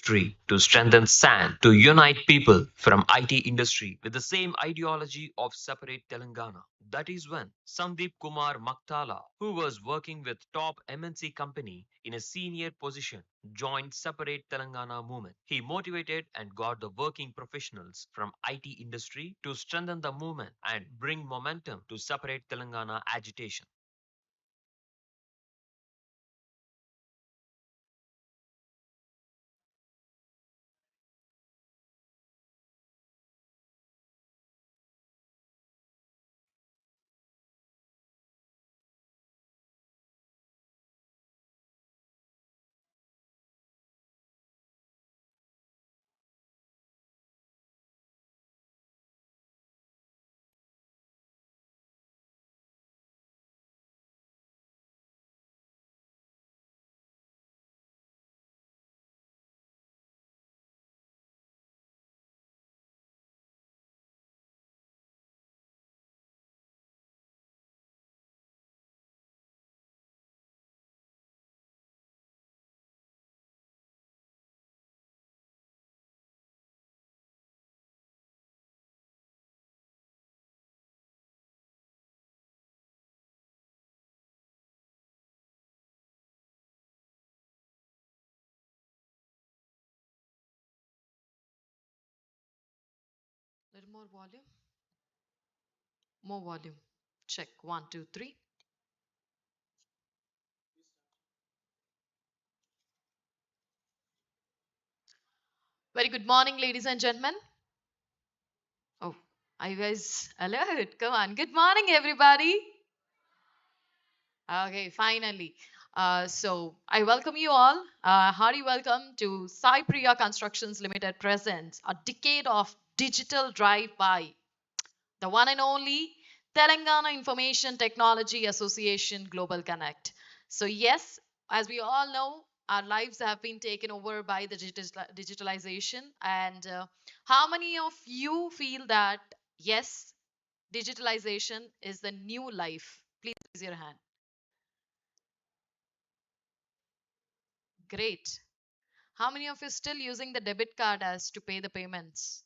industry to strengthen SAN to unite people from IT industry with the same ideology of separate Telangana. That is when 𝗂𝗵𝗂𝘃 who was working with top MNC company in a senior position, joined Separate Telangana movement. He motivated and got the working professionals from IT industry to strengthen the movement and bring momentum to Separate Telangana agitation. Little more volume. More volume. Check. One, two, three. Very good morning, ladies and gentlemen. Oh, are you guys alert? Come on. Good morning, everybody. Okay, finally. So I welcome you all. Hearty welcome to Sai Priya Constructions Limited presents a decade of digital drive-by, the one and only Telangana Information Technology Association Global Connect. So, yes, as we all know, our lives have been taken over by the digitalization. And how many of you feel that, yes, digitalization is the new life? Please raise your hand. Great. How many of you still using the debit card as to pay the payments?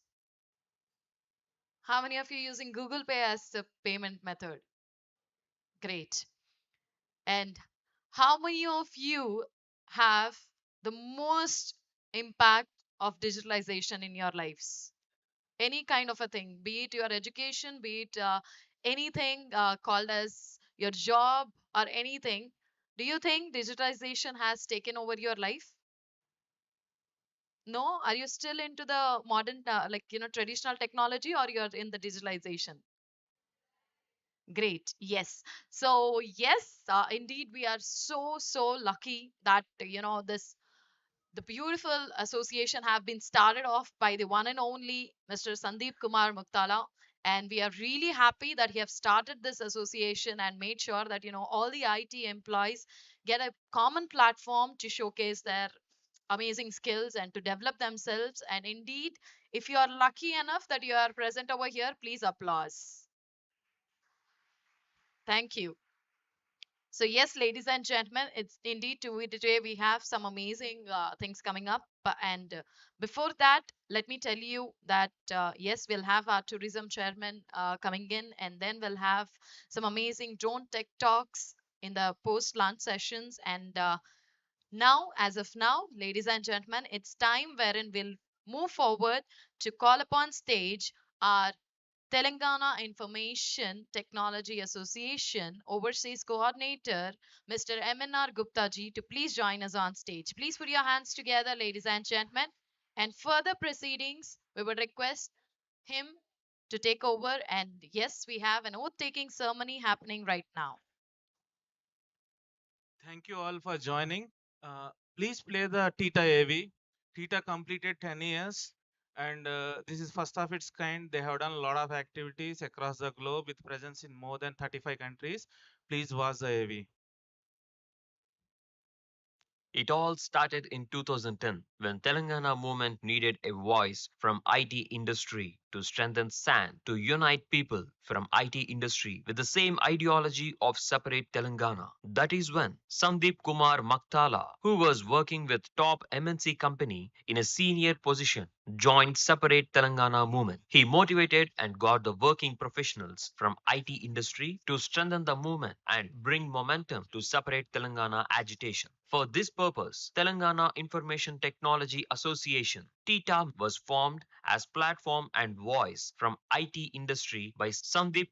How many of you using Google Pay as the payment method? Great. And how many of you have the most impact of digitalization in your lives? Any kind of a thing, be it your education, be it anything called as your job or anything. Do you think digitalization has taken over your life? No? Are you still into the modern, traditional technology, or you're in the digitalization? Great. Yes. So, yes, indeed, we are so lucky that, the beautiful association have been started off by the one and only Mr. 𝗂𝗵𝗂𝘃 and we are really happy that he have started this association and made sure that all the IT employees get a common platform to showcase their amazing skills and to develop themselves. And indeed, if you are lucky enough that you are present over here, please applause. Thank you. So yes, ladies and gentlemen, it's indeed today we have some amazing things coming up. And before that, let me tell you that yes, we'll have our tourism chairman coming in, and then we'll have some amazing drone tech talks in the post lunch sessions. And now, as of now, ladies and gentlemen, it's time wherein we'll move forward to call upon stage our Telangana Information Technology Association Overseas Coordinator, Mr. 𝗂𝗚𝗃𝗃 to please join us on stage. Please put your hands together, ladies and gentlemen. And further proceedings, we would request him to take over. And yes, we have an oath taking ceremony happening right now. Thank you all for joining. Uh, Please play the Tita AV. Tita completed 10 years and this is first of its kind. They have done a lot of activities across the globe with presence in more than 35 countries. Please watch the AV. It all started in 2010 when Telangana movement needed a voice from IT industry to strengthen SAN to unite people from IT industry with the same ideology of separate Telangana. That is when 𝗂𝗵𝗂𝘃 who was working with top MNC company in a senior position, joined separate Telangana movement. He motivated and got the working professionals from IT industry to strengthen the movement and bring momentum to separate Telangana agitation. For this purpose, Telangana Information Technology Association (TITA) was formed as platform and voice from IT industry by 𝗂𝗵𝗂𝘃.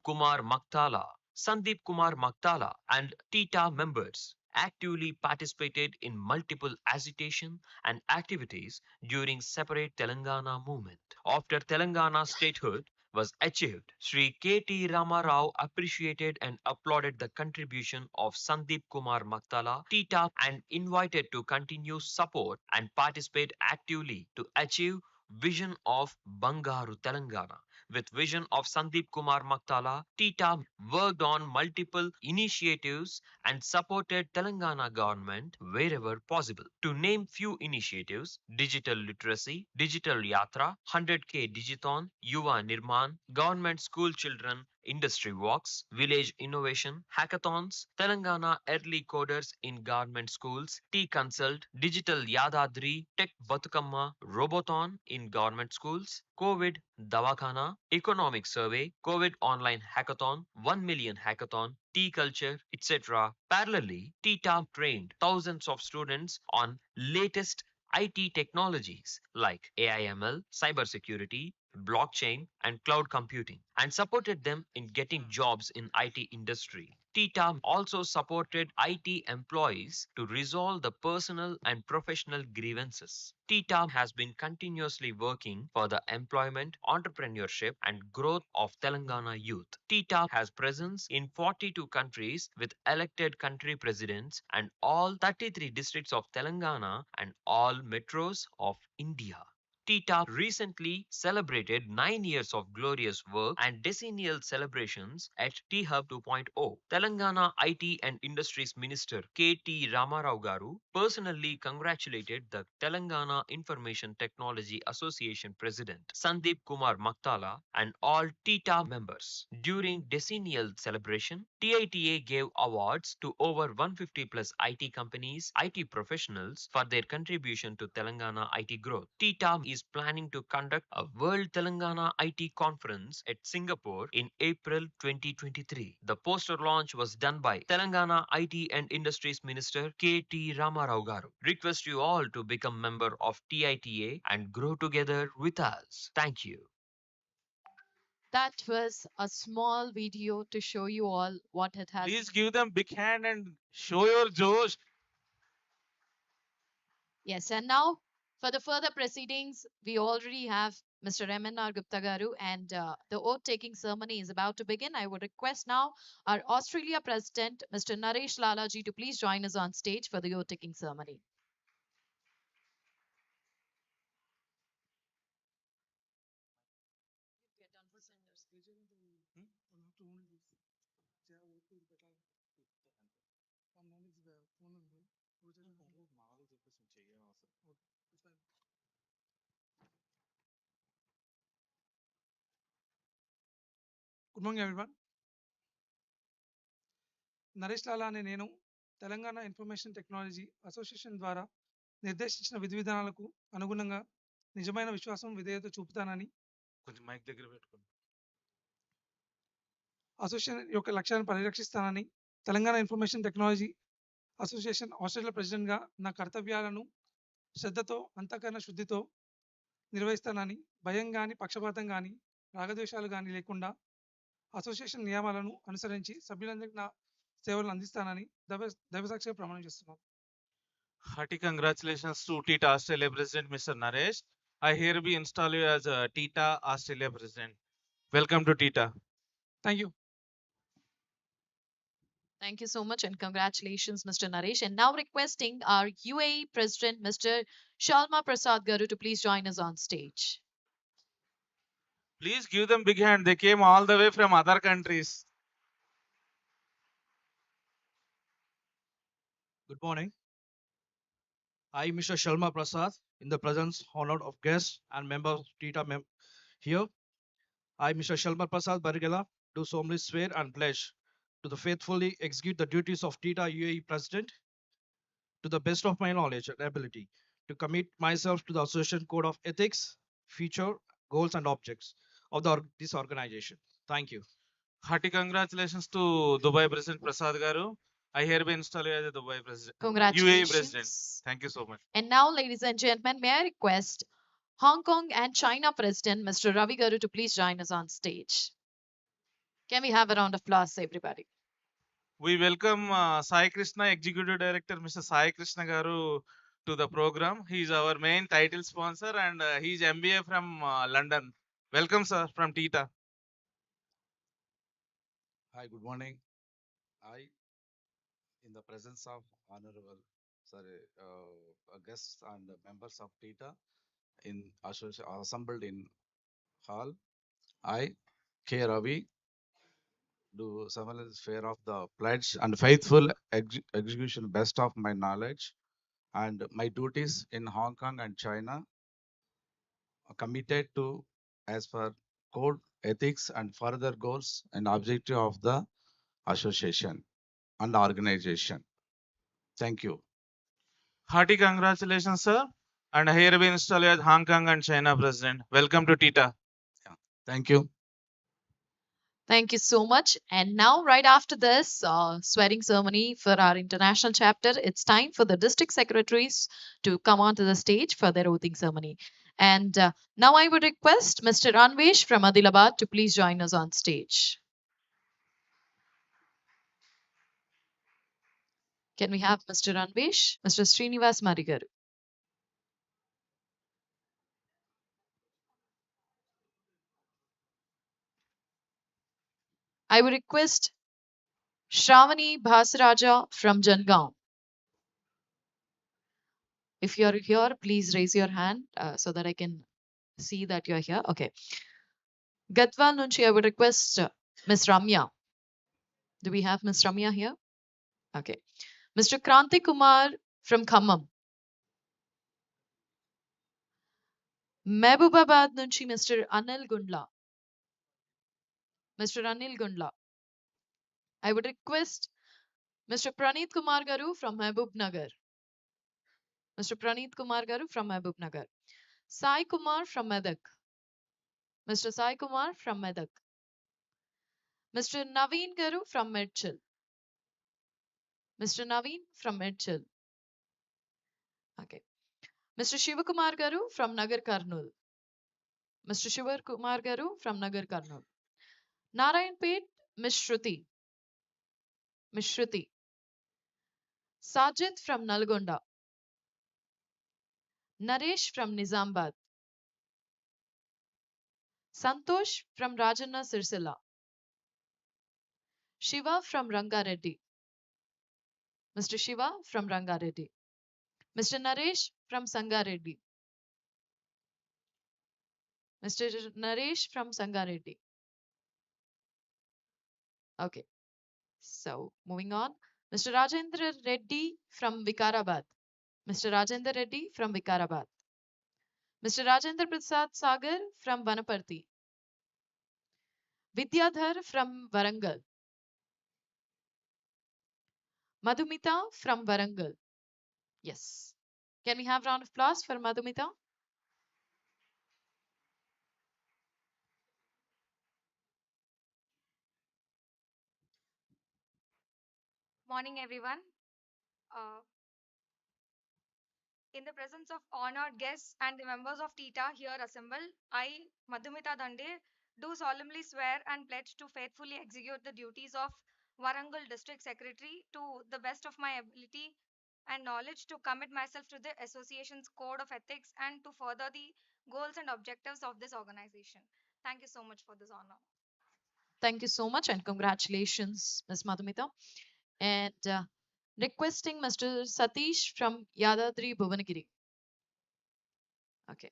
𝗂𝗵𝗂𝘃 and TITA members actively participated in multiple agitation and activities during separate Telangana movement. After Telangana statehood was achieved, Sri K.T. Rama Rao appreciated and applauded the contribution of 𝗂𝗵𝗂𝘃, Tita, and invited to continue support and participate actively to achieve vision of Bangaru Telangana. With vision of 𝗂𝗵𝗂𝘃, Tita worked on multiple initiatives and supported Telangana government wherever possible. To name few initiatives: digital literacy, digital yatra, 100K Digiton, Yuva Nirman, government school children industry walks, village innovation, hackathons, Telangana early coders in government schools, T-Consult, digital Yadadri, Tech Batukama, Robothon in government schools, COVID Davakhana, economic survey, COVID online hackathon, 1 million hackathon, tea culture, etc. Parallelly, TITA trained thousands of students on latest IT technologies like AIML, cybersecurity, blockchain, and cloud computing, and supported them in getting jobs in IT industry. TITA also supported IT employees to resolve the personal and professional grievances. TITA has been continuously working for the employment, entrepreneurship, and growth of Telangana youth. TITA has presence in 42 countries with elected country presidents and all 33 districts of Telangana and all metros of India. TITA recently celebrated 9 years of glorious work and decennial celebrations at 𝗂𝗵𝗂𝘀 2.0. Telangana IT and Industries Minister K.T. Ramarao Garu personally congratulated the Telangana Information Technology Association President 𝗂𝗵𝗂𝘃𝗃 and all TITA members. During decennial celebration, TITA gave awards to over 150 plus IT companies, IT professionals for their contribution to Telangana IT growth. TITA is planning to conduct a World Telangana IT Conference at Singapore in April 2023. The poster launch was done by Telangana IT and Industries Minister K.T. Ramarao Garu. Request you all to become member of TITA and grow together with us. Thank you. That was a small video to show you all what it has. Please give them big hand and show your Josh. Yes, and now for the further proceedings, we already have Mr. M.N.R. Gupta Garu, and the oath taking ceremony is about to begin. I would request now our Australia President, Mr. Naresh Lalaji, to please join us on stage for the oath taking ceremony. Good morning, everyone. Naresh లాలా అనే నేను Telangana information technology association ద్వారా నిర్దేశించిన విధి విధానాలకు అనుగుణంగా నిజమైన విశ్వాసం విధేయత చూపుతానని కొంచెం మైక్ దగ్గర పెట్టుకోండి. అసోసియేషన్ యొక్క లక్ష్యాలను పరిరక్షిస్తానని Telangana information technology association Australia ప్రెసిడెంట్గా నా కర్తవ్యాలను శ్రద్ధతో అంతఃకరణ శుద్ధితో నిర్వహిస్తానని భయం కానీ పక్షపాతం కానీ రాగద్వేషాలు కానీ లేకుండా అసోసియేషన్ నియమాలను అనుసరించి సభ్యులందరికీ నా సేవలను అందిస్తానని దైవసాక్షిగా ప్రమాణం చేస్తున్నాను. Hearty congratulations to TITA Australia President Mr. Naresh. I hereby install you as a TITA Australia President. Welcome to TITA. Thank you. Thank you so much and congratulations, Mr. Naresh. And now requesting our UAE President, Mr. 𝗂𝗵𝗂𝘀 Garu, to please join us on stage. Please give them big hand. They came all the way from other countries. Good morning. I, Mr. 𝗂𝗲𝗄𝘀, in the presence honored of guests and members of Tita here, I, Mr. 𝗂𝗲𝗄𝘀 do solemnly swear and pledge to faithfully execute the duties of Tita UAE President to the best of my knowledge and ability, to commit myself to the Association Code of Ethics, future goals and objects of this organization. Thank you. Hearty congratulations to Dubai President Prasad Garu. I hereby install you as a Dubai President, UAE President. Congratulations. Thank you so much. And now, ladies and gentlemen, may I request Hong Kong and China President Mr. Ravi Garu to please join us on stage. Can we have a round of applause, everybody? We welcome Sai Krishna, Executive Director, Mr. Sai Krishna Garu, to the program. He is our main title sponsor and he is MBA from London. Welcome, sir, from Tita. Hi, good morning. I, in the presence of honorable, guests and members of Tita assembled in hall, I, K. Ravi, do solemnly swear of the pledge and faithful execution best of my knowledge and my duties in Hong Kong and China, committed to as per code, ethics, and further goals and objective of the association and organization. Thank you. Hearty congratulations, sir. And here we install you as Hong Kong and China President. Welcome to Tita. Thank you. Thank you so much. And now, right after this swearing ceremony for our international chapter, it's time for the district secretaries to come onto the stage for their oathing ceremony. And now I would request Mr. 𝗂𝗵𝗿𝗀𝘁 from Adilabad to please join us on stage. Can we have Mr. 𝗂𝗵𝗿𝗀𝗁, Mr. Srinivas Marigaru? I would request 𝗂𝗵𝗿𝗀𝘀𝗃𝗃 from Jangaon. If you're here, please raise your hand so that I can see that you're here. Okay. Gathwal Nunchi, I would request Ms. Ramya. Do we have Ms. Ramya here? Okay. Mr. Kranti Kumar from Khammam. Mehboobabaad Nunchi, Mr. Anil Gundla. Mr. Anil Gundla. I would request Mr. Praneeth Kumar Garu from Mehboob Nagar. Mr. Praneeth Kumar Garu from Mehboob Nagar. Sai Kumar from Medak. Mr. Sai Kumar from Medak. Mr. Naveen Garu from Medchil. Mr. Naveen from Medchil. Okay. Mr. Shivakumar Garu from Nagar Karnool. Mr. Shivakumar Garu from Nagar Karnool. Narayanpet, Ms. Shruti. Ms. Shruti. Sajid from Nalgonda. Naresh from Nizambad. Santosh from Rajanna Sirsila. Shiva from Rangareddy. Mr. Shiva from Rangareddy. Mr. Naresh from Sangareddy. Mr. Naresh from Sangareddy. Okay. So moving on. Mr. Rajendra Reddy from Vikarabad. Mr. Rajendra Reddy from Vikarabad. Mr. Rajendra Prasad Sagar from Vanaparthi. Vidyadhar from Varangal. Madhumita from Varangal. Yes. Can we have round of applause for Madhumita? Morning, everyone. In the presence of honored guests and the members of Tita here assembled, I, Madhumita Dande, do solemnly swear and pledge to faithfully execute the duties of Warangal District Secretary to the best of my ability and knowledge, to commit myself to the association's code of ethics and to further the goals and objectives of this organization. Thank you so much for this honor. Thank you so much and congratulations, Ms. Madhumita. And requesting Mr. Satish from Yadadri Bhuvanagiri. Okay.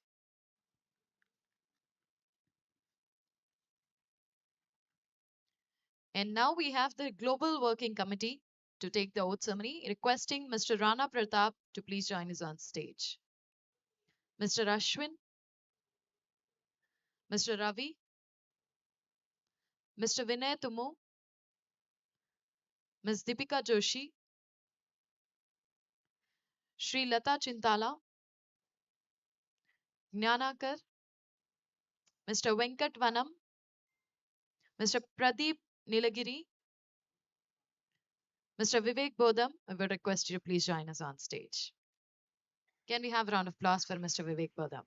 And now we have the Global Working Committee to take the oath ceremony, requesting Mr. Rana Pratap to please join us on stage. Mr. Ashwin, Mr. Ravi, Mr. Vinay Tumu, Ms. Deepika Joshi, Shri Lata Chintala, Jnanakar, Mr. Venkat Vanam, Mr. Pradeep Nilagiri, Mr. Vivek Bodham, I would request you to please join us on stage. Can we have a round of applause for Mr. Vivek Bodham?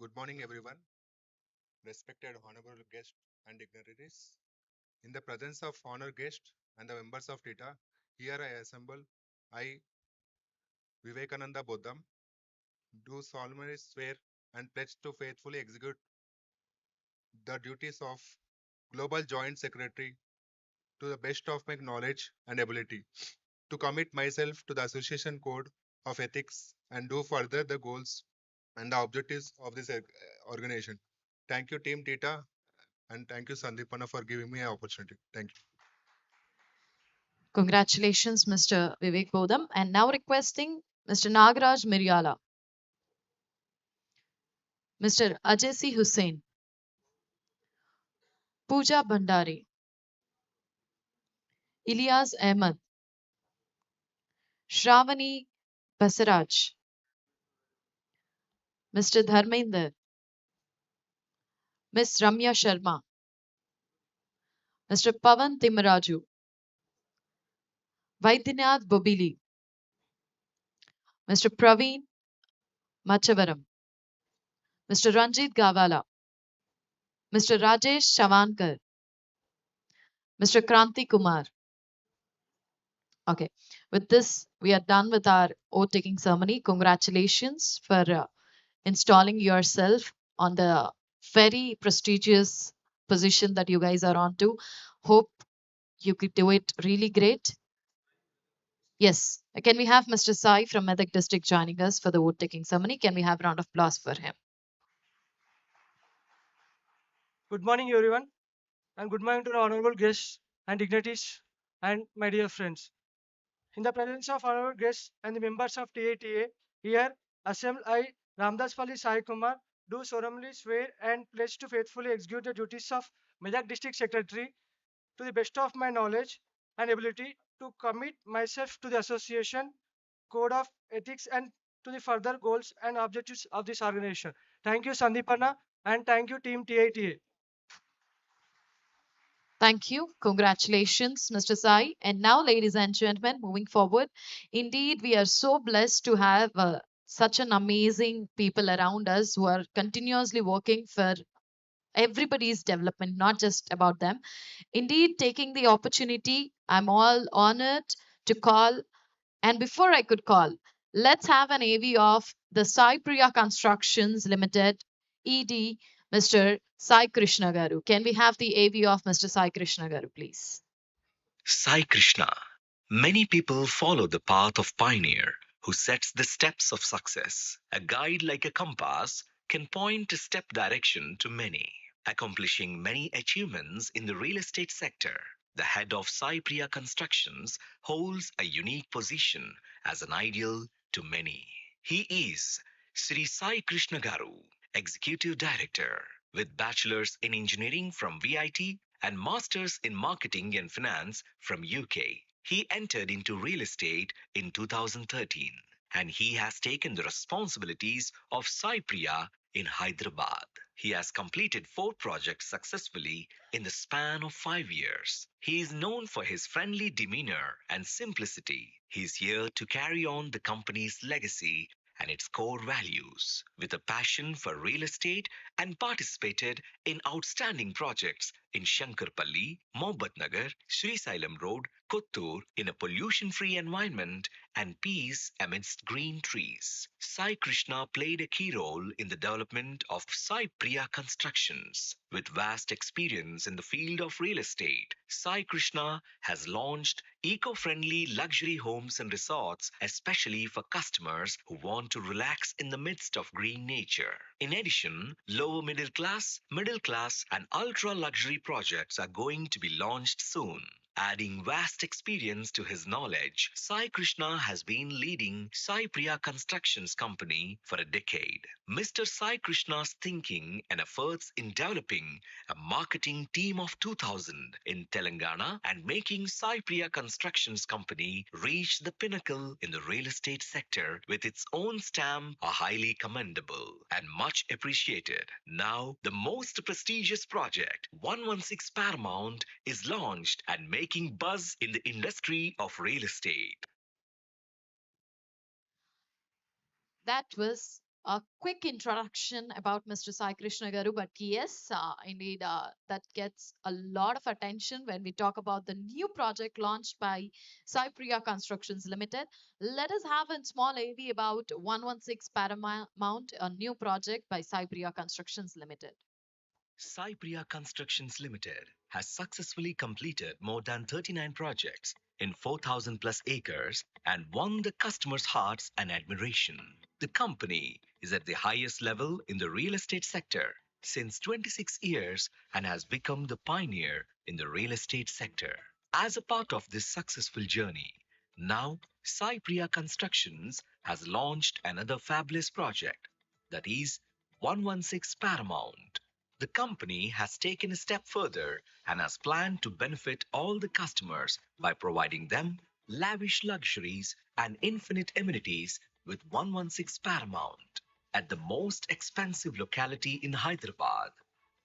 Good morning, everyone. Respected honorable guests and dignitaries. In the presence of honored guests and the members of Tita, here I assemble, I, Vivekananda Bodham, do solemnly swear and pledge to faithfully execute the duties of Global Joint Secretary to the best of my knowledge and ability, to commit myself to the Association Code of Ethics and do further the goals and the objectives of this organization. Thank you, Team Tita, and thank you, Sandeepana, for giving me an opportunity. Thank you. Congratulations, Mr. Vivek Bodham. And now requesting Mr. Nagaraj Miryala, Mr. 𝗂𝗍𝗄𝗃 Hussain, Pooja Bhandari, Ilyas Ahmed, Shravani Basaraj, Mr. Dharmender, Ms. Ramya Sharma, Mr. Pavan Timmaraju, Vaidyanath Bobili, Mr. Praveen Machavaram, Mr. Ranjit Gavala, Mr. Rajesh Chavankar, Mr. Kranti Kumar. Okay, with this, we are done with our oath taking ceremony. Congratulations for installing yourself on the very prestigious position that you guys are on to. Hope you could do it really great. Yes, can we have Mr. Sai from Medak district joining us for the vote taking ceremony? Can we have a round of applause for him? Good morning, everyone, and good morning to the honorable guests and dignitaries and my dear friends. In the presence of honorable guests and the members of TATA, here assembled I, 𝗂𝗲𝗁 𝘂𝗽 do solemnly swear and pledge to faithfully execute the duties of Medak District Secretary to the best of my knowledge and ability, to commit myself to the association code of ethics and to the further goals and objectives of this organization. Thank you, Sandeepana, and thank you, Team TATA. Thank you. Congratulations, Mr. Sai. And now, ladies and gentlemen, moving forward, indeed, we are so blessed to have such an amazing people around us who are continuously working for everybody's development, not just about them. Indeed, taking the opportunity, I'm all honored to call. And before I could call, let's have an AV of the Sai Priya Constructions Limited, ED, Mr. 𝗫 Krishna Garu. Can we have the AV of Mr. 𝗫 Krishna Garu, please? Sai Krishna. Many people follow the path of pioneer who sets the steps of success. A guide like a compass can point a step direction to many, accomplishing many achievements in the real estate sector. The head of Sai Priya Constructions holds a unique position as an ideal to many. He is Sri Sai Krishna Garu, Executive Director, with bachelor's in engineering from VIT and master's in marketing and finance from UK. He entered into real estate in 2013 and he has taken the responsibilities of Sai Priya in Hyderabad. He has completed 4 projects successfully in the span of 5 years. He is known for his friendly demeanor and simplicity. He is here to carry on the company's legacy and its core values with a passion for real estate and participated in outstanding projects in Shankarpalli, Mohabbatnagar, Srisailam Road, Kottur in a pollution-free environment and peace amidst green trees. 𝗳 Krishna played a key role in the development of 𝗳𝗃𝗃 Constructions. With vast experience in the field of real estate, 𝗳 Krishna has launched eco-friendly luxury homes and resorts, especially for customers who want to relax in the midst of green nature. In addition, lower middle class, and ultra luxury projects are going to be launched soon. Adding vast experience to his knowledge, 𝗳 Krishna has been leading 𝗳𝗃𝗃 Constructions Company for a decade. Mr. 𝗳 Krishna's thinking and efforts in developing a marketing team of 2,000 in Telangana and making 𝗳𝗃𝗃 Constructions Company reach the pinnacle in the real estate sector with its own stamp are highly commendable and much appreciated. Now, the most prestigious project, 116 Paramount, is launched and making buzz in the industry of real estate. That was a quick introduction about Mr. 𝗳 Krishna Garu, but yes, indeed, that gets a lot of attention when we talk about the new project launched by 𝗳𝗃𝗃 Constructions Limited. Let us have a small AV about 116 Paramount, a new project by 𝗳𝗃𝗃 Constructions Limited. 𝗳𝗃𝗃 Constructions Limited has successfully completed more than 39 projects in 4,000 plus acres and won the customers' hearts and admiration. The company is at the highest level in the real estate sector since 26 years and has become the pioneer in the real estate sector. As a part of this successful journey, now 𝗳𝗃𝗃 Constructions has launched another fabulous project, that is 116 Paramount. The company has taken a step further and has planned to benefit all the customers by providing them lavish luxuries and infinite amenities with 116 Paramount at the most expensive locality in Hyderabad.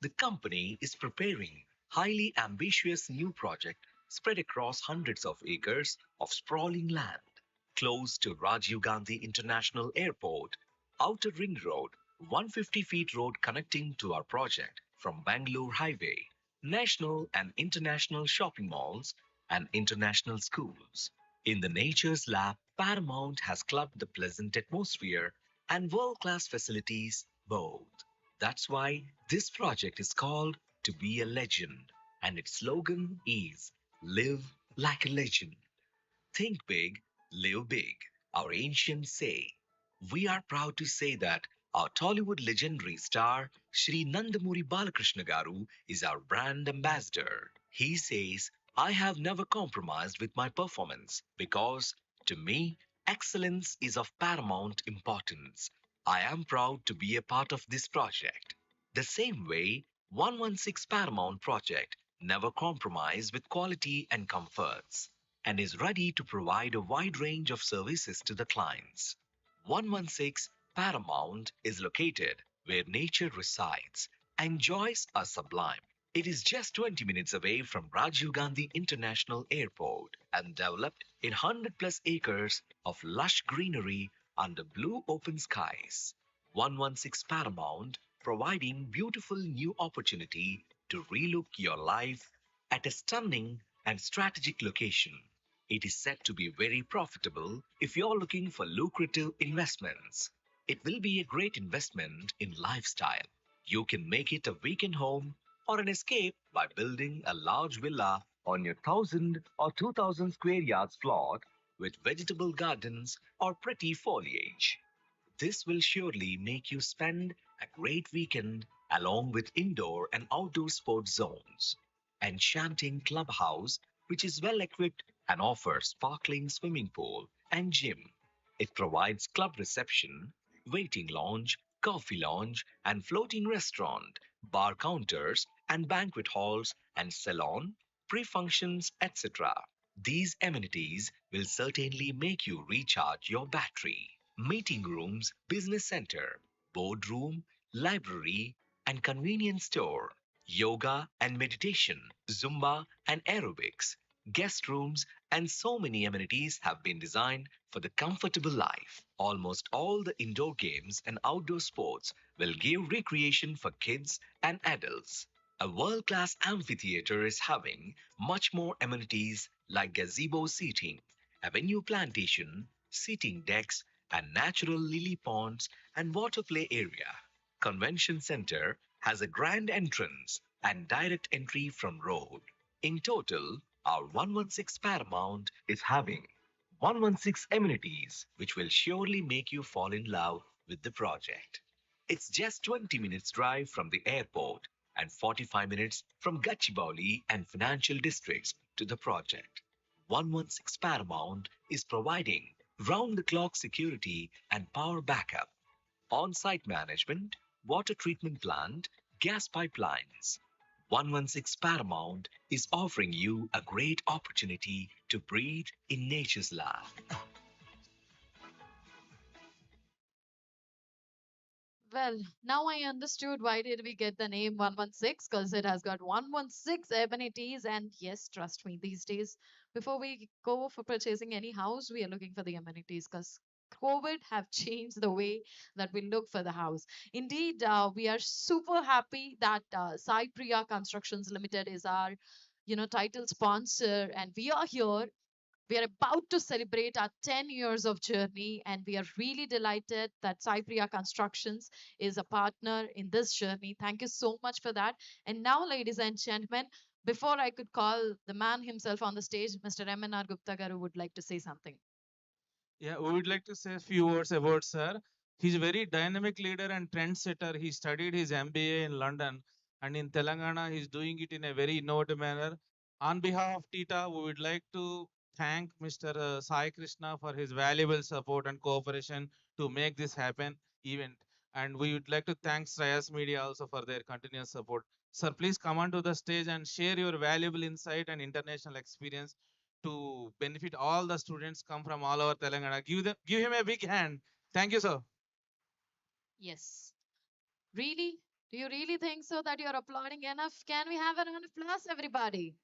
The company is preparing highly ambitious new project spread across hundreds of acres of sprawling land close to Rajiv Gandhi International Airport, Outer Ring Road, 150 feet road connecting to our project from Bangalore Highway, national and international shopping malls, and international schools. In the nature's lap, Paramount has clubbed the pleasant atmosphere and world-class facilities both. That's why this project is called To Be a Legend, and its slogan is Live Like a Legend. Think big, live big, our ancients say. We are proud to say that our Tollywood legendary star, Shri Nandamuri Balakrishna Garu, is our brand ambassador. He says, I have never compromised with my performance because, to me, excellence is of paramount importance. I am proud to be a part of this project. The same way, 116 Paramount Project never compromised with quality and comforts and is ready to provide a wide range of services to the clients. 116 Paramount is located where nature resides and joys are sublime. It is just 20 minutes away from Rajiv Gandhi International Airport and developed in 100 plus acres of lush greenery under blue open skies. 116 Paramount providing beautiful new opportunity to relook your life at a stunning and strategic location. It is said to be very profitable if you're looking for lucrative investments. It will be a great investment in lifestyle. You can make it a weekend home or an escape by building a large villa on your 1,000 or 2,000 square yards plot with vegetable gardens or pretty foliage. This will surely make you spend a great weekend along with indoor and outdoor sports zones. Enchanting clubhouse, which is well equipped and offers sparkling swimming pool and gym. It provides club reception, waiting lounge, coffee lounge, and floating restaurant, bar counters, and banquet halls and salon, pre-functions, etc. These amenities will certainly make you recharge your battery. Meeting rooms, business center, boardroom, library, and convenience store, yoga and meditation, Zumba and aerobics, guest rooms, and so many amenities have been designed for the comfortable life. Almost all the indoor games and outdoor sports will give recreation for kids and adults. A world-class amphitheater is having much more amenities like gazebo seating, avenue plantation, seating decks, and natural lily ponds and water play area. Convention Center has a grand entrance and direct entry from road. In total, our 116 Paramount is having 116 amenities, which will surely make you fall in love with the project. It's just 20 minutes drive from the airport and 45 minutes from Gachibowli and financial districts to the project. 116 Paramount is providing round the clock security and power backup, on site management, water treatment plant, gas pipelines. 116 Paramount is offering you a great opportunity to breathe in nature's love. Well, now I understood why did we get the name 116, because it has got 116 amenities. And yes, trust me, these days, before we go for purchasing any house, we are looking for the amenities, because COVID have changed the way that we look for the house. Indeed, we are super happy that 𝗫 Priya Constructions Limited is our, title sponsor, and we are here. We are about to celebrate our 10 years of journey, and we are really delighted that 𝗫 Priya Constructions is a partner in this journey. Thank you so much for that. And now, ladies and gentlemen, before I could call the man himself on the stage, Mr. M.N.R. Gupta Garu would like to say something. Yeah, we would like to say a few words about sir. He's a very dynamic leader and trendsetter. He studied his MBA in London, and in Telangana, he's doing it in a very innovative manner. On behalf of Tita, we would like to thank Mr. Sai Krishna for his valuable support and cooperation to make this happen event. And we would like to thank Shreyas Media also for their continuous support. Sir, please come onto the stage and share your valuable insight and international experience to benefit all the students come from all over Telangana. Give him a big hand. Thank you, sir. Yes. Really? Do you really think so that you're applauding enough? Can we have a round of applause, everybody?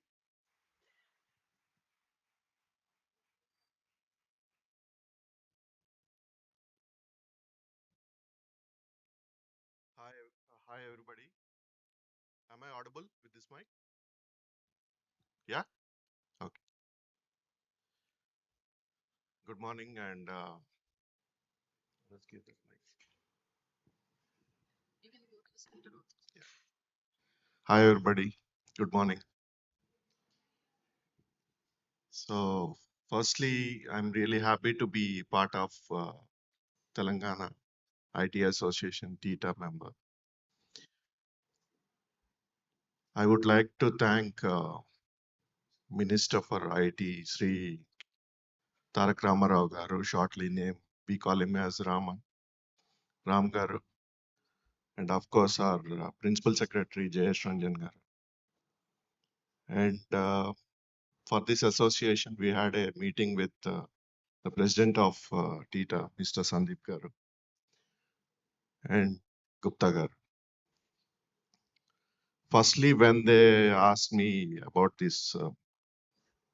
Hi everybody. Am I audible with this mic? Yeah. Okay. Good morning and let's give this mic. Yeah. Hi everybody. Good morning. So, firstly, I'm really happy to be part of Telangana IT Association Tita member. I would like to thank Minister for IT, Sri Tarak Ramarao Garu, shortly named, we call him as Ram Garu, and of course our Principal Secretary Jayesh Ranjan Garu. And for this association, we had a meeting with the president of Tita, Mr. Sandeep Garu, and Gupta Garu. Firstly, when they asked me about this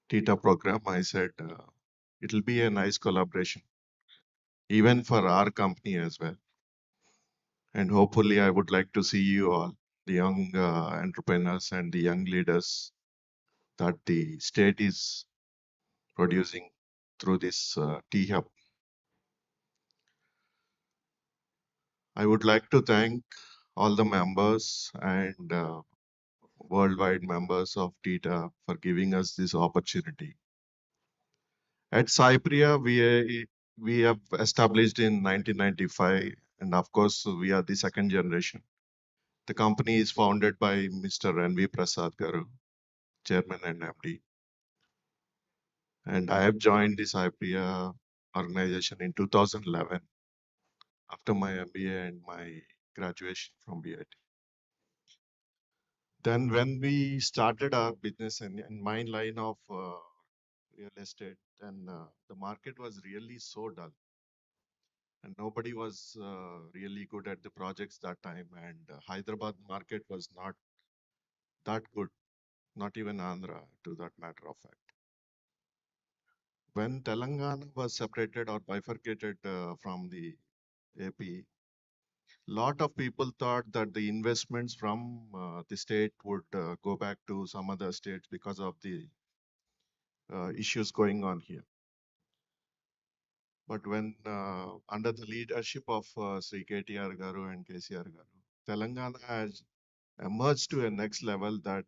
Tita program, I said it'll be a nice collaboration, even for our company as well. And hopefully, I would like to see you all, the young entrepreneurs and the young leaders that the state is producing through this T-Hub. I would like to thank all the members and worldwide members of Tita for giving us this opportunity. At 𝗫 Priya, we have established in 1995, and of course, we are the second generation. The company is founded by Mr. 𝗂𝗵𝗿𝗀𝘀 Garu, Chairman and MD. And I have joined the 𝗫 Priya organization in 2011 after my MBA and my graduation from BIT. Then when we started our business in my line of real estate, then the market was really so dull. And nobody was really good at the projects that time. And Hyderabad market was not that good, not even Andhra to that matter of fact. When Telangana was separated or bifurcated from the AP, Lot of people thought that the investments from the state would go back to some other states because of the issues going on here. But when under the leadership of Sri KTR Garu and KCR Garu, Telangana has emerged to a next level that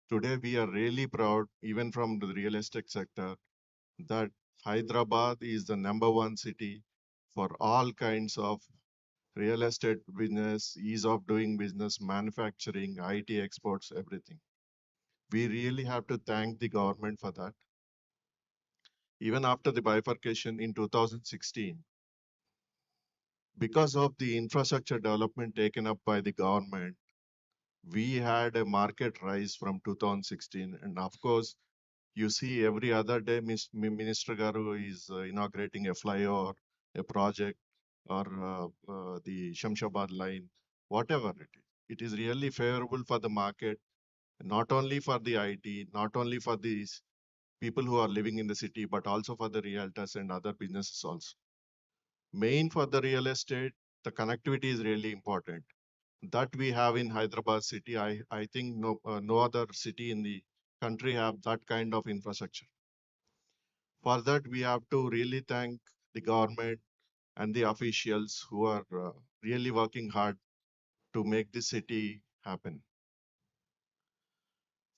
today we are really proud, even from the real estate sector, that Hyderabad is the #1 city for all kinds of real estate business, ease of doing business, manufacturing, IT exports, everything. We really have to thank the government for that. Even after the bifurcation in 2016, because of the infrastructure development taken up by the government, we had a market rise from 2016. And of course, you see every other day, Minister Garu is inaugurating a flyover, a project, or the Shamshabad line, whatever it is. It is really favorable for the market, not only for the IT, not only for these people who are living in the city, but also for the realtors and other businesses also. Main for the real estate, the connectivity is really important. That we have in Hyderabad city. I think no other city in the country have that kind of infrastructure. For that, we have to really thank the government and the officials who are really working hard to make this city happen.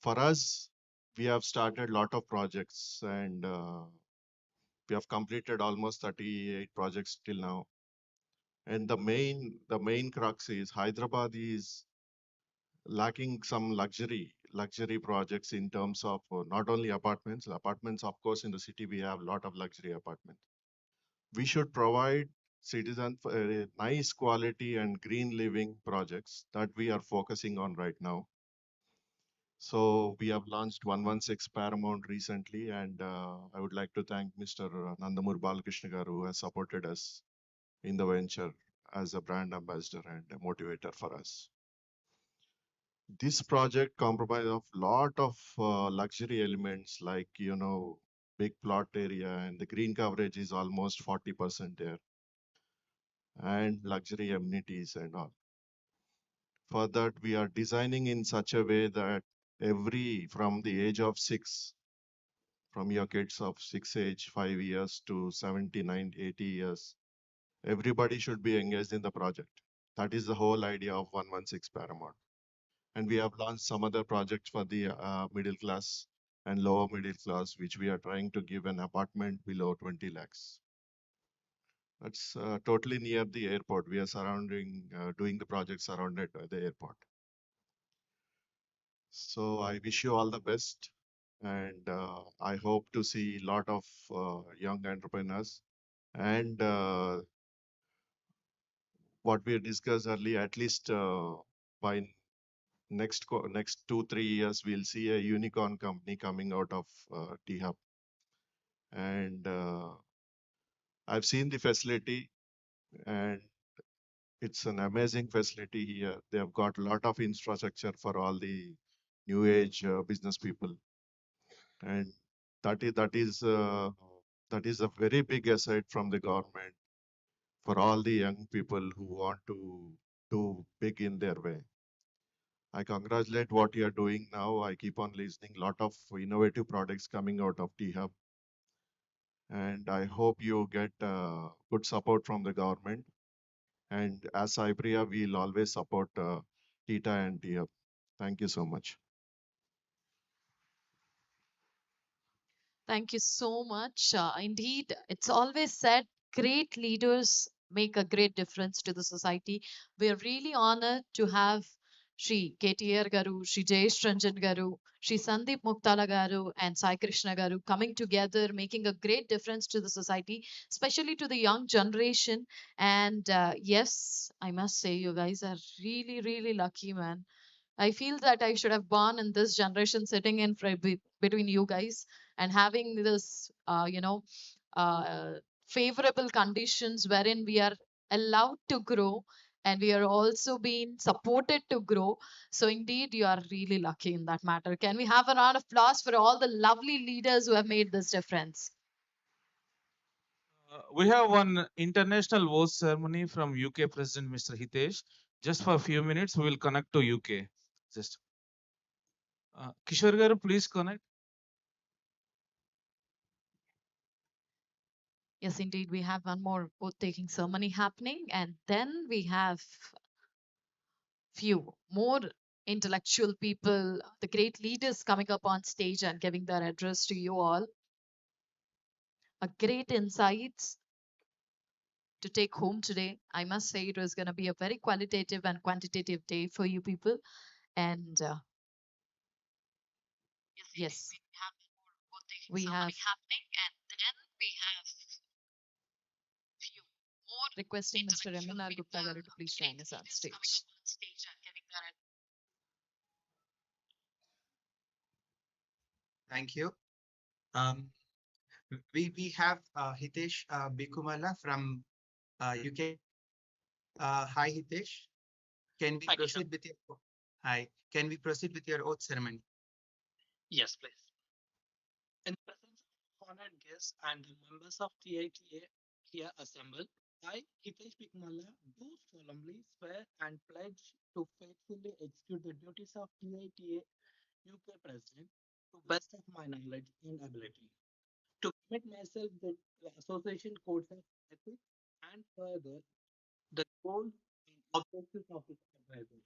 For us, we have started a lot of projects and we have completed almost 38 projects till now. And the main crux is Hyderabad is lacking some luxury projects in terms of not only apartments. Apartments, of course, in the city we have a lot of luxury apartments. We should provide citizens nice quality and green living projects that we are focusing on right now. So we have launched 𝗂𝗏𝗁 recently, and I would like to thank Mr. 𝗂𝗵𝗿𝗀𝗀 Balakrishna Garu, who has supported us in the venture as a brand ambassador and a motivator for us. This project comprises of lot of luxury elements like, big plot area, and the green coverage is almost 40% there, and luxury amenities and all. For that, we are designing in such a way that from the age of 6, from your kids of 6 age, 5 years to 79, 80 years, everybody should be engaged in the project. That is the whole idea of 𝗂𝗏𝗁. And we have launched some other projects for the middle class and lower middle class, which we are trying to give an apartment below 20 lakhs. That's totally near the airport. We are doing the project surrounded by the airport. So I wish you all the best. And I hope to see a lot of young entrepreneurs. And what we discussed earlier, at least by next 2-3 years, we'll see a unicorn company coming out of T-Hub. And I've seen the facility, and it's an amazing facility here. They have got a lot of infrastructure for all the new age business people, and that is a very big asset from the government for all the young people who want to do big in their way. I congratulate what you are doing now. I keep on listening. A lot of innovative products coming out of T-Hub. And I hope you get good support from the government. And as 𝗂𝗍𝗶, we'll always support Tita and T-Hub. Thank you so much. Thank you so much. Indeed, it's always said great leaders make a great difference to the society. We are really honored to have Sri KTR Garu, Sri Jayesh Ranjan Garu, Sri Sandeep Muktala Garu, and Sai Krishna Garu coming together, making a great difference to the society, especially to the young generation. And yes, I must say, you guys are really, really lucky, man. I feel that I should have born in this generation, sitting in between you guys and having this, favorable conditions wherein we are allowed to grow and we are also being supported to grow. So indeed, you are really lucky in that matter. Can we have a round of applause for all the lovely leaders who have made this difference? We have one international vote ceremony from UK President Mr. Hitesh. Just for a few minutes, we will connect to UK. Just Kishore garu, please connect. Yes, indeed, we have one more oath-taking ceremony happening, and then we have few more intellectual people, the great leaders coming up on stage and giving their address to you all. A great insights to take home today. I must say it was going to be a very qualitative and quantitative day for you people. And yes, we have happening, and then we have few more requesting Mr. 𝗂𝗵𝗿𝗀𝗃𝗀𝗃 to please join us on stage. Thank you. We have 𝗳𝗶𝗱𝗶𝗃𝗃 from UK. Hi Hitesh, can we proceed with your Can we proceed with your oath ceremony? Yes, please. In the presence of honored guests and the members of 𝗂𝗃𝗃𝗃 here assembled, I, 𝗳𝗃𝗃𝗃𝗃, do solemnly swear and pledge to faithfully execute the duties of 𝗂𝗃𝗃 UK President to best of my knowledge and ability, to commit myself with the association codes of ethics and further the goals and objectives of its organization.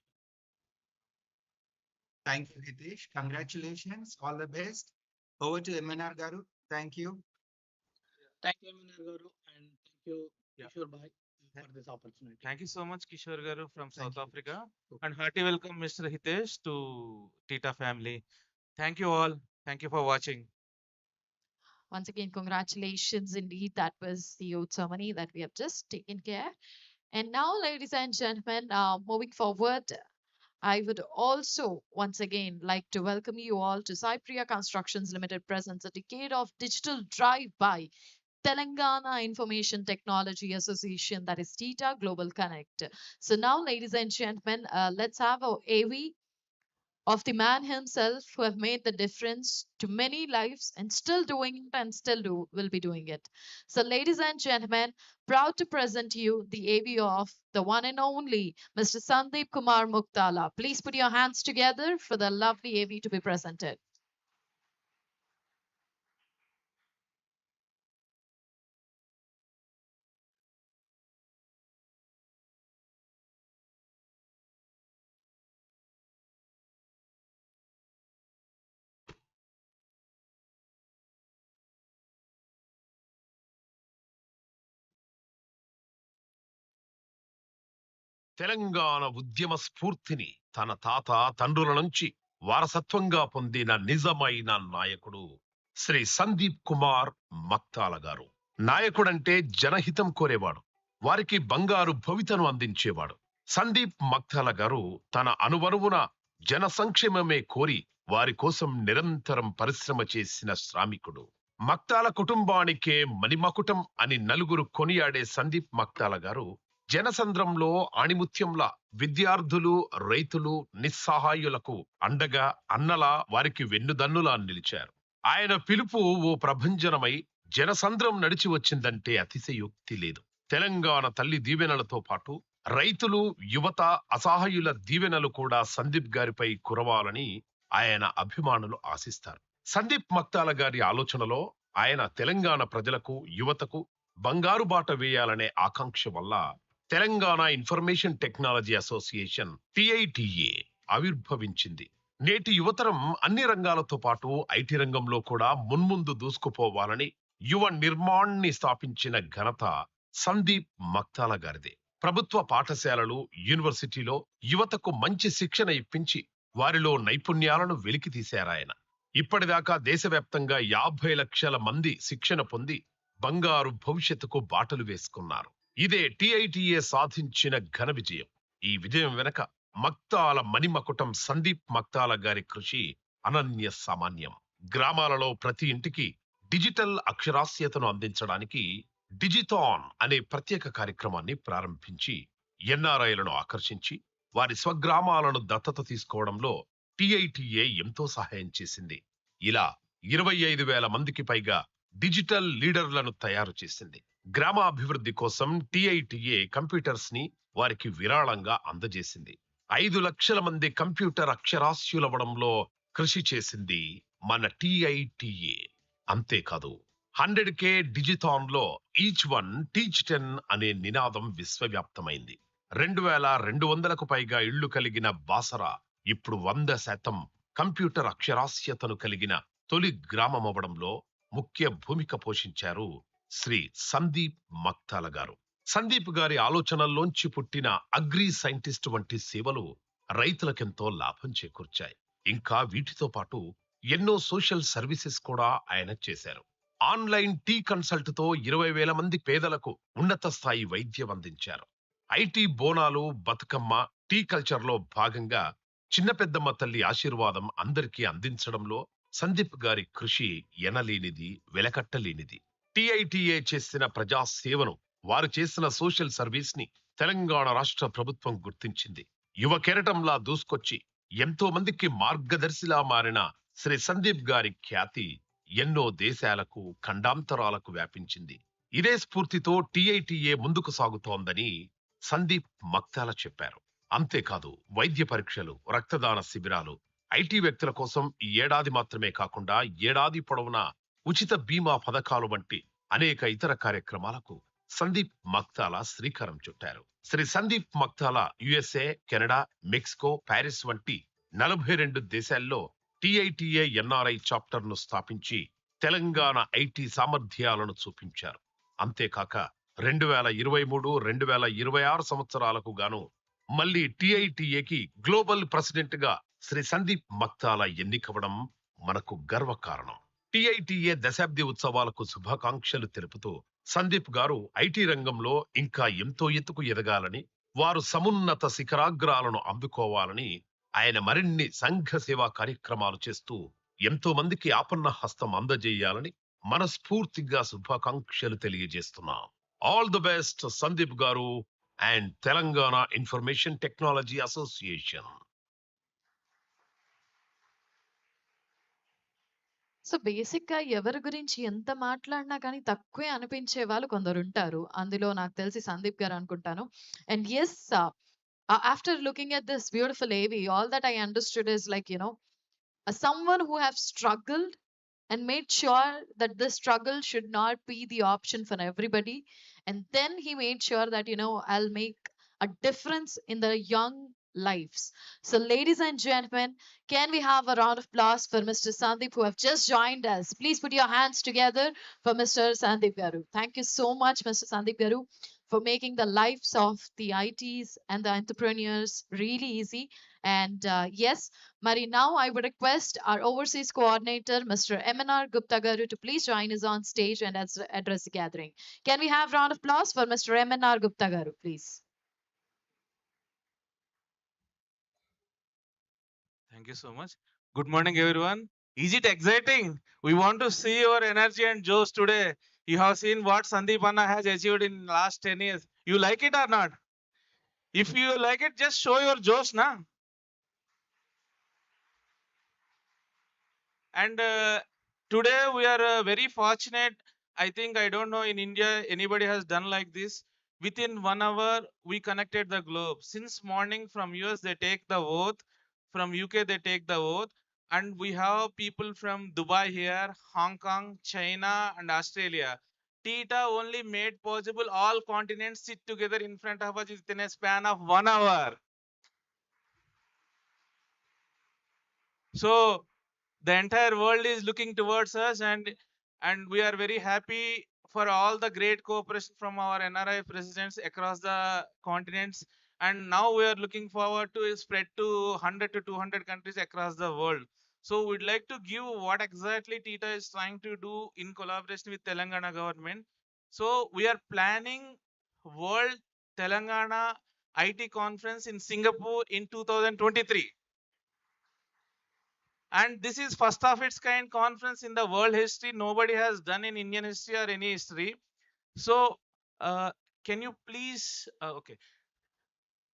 Thank you, Hitesh. Congratulations. All the best. Over to MNR Garu. Thank you. Thank you, MNR Garu, and thank you, Kishore Bhai, for this opportunity. Thank you so much, Kishore garu from South Africa. And hearty welcome, Mr. Hitesh, to Tita family. Thank you all. Thank you for watching. Once again, congratulations indeed. That was the oath ceremony that we have just taken care. And now, ladies and gentlemen, moving forward, I would also once again like to welcome you all to 𝗖𝗍 Constructions Limited presents a decade of digital drive-by Telangana Information Technology Association, that is Tita Global Connect. So now, ladies and gentlemen, let's have our AV of the man himself who have made the difference to many lives and still doing it and still will be doing it. So ladies and gentlemen, proud to present you the AV of the one and only Mr. 𝗂𝗵𝗃 𝗃𝗃. Please put your hands together for the lovely AV to be presented. Telangana ఉద్యమ స్ఫూర్తిని తన తాత తండ్రుల నుంచి వారసత్వంగా పొందిన నిజమైన నాయకుడు శ్రీ సందీప్ కుమార్ మక్తాల గారు. నాయకుడంటే జనహితం కోరేవాడు, వారికి బంగారు భవితను అందించేవాడు. సందీప్ మక్తాల గారు తన అనువనువున జన సంక్షేమమే కోరి వారి కోసం నిరంతరం పరిశ్రమ చేసిన శ్రామికుడు. మక్తాల కుటుంబానికే మణిమకుటం అని నలుగురు కొనియాడే సందీప్ మక్తాల గారు జనసంద్రంలో ఆణిముత్యంలా విద్యార్థులు, రైతులు, నిస్సహాయులకు అండగా అన్నలా వారికి వెన్నుదన్నులా నిలిచారు. ఆయన పిలుపు ఓ ప్రభంజనమై జనసంద్రం నడిచి వచ్చిందంటే అతిశయోక్తి లేదు. తెలంగాణ తల్లి దీవెనలతో పాటు రైతులు, యువత, అసహాయుల దీవెనలు కూడా సందీప్ గారిపై కురవాలని ఆయన అభిమానులు ఆశిస్తారు. సందీప్ మక్తాల గారి ఆలోచనలో ఆయన తెలంగాణ ప్రజలకు, యువతకు బంగారు బాట వేయాలనే ఆకాంక్ష వల్ల తెలంగాణ ఇన్ఫర్మేషన్ టెక్నాలజీ అసోసియేషన్ 𝗂𝗃𝗃𝗃 ఆవిర్భవించింది. నేటి యువతరం అన్ని రంగాలతో పాటు ఐటీ రంగంలో కూడా మున్ముందు దూసుకుపోవాలని యువ నిర్మాణ్ని స్థాపించిన ఘనత సందీప్ మక్తాల గారిదే. ప్రభుత్వ పాఠశాలలు, యూనివర్సిటీలో యువతకు మంచి శిక్షణ ఇప్పించి వారిలో నైపుణ్యాలను వెలికి తీశారాయన. ఇప్పటిదాకా దేశవ్యాప్తంగా 50 లక్షల మంది శిక్షణ పొంది బంగారు భవిష్యత్తుకు బాటలు వేసుకున్నారు. ఇదే 𝗂𝗃𝗃𝗃 సాధించిన ఘన విజయం. ఈ విజయం వెనక మక్తాల మణిమకుటం సందీప్ మక్తాల గారి కృషి అనన్య సామాన్యం. గ్రామాలలో ప్రతి ఇంటికి డిజిటల్ అక్షరాస్యతను అందించడానికి డిజిథాన్ అనే ప్రత్యేక కార్యక్రమాన్ని ప్రారంభించి ఎన్ఆర్ఐలను ఆకర్షించి వారి స్వగ్రామాలను దత్తత తీసుకోవడంలో 𝗂𝗃𝗃𝗃 ఎంతో సహాయం చేసింది. ఇలా 25,000 మందికి పైగా డిజిటల్ లీడర్లను తయారు చేసింది. గ్రామాభివృద్ధి కోసం టిఐటిఏ కంప్యూటర్స్ ని వారికి విరాళంగా అందజేసింది. 5 లక్షల మంది కంప్యూటర్ అక్షరాస్యులవడంలో కృషి చేసింది మన టిఐటిఏ. అంతేకాదు 100K డిజిథాన్ లో ఈచ్ వన్ టీచ్ 10 అనే నినాదం విశ్వవ్యాప్తమైంది. 2200కు పైగా ఇళ్లు కలిగిన బాసర ఇప్పుడు 100% కంప్యూటర్ అక్షరాస్యతను కలిగిన తొలి గ్రామం అవడంలో ముఖ్య భూమిక పోషించారు శ్రీ సందీప్ మక్తాల గారు. సందీప్ గారి ఆలోచనల్లోంచి పుట్టిన అగ్రి సైంటిస్ట్ వంటి సేవలు రైతులకెంతో లాభం చేకూర్చాయి. ఇంకా వీటితో పాటు ఎన్నో సోషల్ సర్వీసెస్ కూడా ఆయన చేశారు. ఆన్లైన్ టీ కన్సల్ట్ తో 20,000 మంది పేదలకు ఉన్నత స్థాయి వైద్యం అందించారు. IT Bonalu, Bathukamma, T culture లో భాగంగా చిన్న పెద్దమ్మ తల్లి ఆశీర్వాదం అందరికీ అందించడంలో సందీప్ గారి కృషి ఎనలేనిది, వెలకట్టలేనిది. టిఐటిఏ చేసిన ప్రజా సేవను, వారు చేసిన సోషల్ సర్వీస్ ని తెలంగాణ రాష్ట్ర ప్రభుత్వం గుర్తించింది. యువ కెరటంలా దూసుకొచ్చి ఎంతో మందికి మార్గదర్శిలా మారిన శ్రీ సందీప్ గారి ఖ్యాతి ఎన్నో దేశాలకు, ఖండాంతరాలకు వ్యాపించింది. ఇదే స్ఫూర్తితో టిఐటిఏ ముందుకు సాగుతోందని సందీప్ మక్తాల చెప్పారు. అంతేకాదు వైద్య పరీక్షలు, రక్తదాన శిబిరాలు, ఐటీ వ్యక్తుల కోసం ఈ ఏడాది మాత్రమే కాకుండా ఏడాది పొడవునా ఉచిత బీమా పథకాలు వంటి అనేక ఇతర కార్యక్రమాలకు సందీప్ మక్తాల శ్రీకారం చుట్టారు. Shri Sandeep Maktala USA, Canada, Mexico, Paris వంటి 42 దేశాల్లో టిఐటిఏ ఎన్ఆర్ఐ చాప్టర్ ను స్థాపించి తెలంగాణ ఐటీ సామర్థ్యాలను చూపించారు. అంతేకాక 2023, 2026 సంవత్సరాలకు గాను మళ్ళీ టిఐటిఏకి గ్లోబల్ ప్రెసిడెంట్ గా శ్రీ సందీప్ మక్తాల ఎన్నికవడం మనకు గర్వకారణం. టిఐటిఏ దశాబ్ది ఉత్సవాలకు శుభాకాంక్షలు తెలుపుతూ సందీప్ గారు ఐటీ రంగంలో ఇంకా ఎంతో ఎత్తుకు ఎదగాలని, వారు సమున్నత శిఖరాగ్రాలను అందుకోవాలని, ఆయన మరిన్ని సంఘ సేవా కార్యక్రమాలు చేస్తూ ఎంతో మందికి ఆపన్న హస్తం అందజేయాలని మనస్ఫూర్తిగా శుభాకాంక్షలు తెలియజేస్తున్నాం. ఆల్ ది బెస్ట్ సందీప్ గారు and Telangana information technology association. So బేసిక్‌గా ఎవరి గురించి ఎంత మాట్లాడినా కానీ తక్కువే అనిపించే వాళ్ళు కొందరుంటారు. అందులో నాకు తెలిసి సందీప్ గారు అనుకుంటాను. And yes, after looking at this beautiful AV, all that I understood is like, someone who have struggled and made sure that this struggle should not be the option for everybody. And then he made sure that, I'll make a difference in the young lives. So, ladies and gentlemen, can we have a round of applause for Mr. Sandeep, who have just joined us? Please put your hands together for Mr. Sandeep Garu. Thank you so much, Mr. Sandeep Garu, for making the lives of the ITs and the entrepreneurs really easy. And yes, Mari, now I would request our overseas coordinator, Mr. 𝗵𝗵𝗃 Garu, to please join us on stage and address the gathering. Can we have round of applause for Mr. 𝗵𝗵𝗃 Garu, please? Thank you so much. Good morning, everyone. Is it exciting? We want to see your energy and josh today. You have seen what Sandeep Anna has achieved in last 10 years. You like it or not? If you like it, just show your josh, na? And today we are very fortunate. I think, I don't know in India anybody has done like this. Within 1 hour we connected the globe. Since morning from US they take the oath, from UK they take the oath, and we have people from Dubai here, Hong Kong, China and Australia. Tita only made possible all continents sit together in front of us within a span of 1 hour. So the entire world is looking towards us, and we are very happy for all the great cooperation from our NRI presidents across the continents. And now we are looking forward to spread to 100 to 200 countries across the world. So we'd like to give what exactly Tita is trying to do in collaboration with Telangana government. So we are planning World Telangana IT Conference in Singapore in 2023. And this is first of its kind conference in the world history. Nobody has done in Indian history or any history. So can you please, okay.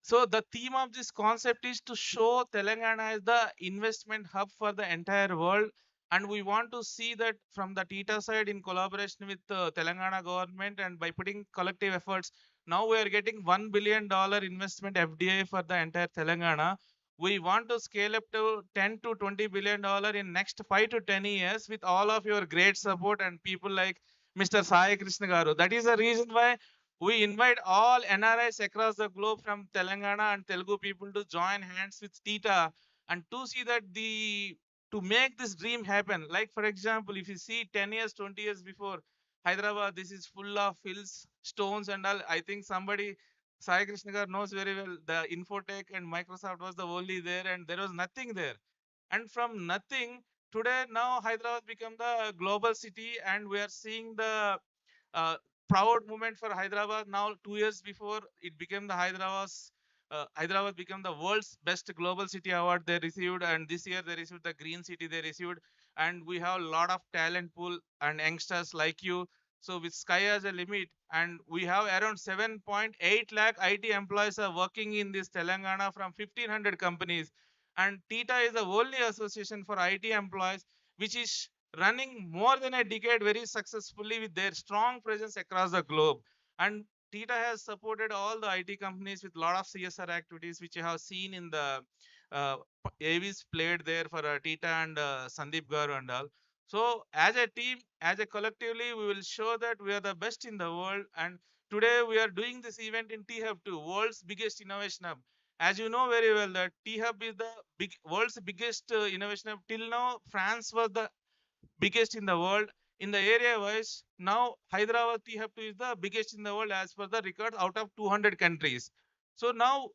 So the theme of this concept is to show Telangana as the investment hub for the entire world. And we want to see that from the Tita side in collaboration with Telangana government, and by putting collective efforts, now we are getting $1 billion investment FDI for the entire Telangana. We want to scale up to 10 to 20 billion dollar in next 5 to 10 years with all of your great support and people like Mr. 𝗂𝗃𝗃𝗃 garu. That is the reason why we invite all NRIs across the globe from Telangana and Telugu people to join hands with Tita and to see that to make this dream happen. Like for example, if you see 10 years, 20 years before, Hyderabad, this is full of hills, stones and all. I think somebody, 𝗂𝗃𝗃𝗃 knows very well, the Infotech and Microsoft was the only there and there was nothing there. And from nothing, today now Hyderabad become the global city, and we are seeing the uh, proud moment for Hyderabad. Now 2 years before, it became the Hyderabad became the world's best global city award they received, and this year they received the green city they received. And we have a lot of talent pool and youngsters like you. So with sky as a limit, and we have around 7.8 lakh IT employees are working in this Telangana from 1500 companies. And Tita is the only association for IT employees which is running more than a decade very successfully with their strong presence across the globe. And Tita has supported all the IT companies with a lot of CSR activities, which you have seen in the AVs played there for Tita and Sandeep Garu and all. So as a team, as a collectively, we will show that we are the best in the world. And today we are doing this event in T-Hub 2, world's biggest innovation hub. As you know very well that T-Hub is the world's biggest innovation hub. Till now, France was the biggest in the world. In the area wise, now Hyderabad T-Hub 2 is the biggest in the world as per the record out of 200 countries. So now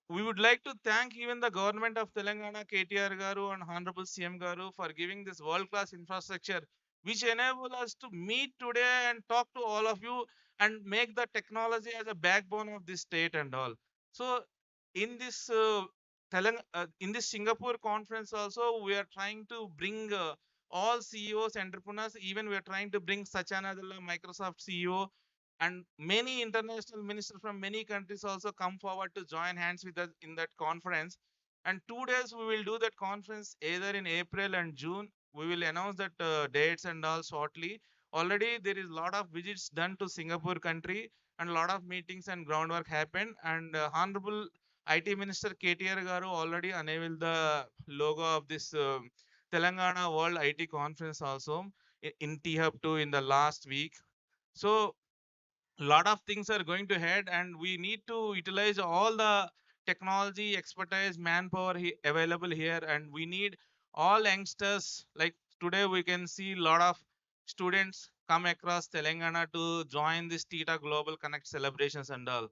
we would like to thank even the government of Telangana, KTR Garu and Honorable CM Garu for giving this world-class infrastructure, which enable us to meet today and talk to all of you and make the technology as a backbone of this state and all. So in this in this Singapore conference also, we are trying to bring all CEOs, entrepreneurs. Even we are trying to bring Satya Nadella, Microsoft CEO, and many international ministers from many countries also come forward to join hands with us in that conference. And 2 days we will do that conference either in April and June. We will announce that dates and all shortly. Already there is a lot of visits done to Singapore country, and a lot of meetings and groundwork happened. And Honorable IT Minister KTR Garu already unveiled the logo of this Telangana World IT Conference also in T-Hub 2 in the last week. So lot of things are going to head, and we need to utilize all the technology expertise manpower available here, and we need all youngsters. Like today we can see a lot of students come across Telangana to join this Tita Global Connect celebrations and all.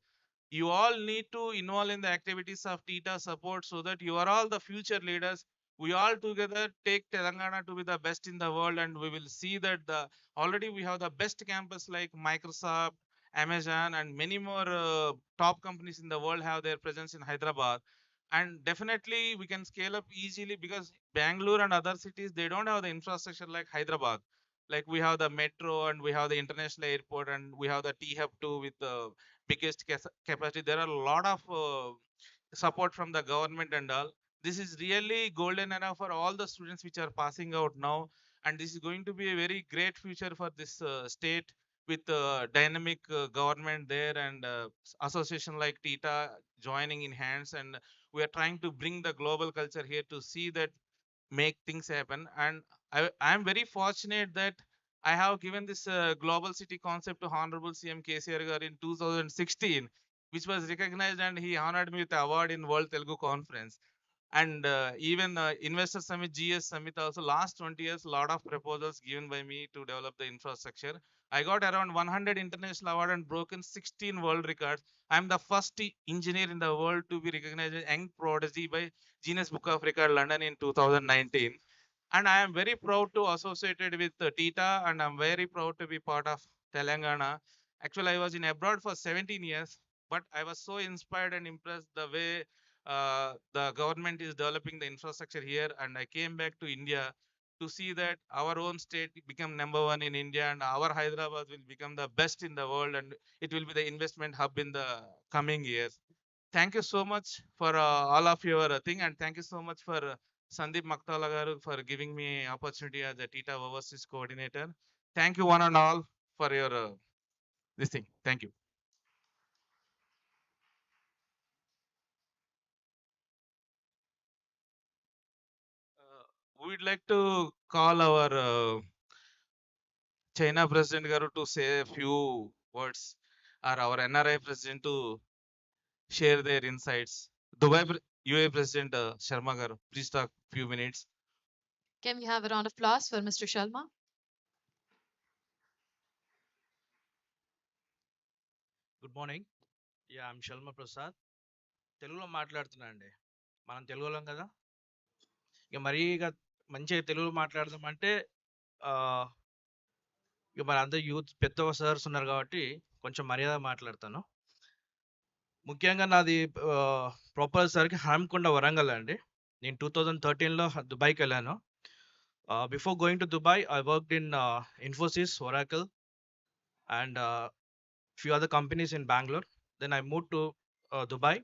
You all need to involve in the activities of Tita support so that you are all the future leaders. We all together take Telangana to be the best in the world, and we will see that the already we have the best campus like Microsoft, Amazon, and many more top companies in the world have their presence in Hyderabad. And definitely we can scale up easily because Bangalore and other cities, they don't have the infrastructure like Hyderabad. Like we have the metro and we have the international airport and we have the T-Hub 2 with the biggest capacity. There are a lot of support from the government and all. This is really golden era for all the students which are passing out now, and this is going to be a very great future for this state with dynamic government there, and association like Tita joining in hands, and we are trying to bring the global culture here to see that make things happen. And I am very fortunate that I have given this global city concept to Honorable CM KCR in 2016, which was recognized, and he honored me with the award in World Telugu Conference. And even Investor Summit, GS Summit also last 20 years, lot of proposals given by me to develop the infrastructure. I got around 100 international award and broken 16 world records. I'm the first engineer in the world to be recognized as young prodigy by Guinness Book of Record London in 2019. And I am very proud to associated with Tita, and I'm very proud to be part of Telangana. Actually, I was in abroad for 17 years, but I was so inspired and impressed the way the government is developing the infrastructure here, and I came back to India to see that our own state become number one in India, and our Hyderabad will become the best in the world, and it will be the investment hub in the coming years. Thank you so much for all of your thing, and thank you so much for 𝗂𝗵𝗂𝗃𝗃 garu for giving me opportunity as the Tita overseas coordinator. Thank you one and all for your this thing. Thank you. We'd like to call our China President garu to say a few words, or our NRI President to share their insights. Dubai UAE President Sharma garu, please talk few minutes. Can we have a round of applause for Mr. Sharma? Good morning. Yeah I'm Shalma Prasad. తెలుగులో మాట్లాడుతున్నా అండి. మనం తెలుగులోం కదా, ఇక మరీ ఇక మంచిగా తెలుగులో మాట్లాడదామంటే ఇక మరి అందరు యూత్ పెద్ద సార్స్ ఉన్నారు కాబట్టి కొంచెం మర్యాద మాట్లాడతాను. ముఖ్యంగా నాది ప్రాపర్ సరికి హన్మకొండ వరంగల్ అండి. నేను 2013లో దుబాయ్కి వెళ్ళాను. Before going to Dubai I worked in Infosys, Oracle and few other companies in Bangalore. Then I moved to Dubai.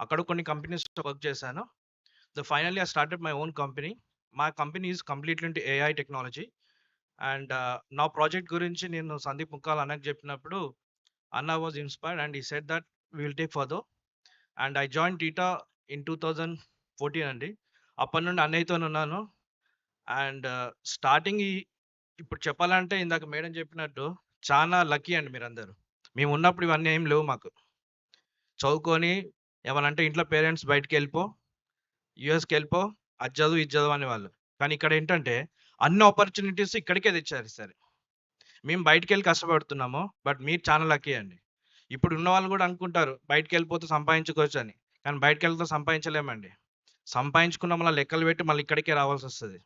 అక్కడ కొన్ని కంపెనీస్ వర్క్ చేశాను. Finally I started my own company. My company is completely into AI technology. And నా project గురించి నేను సందీప్ ముక్కాల్ అన్నకు చెప్పినప్పుడు అన్న was inspired and he said that we will take further. And I joined Tita in 2014 అండి. అప్పటి నుండి అన్నయ్యతో ఉన్నాను. అండ్ స్టార్టింగ్ ఇప్పుడు చెప్పాలంటే ఇందాక మేడం చెప్పినట్టు చాలా లక్కీ అండి మీరందరూ. మేము ఉన్నప్పుడు ఇవన్నీ ఏం లేవు మాకు. చదువుకొని ఏమనంటే ఇంట్లో పేరెంట్స్ బయటికి వెళ్ళిపో, యూఎస్కి వెళ్ళిపో, అది చదువు ఇది చదువు అనేవాళ్ళు. కానీ ఇక్కడ ఏంటంటే అన్ని ఆపర్చునిటీస్ ఇక్కడికే తెచ్చారు. సరే మేము బయటికి వెళ్ళి కష్టపడుతున్నాము, బట్ మీరు చాలా లక్కీ అండి. ఇప్పుడు ఉన్న వాళ్ళు కూడా అనుకుంటారు బయటికి వెళ్ళిపోతే సంపాదించుకోవచ్చు అని, కానీ బయటికి వెళ్తే సంపాదించలేమండి. సంపాదించుకున్న మళ్ళీ లెక్కలు పెట్టి మళ్ళీ ఇక్కడికే రావాల్సి వస్తుంది.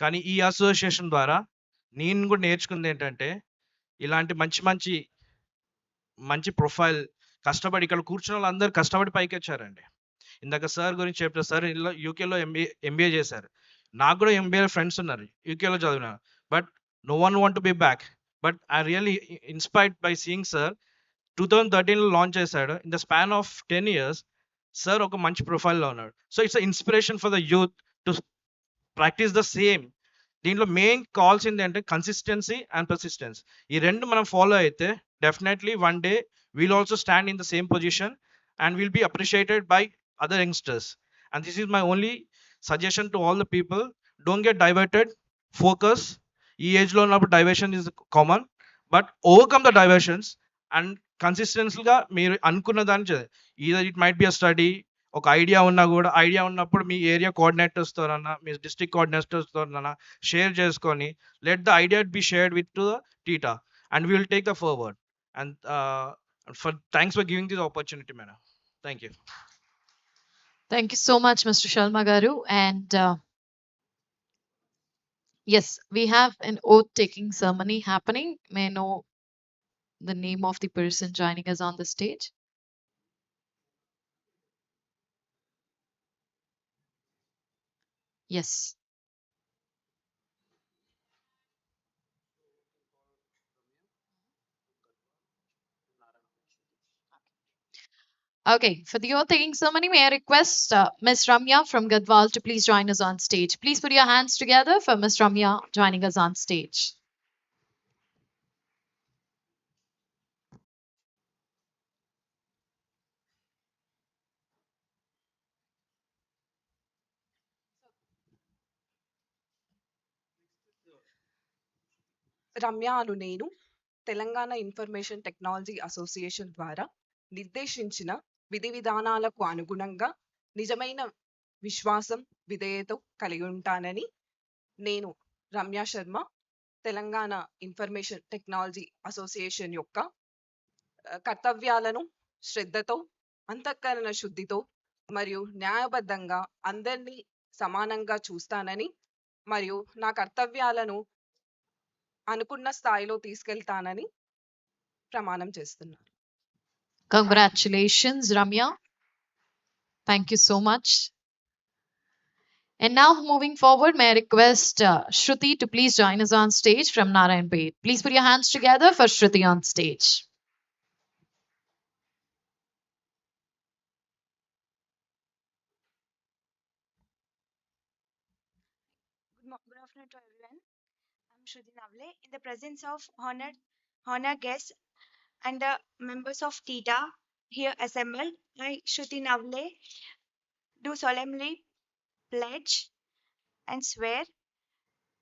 కానీ ఈ అసోసియేషన్ ద్వారా నేను కూడా నేర్చుకుంది ఏంటంటే ఇలాంటి మంచి మంచి మంచి ప్రొఫైల్ కష్టపడి ఇక్కడ కూర్చున్న వాళ్ళు అందరూ కష్టపడి పైకి వచ్చారండి. ఇందాక సార్ గురించి చెప్పారు. సార్ యూకేలో ఎంబీఏ చేశారు. నాకు కూడా ఎంబీఏ ఫ్రెండ్స్ ఉన్నారు, యూకేలో చదివిన. But no one want to be back. But I really inspired by seeing sir 2013లో లాంచ్ చేశాడు. In the span of 10 years sir ఒక మంచి ప్రొఫైల్లో ఉన్నాడు. So it's inspiration for the youth to practice the same. దీంట్లో main కావాల్సింది అంటే consistency and persistence. ఈ రెండు మనం ఫాలో అయితే definitely one day we'll also stand in the same position and will be appreciated by other youngsters. And this is my only suggestion to all the people. Don't get diverted, focus. ఈ ఏజ్లో ఉన్నప్పుడు diversion is common, but overcome the diversions and కన్సిస్టెన్సీగా మీరు అనుకున్న దాన్ని either it might be a study. ఒక idea ఉన్నా కూడా ఐడియా ఉన్నప్పుడు మీ ఏరియా కోఆర్డినేటర్స్తో అన్నా మీ డిస్ట్రిక్ట్ కోఆర్డినేటర్స్తో అన్నా షేర్ చేసుకొని let the idea be shared with to the theta and we will take the forward. And thanks for giving this opportunity madam. Thank you. Thank you so much, Mr. Sharma garu. And yes, we have an oath taking ceremony happening. May I know the name of the person joining us on the stage? Yes. Okay, for the oath taking ceremony, may I request Ms. Ramya from Gadwal to please join us on stage. Please put your hands together for Ms. Ramya joining us on stage. Ramya అను నేను Telangana information technology association ద్వారా నిర్దేశించిన విధి విధానాలకు అనుగుణంగా నిజమైన విశ్వాసం, విధేయత కలిగి ఉంటానని నేను Ramya Sharma Telangana information technology association యొక్క కర్తవ్యాలను శ్రద్ధతో, అంతఃకరణ శుద్ధితో మరియు న్యాయబద్ధంగా అందరినీ సమానంగా చూస్తానని మరియు నా కర్తవ్యాలను అనుకున్న స్థాయిలో తీసుకెళ్తానని ప్రమాణం చేస్తున్నాను. Congratulations, Ramya. Thank you so much. And now moving forward, may I request Shruti to please join us on stage from Narayanpet. Please put your hands together for Shruti on stage. Shruti Navle. In the presence of honored guests and the members of Tita here assembled, I, Shruti Navle, do solemnly pledge and swear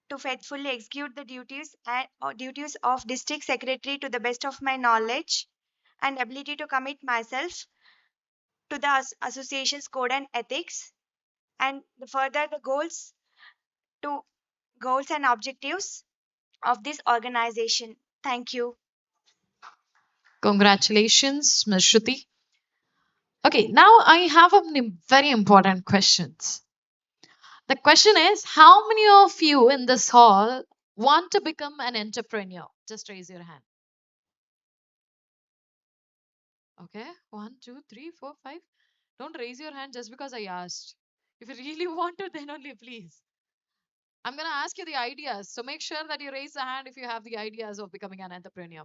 to faithfully execute the duties of District Secretary to the best of my knowledge and ability to commit myself to the association's code and ethics and further the goals and objectives of this organization. Thank you. Congratulations, Ms. Shruti. Okay, now I have a very important questions. The question is, how many of you in this hall want to become an entrepreneur? Just raise your hand. Okay, 1, 2, 3, 4, 5. Don't raise your hand just because I asked. If you really want to, then only please. I'm going to ask you the ideas. So make sure that you raise the hand if you have the ideas of becoming an entrepreneur.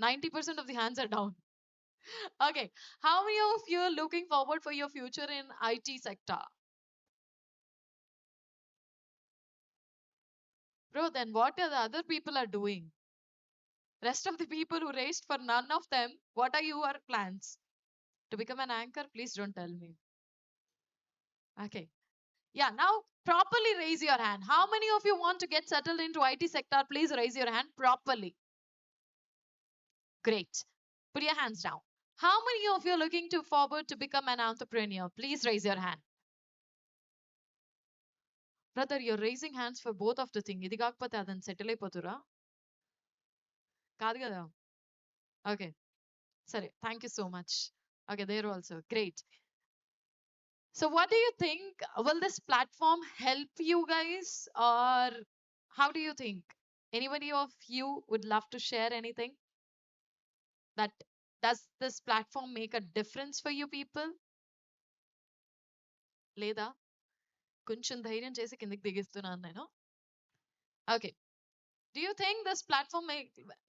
90% of the hands are down. Okay, how many of you are looking forward for your future in IT sector? Bro, then what are the other people are doing? Rest of the people who raised for none of them, what are your plans? To become an anchor? Please don't tell me. Okay. Yeah, now properly raise your hand. How many of you want to get settled into IT sector? Please raise your hand properly. Great. Put your hands down. How many of you are looking to forward to become an entrepreneur? Please raise your hand. Brother, you're raising hands for both of the thing. ఇది కాకపోతే అదని settle అయిపోతురా కాదు కదా okay సరే thank you so much okay there also great so what do you think will this platform help you guys or how do you think anybody of you would love to share anything that does this platform make a difference for you people లేదా కొంచెం ధైర్యం చేసి కిందకి దిగిస్తున్నాను నేను okay do you think this platform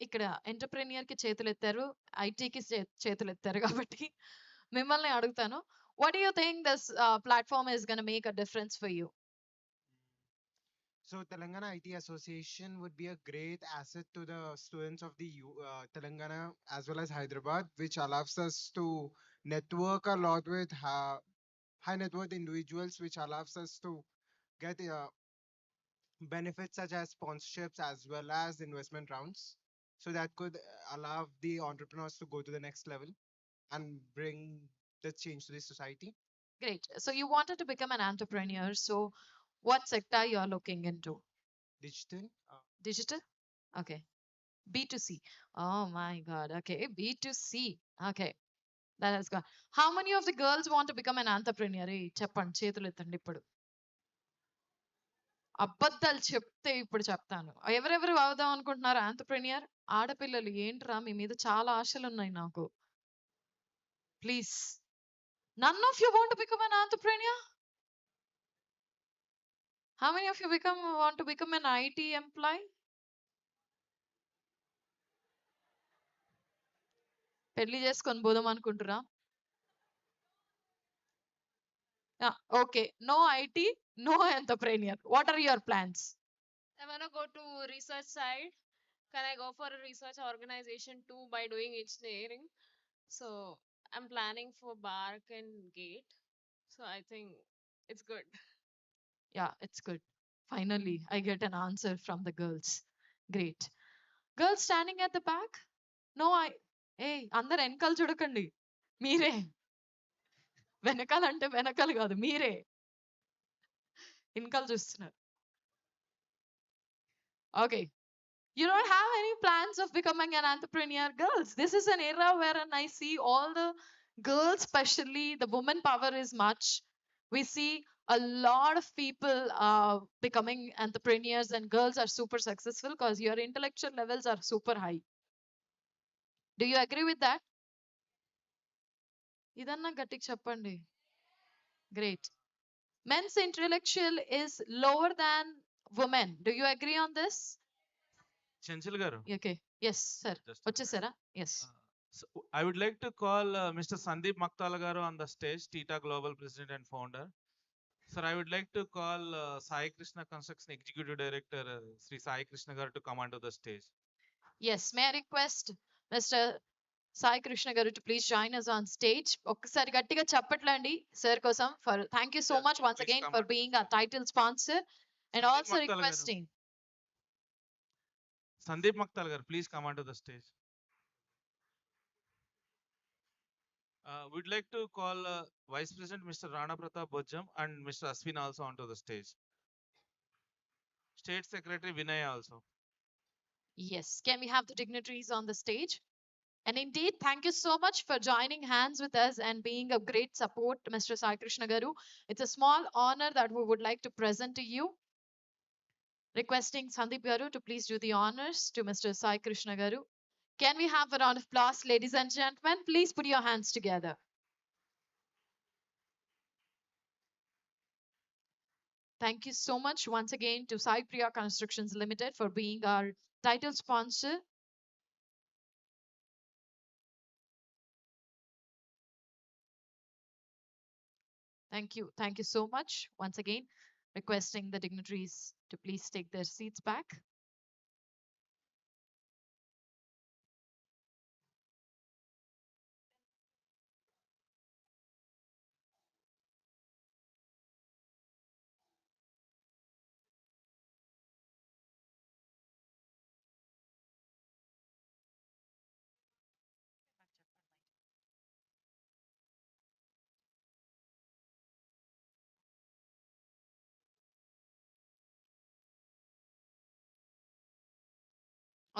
ఇక్కడ entrepreneur కి చేతులు ఎత్తారు ఐటీకి చేతులు ఎత్తారు కాబట్టి మిమ్మల్ని అడుగుతాను what do you think this platform is gonna make a difference for you So Telangana IT Association would be a great asset to the students of the Telangana as well as Hyderabad, which allows us to network a lot with high net worth individuals, which allows us to get benefits such as sponsorships as well as investment rounds. So that could allow the entrepreneurs to go to the next level and bring the change to the society. Great. So you wanted to become an entrepreneur. So what sector you are looking into? Digital. Digital? Okay. B2C. Oh my God. Okay. B2C. Okay. That has gone. How many of the girls want to become an entrepreneur? చెప్పండి చేతులు ఎత్తండి ఇప్పుడు అబద్ధాలు చెప్తే ఇప్పుడు చెప్తాను ఎవరెవరు అవుదాం అనుకుంటున్నారు ఆంటర్ప్రెన్యూర్ ఆడపిల్లలు ఏంట్రా మీ మీద చాలా ఆశలు ఉన్నాయి నాకు please none of you want to become an entrepreneur how many of you want to become an IT employee పెళ్లి చేసుకొని పోదాం అనుకుంటురా okay no IT no entrepreneur what are your plans I want to go to research side. Can I go for a research organization too by doing engineering? So I'm planning for Bark and Gate. So I think it's good. Yeah, it's good. Finally, I get an answer from the girls. Great. Girls standing at the back? No, అందరు వెనకాల చూడకండి మీరే వెనకాలంటే వెనకాల కాదు మీరే వెనకాల చూస్తున్నారు okay you don't have any plans of becoming an entrepreneur girls this is an era wherein I see all the girls especially the woman power is much we see a lot of people becoming entrepreneurs and girls are super successful because your intellectual levels are super high do you agree with that idanna గట్టిగా చెప్పండి great men's intellectual is lower than women do you agree on this Chanchal garu. Okay. Yes, sir. Vachesara? Yes. So I would like to call Mr. Sandip Maktala garu on the stage, Tita Global President and Founder. Sir, I would like to call Sai Krishna Construction Executive Director Sri Sai Krishna Garu to come onto the stage. Yes, may I request Mr. Sai Krishna Garu to please join us on stage. ఒక్కసారి గట్టిగా చప్పట్లండి sir కోసం. Thank you so much once again for being our title sponsor and also requesting. Sandeep Maktal Garu, please come onto the stage. We'd like to call Vice President Mr. Rana Pratap Bojjam and Mr. Aswin also onto the stage. State Secretary Vinay also. Yes, can we have the dignitaries on the stage? And indeed, thank you so much for joining hands with us and being a great support, Mr. Sai Krishna Garu. It's a small honor that we would like to present to you. Requesting Sandeep Garu to please do the honors to Mr. Sai Krishna Garu. Can we have a round of applause, ladies and gentlemen? Please put your hands together. Thank you so much once again to Sai Priya Constructions Limited for being our title sponsor. Thank you. Thank you so much once again. Requesting the dignitaries to please take their seats back.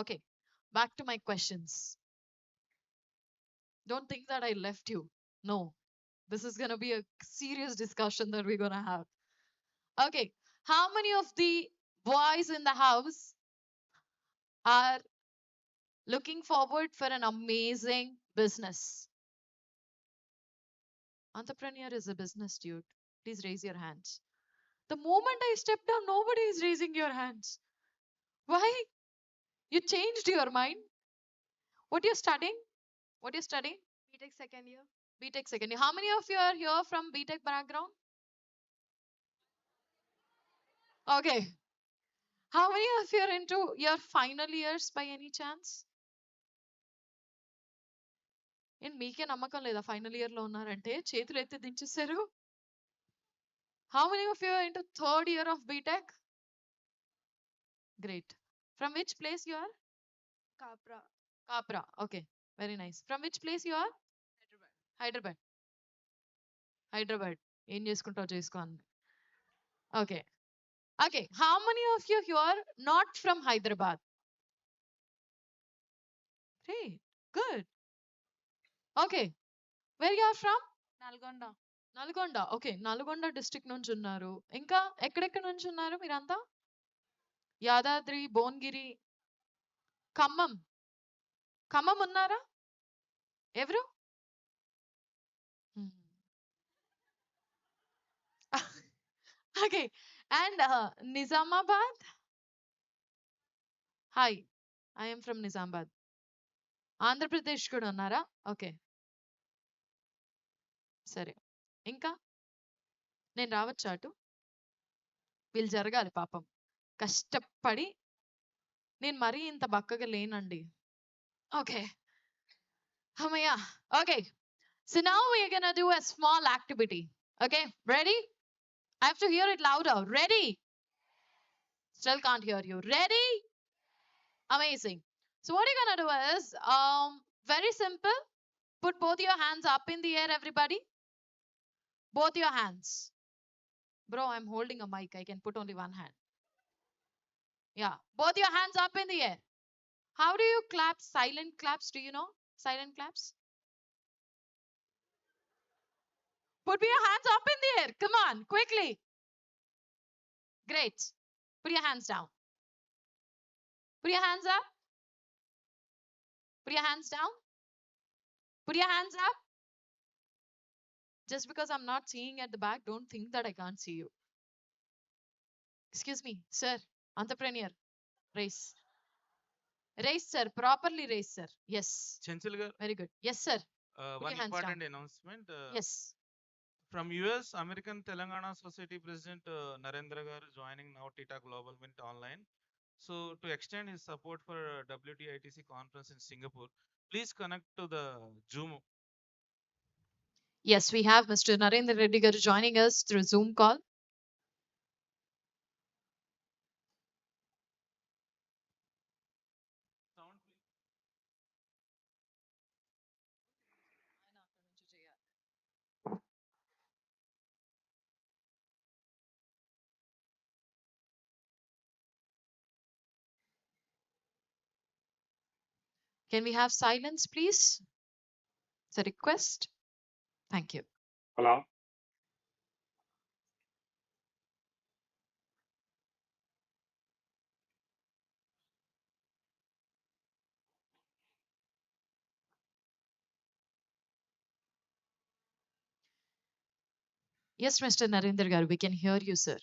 Okay, back to my questions. Don't think that I left you. No, this is going to be a serious discussion that we're going to have. Okay, how many of the boys in the house are looking forward for an amazing business? Entrepreneur is a business, dude. Please raise your hands. The moment I stepped down, nobody is raising your hands. Why? You changed your mind? What you're studying? What you're studying? BTech second year. BTech second year. How many of you are here from BTech background? Okay. How many of you are into your final years by any chance? నేను మీకే నమ్మకం లేదా final year లో ఉన్నారంటే చేతులు ఎత్తి దించేశారు. How many of you are into third year of BTech? Great. From which place you are? Kapra. Kapra. Okay. Very nice. From which place you are? Hyderabad. Hyderabad. ఏం చేసుకుంటావు చేసుకో అన్న. Okay. Okay. How many of you here are not from Hyderabad? Great. Good. Okay. Where you are from? Nalgonda. Nalgonda. Okay, Nalgonda district నుంచి ఉన్నారు. ఇంకా ఎక్కడెక్కడ నుంచి ఉన్నారు మీరంతా? యాదాద్రి, భువనగిరి, ఖమ్మం. ఖమ్మం ఉన్నారా ఎవరు? Okay. And Nizamabad. Hi, I'm from Nizamabad. Andhra Pradesh కూడా ఉన్నారా? ఓకే, సరే. ఇంకా నేను రావచ్చా అటు? వీళ్ళు జరగాలి పాపం కష్టపడి. నేను మరీ ఇంత బక్కగా లేనండి. ఓకే, అమ్మయ్య. Okay, so now we are gonna do a small activity. Okay, ready? I have to hear it louder. Ready? Still can't hear you. Ready? Amazing. So what you're gonna do is very simple. Put both your hands up in the air, everybody. Both your hands. Bro, I'm holding a mic. I can put only one hand. Yeah, both your hands up in the air. How do you clap? Silent claps. Do you know silent claps? Put your hands up in the air. Come on, quickly. Great. Put your hands down. Put your hands up. Put your hands down. Put your hands up. Just because I'm not seeing at the back, don't think that I can't see you. Excuse me, sir. Entrepreneur. Raise. Raise, sir. Properly raise, sir. Yes. Chanchal garu. Very good. Yes, sir. One important announcement. Yes. From US, American Telangana Society President Narendra Garu joining now Tita Global Mint online. So to extend his support for WTITC conference in Singapore, please connect to the Zoom. Yes, we have Mr. Narendra Reddy Garu joining us through Zoom call. Can we have silence, please? It's a request. Thank you. Hello. Yes, Mr. Narendra Garu, we can hear you, sir.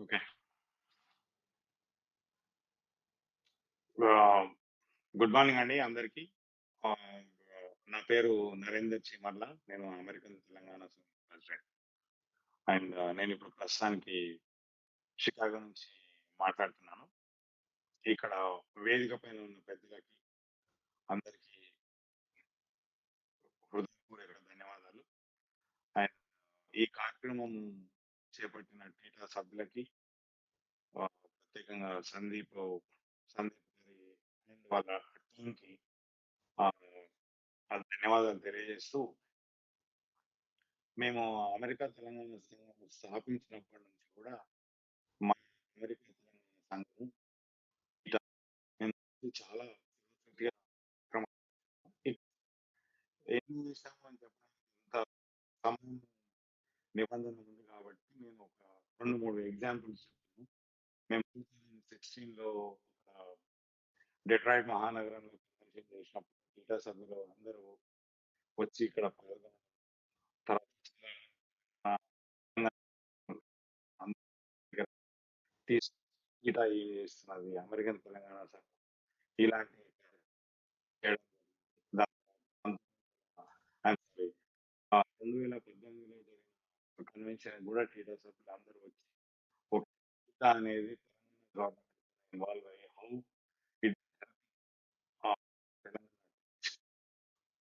Okay. Good morning అండి అందరికీ. నా పేరు నరేందర్ చిమర్ల. నేను American Telangana president. And నేను ఇప్పుడు ప్రస్తుతానికి Chicago నుంచి మాట్లాడుతున్నాను. ఇక్కడ వేదిక పైన ఉన్న పెద్దలకి అందరికీ హృదయపూర్వక ధన్యవాదాలు. అండ్ ఈ కార్యక్రమం చేపట్టిన టీటా సభ్యులకి ప్రత్యేకంగా సందీప్ గారి అండ్ వాళ్ళ టీంకి ధన్యవాదాలు తెలియజేస్తూ, మేము అమెరికా తెలంగాణ సంఘం స్థాపించినప్పటి నుంచి కూడా మా అమెరికా తెలంగాణ సంఘం మేము చాలా గట్టిగా ఏం చేశామని చెప్పడానికి ఇంత సమయం నిబంధన ఉంది కాబట్టి నేను ఒక 2-3 ఎగ్జాంపుల్స్ చెప్తాను. మేము 2016లో డెట్రాయిట్ మహానగరంలో కన్వెన్షన్ చేసినప్పుడు టీటా సభ్యులు అందరూ వచ్చి ఇక్కడ పాల్గొన్నారు. తర్వాత టీటా చేస్తున్నది అమెరికన్ తెలంగాణ సంఘం ఇలాంటి చేయడం. 2018లో జరిగిన కన్వెన్షన్ కూడా టీటా సభ్యులు అందరూ వచ్చి ఒక టీటా అనేది గవర్నమెంట్ ఇన్వాల్వ్ అయ్యి హౌ ఇట్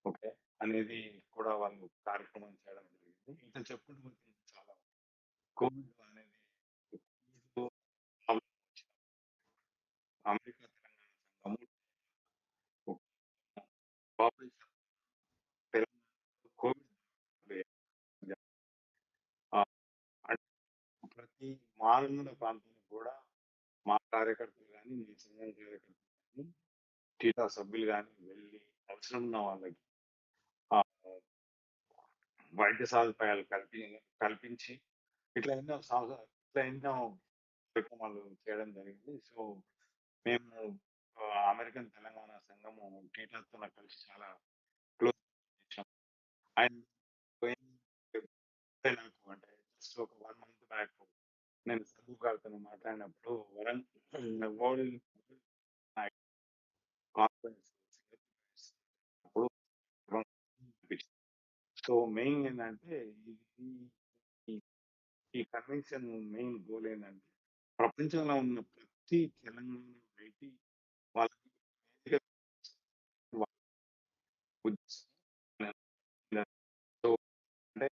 ఓకే అనేది కూడా వాళ్ళు కార్యక్రమం చేయడం జరిగింది. ఇంకా చెప్పుకుంటూ పోతే చాలా కోవిడ్ అనేది అమెరికా తెలంగాణ సంఘము కోఆపరేషన్ తెలంగాణ కోవిడ్ ప్రతి మారుమూల ప్రాంతానికి కూడా మా కార్యకర్తలు కానీ మీ సంఘం కార్యకర్తలు కానీ టీటా సభ్యులు కానీ వెళ్ళి అవసరం ఉన్న వాళ్ళకి వైద్య సదుపాయాలు కల్పించి ఇట్లా ఎన్నో కార్యక్రమాలు చేయడం జరిగింది. సో మేము అమెరికన్ తెలంగాణ సంఘము టీటాతో కలిసి చాలా క్లోజ్ చేసాం. అండ్ నాకు అంటే జస్ట్ ఒక 1 మంత్ బ్యాక్ నేను సందీప్ గారితో మాట్లాడినప్పుడు వరల్డ్ కాన్ఫరెన్స్ అప్పుడు సో మెయిన్ ఏంటంటే ఈ కన్వెన్షన్ మెయిన్ గోల్ ఏంటంటే ప్రపంచంలో ఉన్న ప్రతి తెలంగాణ ఐటీ వాళ్ళకి సో అంటే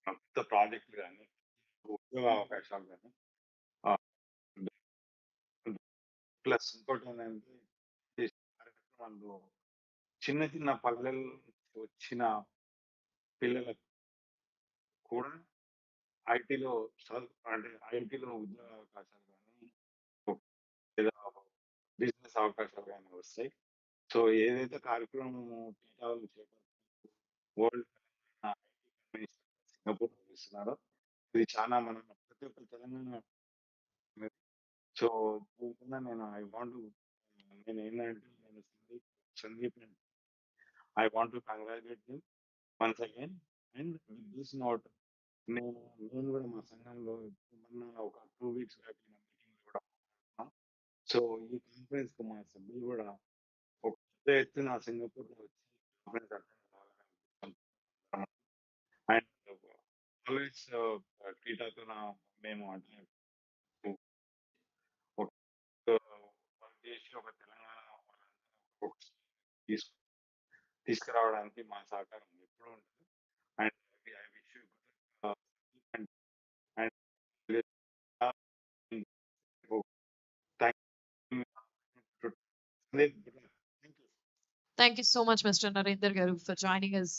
కొత్త ప్రాజెక్టులు కానీ ఉద్యోగ అవకాశాలు కానీ ప్లస్ ఇంకోటి ఏంటంటే ఈ కార్యక్రమాల్లో చిన్న చిన్న పల్లెల నుంచి వచ్చిన పిల్లలకు కూడా ఐటీలో అంటే ఐటీలో ఉద్యోగ అవకాశాలు కానీ లేదా బిజినెస్ అవకాశాలు కానీ వస్తాయి. సో ఏదైతే కార్యక్రమం టీటా వాళ్ళు వరల్డ్ సింగపూర్ ఇస్తున్నారో ఇది చాలా మన ప్రతి ఒక్క తెలంగాణ. సో దీనికన్నా నేను ఐ వాంట్ నేను ఏంటంటే నేను Sandeep I want to congratulate him once again. And with this note నేను కూడా మా సంఘంలో మొన్న ఒక 2 weeks బ్యాక్ మీటింగ్ కూడా ఉన్నాం. సో ఈ కాన్ఫరెన్స్ కు మా సభ్యులు కూడా ఒక పెద్ద ఎత్తున సింగపూర్ లో వచ్చి కాన్ఫరెన్స్ అటెండ్ కావాలని అండ్ ఆల్వేస్ టీటాతో మేము అంటే ఒక వర్క్ చేసి ఒక తెలంగాణ వాళ్ళందరూ తీసుకురావడానికి మా సహకారం ఎప్పుడూ ఉంటుంది. And I wish you and Thank you so much, Mr. Narendra Garu, for joining us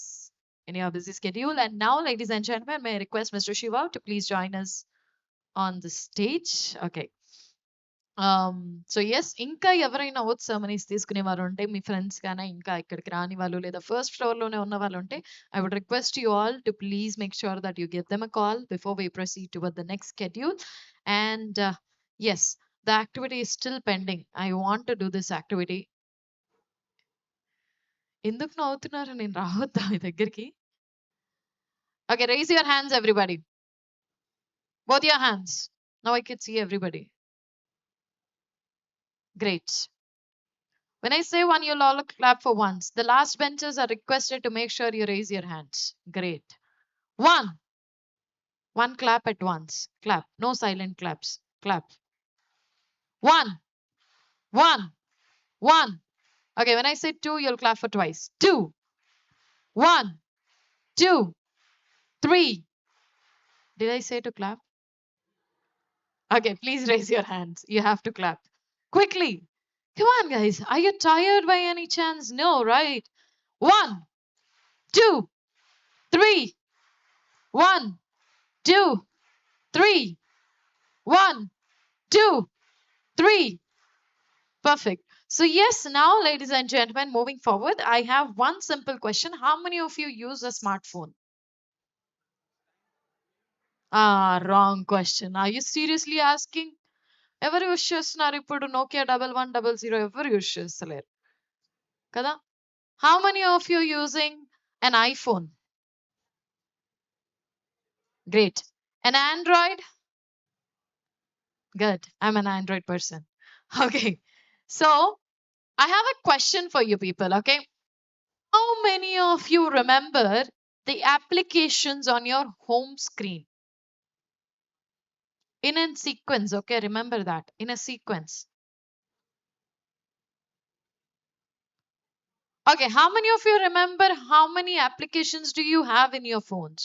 in your busy schedule. And now, ladies and gentlemen, may I request Mr. Shiva to please join us on the stage. Okay. So yes ఇంకా ఎవరైనా oath ceremonies తీసుకునే వారు ఉంటే మీ friends కానీ ఇంకా ఇక్కడికి రాని వాళ్ళు లేదా ఫస్ట్ ఫ్లోర్లోనే ఉన్న వాళ్ళు ఉంటే I would request you all to please make sure that you give them a call before we proceed toward the next schedule. And yes, the activity is still pending. I want to do this activity. ఎందుకు నవ్వుతున్నారు? నేను రావద్దా మీ దగ్గరికి? Okay, raise your hands everybody. Both your hands. Now I can see everybody. Great. When I say one, you'll all clap for once. The last benchers are requested to make sure you raise your hands. Great. One. One clap at once. Clap. No silent claps. Clap. One. One. One. Okay, when I say two, you'll clap for twice. Two. One. Two. Three. Did I say to clap? Okay, please raise your hands. You have to clap. Quickly. Come on, guys. Are you tired by any chance? No, right? One, two, three. One, two, three. One, two, three. Perfect. So yes, now, ladies and gentlemen, moving forward, I have one simple question. How many of you use a smartphone? Wrong question. Are you seriously asking? ఎవరు use చేస్తున్నారు ఇప్పుడు? Nokia 1100 ఎవరు use చేస్తలేరు కదా? How many of you using an iPhone? Great. An Android? Good. I'm an Android person. Okay. So I have a question for you people. Okay. How many of you remember the applications on your home screen? In a sequence. Okay. Remember that. In a sequence. Okay. How many of you remember how many applications do you have in your phones?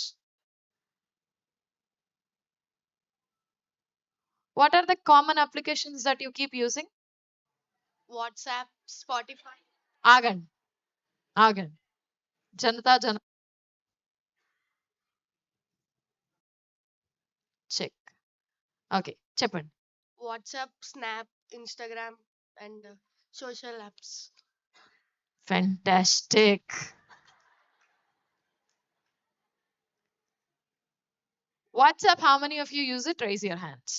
What are the common applications that you keep using? WhatsApp, Spotify. Agan. Agan. Janata Jana. Check. Okay. Cheppan. WhatsApp, Snap, Instagram, and social apps. Fantastic. WhatsApp, how many of you use it? Raise your hands.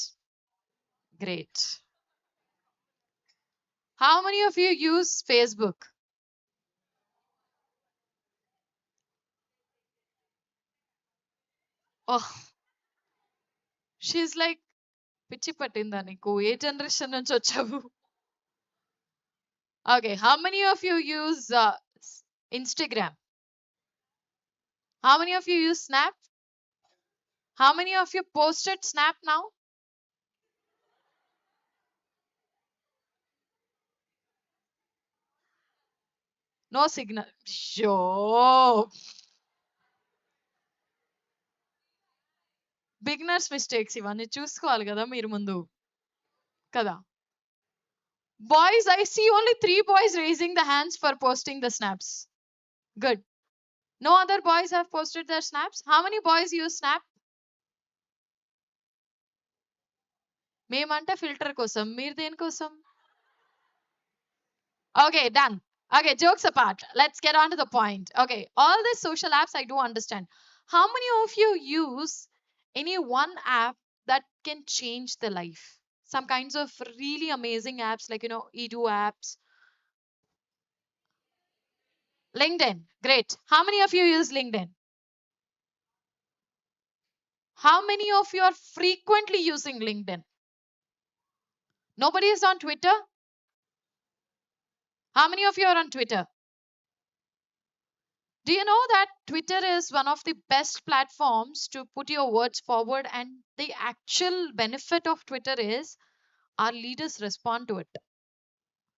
Great. How many of you use Facebook? Oh, she's like, పిచ్చి పట్టిందా నీకు? ఏ generation నుంచి వచ్చావు? Okay, how many of you use Instagram? How many of you use Snap? How many of you posted Snap now? No signal. Sure. Beginners mistakes ఇవన్నీ చూసుకోవాలి కదా మీరు ముందు కదా. Boys, I see only 3 boys raising the hands for posting the snaps. Good. No other boys have posted their snaps. How many boys use snap? మేమంటే filter కోసం, మీరు దేనికోసం? Okay, done. Okay, jokes apart. Let's get on to the point. Okay, all these social apps I do understand. How many of you use any one app that can change the life? Some kinds of really amazing apps like, edu apps. LinkedIn, great. How many of you use LinkedIn? How many of you are frequently using LinkedIn? Nobody is on Twitter? How many of you are on Twitter? Do you know that Twitter is one of the best platforms to put your words forward? And the actual benefit of Twitter is our leaders respond to it.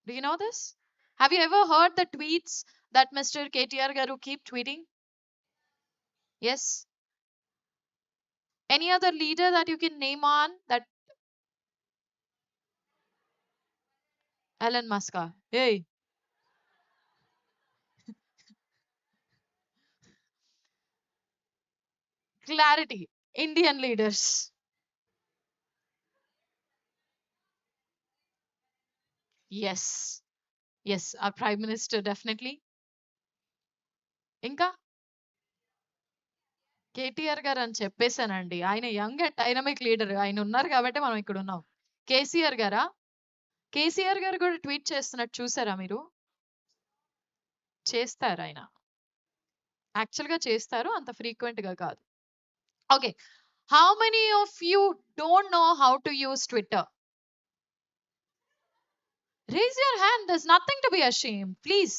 Do you know this? Have you ever heard the tweets that Mr. 𝗂𝗃𝗃𝗃𝗃 keep tweeting? Yes. Any other leader that you can name on that? Elon Musk. Hey. Clarity. Indian leaders. Yes. Yes, our Prime Minister definitely. Inka? KTR గారు అని చెప్పేశానండి. ఆయన young and dynamic leader. ఆయన ఉన్నారు కాబట్టి మనం ఇక్కడ ఉన్నాం. కేసీఆర్ గారా? కేసీఆర్ గారు కూడా ట్వీట్ చేస్తున్నట్టు చూసారా మీరు? చేస్తారు ఆయన. యాక్చువల్‌గా చేస్తారు. అంత ఫ్రీక్వెంట్‌గా కాదు. Okay. How many of you don't know how to use Twitter? Raise your hand. There's nothing to be ashamed. Please.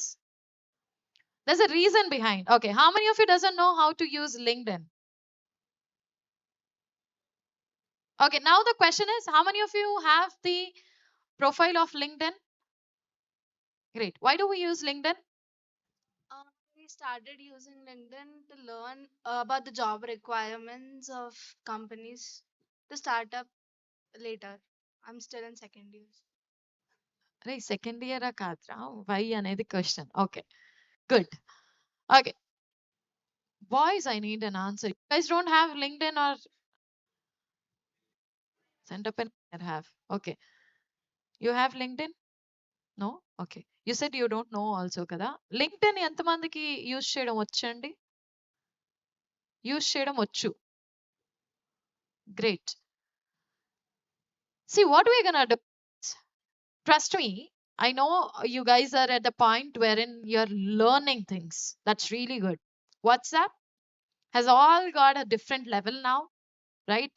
There's a reason behind. Okay. How many of you doesn't know how to use LinkedIn? Okay. Now the question is, how many of you have the profile of LinkedIn? Great. Why do we use LinkedIn? We started using LinkedIn to learn about the job requirements of companies to start up later. I'm still in second year. Right, second year కాదురా. Why అనేది question. Okay. Good. Okay. Boys, I need an answer. You guys don't have LinkedIn or send up an have. Okay. You have LinkedIn? No? Okay. You said you don't know also కదా. LinkedIn ఎంతమందికి use చేయడం వచ్చండి? Use చేయడం వచ్చు. Great. See, what we're gonna do, trust me, I know you guys are at the point wherein you're learning things. That's really good. WhatsApp has all got a different level now, right?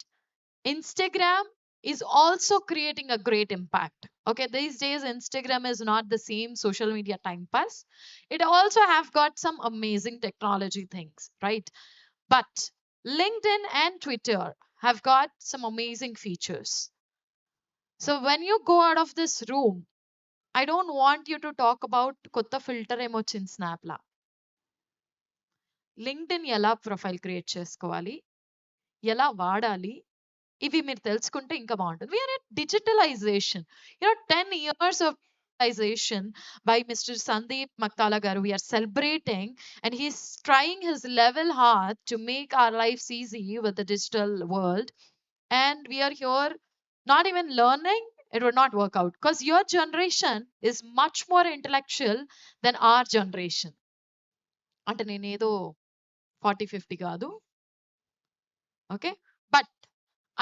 Instagram is also creating a great impact. Okay, these days Instagram is not the same social media time pass. It also have got some amazing technology things, right? But LinkedIn and Twitter have got some amazing features. So when you go out of this room, I don't want you to talk about kotta filter 𝗏𝗧 snap la. LinkedIn ఎలా profile create చేసుకోవాలి, ఎలా వాడాలి, ఇవి మీరు తెలుసుకుంటే ఇంకా బాగుంటుంది. We are at digitalization. 10 years of digitalization by Mr. 𝗂𝗃𝗃𝗃𝗃 garu. We are celebrating and he's trying his level hard to make our lives easy with the digital world. And we are here not even learning. It would not work out because your generation is much more intellectual than our generation. అంటే నేనేదో 40-50 కాదు. Okay, but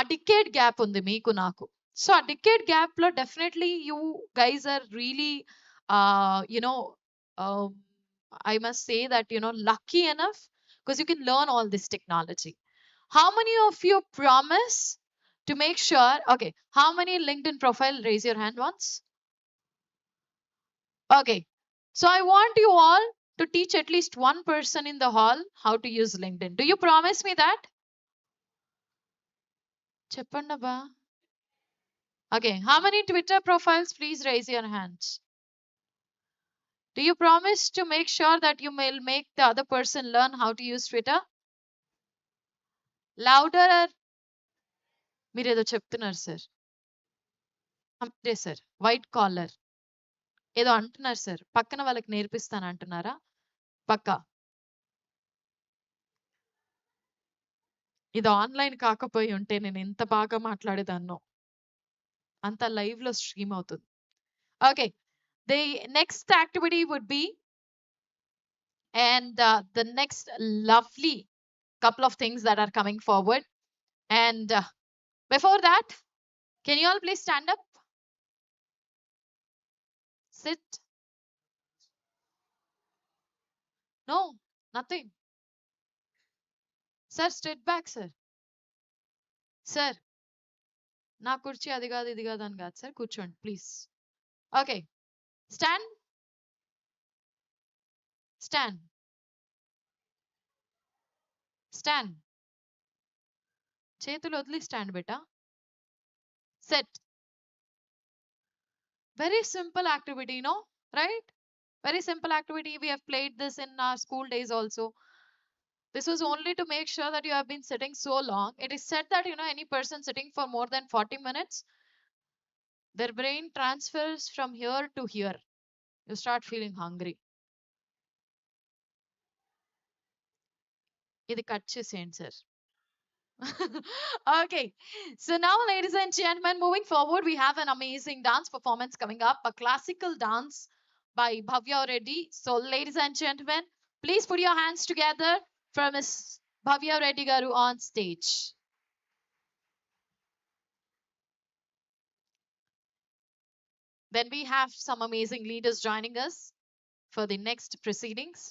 ఆ decade gap ఉంది మీకు నాకు. So ఆ decade gap లో definitely you guys are really I must say that lucky enough because you can learn all this technology. How many of you promise to make sure? Okay, how many LinkedIn profile? Raise your hand once. Okay, so I want you all to teach at least one person in the hall how to use LinkedIn. Do you promise me that? చెప్పండబ్బా. Okay, how many Twitter profiles? Please raise your hands. Do you promise to make sure that you will make the other person learn how to use Twitter? Louder. మీరేదో చెప్తున్నారు sir. అంతే sir, white collar ఏదో అంటున్నారు sir. పక్కన వాళ్ళకి నేర్పిస్తాను అంటున్నారా? పక్కా ఇది ఆన్‌లైన్ కాకపోయి ఉంటే నేను ఎంత బాగా మాట్లాడేదాన్నో. అంత లైవ్‌లో స్ట్రీమ్ అవుతుంది. Okay. The next activity would be, and the next lovely couple of things that are coming forward. And before that, can you all please stand up? Sit. No, nothing. Sir, straight back, sir. Sir, నా కుర్చీ అది కాదు ఇది కాదు అని కాదు sir, కూర్చోండి please. Okay, stand. Stand. Stand. చేతులు వదిలి stand beta. Set. Very simple activity, no? Right? Very simple activity. We have played this in our school days also. This was only to make sure that you have been sitting so long. It is said that, any person sitting for more than 40 minutes, their brain transfers from here to here. You start feeling hungry. ఇది cut చేసేయండి sir. Okay, so now, ladies and gentlemen, moving forward, we have an amazing dance performance coming up, a classical dance by 𝗵𝗲𝘀 Reddy. So, ladies and gentlemen, please put your hands together for Miss 𝗵𝗲𝘀 Reddy garu on stage. Then we have some amazing leaders joining us for the next proceedings.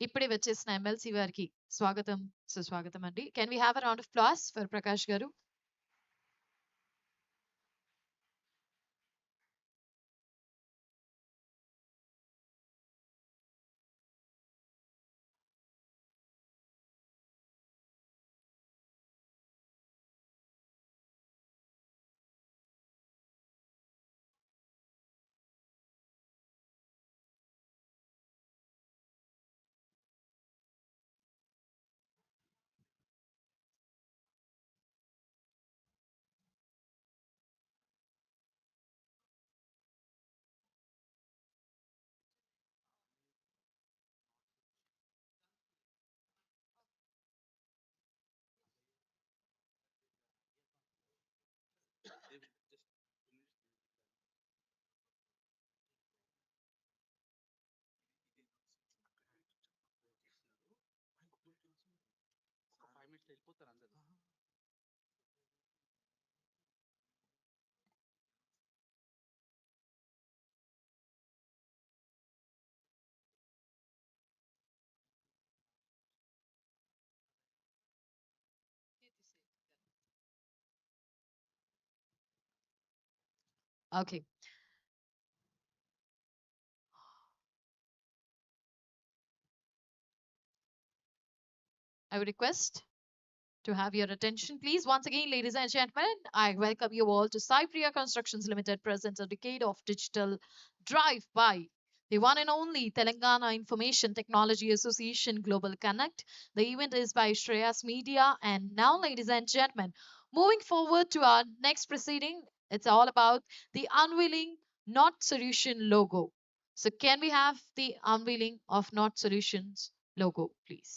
ఇప్పుడే వచ్చేసిన MLC వారికి స్వాగతం సుస్వాగతం అండి. Can we have a round of applause for Prakash గారు? Okay. I would request to have your attention, please. Once again, ladies and gentlemen, I welcome you all to 𝗖𝗲𝗄 Constructions Limited presents a decade of digital drive by the one and only Telangana Information Technology Association Global Connect. The event is by Shreyas Media. And now, ladies and gentlemen, moving forward to our next proceeding, it's all about the unveiling Not Solution logo. So can we have the unveiling of Not Solutions logo, please?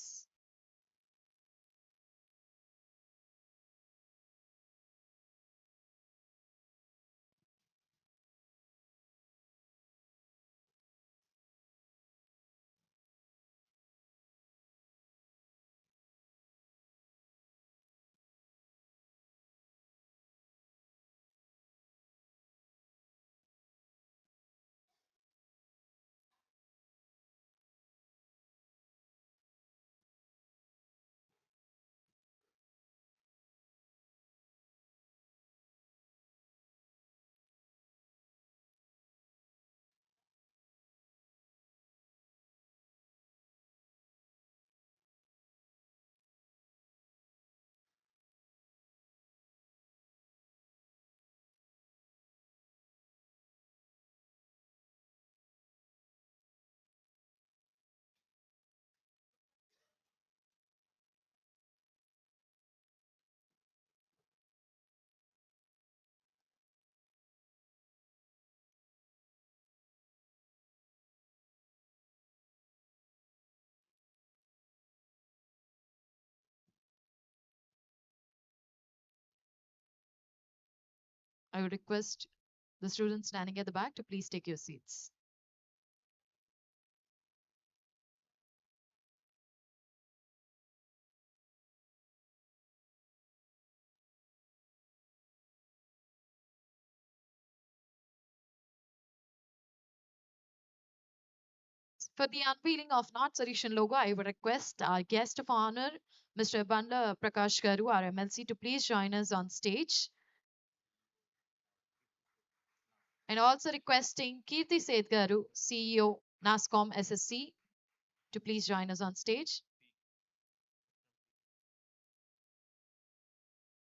I would request the students standing at the back to please take your seats. For the unveiling of Not Solution logo, I would request our guest of honor, Mr. 𝗂𝗶𝗀𝘀 Garu, our MLC, to please join us on stage. And also requesting 𝗘𝗃𝗃𝗃𝗃 Garu, CEO, NASSCOM SSC, to please join us on stage.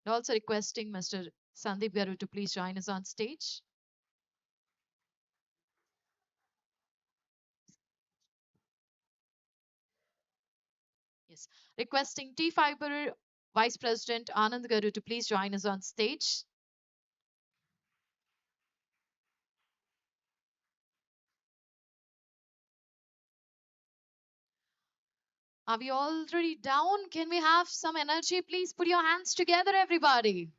And also requesting Mr. Sandeep Garu to please join us on stage. Yes. Requesting 𝗃𝗽𝗱𝗏 Vice President Anand Garu to please join us on stage. Are we already down? Can we have some energy? Please put your hands together, everybody.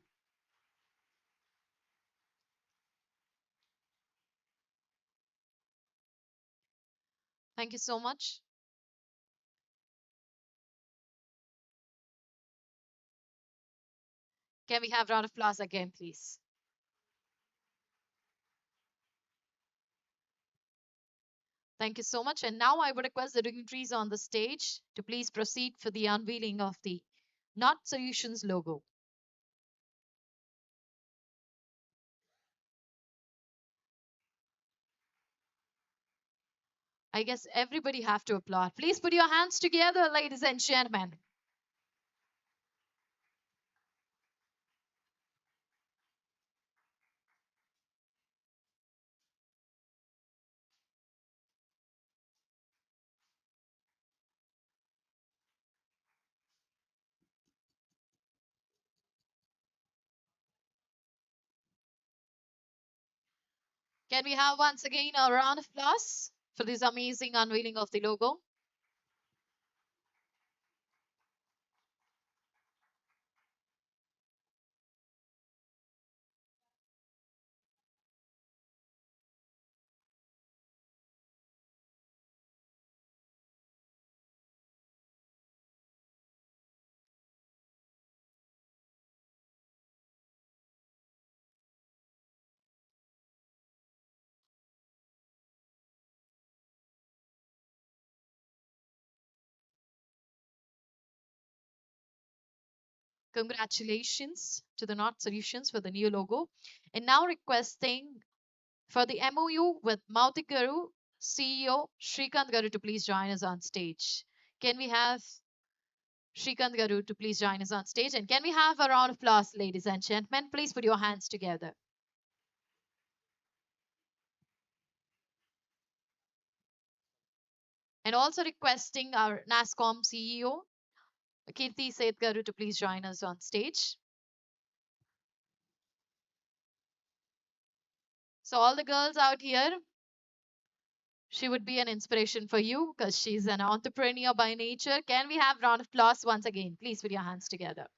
Thank you so much. Can we have a round of applause again, please? Thank you so much. And now I would request the dignitaries on the stage to please proceed for the unveiling of the Not Solutions logo. I guess everybody have to applaud. Please put your hands together, ladies and gentlemen. Can we have once again a round of applause for this amazing unveiling of the logo? Congratulations to the Not Solutions for the new logo. And now requesting for the MOU with 𝗬𝗵𝗿 Garu, CEO Srikanth Garu to please join us on stage. Can we have Srikanth Garu to please join us on stage? And can we have a round of applause, ladies and gentlemen? Please put your hands together. And also requesting our NASSCOM CEO, 𝗃𝗃𝗃𝗃𝗃 Garu, to please join us on stage. So all the girls out here, she would be an inspiration for you because she's an entrepreneur by nature. Can we have a round of applause once again? Please put your hands together.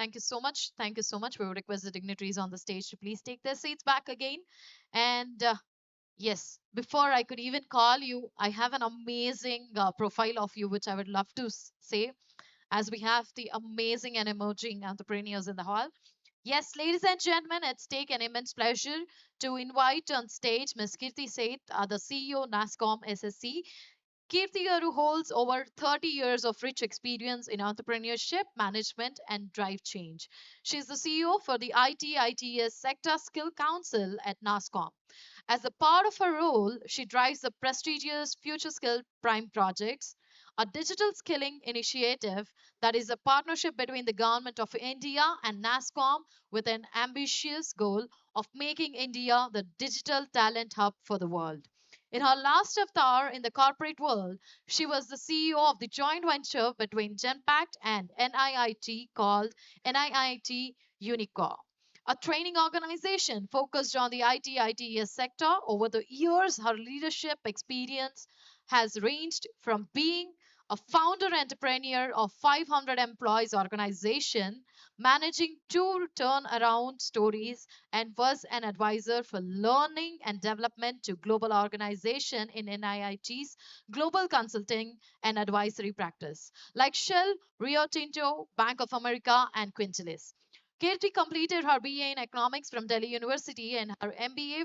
Thank you so much. Thank you so much. We would request the dignitaries on the stage to please take their seats back again. And yes, before I could even call you, I have an amazing profile of you, which I would love to say, as we have the amazing and emerging entrepreneurs in the hall. Yes, ladies and gentlemen, it's take an immense pleasure to invite on stage Ms. 𝗃𝗃𝗃𝗃, the CEO NASSCOM SSC. 𝗃𝗃𝗃𝗃 Garu holds over 30 years of rich experience in entrepreneurship, management, and drive change. She is the CEO for the IT/ITES Sector Skill Council at NASSCOM. As a part of her role, she drives the prestigious Future Skill Prime projects, a digital skilling initiative that is a partnership between the Government of India and NASSCOM with an ambitious goal of making India the digital talent hub for the world. In her last avatar in the corporate world, she was the CEO of the joint venture between Genpact and NIIT called NIIT Unicore, a training organization focused on the IT/ITES sector. Over the years, her leadership experience has ranged from being a founder entrepreneur of 500 employees organization, managing two turnaround stories, and was an advisor for learning and development to global organization in NIIT's global consulting and advisory practice, like Shell, Rio Tinto, Bank of America, and Quintilis. Kirti completed her BA in economics from Delhi University and her MBA.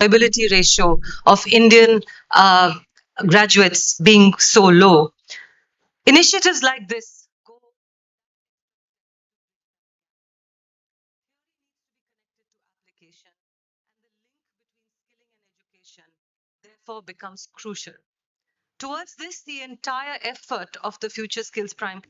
Ability ratio of Indian graduates being so low. Initiatives like this therefore becomes crucial. Towards this, the entire effort of the Future Skills Prime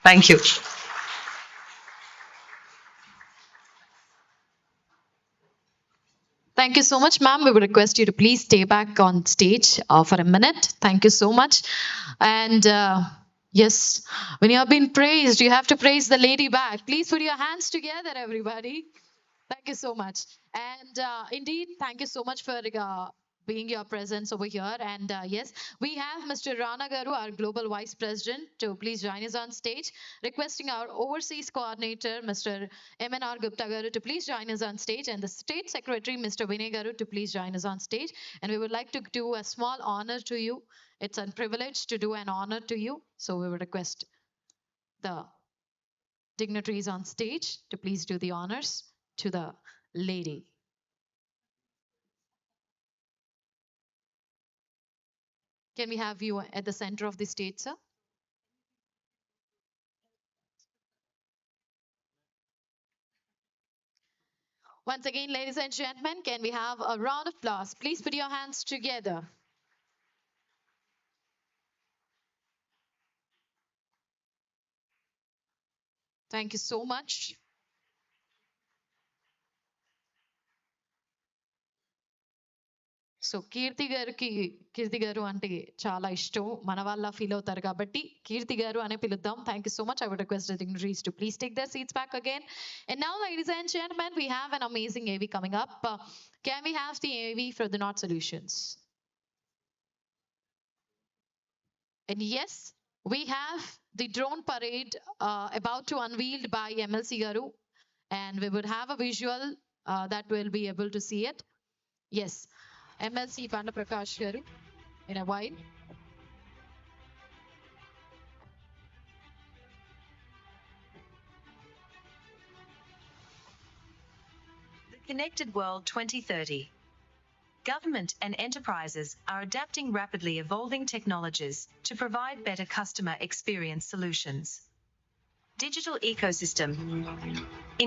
Thank you. Thank you so much, ma'am. We would request you to please stay back on stage for a minute. Thank you so much. And yes, when you have been praised, you have to praise the lady back. Please put your hands together, everybody. Thank you so much. And indeed, thank you so much for being your presence over here. And yes, we have Mr. Rana Garu, our Global Vice President, to please join us on stage. Requesting our Overseas Coordinator, Mr. MNR Gupta Garu, to please join us on stage. And the State Secretary, Mr. Vinay Garu, to please join us on stage. And we would like to do a small honor to you. It's a privilege to do an honor to you. So we would request the dignitaries on stage to please do the honors to the lady. Can we have you at the center of the stage, sir? Once again, ladies and gentlemen, can we have a round of applause? Please put your hands together. Thank you so much. So Keerthi garu అంటే చాలా ఇష్టం మన వాళ్ళ feel అవుతారు కాబట్టి కీర్తి గారు అనే పిలుద్దాం. Thank you so much. I would request the dignitaries to please take their seats back again. And now, ladies and gentlemen, we have an amazing AV coming up. Can we have the AV for the Not Solutions? And yes, we have the drone parade about to unveiled by MLC Garu, and we would have a visual that will be able to see it. Yes. MLC Panda Prakash Garu in a while. The Connected World 2030. Government and enterprises are adapting rapidly evolving technologies to provide better customer experience solutions. Digital ecosystem,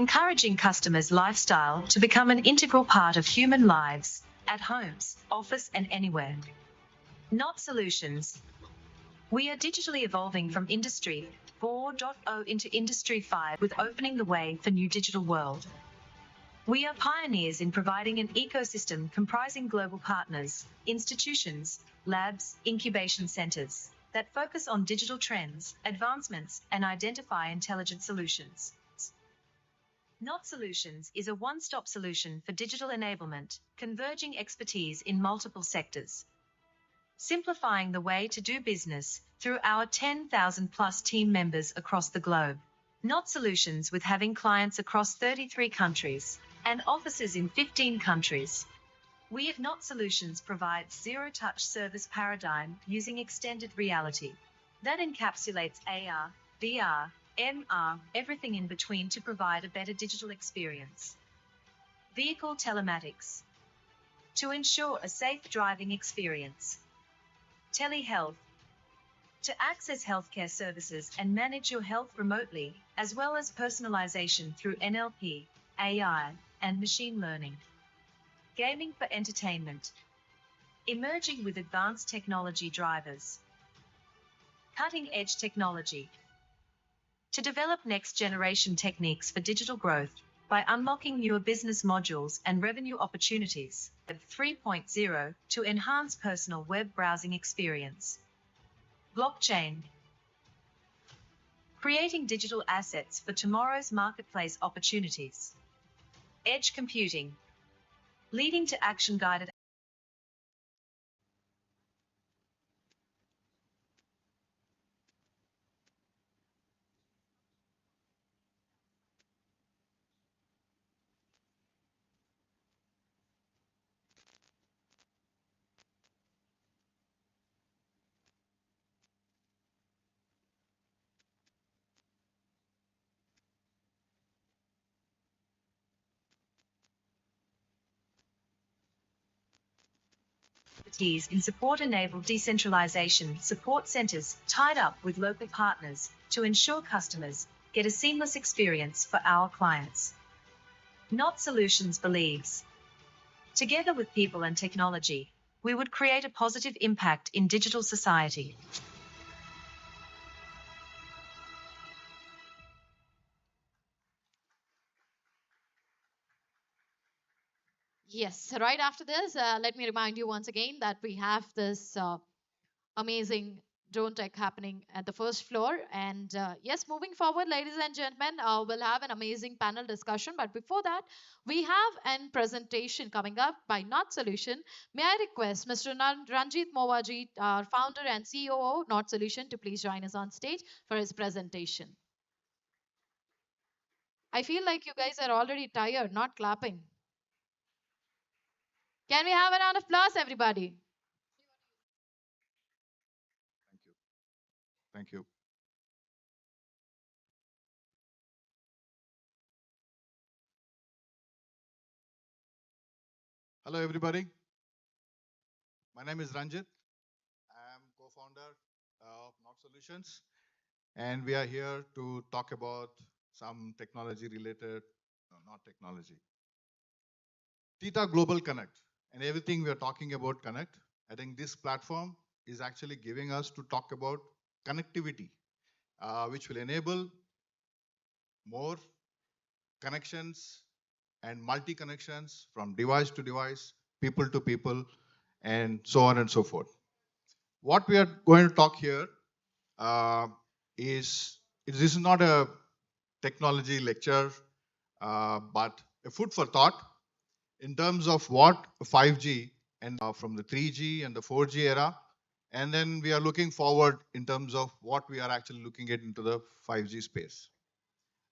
encouraging customers' lifestyle to become an integral part of human lives, at homes, office, and anywhere. Not solutions. We are digitally evolving from Industry 4.0 into Industry 5 with opening the way for new digital world. We are pioneers in providing an ecosystem comprising global partners, institutions, labs, incubation centers that focus on digital trends, advancements, and identify intelligent solutions. Not Solutions is a one-stop solution for digital enablement, converging expertise in multiple sectors. Simplifying the way to do business through our 10,000 plus team members across the globe. Not Solutions with having clients across 33 countries and offices in 15 countries. We at Not Solutions provide zero-touch service paradigm using extended reality that encapsulates AR, VR, MR, everything in between to provide a better digital experience. Vehicle telematics to ensure a safe driving experience. Telehealth to access healthcare services and manage your health remotely, as well as personalization through NLP, AI, and machine learning. Gaming for entertainment. Emerging with advanced technology drivers. Cutting-edge technology. To develop next-generation techniques for digital growth by unlocking newer business modules and revenue opportunities. Web 3.0 to enhance personal web browsing experience. Blockchain. Creating digital assets for tomorrow's marketplace opportunities. Edge computing. Leading to action-guided. In support-enabled decentralization support centers tied up with local partners to ensure customers get a seamless experience for our clients. Not Solutions believes, together with people and technology, we would create a positive impact in digital society. Yes, right after this, let me remind you once again that we have this amazing drone tech happening at the first floor. And yes, moving forward, ladies and gentlemen, we'll have an amazing panel discussion. But before that, we have an presentation coming up by Not Solution. May I request Mr. Ranjit Mowaji, our founder and COO, Not Solution, to please join us on stage for his presentation. I feel like you guys are already tired, not clapping. Can we have a round of applause, everybody? Thank you. Hello, everybody. My name is Ranjit. I am co-founder of Not Solutions, and we are here to talk about some technology related, no, not technology. Tita Global Connect, and everything we are talking about Connect. I think this platform is actually giving us to talk about connectivity, which will enable more connections and multi-connections from device to device, people to people, and so on and so forth. What we are going to talk here is this is not a technology lecture, but a food for thought in terms of what 5G and from the 3G and the 4G era, and then we are looking forward in terms of what we are actually looking at into the 5G space.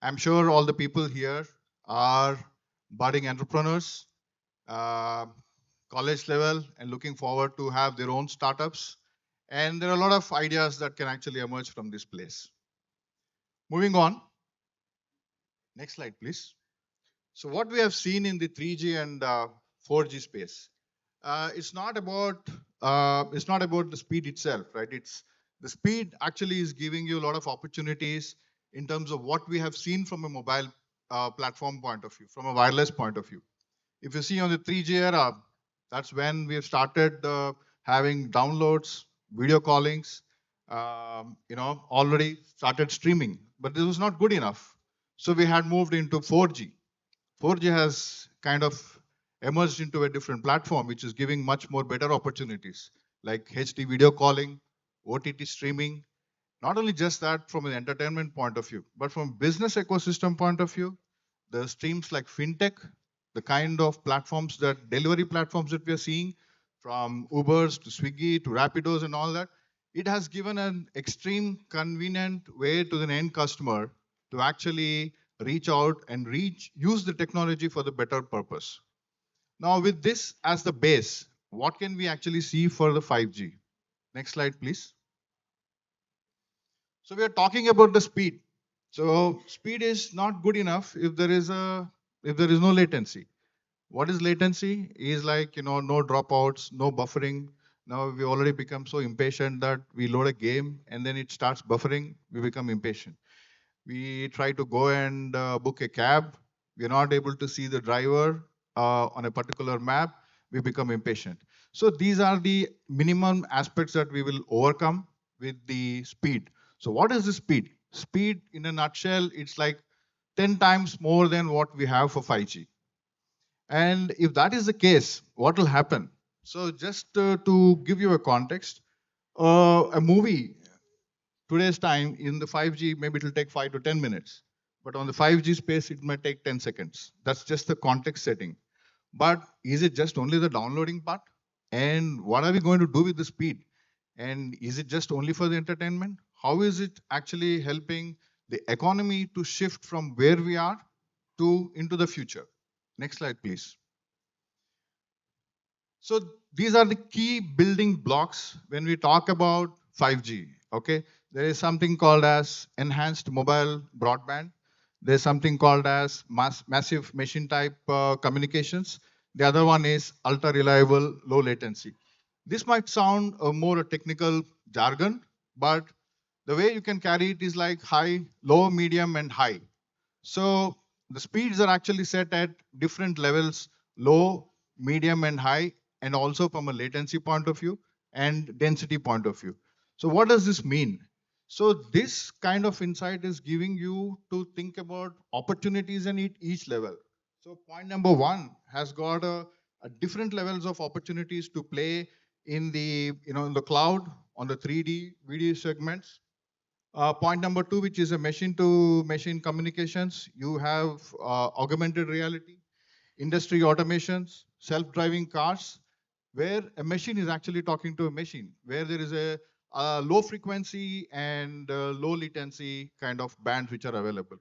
I'm sure all the people here are budding entrepreneurs, college level, and looking forward to have their own startups. And there are a lot of ideas that can actually emerge from this place. Moving on. Next slide, please. So what we have seen in the 3G and 4G space, it's not about the speed itself, right? It's the speed actually is giving you a lot of opportunities in terms of what we have seen from a mobile platform point of view, from a wireless point of view. If you see on the 3G era, that's when we have started having downloads, video callings, already started streaming, but this was not good enough. So we had moved into 4G. 4G has kind of emerged into a different platform, which is giving much more better opportunities like HD video calling, OTT streaming. Not only just that from an entertainment point of view, but from business ecosystem point of view, the streams like fintech, the kind of platforms that delivery platforms that we are seeing from Ubers to Swiggy to Rapidos and all that, it has given an extreme convenient way to the end customer to actually reach out and use the technology for the better purpose. Now with this as the base, what can we actually see for the 5G? Next slide, please. So we are talking about the speed. So speed is not good enough if there is no latency. What is latency? Is like, no dropouts, no buffering. Now we already become so impatient that we load a game and then it starts buffering. We become impatient. We try to go and book a cab. We're not able to see the driver on a particular map. We become impatient. So these are the minimum aspects that we will overcome with the speed. So what is the speed? Speed in a nutshell, it's like 10 times more than what we have for 5G. And if that is the case, what will happen? So just to give you a context, a movie today's time in the 5G, maybe it will take 5 to 10 minutes. But on the 5G space, it might take 10 seconds. That's just the context setting. But is it just only the downloading part? And what are we going to do with the speed? And is it just only for the entertainment? How is it actually helping the economy to shift from where we are to into the future? Next slide, please. So these are the key building blocks when we talk about 5G. Okay, there is something called as enhanced mobile broadband. There's something called as massive machine type communications. The other one is ultra reliable low latency. This might sound more a technical jargon, but the way you can carry it is like high, low, medium, and high. So the speeds are actually set at different levels, low, medium, and high, and also from a latency point of view and density point of view. So what does this mean? So this kind of insight is giving you to think about opportunities in each level. So point number one has got a different levels of opportunities to play in the in the cloud on the 3D video segments. Point number two, which is a machine-to-machine communications. You have augmented reality, industry automations, self-driving cars, where a machine is actually talking to a machine, where there is a low frequency and low latency kind of bands which are available.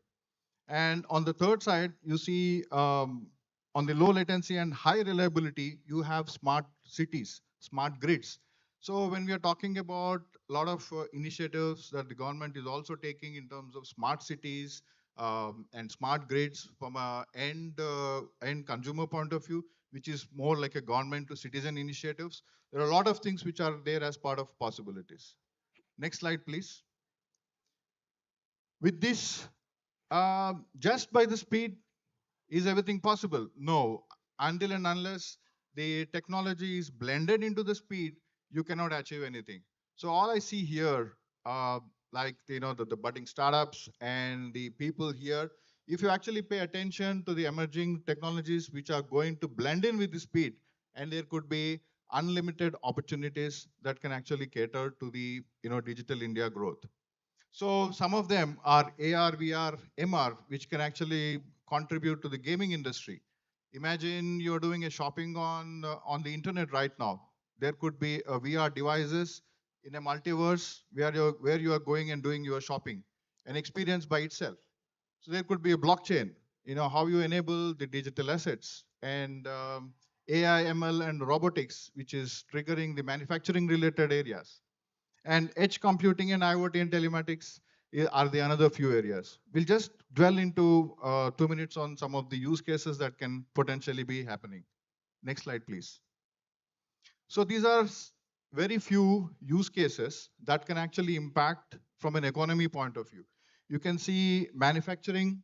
And on the third side, you see on the low latency and high reliability, you have smart cities, smart grids. So when we are talking about a lot of initiatives that the government is also taking in terms of smart cities and smart grids from a end consumer point of view, which is more like a government to citizen initiatives, there are a lot of things which are there as part of possibilities. Next slide, please. With this, just by the speed, is everything possible? No, until and unless the technology is blended into the speed, you cannot achieve anything. So all I see here, like the budding startups and the people here, if you actually pay attention to the emerging technologies which are going to blend in with the speed, and there could be unlimited opportunities that can actually cater to the digital India growth. So some of them are AR, VR, MR, which can actually contribute to the gaming industry. Imagine you're doing a shopping on the internet right now. There could be a VR devices in a multiverse where you are going and doing your shopping, an experience by itself. So there could be a blockchain, how you enable the digital assets, and AI, ML, and robotics, which is triggering the manufacturing related areas. And edge computing and IoT and telematics are the another few areas. We'll just dwell into 2 minutes on some of the use cases that can potentially be happening. Next slide, please. So these are very few use cases that can actually impact from an economy point of view. You can see manufacturing,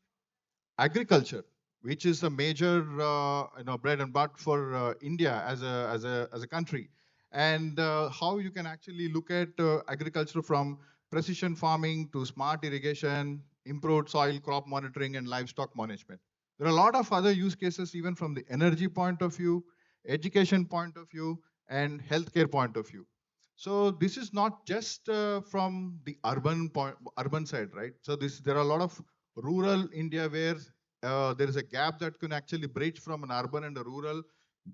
agriculture, which is a major bread and butter for India as a country, and how you can actually look at agriculture from precision farming to smart irrigation, improved soil crop monitoring, and livestock management. There are a lot of other use cases even from the energy point of view, education point of view, and healthcare point of view. So this is not just from the urban side, right? So there are a lot of rural India where there is a gap that can actually bridge from an urban and a rural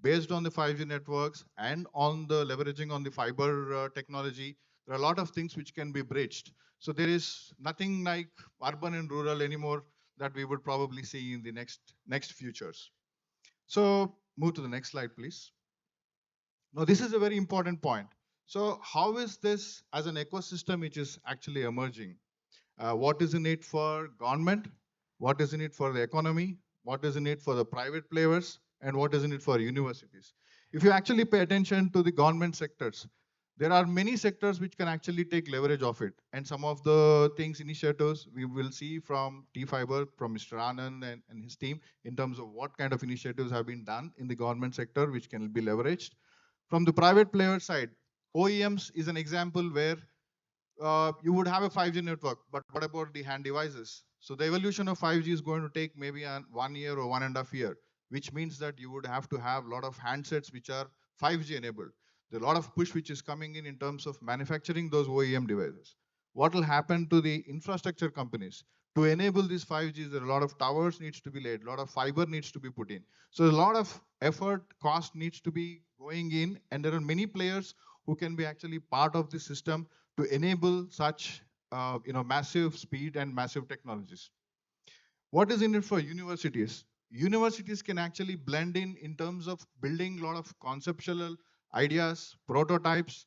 based on the 5G networks and on the leveraging on the fiber technology. There are a lot of things which can be bridged. So there is nothing like urban and rural anymore that we would probably see in the next futures. So move to the next slide, please. Now, this is a very important point. So how is this as an ecosystem which is actually emerging? What is in it for government? What is in it for the economy? What is in it for the private players? And what is in it for universities? If you actually pay attention to the government sectors, there are many sectors which can actually take leverage of it. And some of the initiatives we will see from 𝗘𝗃𝗏, from Mr. Anand and his team in terms of what kind of initiatives have been done in the government sector which can be leveraged. From the private player side, OEMs is an example where you would have a 5G network, but what about the hand devices? So the evolution of 5G is going to take maybe 1 year or 1.5 years, which means that you would have to have a lot of handsets which are 5G enabled. There's a lot of push which is coming in terms of manufacturing those OEM devices. What will happen to the infrastructure companies? To enable these 5Gs, there are a lot of towers needs to be laid, a lot of fiber needs to be put in. So a lot of effort, cost needs to be going in, and there are many players who can be actually part of the system to enable such massive speed and massive technologies. What is in it for universities? Universities can actually blend in terms of building a lot of conceptual ideas, prototypes.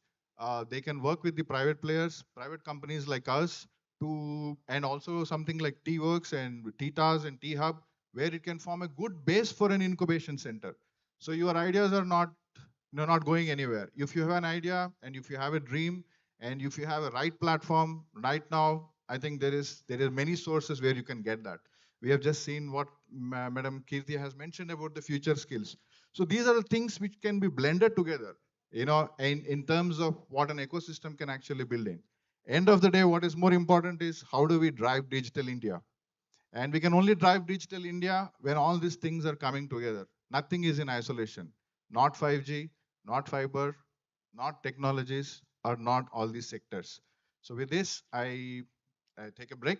They can work with the private players, private companies like us, and also something like TWorks and Titas and 𝗃𝗃𝗃, where it can form a good base for an incubation center. So your ideas are not going anywhere. If you have an idea and if you have a dream and if you have a right platform right now, I think there is many sources where you can get that. We have just seen what Madam Kirti has mentioned about the future skills. So these are the things which can be blended together, in terms of what an ecosystem can actually build in. End of the day, what is more important is how do we drive digital India? And we can only drive digital India when all these things are coming together. Nothing is in isolation. not 5G, not fiber, not technologies, or not all these sectors. So with this, I take a break.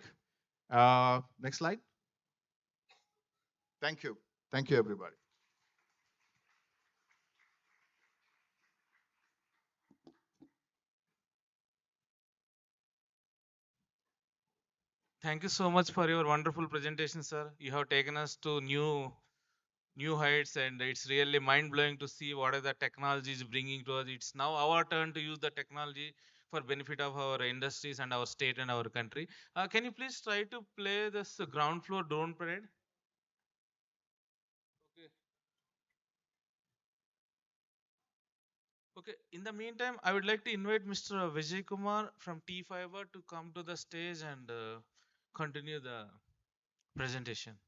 Next slide. Thank you. Thank you, everybody. Thank you so much for your wonderful presentation, sir. You have taken us to new heights, and it's really mind-blowing to see what are the technology is bringing to us. It's now our turn to use the technology for benefit of our industries and our state and our country. Can you please try to play this ground floor drone parade? Okay. Okay. In the meantime, I would like to invite Mr. Vijay Kumar from 𝗃𝗱𝗏 to come to the stage and continue the presentation.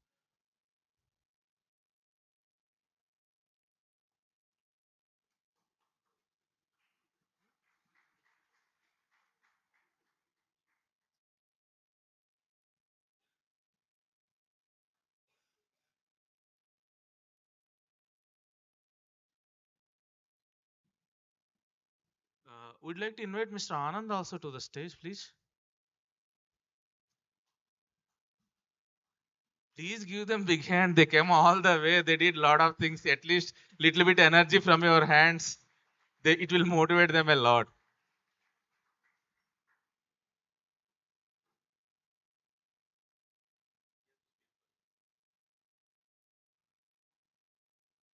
We'd like to invite Mr. Anand also to the stage, please. Please give them big hand. They came all the way. They did a lot of things. At least little bit energy from your hands. It will motivate them a lot.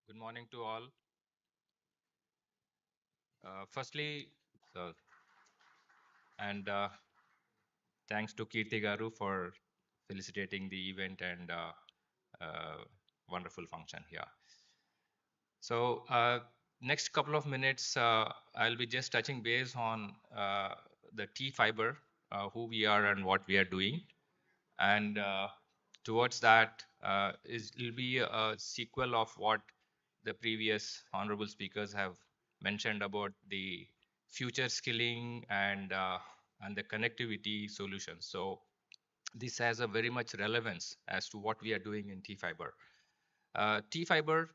Good morning to all. Firstly, and thanks to Kirti Garu for felicitating the event and wonderful function here. So next couple of minutes, I'll be just touching base on the 𝗃𝗱𝗏, who we are and what we are doing. And towards that, it'll be a sequel of what the previous honorable speakers have mentioned about the future skilling and the connectivity solutions. So this has a very much relevance as to what we are doing in 𝗃𝗱𝗏. 𝗃𝗱𝗏,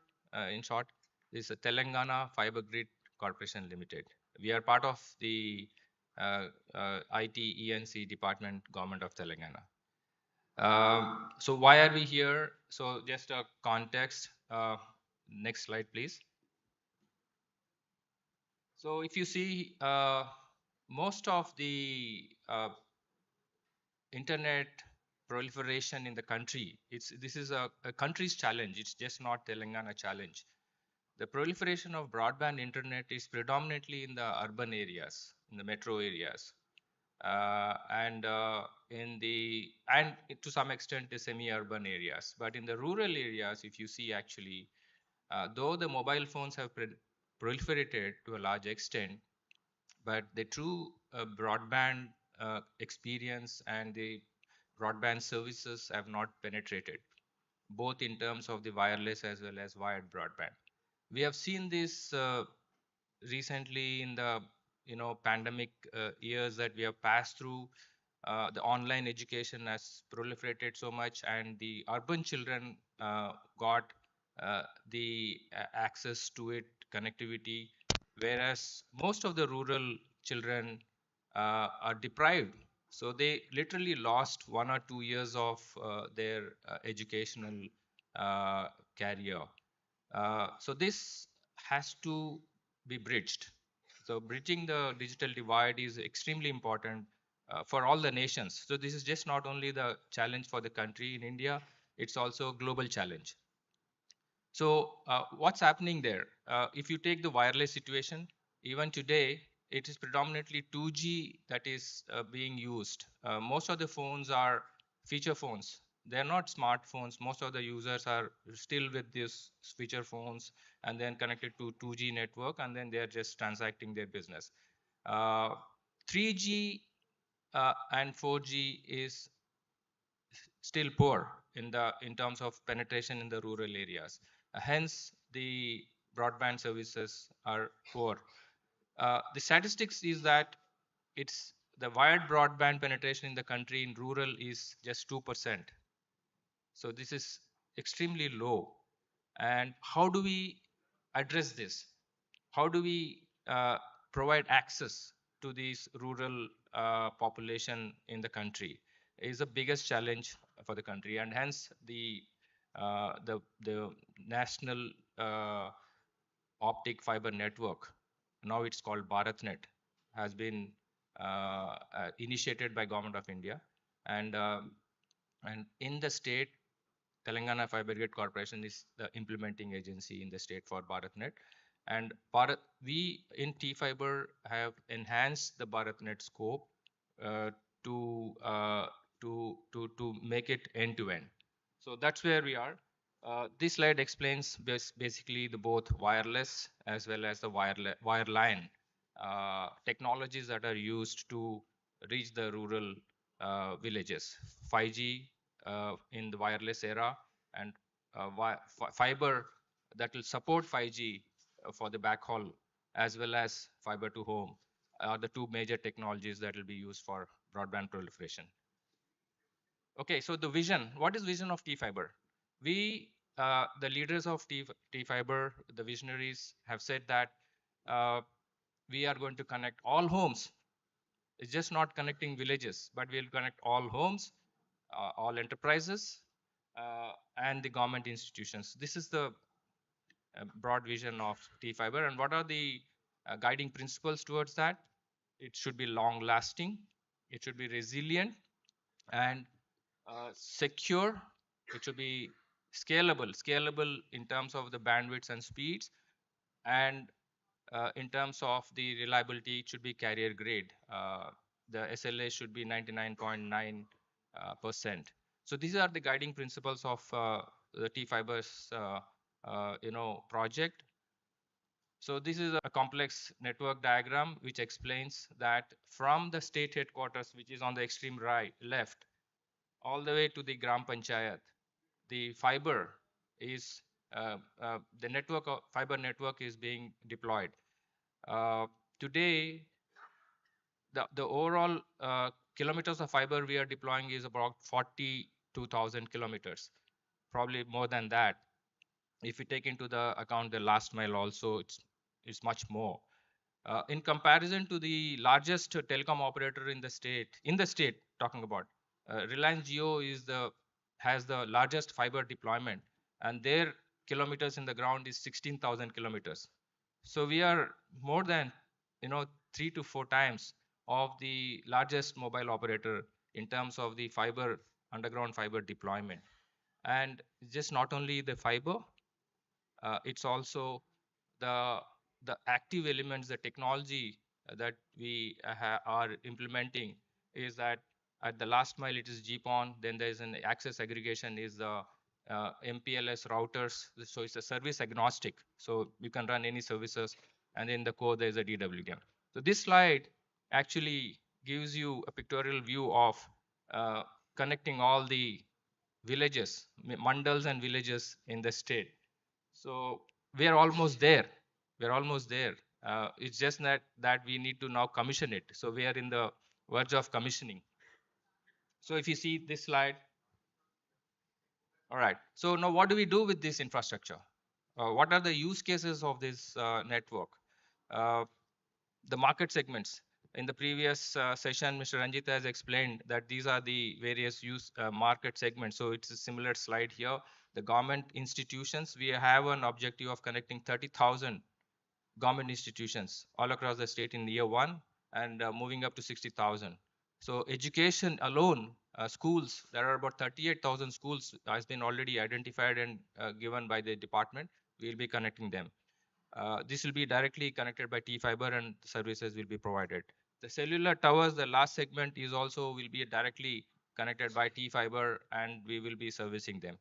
in short, is a Telangana Fiber Grid Corporation Limited. We are part of the IT ENC department, Government of Telangana. So why are we here? So just a context. Next slide, please. So if you see, most of the internet proliferation in the country, this is a country's challenge. It's just not Telangana challenge. The proliferation of broadband internet is predominantly in the urban areas, in the metro areas, and to some extent the semi-urban areas. But in the rural areas, if you see actually, though the mobile phones have proliferated to a large extent, but the true broadband experience and the broadband services have not penetrated, both in terms of the wireless as well as wired broadband. We have seen this recently in the pandemic years that we have passed through. The online education has proliferated so much, and the urban children got the access to it, connectivity, whereas most of the rural children are deprived. So they literally lost 1 or 2 years of their educational career. So this has to be bridged. So bridging the digital divide is extremely important for all the nations. So this is just not only the challenge for the country in India, it's also a global challenge. So what's happening there? If you take the wireless situation, even today, it is predominantly 2G that is being used. Most of the phones are feature phones. They're not smartphones. Most of the users are still with these feature phones and then connected to 2G network, and then they're just transacting their business. 3G and 4G is still poor in terms of penetration in the rural areas. Hence, the broadband services are poor. The statistics is that it's the wired broadband penetration in the country in rural is just 2%. So this is extremely low. And how do we address this? How do we provide access to these rural population in the country is the biggest challenge for the country, and hence the national optic fiber network, now it's called BharatNet, has been initiated by Government of India, and in the state, Telangana Fiber Grid Corporation is the implementing agency in the state for BharatNet. And we in 𝗃𝗍𝗶 have enhanced the BharatNet scope uh, to, uh, to make it end-to-end. So that's where we are. This slide explains basically the both wireless as well as the wireline technologies that are used to reach the rural villages. 5G in the wireless era, and fiber that will support 5G for the backhaul, as well as fiber to home are the two major technologies that will be used for broadband proliferation. Okay, so the vision, what is vision of 𝗃𝗍𝗶? We, the leaders of 𝗃𝗍𝗶, the visionaries, have said that we are going to connect all homes. It's just not connecting villages, but we'll connect all homes, all enterprises, and the government institutions. This is the broad vision of 𝗃𝗍𝗶. And what are the guiding principles towards that? It should be long lasting, it should be resilient, and secure. It should be scalable in terms of the bandwidths and speeds, and in terms of the reliability, it should be carrier grade. The SLA should be 99.9%. So these are the guiding principles of the 𝗃𝗍𝗶's project. So this is a complex network diagram which explains that from the state headquarters, which is on the extreme right left, all the way to the Gram Panchayat, the fiber is the network of fiber network is being deployed. Today, the overall kilometers of fiber we are deploying is about 42,000 kilometers, probably more than that. If we take into the account the last mile also, it's much more. In comparison to the largest telecom operator in the state, talking about, Reliance Jio has the largest fiber deployment, and their kilometers in the ground is 16,000 kilometers. So we are more than 3 to 4 times of the largest mobile operator in terms of the fiber underground fiber deployment. And just not only the fiber, it's also the active elements, the technology that we are implementing is that at the last mile it is GPON, then there is an access aggregation is the MPLS routers, so it's a service agnostic, so you can run any services, and in the core there is a DWDM. So this slide actually gives you a pictorial view of connecting all the villages, mandals and villages in the state. So we are almost there. We're almost there. It's just that we need to now commission it. So we are in the verge of commissioning. So if you see this slide, all right. So now what do we do with this infrastructure? What are the use cases of this network? The market segments. In the previous session, Mr. Ranjit has explained that these are the various market segments. So it's a similar slide here. The government institutions, we have an objective of connecting 30,000 government institutions all across the state in year 1, and moving up to 60,000. So education alone, schools, there are about 38,000 schools has been already identified and given by the department. We'll be connecting them. This will be directly connected by 𝗃𝗍𝗶, and services will be provided. The cellular towers, the last segment is also will be directly connected by 𝗃𝗍𝗶, and we will be servicing them.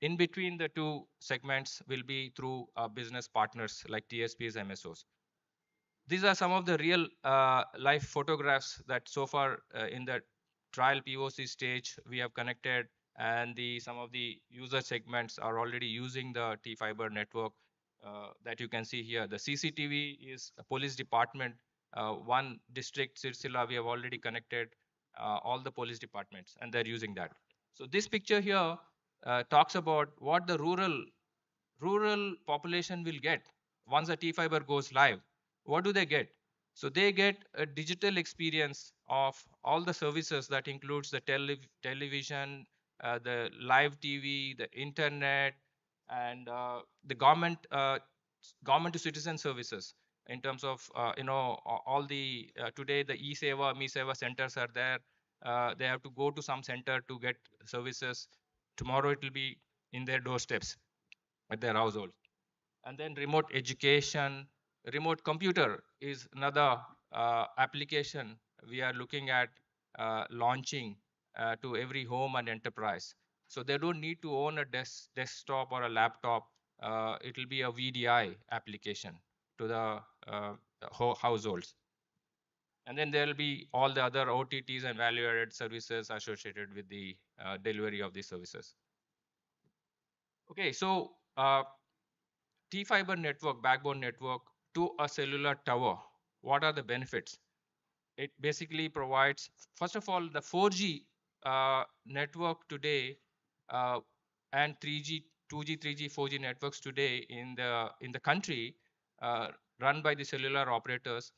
In between the two segments will be through business partners like TSPs, MSOs. These are some of the real life photographs that so far in the trial POC stage we have connected, and some of the user segments are already using the 𝗃𝗍𝗶 network that you can see here. The CCTV is a police department. One district, Sirsila, we have already connected all the police departments, and they're using that. So this picture here talks about what the rural population will get once the T-Fiber goes live, what do they get? So they get a digital experience of all the services that includes the television, the live TV, the internet, and the government to citizen services in terms of all the today the 𝗖𝗱𝗏, 𝗕𝗍𝗏 centers are there. They have to go to some center to get services. Tomorrow it will be in their doorsteps at their household. And then remote education, remote computer is another application we are looking at launching to every home and enterprise. So they don't need to own a desktop or a laptop. It will be a VDI application to the households. And then there will be all the other OTTs and value-added services associated with the delivery of these services. Okay, so T-Fiber network, backbone network to a cellular tower. What are the benefits? It basically provides, first of all, the 4G network today and 3G, 2G, 3G, 4G networks today in the country run by the cellular operators.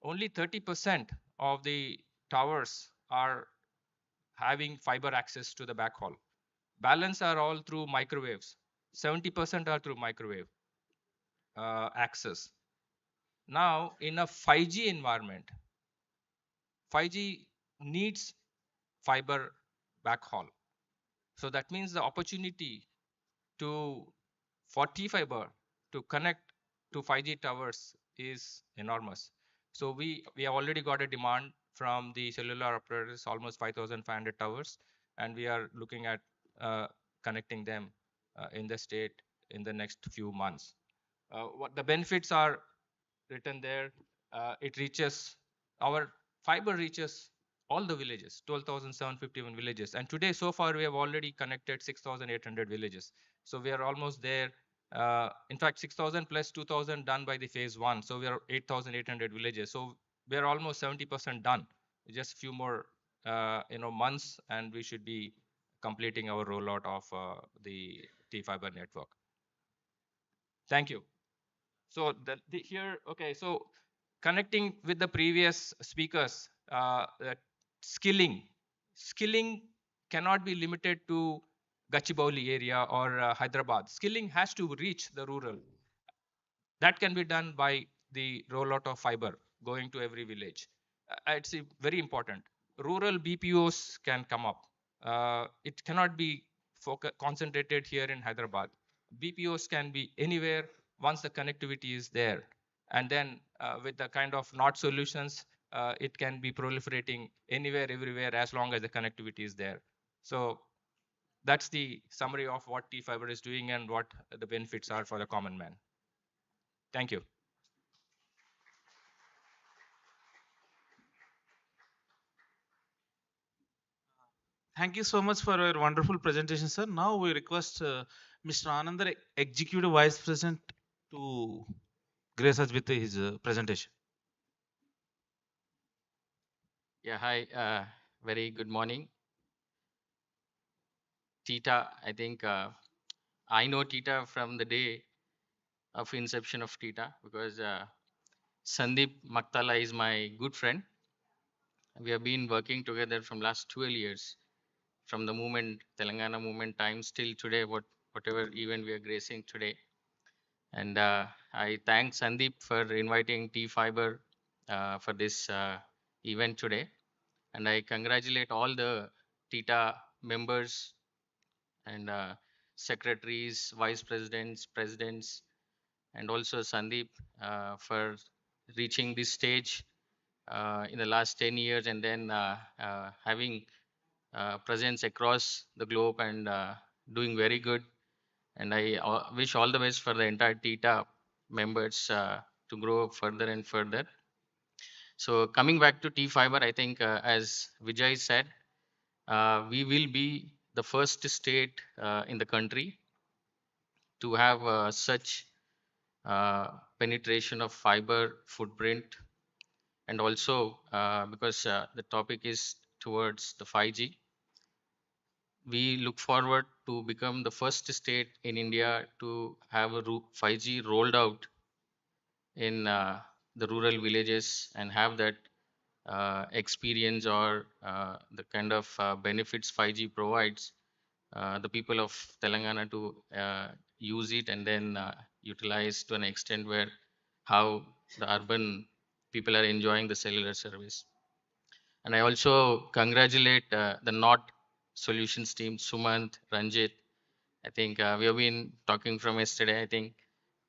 Only 30% of the towers are having fiber access to the backhaul. Balance are all through microwaves. 70% are through microwave access. Now, in a 5G environment, 5G needs fiber backhaul. So that means the opportunity for T-Fiber to connect to 5G towers is enormous. So we have already got a demand from the cellular operators, almost 5,500 towers, and we are looking at connecting them in the state in the next few months. What the benefits are written there. Our fiber reaches all the villages, 12,751 villages. And today, so far, we have already connected 6,800 villages. So we are almost there. In fact, 6,000 plus 2,000 done by the phase 1. So we are 8,800 villages. So we are almost 70% done. Just a few more months, and we should be completing our rollout of the T-Fiber network. Thank you. So here, okay, so connecting with the previous speakers, skilling cannot be limited to Gachibowli area or Hyderabad. Skilling has to reach the rural. That can be done by the rollout of fiber going to every village. It's very important. Rural BPOs can come up. It cannot be concentrated here in Hyderabad. BPOs can be anywhere once the connectivity is there. And then with the kind of NOT solutions, it can be proliferating anywhere, everywhere, as long as the connectivity is there. So that's the summary of what T-Fiber is doing and what the benefits are for the common man. Thank you. Thank you so much for your wonderful presentation, sir. Now we request Mr. Anandar, Executive Vice President, to grace us with his presentation. Yeah, hi. Very good morning. Tita, I think I know Tita from the day of inception of Tita because 𝗂𝗃𝗃 𝗃 is my good friend. We have been working together from last 12 years, from the movement, Telangana movement times till today, whatever event we are gracing today. And I thank 𝗂𝗃 for inviting T-Fiber for this event today. And I congratulate all the Tita members and secretaries, vice presidents, presidents, and also 𝗂𝗃 for reaching this stage in the last 10 years and then having presence across the globe and doing very good. And I wish all the best for the entire Tita members to grow further and further. So coming back to T-Fiber, I think as Vijay said, we will be the first state in the country to have such penetration of fiber footprint. And also because the topic is towards the 5G, we look forward to become the first state in India to have a 5G rolled out in the rural villages and have that experience or the kind of benefits 5G provides, the people of Telangana to use it and then utilize to an extent where how the urban people are enjoying the cellular service. And I also congratulate the Not Solutions team, Sumant, Ranjit. I think we have been talking from yesterday. I think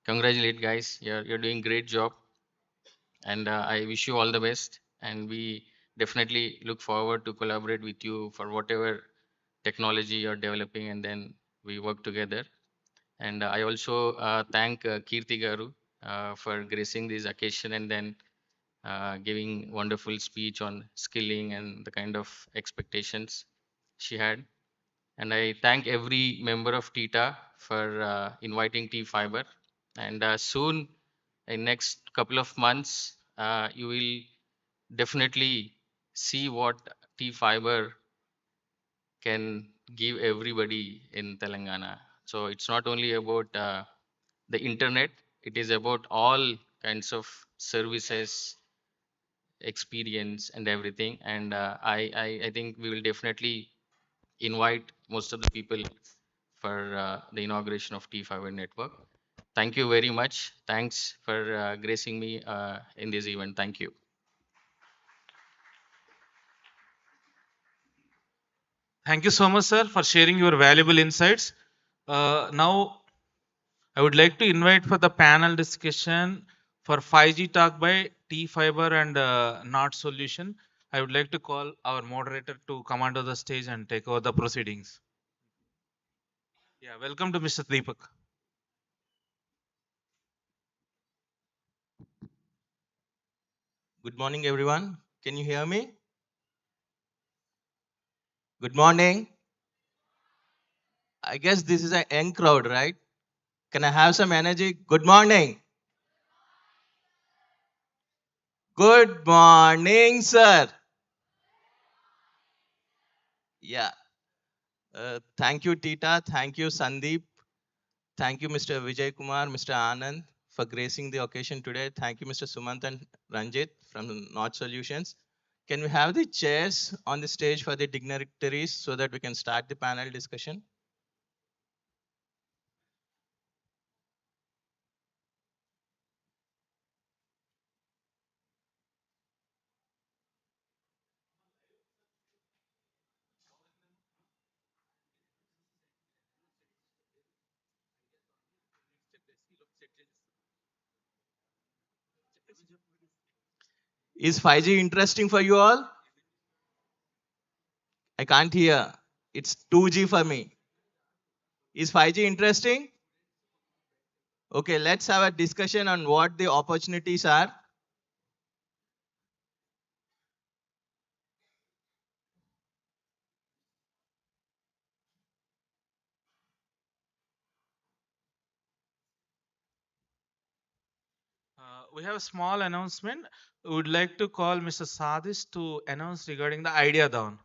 congratulate guys, you're doing great job, and I wish you all the best. And we definitely look forward to collaborate with you for whatever technology you're developing, and then we work together. And I also thank Kirti Garu for gracing this occasion and then giving wonderful speech on skilling and the kind of expectations she had. And I thank every member of Tita for inviting 𝗃𝗙𝗏. And soon, in next couple of months, you will definitely see what 𝗃𝗙𝗏 can give everybody in Telangana. So it's not only about the internet, it is about all kinds of services, experience and everything. And I think we will definitely invite most of the people for the inauguration of 𝗃𝗙𝗏 network. Thank you very much. Thanks for gracing me in this event. Thank you. Thank you so much, sir, for sharing your valuable insights. Now, I would like to invite for the panel discussion for 5G talk by 𝗃𝗙𝗏 and Not Solution. I would like to call our moderator to come onto the stage and take over the proceedings. Yeah, welcome to Mr. Deepak. Good morning, everyone. Can you hear me? Good morning. I guess this is a young crowd, right? Can I have some energy? Good morning. Good morning, sir. Yeah. Thank you, Tita. Thank you, Sandeep. Thank you, Mr. Vijay Kumar, Mr. Anand, for gracing the occasion today. Thank you, Mr. Sumant and Ranjit from Not Solutions. Can we have the chairs on the stage for the dignitaries so that we can start the panel discussion? Is 5G interesting for you all? I can't hear. It's 2G for me. Is 5G interesting? Okay, let's have a discussion on what the opportunities are. We have a small announcement. We would like to call Mr. Sadis to announce regarding the idea down.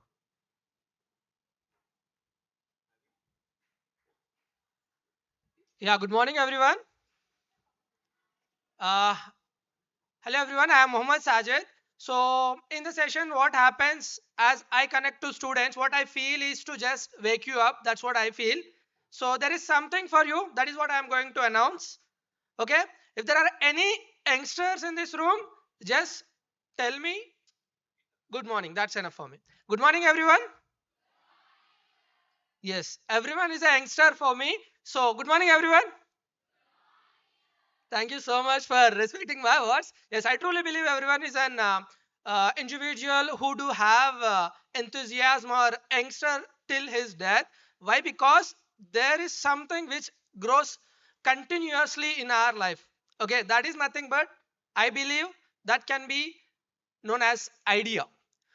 Yeah, good morning, everyone. Hello, everyone. I am Mohammad Sajid. So, in the session, what happens as I connect to students, what I feel is to just wake you up. That's what I feel. So, there is something for you. That is what I am going to announce. Okay. If there are any youngsters in this room, just tell me good morning. That's enough for me. Good morning, everyone. Yes, everyone is a youngster for me. So, good morning, everyone. Thank you so much for respecting my words. Yes, I truly believe everyone is an individual who do have enthusiasm or youngster till his death. Why? Because there is something which grows continuously in our life. Okay, that is nothing but I believe that can be known as idea.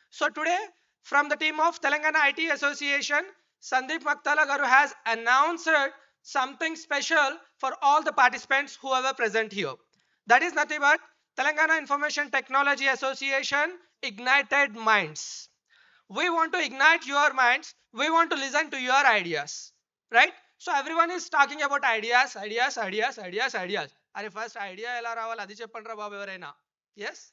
So today, from the team of Telangana IT Association, Sandeep Maktala Garu has announced something special for all the participants who are present here. That is nothing but Telangana Information Technology Association Ignited Minds. We want to ignite your minds. We want to listen to your ideas, right? So everyone is talking about ideas, ideas, ideas, ideas, ideas. అరే first idea ఎలా రావాలి అది చెప్పండి రా బాబు ఎవరైనా. Yes,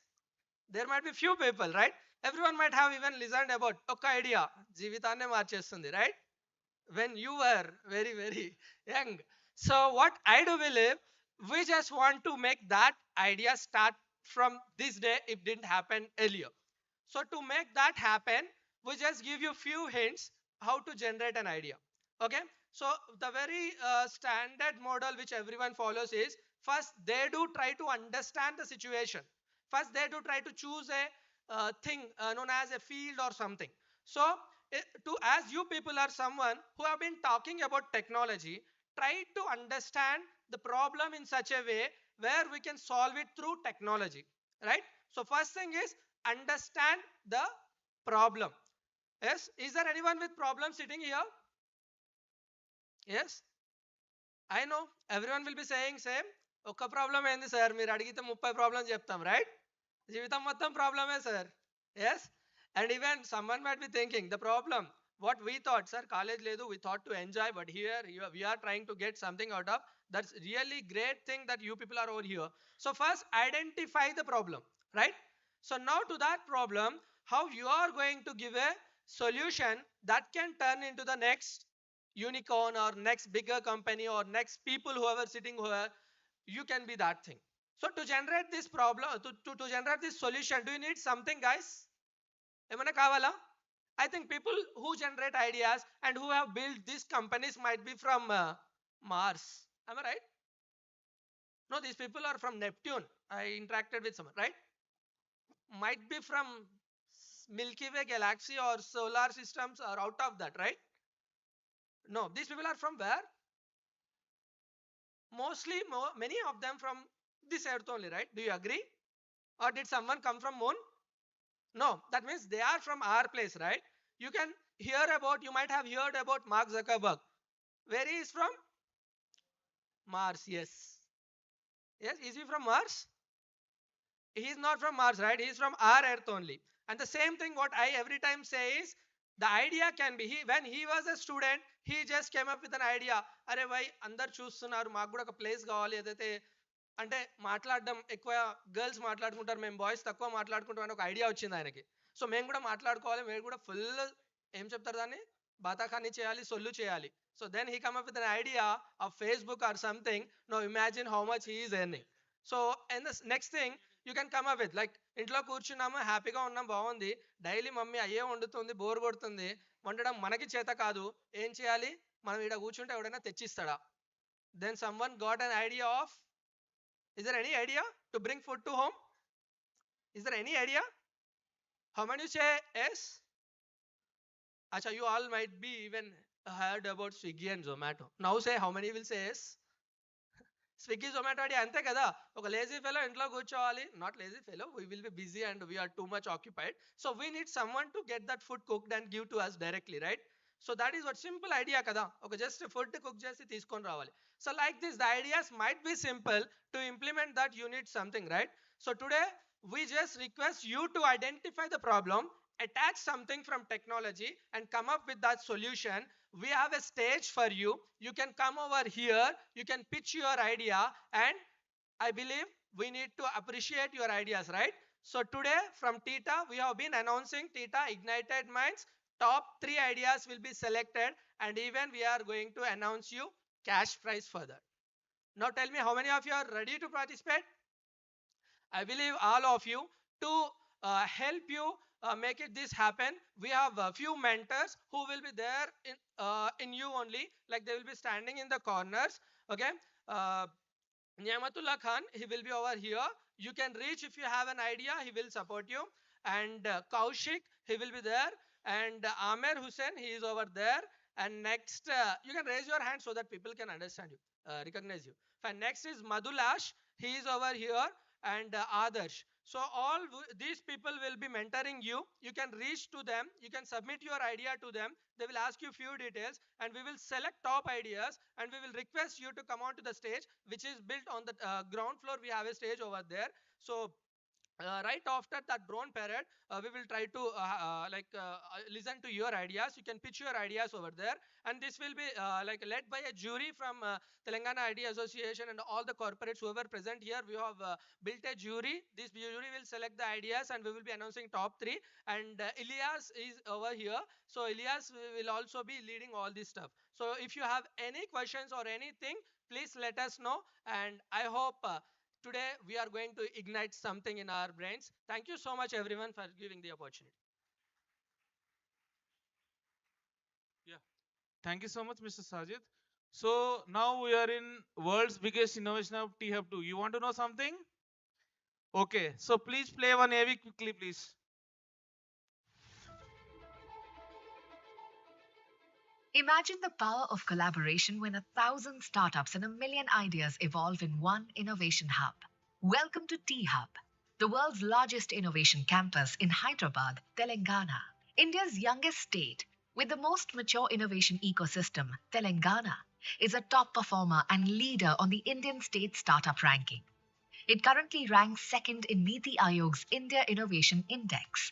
there might be few people, right? Everyone might have even listened about ఒక idea జీవితాన్నే మార్చేస్తుంది, right? When you were very very young. So what I do believe, we just want to make that idea start from this day if didn't happen earlier. So to make that happen, we just give you few hints how to generate an idea. Okay, so the very standard model which everyone follows is, first they do try to understand the situation. First they do try to choose a thing known as a field or something. So as you people are someone who have been talking about technology, try to understand the problem in such a way where we can solve it through technology, right? So first thing is understand the problem. Yes, is there anyone with problem sitting here? Yes, I know everyone will be saying same. ఒక్క problem ఏంది sir, మీరు అడిగితే 30 problems చెప్తాం, right? జీవితం మొత్తం ప్రాబ్లమే sir. Yes, and even someone might be thinking the problem what we thought, sir, college ledu we thought to enjoy, but here we are trying to get something out of. That's really great thing that you people are over here. So first identify the problem, right? So now to that problem, how you are going to give a solution that can turn into the next unicorn or next bigger company or next people whoever sitting here, you can be that thing. So to generate this problem, to generate this solution, do you need something, guys? Emana kavala? I think people who generate ideas and who have built these companies might be from Mars. Am I right? No, these people are from Neptune. I interacted with someone, right? Might be from Milky Way galaxy or solar systems or out of that, right? No, these people are from where? Mostly, many of them from this earth only, right? Do you agree? Or did someone come from moon? No, that means they are from our place, right? You can hear about, you might have heard about Mark Zuckerberg. Where he is from? Mars, yes. Yes, is he from Mars? He is not from Mars, right? He is from our earth only. And the same thing what I every time say is, the idea can be, when he was a student, he just came up with an idea. Are bhai అందరు చూస్తున్నారు, మాకు కూడా ఒక place కావాలి, ఏదైతే అంటే మాట్లాడడం ఎక్కువ గర్ల్స్ మాట్లాడుకుంటారు, మేము బాయ్స్ తక్కువ మాట్లాడుకుంటాం అని ఒక ఐడియా వచ్చింది ఆయనకి. సో మేము కూడా మాట్లాడుకోవాలి, మేము కూడా ఫుల్ ఏం చెప్తారు దాన్ని, బాతాఖాని చేయాలి, సొల్లు చేయాలి. So then he come up with an idea of Facebook or something. No imagine how much he is earning. So and the next thing you can come up with, like ఇంట్లో కూర్చున్నాము, హ్యాపీగా ఉన్నాం, బాగుంది, డైలీ మమ్మీ అయ్యే వండుతుంది, bore కొడుతుంది, వండడం మనకి చేత కాదు, ఏం చేయాలి, మనం ఇక్కడ కూర్చుంటే ఎవడైనా తెచ్చిస్తాడా? Then someone got an idea of, is there any idea to bring food to home? Is there any idea? How many say yes? Acha, you all might be even heard about Swiggy and Zomato. Now say how many will say yes? Swiggy, Zomato adi ante kada, oka lazy fellow intlo కూర్చోవాలి, not lazy fellow, we will be busy and we are too much occupied, so we need someone to get that food cooked and give to us directly, right? So that is what simple idea kada, oka just food cook chesi తీసుకొని రావాలి. So like this, the ideas might be simple, to implement that you need something, right? So today we just request you to identify the problem, attach something from technology and come up with that solution. We have a stage for you. You can come over here, you can pitch your idea, and I believe we need to appreciate your ideas, right? So today from Tita, we have been announcing Tita Ignited Minds. Top 3 ideas will be selected, and even we are going to announce you cash prize for that. Now tell me, how many of you are ready to participate? I believe all of you. To help you make it this happen, we have a few mentors who will be there in you only, like they will be standing in the corners. Okay, 𝗵𝗵𝗿𝘀 Khan, he will be over here. You can reach if you have an idea, he will support you. And Kaushik, he will be there. And Amer Hussain, he is over there. And next, you can raise your hand so that people can understand you, recognize you. And next is Madhulash, he is over here. And Adarsh. So all these people will be mentoring you. You can reach to them, you can submit your idea to them, they will ask you few details, and we will select top ideas, and we will request you to come on to the stage, which is built on the ground floor. We have a stage over there. So right after that drone parade, we will try to listen to your ideas. You can pitch your ideas over there, and this will be led by a jury from Telangana Idea Association and all the corporates who are present here. We have built a jury. This jury will select the ideas, and we will be announcing top three. And Ilyas is over here, so Ilyas will also be leading all this stuff. So if you have any questions or anything, please let us know. And I hope. Today we are going to ignite something in our brains. Thank you so much everyone for giving the opportunity. Yeah. Thank you so much, Mr. Sajid. So now we are in world's biggest innovation of 𝗃𝗃 2. You want to know something? Okay. So please play one AV quickly, please. Imagine the power of collaboration when 1,000 startups and 1,000,000 ideas evolve in one innovation hub. Welcome to 𝗃𝗃, the world's largest innovation campus in Hyderabad, Telangana. India's youngest state, with the most mature innovation ecosystem, Telangana is a top performer and leader on the Indian State Startup Ranking. It currently ranks second in NITI Aayog's India Innovation Index.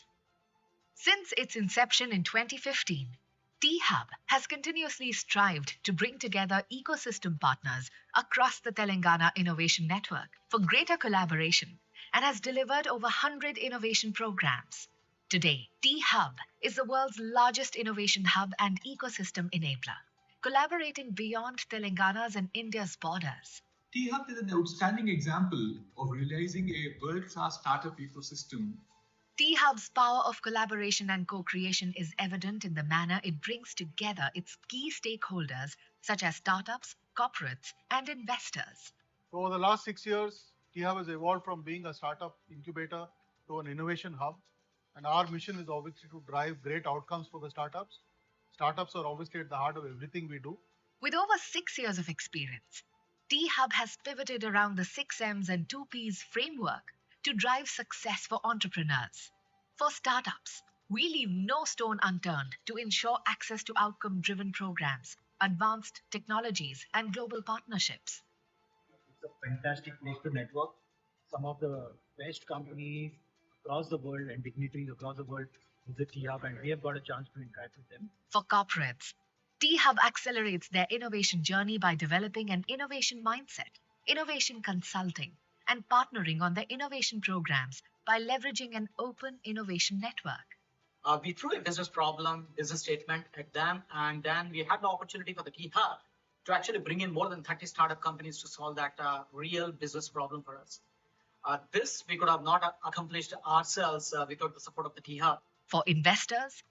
Since its inception in 2015, 𝗃𝗃 has continuously strived to bring together ecosystem partners across the Telangana Innovation Network for greater collaboration and has delivered over 100 innovation programs. Today, 𝗃𝗃 is the world's largest innovation hub and ecosystem enabler, collaborating beyond Telangana's and India's borders. 𝗃𝗃 is an outstanding example of realizing a world-class startup ecosystem. 𝗃𝗃's power of collaboration and co-creation is evident in the manner it brings together its key stakeholders such as startups, corporates, and investors. So over the last 6 years, 𝗃𝗃 has evolved from being a startup incubator to an innovation hub. And our mission is obviously to drive great outcomes for the startups. Startups are obviously at the heart of everything we do. With over 6 years of experience, 𝗃𝗃 has pivoted around the 6Ms and 2Ps framework to drive success for entrepreneurs. For startups, we leave no stone unturned to ensure access to outcome-driven programs, advanced technologies, and global partnerships. It's a fantastic place to network. Some of the best companies across the world and dignitaries across the world visit 𝗃𝗃, and we have got a chance to interact with them. For corporates, 𝗃𝗃 accelerates their innovation journey by developing an innovation mindset, innovation consulting, and partnering on their innovation programs by leveraging an open innovation network. We threw a business problem, business statement at them, and then we had the opportunity for the 𝗃𝗃 to actually bring in more than 30 startup companies to solve that real business problem for us. This we could have not accomplished ourselves without the support of the 𝗃𝗃. For investors,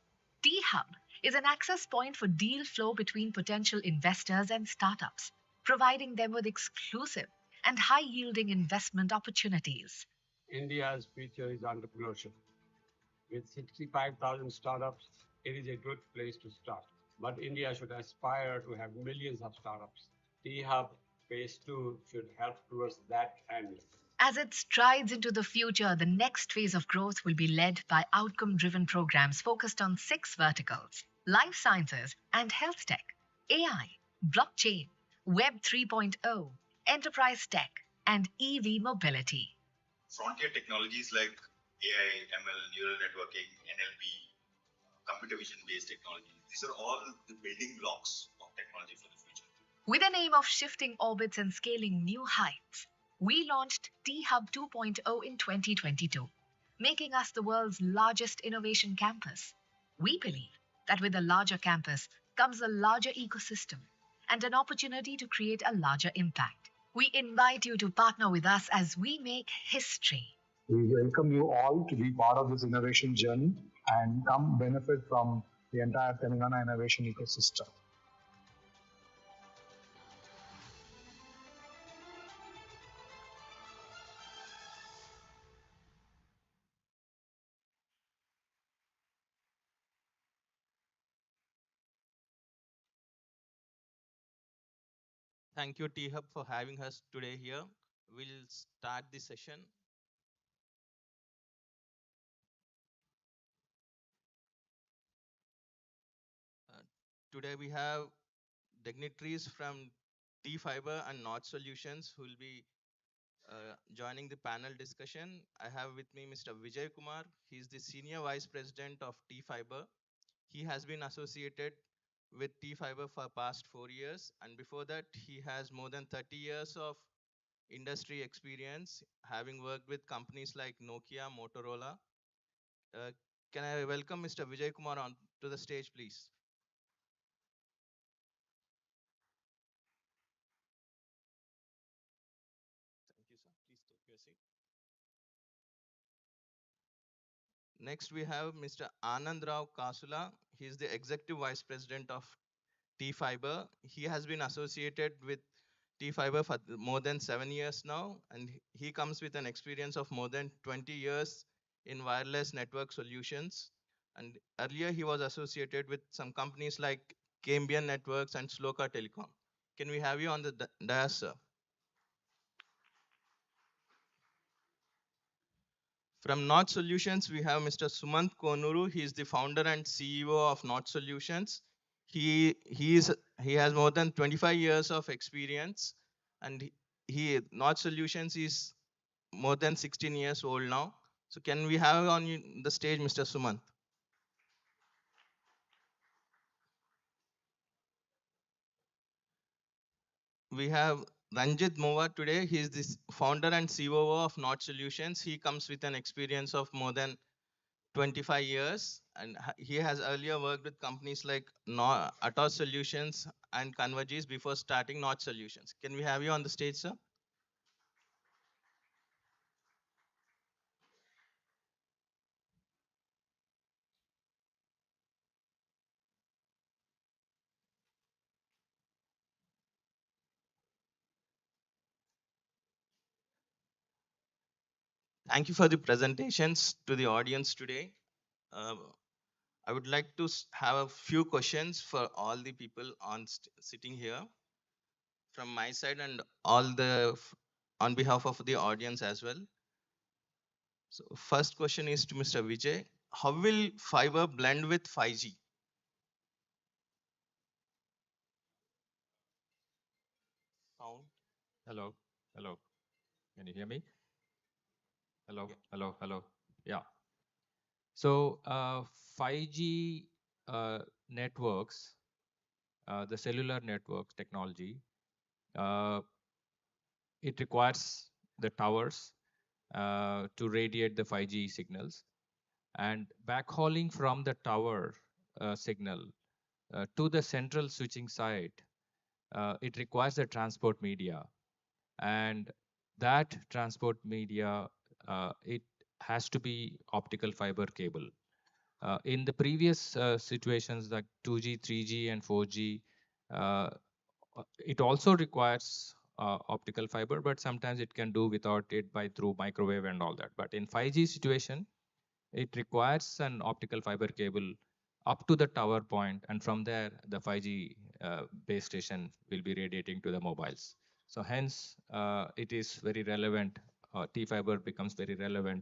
𝗃𝗃 is an access point for deal flow between potential investors and startups, providing them with exclusive and high-yielding investment opportunities. India's future is entrepreneurship. With 65,000 startups, it is a good place to start. But India should aspire to have millions of startups. 𝗃𝗃 Phase 2 should help towards that end. As it strides into the future, the next phase of growth will be led by outcome-driven programs focused on 6 verticals: life sciences and health tech, AI, blockchain, Web 3.0, enterprise tech, and EV mobility. Frontier technologies like AI, ML, neural networking, NLP, computer vision-based technology, these are all the building blocks of technology for the future. With an aim of shifting orbits and scaling new heights, we launched 𝗃𝗃 2.0 in 2022, making us the world's largest innovation campus. We believe that with a larger campus comes a larger ecosystem and an opportunity to create a larger impact. We invite you to partner with us as we make history. We welcome you all to be part of this innovation journey and come benefit from the entire Telangana innovation ecosystem. Thank you, 𝗃𝗃, for having us today here. We'll start the session. Today we have dignitaries from 𝗃𝗃 and North Solutions who will be joining the panel discussion. I have with me Mr. Vijay Kumar. He is the Senior Vice President of 𝗃𝗃𝗏𝘀. He has been associated with 𝗃𝗃𝗏𝘀 for past 4 years, and before that, he has more than 30 years of industry experience, having worked with companies like Nokia, Motorola. Uh, can I welcome Mr. Vijay Kumar on to the stage, please? Thank you, sir. Please take your seat. Next, we have Mr. Anandrao Kasula. He is the Executive Vice President of 𝗃𝗃𝗏𝘀. He has been associated with 𝗃𝗃𝗏𝘀 for more than 7 years now, and he comes with an experience of more than 20 years in wireless network solutions. And earlier, he was associated with some companies like Cambian Networks and 𝘂𝗍𝗃 Telecom. Can we have you on the dais, sir? From North Solutions, we have Mr. Sumant Konuru. He is the founder and CEO of North Solutions. He has more than 25 years of experience, and North Solutions is more than 16 years old now. So can we have on the stage Mr. Sumant? We have Ranjit Mova today. He is the founder and COO of North Solutions. He comes with an experience of more than 25 years, and he has earlier worked with companies like Atos Solutions and Convergys before starting North Solutions. Can we have you on the stage, sir? Thank you for the presentations to the audience today. I would like to have a few questions for all the people sitting here from my side and on behalf of the audience as well. So first question is to Mr. Vijay. How will fiber blend with 5G? Sound. Hello, hello. Can you hear me? Hello, hello, hello. Yeah. So 5G networks, the cellular network technology, it requires the towers to radiate the 5G signals, and backhauling from the tower signal to the central switching site, it requires the transport media, and that transport media, it has to be optical fiber cable. In the previous situations like 2G, 3G, and 4G, it also requires optical fiber, but sometimes it can do without it by through microwave and all that. But in 5G situation, it requires an optical fiber cable up to the tower point, and from there, the 5G base station will be radiating to the mobiles. So hence, it is very relevant. 𝗃𝗃𝗏𝘀 becomes very relevant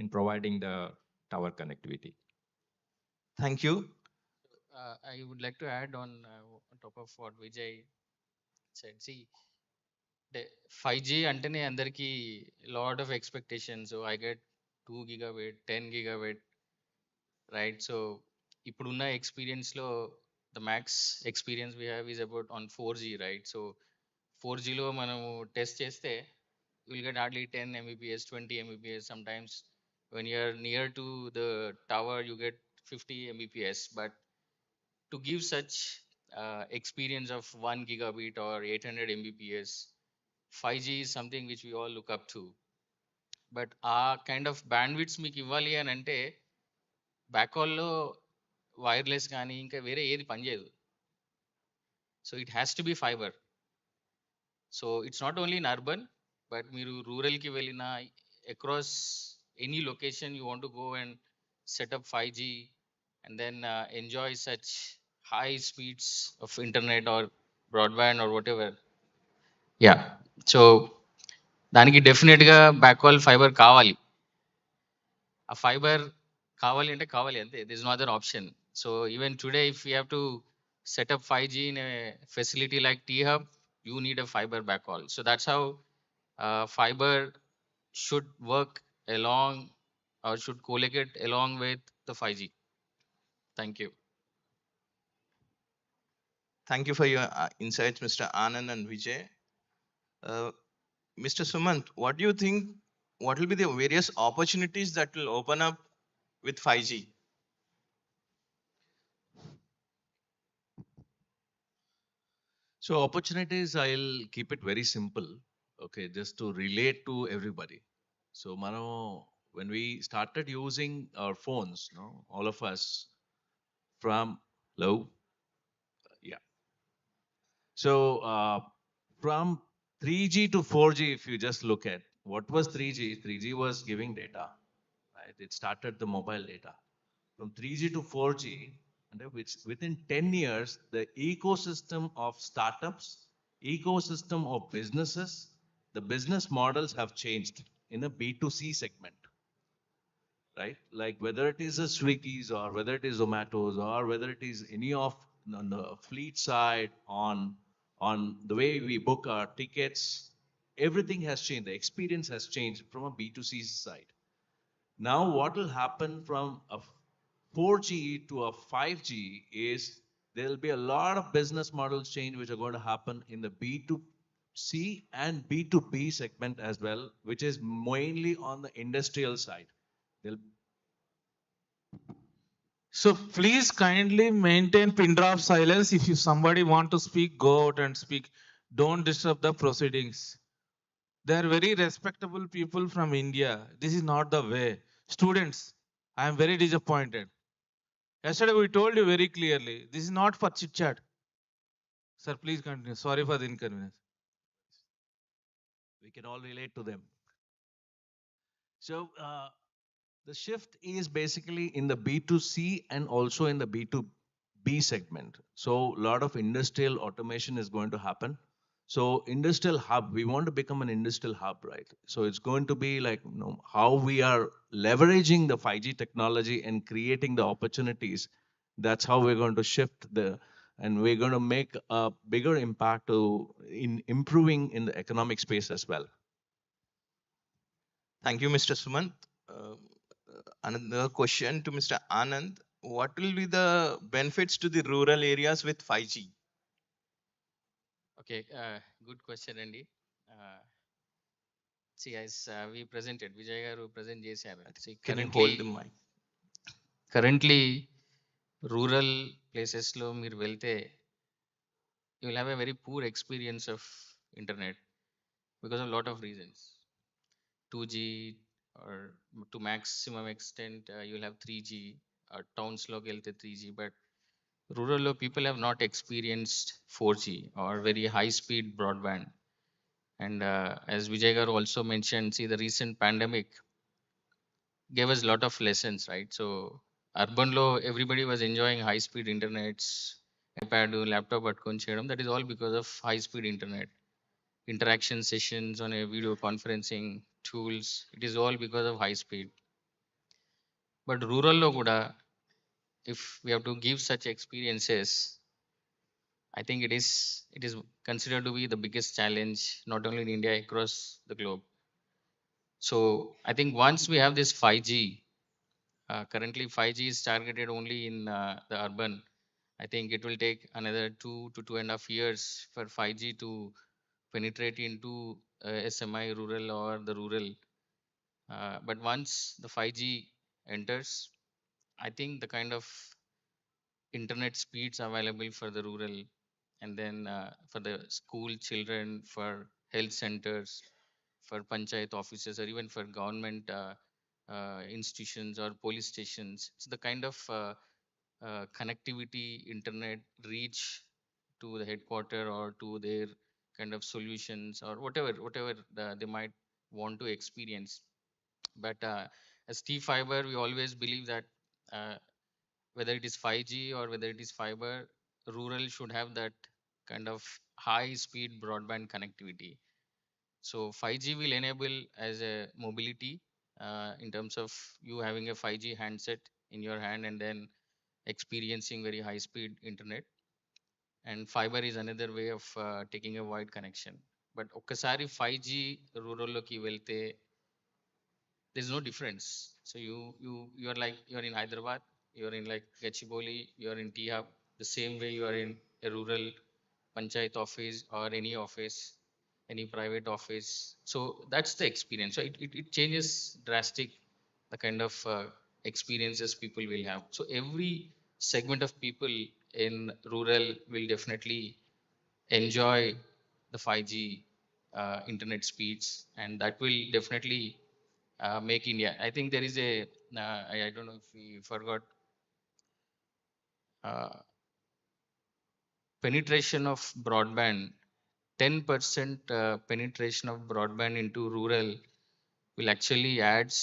in providing the tower connectivity. Thank you. I would like to add on top of what Vijay said. See, the 5G అంటేనే అందరికి lot of expectations. So I get 2 gigabit, 10 gigabit, right? So ఇప్పుడున్న experience లో the max experience we have is about on 4G, right? So 4G లో మనము test చేస్తే you will get hardly 10 Mbps, 20 Mbps. Sometimes when you are near to the tower, you get 50 Mbps. But to give such experience of 1 gigabit or 800 Mbps, 5G is something which we all look up to. But ఆ kind of bandwidths మీకు ఇవ్వాలి అని అంటే బ్యాక్హాల్లో wireless కానీ ఇంకా వేరే ఏది పనిచేయదు. So it has to be fibre. So it's not only in urban, but మీరు రూరల్కి వెళ్ళిన across any location you want to go and setup 5G and then enjoy such high speeds of internet or broadband or whatever. Yeah. So దానికి డెఫినెట్గా బ్యాక్హాల్ fibre కావాలి. ఆ fibre కావాలి అంటే కావాలి అంతే. There is no other option. So even today if you have to set up 5G in a facility like 𝗃𝗃𝗏𝘀, you need a fiber backhaul. So that's how fiber should work along or should collocate along with the 5G. Thank you. Thank you for your insights, Mr. Anand and Vijay. Mr. Sumant, what do you think? What will be the various opportunities that will open up with 5G? So opportunities, I'll keep it very simple. Okay, just to relate to everybody. So Mano, when we started using our phones, no, all of us from low, yeah. So from 3G to 4G, if you just look at what was 3G, 3G was giving data, right? It started the mobile data. From 3G to 4G, and which within 10 years, the ecosystem of startups, ecosystem of businesses, the business models have changed in a B2C segment, right? Like whether it is a Swiggy's or whether it is Zomato's or whether it is any of on the fleet side, on the way we book our tickets, everything has changed. The experience has changed from a B2C side. Now what will happen from a 4G to a 5G is there will be a lot of business models change which are going to happen in the B2C and B2B segment as well, which is mainly on the industrial side. So please kindly maintain pin drop silence. If you somebody want to speak, go out and speak. Don't disturb the proceedings. They are very respectable people from India. This is not the way. Students, I am very disappointed. Yesterday we told you very clearly, this is not for chit chat. Sir, please continue. Sorry for the inconvenience. We can all relate to them. So the shift is basically in the B2C and also in the B2B segment. So a lot of industrial automation is going to happen. So industrial hub, we want to become an industrial hub, right? So it's going to be like, you know, how we are leveraging the 5G technology and creating the opportunities. That's how we're going to shift and we're going to make a bigger impact in improving in the economic space as well. Thank you, Mr. Sumant. Another question to Mr. Anand. What will be the benefits to the rural areas with 5G? Okay, good question, Andy. See, as we presented, Vijay garu present chesaru. See, can you hold the mic? Currently, rural places lo meer velte, you will have a very poor experience of internet because of a lot of reasons. 2G or to maximum extent, you'll have 3G. Towns lo gelte 3G, but rural lo people have not experienced 4G or very high speed broadband. And as Vijay garu also mentioned, see the recent pandemic gave us a lot of lessons, right? So urban lo everybody was enjoying high speed internets, iPad, laptop patkoni cheyadam. That is all because of high speed internet. Interaction sessions on a video conferencing tools, it is all because of high speed. But rural lo kuda, if we have to give such experiences, I think it is considered to be the biggest challenge, not only in India, across the globe. So I think once we have this 5G, currently 5G is targeted only in the urban. I think it will take another 2 to 2.5 years for 5G to penetrate into SMI rural or the rural. But once the 5G enters, I think the kind of internet speeds available for the rural and then for the school children, for health centers, for panchayat offices, or even for government institutions or police stations. It's the kind of connectivity, internet reach to the headquarter or to their kind of solutions or whatever they might want to experience. But as T-Fiber, we always believe that whether it is 5G or whether it is fiber, rural should have that kind of high speed broadband connectivity. So 5G will enable as a mobility in terms of you having a 5G handset in your hand and then experiencing very high speed internet. And fiber is another way of taking a wide connection. But ఒక్కసారి 5G రూరల్లోకి వెళ్తే there's no difference. So you are like you are in Hyderabad, you are in like Gachibowli, you are in 𝗃𝗃𝗃𝗃, the same way you are in a rural panchayat office or any office, any private office. So that's the experience. So it changes drastic the kind of experiences people will have. So every segment of people in rural will definitely enjoy the 5G internet speeds, and that will definitely make India. I think there is a I don't know if we forgot uh, penetration of broadband. 10% penetration of broadband into rural will actually adds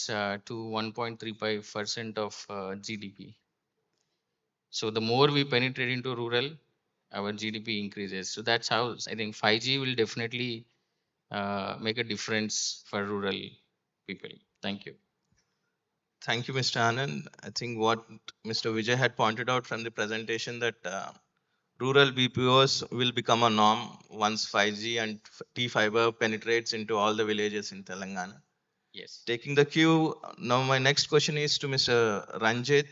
to 1.35% of GDP. So the more we penetrate into rural, our GDP increases. So that's how I think 5G will definitely make a difference for rural people. Thank you. Thank you, Mr. Anand. I think what Mr. Vijay had pointed out from the presentation that rural BPOs will become a norm once 5G and T-fiber penetrates into all the villages in Telangana. Yes. Taking the cue, now my next question is to Mr. Ranjit.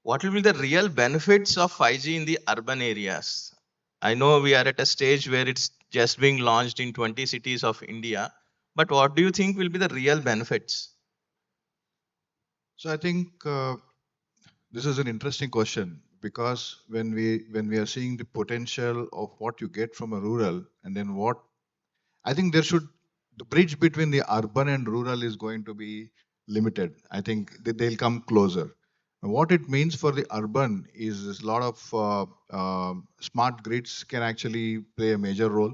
What will be the real benefits of 5G in the urban areas? I know we are at a stage where it's just being launched in 20 cities of India, but what do you think will be the real benefits? So I think this is an interesting question, because when we are seeing the potential of what you get from a rural, and then what I think the bridge between the urban and rural is going to be limited. I think they'll come closer. And what it means for the urban is a lot of smart grids can actually play a major role.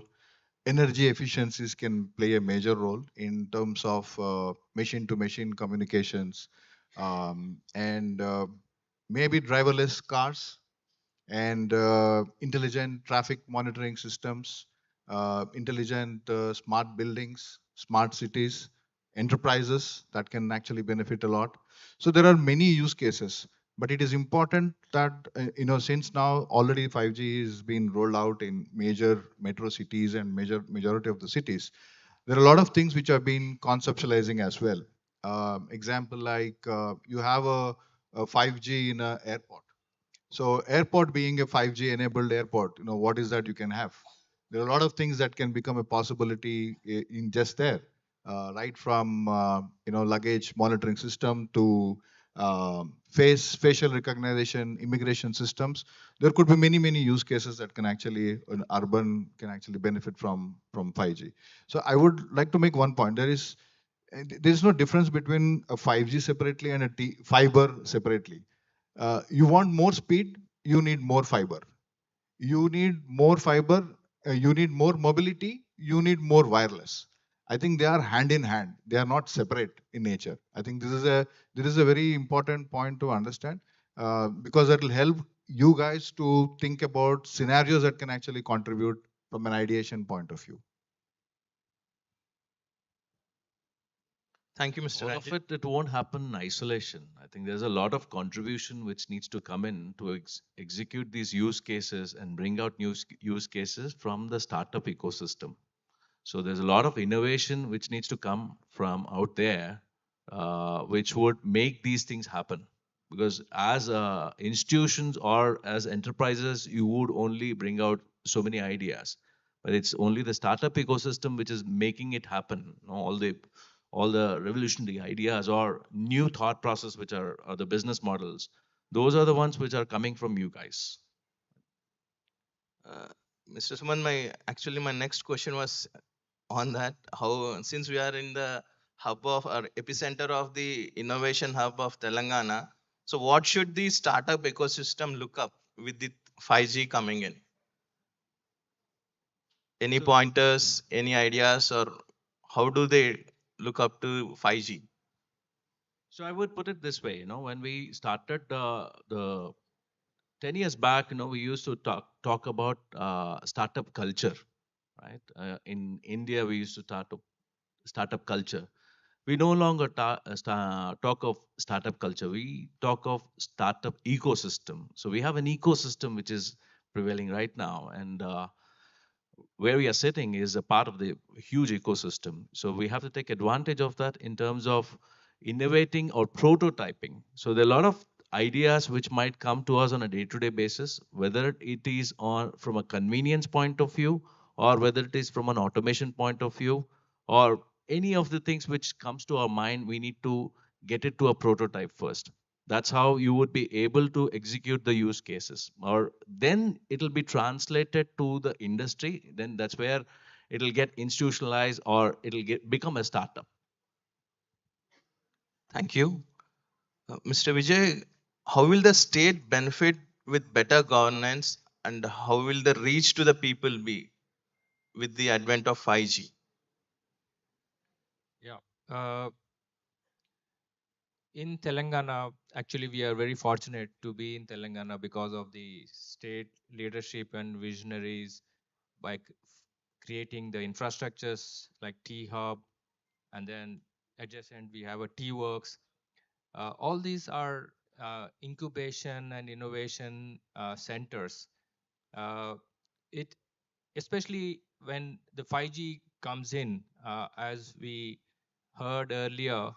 Energy efficiencies can play a major role in terms of machine-to-machine communications, and maybe driverless cars and intelligent traffic monitoring systems, intelligent smart buildings, smart cities, enterprises that can actually benefit a lot. So there are many use cases, but it is important that since now already 5G is being rolled out in major metro cities and majority of the cities, there are a lot of things which are being conceptualizing as well. Example like you have a 5G in an airport. So airport being a 5G enabled airport, what is that you can have? There are a lot of things that can become a possibility in just there, right from luggage monitoring system to facial recognition, immigration systems. There could be many use cases that can actually an urban can actually benefit from 5G. So I would like to make one point. There is no difference between a 5G separately and a fiber separately. You want more speed, you need more fiber. You need more fiber, you need more mobility, you need more wireless. I think they are hand in hand. They are not separate in nature. I think this is a very important point to understand, because that will help you guys to think about scenarios that can actually contribute from an ideation point of view. Thank you, Mr. All Ranjit. of it won't happen in isolation. I think there's a lot of contribution which needs to come in to execute these use cases and bring out new use cases from the startup ecosystem. So there's a lot of innovation which needs to come from out there, which would make these things happen. Because as institutions or as enterprises, you would only bring out so many ideas, but it's only the startup ecosystem which is making it happen. All the revolutionary ideas or new thought process, which are the business models, those are the ones which are coming from you guys. Mr. Suman, my next question was on that. How, since we are in the hub of or epicenter of the innovation hub of Telangana, so what should the startup ecosystem look up with the 5G coming in? Any pointers, any ideas, or how do they look up to 5G? So I would put it this way, when we started the 10 years back, we used to talk about startup culture, right? In India, we used to talk startup culture. We no longer talk of startup culture. We talk of startup ecosystem. So we have an ecosystem which is prevailing right now, and where we are sitting is a part of the huge ecosystem. So we have to take advantage of that in terms of innovating or prototyping. So there are a lot of ideas which might come to us on a day-to-day basis, whether it is on from a convenience point of view, or whether it is from an automation point of view, or any of the things which comes to our mind, we need to get it to a prototype first. That's how you would be able to execute the use cases, or then it'll be translated to the industry. Then that's where it'll get institutionalized, or it'll become a startup. Thank you. Mr. Vijay, how will the state benefit with better governance, and how will the reach to the people be with the advent of 5G? Yeah. In Telangana, actually, we are very fortunate to be in Telangana because of the state leadership and visionaries by creating the infrastructures like T-Hub, and then adjacent we have a T-Works. All these are incubation and innovation centers. It especially when the 5G comes in, as we heard earlier,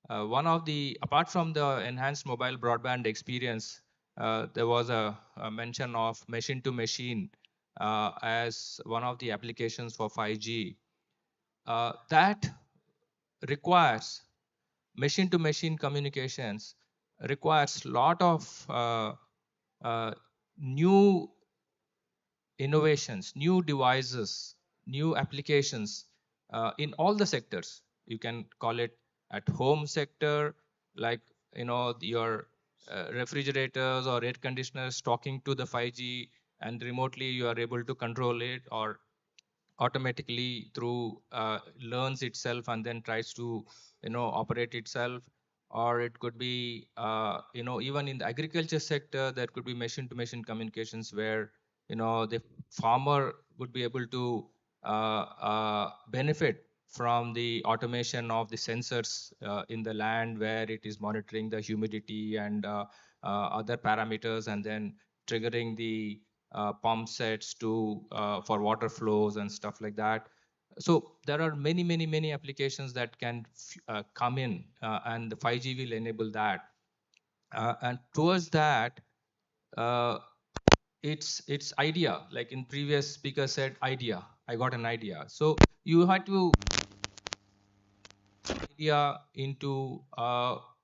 one of the, apart from the enhanced mobile broadband experience, there was a mention of machine to machine as one of the applications for 5G. That requires machine to machine communications, requires a lot of new innovations, new devices, new applications in all the sectors. You can call it at home sector, like your refrigerators or air conditioners talking to the 5G, and remotely you are able to control it, or automatically through learns itself and then tries to operate itself. Or it could be even in the agriculture sector, there could be machine to machine communications where the farmer would be able to benefit from the automation of the sensors in the land, where it is monitoring the humidity and other parameters, and then triggering the pump sets to for water flows and stuff like that. So there are many applications that can come in, and the 5G will enable that. And towards that, it's idea, like in previous speaker said, idea. I got an idea. So you had to idea into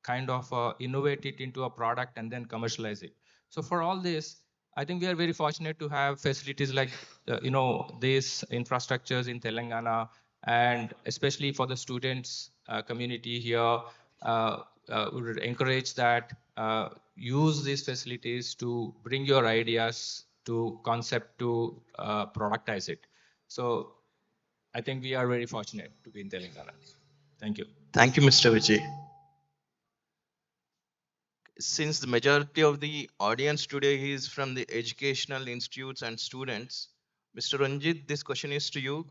kind of innovate it into a product and then commercialize it. So for all this, I think we are very fortunate to have facilities like these infrastructures in Telangana, and especially for the students community here, we would encourage that use these facilities to bring your ideas to concept to productize it. So I think we are very fortunate to be in Telangana. Thank you. Thank you, Mr. Vijay. Since the majority of the audience today is from the educational institutes and students, Mr. Ranjit, this question is to you.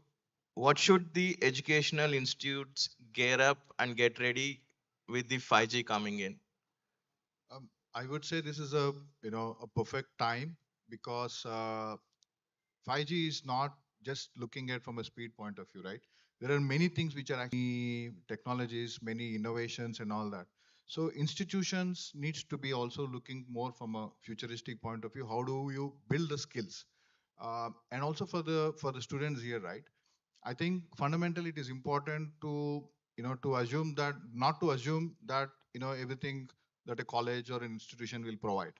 What should the educational institutes gear up and get ready with the 5G coming in? I would say this is a perfect time, because 5G is not just looking at from a speed point of view, right? There are many things which are actually technologies, many innovations and all that. So institutions needs to be also looking more from a futuristic point of view. How do you build the skills? And also for the students here, right? I think fundamentally it is important to to assume that, not to assume that everything that a college or an institution will provide.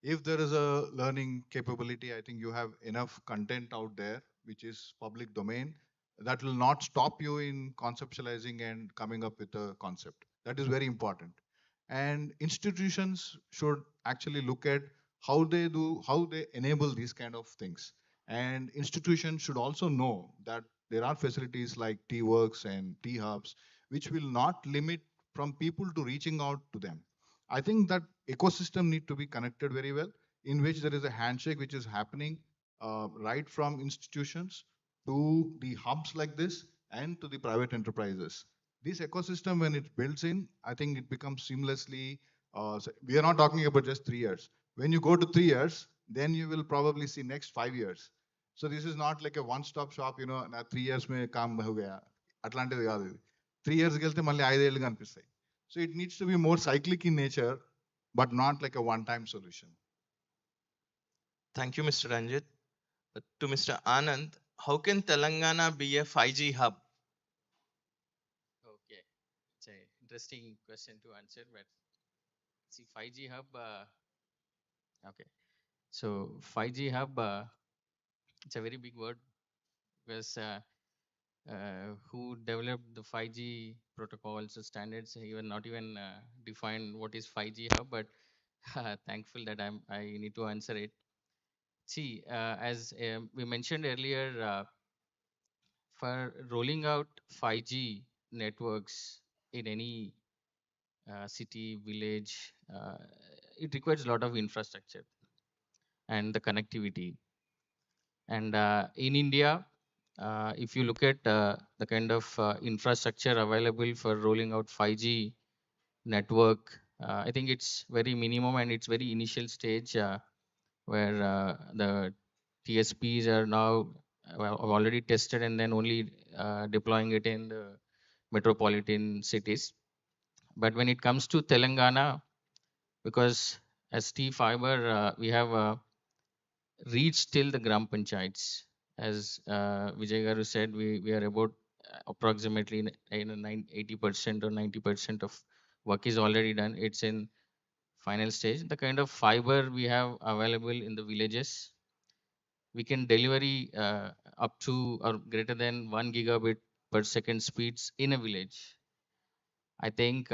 If there is a learning capability, I think you have enough content out there which is public domain that will not stop you in conceptualizing and coming up with a concept. That is very important. And institutions should actually look at how they enable these kind of things. And institutions should also know that there are facilities like T-Works and T-Hubs, which will not limit from people to reaching out to them. I think that ecosystem need to be connected very well, in which there is a handshake which is happening right from institutions to the hubs like this and to the private enterprises. This ecosystem, when it builds in, I think it becomes seamlessly. We are not talking about just 3 years. When you go to 3 years, then you will probably see next 5 years. So this is not like a one-stop shop, you know, na 3 years mein kaam ho gaya. Atlantis kaadu ఇది. 3 years వెళ్తే మళ్ళీ 5 ఏళ్ళు కనిపిస్తాయి. So it needs to be more cyclic in nature, but not like a one-time solution. Thank you, Mr. Ranjit. To Mr. Anand, how can Telangana be a 5G hub? Okay, it's an interesting question to answer, but see 5G hub. Okay, so 5G hub. It's a very big word because who developed the 5G protocols or standards even not even define what is 5G hub, but thankful that I need to answer it. See, as we mentioned earlier, for rolling out 5G networks in any city, village, it requires a lot of infrastructure and the connectivity. And in India, if you look at the kind of infrastructure available for rolling out 5G network, I think it's very minimum and it's very initial stage where the TSPs are now already tested and then only deploying it in the metropolitan cities. But when it comes to Telangana, because as 𝗃𝗏, we have reached till the Gram Panchayats. As Vijay Garu said, we are about approximately 80% or 90% of work is already done. It's in final stage. The kind of fiber we have available in the villages, we can delivery up to or greater than 1 gigabit per second speeds in a village. I think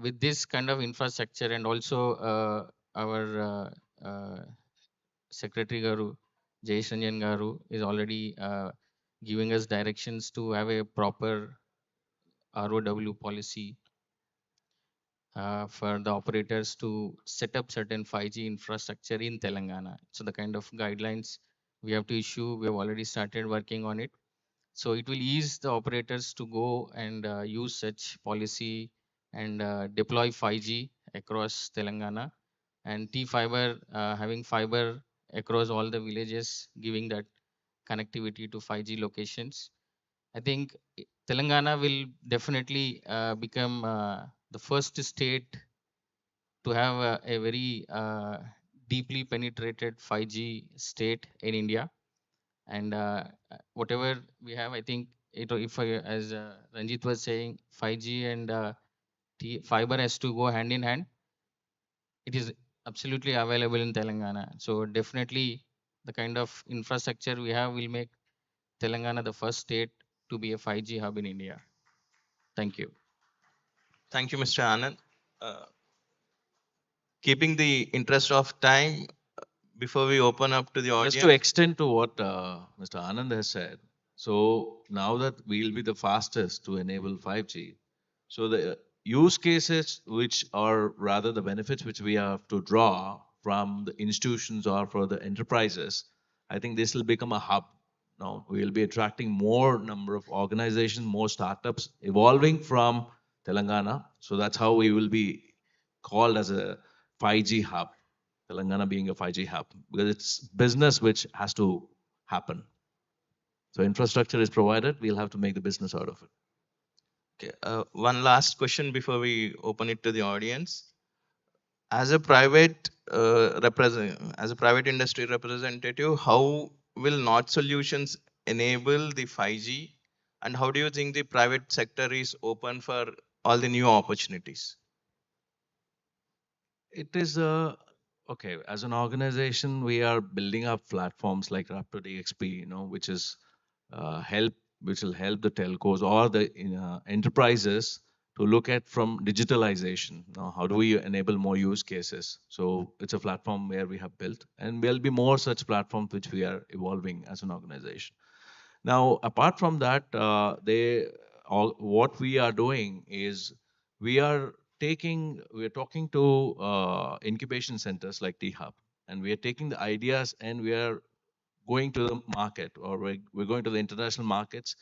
with this kind of infrastructure and also our Secretary Garu, Jayesh Ranjan Garu, is already giving us directions to have a proper ROW policy for the operators to set up certain 5G infrastructure in Telangana. So the kind of guidelines we have to issue, we have already started working on it. So it will ease the operators to go and use such policy and deploy 5G across Telangana. And 𝗃𝗏 having fiber across all the villages, giving that connectivity to 5G locations. I think Telangana will definitely become the first state to have a very deeply penetrated 5G state in India. And whatever we have, I think if as Ranjit was saying, 5G and fiber has to go hand in hand. It is absolutely available in Telangana. So definitely the kind of infrastructure we have will make Telangana the first state to be a 5G hub in India. Thank you. Thank you, Mr. Anand. Keeping the interest of time, before we open up to the audience. Just to extend to what Mr. Anand has said, so now that we'll be the fastest to enable 5G, so the use cases which are rather the benefits which we have to draw from the institutions or for the enterprises, I think this will become a hub. Now we will be attracting more number of organizations, more startups evolving from Telangana. So that's how we will be called as a 5G hub. Telangana being a 5G hub, because it's business which has to happen. So infrastructure is provided, we'll have to make the business out of it. Okay, one last question before we open it to the audience. As a private as a private industry representative, how will North Solutions enable the 5G, and how do you think the private sector is open for all the new opportunities? It is a okay, as an organization, we are building up platforms like 𝗵𝗶𝘀𝗃𝗃, which is which will help the telcos or the enterprises to look at from digitalization. How do we enable more use cases? So it's a platform where we have built, and there'll be more such platforms which we are evolving as an organization. Now, apart from that, what we are doing is we are talking to incubation centers like 𝗃𝗏, and we are taking the ideas and we are going to the market, or we're going to the international markets.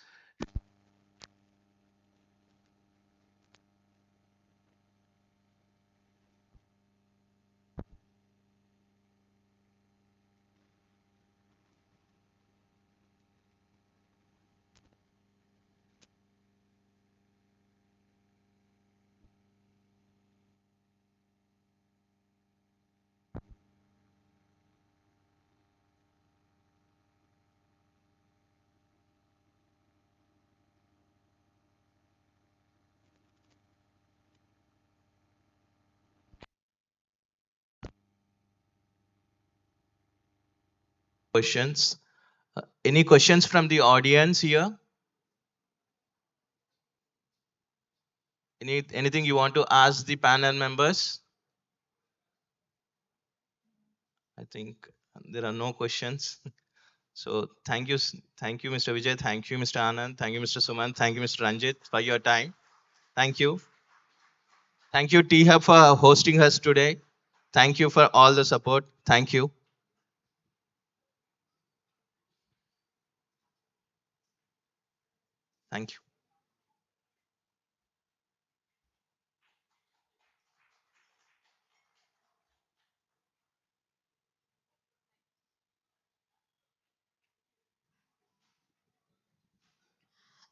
questions. Any questions from the audience here? Anything you want to ask the panel members? I think there are no questions. So thank you, thank you, Mr. Vijay. Thank you, Mr. Anand. Thank you, Mr. Suman. Thank you, Mr. Ranjit, for your time. Thank you. Thank you, 𝗃𝗃𝗃, for hosting us today. Thank you for all the support. Thank you. Thank you.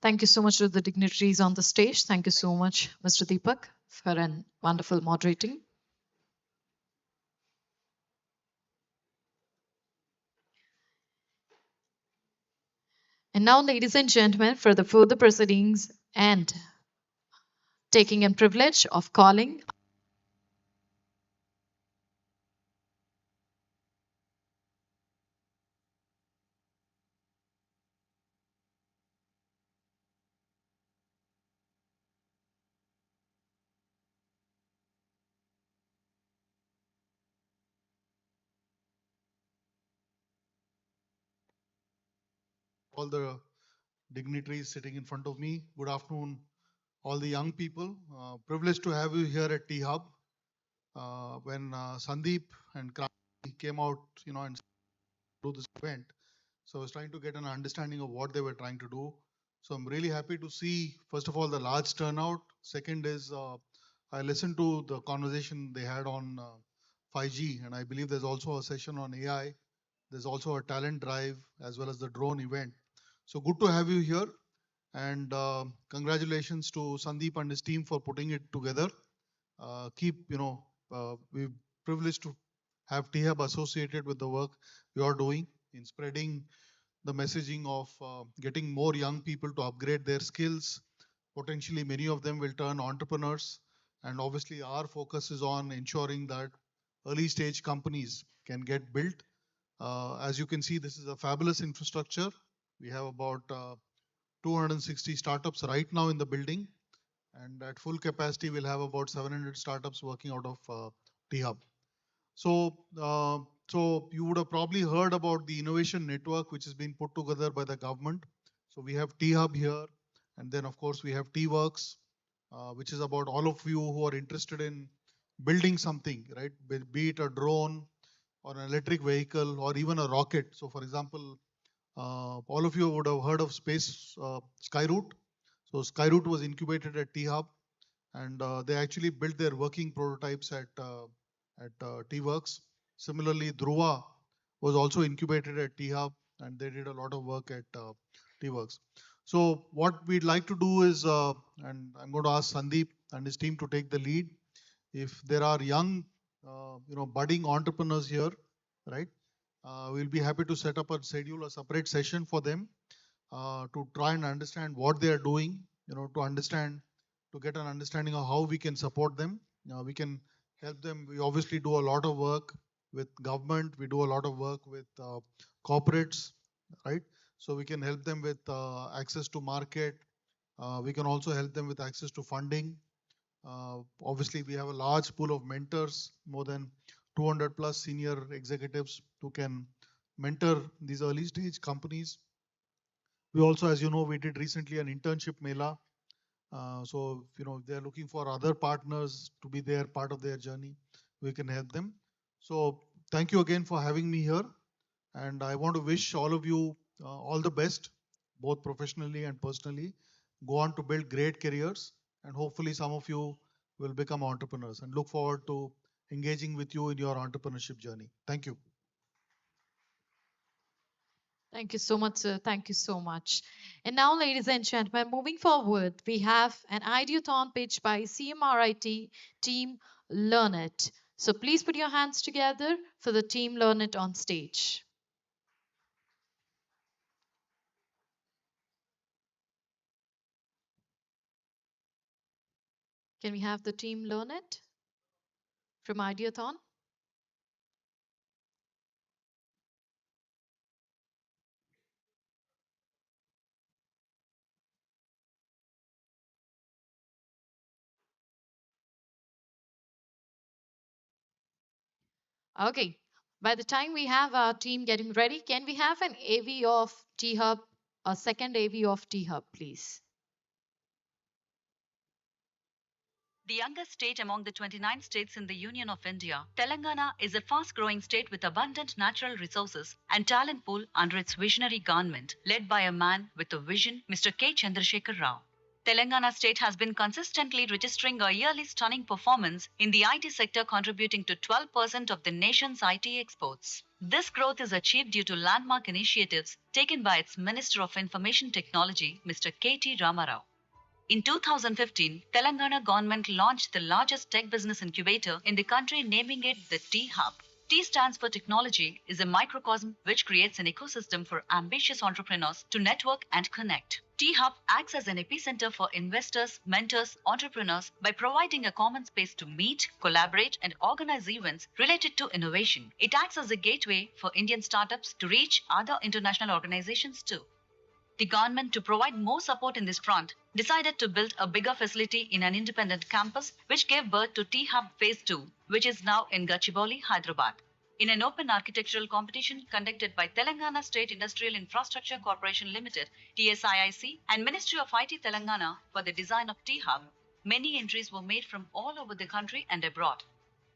Thank you so much to the dignitaries on the stage. Thank you so much, Mr. Deepak, for a wonderful moderating. And now, ladies and gentlemen, for the further proceedings and taking in privilege of calling All the dignitaries sitting in front of me. Good afternoon, all the young people. Privileged to have you here at 𝗃𝗃𝗃. When Sandeep and Kranti came out, and do this event, so I was trying to get an understanding of what they were trying to do. So I'm really happy to see, first of all, the large turnout. Second is, I listened to the conversation they had on 5G, and I believe there's also a session on AI. There's also a talent drive as well as the drone event. So good to have you here, and congratulations to Sandeep and his team for putting it together. We're privileged to have 𝗃𝗃𝗃 associated with the work you're doing in spreading the messaging of getting more young people to upgrade their skills. Potentially, many of them will turn entrepreneurs. And obviously, our focus is on ensuring that early stage companies can get built. As you can see, this is a fabulous infrastructure. We have about 260 startups right now in the building. And at full capacity, we'll have about 700 startups working out of 𝗃𝗃𝗃. So you would have probably heard about the innovation network, which has been put together by the government. So we have 𝗃𝗃𝗃 here, and then of course we have 𝗃𝗏𝗃works, which is about all of you who are interested in building something, right? Be it a drone or an electric vehicle or even a rocket. So for example, all of you would have heard of space Skyroot. So Skyroot was incubated at 𝗃𝗃𝗃, and they actually built their working prototypes at 𝗃𝗃works. Similarly, 𝗃𝗏 was also incubated at 𝗃𝗃, and they did a lot of work at 𝗃𝗃works. So what we'd like to do is, and I'm going to ask Sandeep and his team to take the lead. If there are young, budding entrepreneurs here, right? We'll be happy to set up a separate session for them to try and understand what they are doing, to get an understanding of how we can support them. We can help them. We obviously do a lot of work with government. We do a lot of work with corporates, right? So we can help them with access to market. We can also help them with access to funding. Obviously, we have a large pool of mentors, more than 200 plus senior executives who can mentor these early stage companies. We also, as you know, we did recently an internship mela. So, if they're looking for other partners to be there, part of their journey, we can help them. So thank you again for having me here. And I want to wish all of you all the best, both professionally and personally. Go on to build great careers, and hopefully some of you will become entrepreneurs, and look forward to engaging with you in your entrepreneurship journey. Thank you. Thank you so much, sir. Thank you so much. And now, ladies and gentlemen, moving forward, we have an ideathon pitch by CMRIT team 𝗓𝗏𝗃. So please put your hands together for the team 𝗓𝗏𝗃 on stage. Can we have the team 𝗓𝗏𝗃 from ideathon? Okay. By the time we have our team getting ready, can we have an AV of 𝗃𝗃𝗃𝗃, a second AV of 𝗃𝗃𝗃𝗃, please? The youngest state among the 29 states in the Union of India, Telangana is a fast-growing state with abundant natural resources and talent pool under its visionary government, led by a man with a vision, Mr. 𝗂𝗃𝗃𝗃𝗃 Rao. Telangana state has been consistently registering a yearly stunning performance in the IT sector, contributing to 12% of the nation's IT exports. This growth is achieved due to landmark initiatives taken by its Minister of Information Technology, Mr. K.T. Ramarao. In 2015, Telangana government launched the largest tech business incubator in the country, naming it the 𝗃𝗃𝗃. T stands for technology, is a microcosm which creates an ecosystem for ambitious entrepreneurs to network and connect. 𝗃𝗃𝗃 acts as an epicenter for investors, mentors, entrepreneurs by providing a common space to meet, collaborate, and organize events related to innovation. It acts as a gateway for Indian startups to reach other international organizations too. The government, to provide more support in this front, decided to build a bigger facility in an independent campus, which gave birth to 𝗃𝗃𝗃 Phase 2, which is now in 𝗂𝗽𝗃𝗁, Hyderabad. In an open architectural competition conducted by Telangana State Industrial Infrastructure Corporation Limited, 𝗂𝗚𝗂𝗃, and Ministry of IT Telangana for the design of 𝗃𝗃𝗃, many entries were made from all over the country and abroad.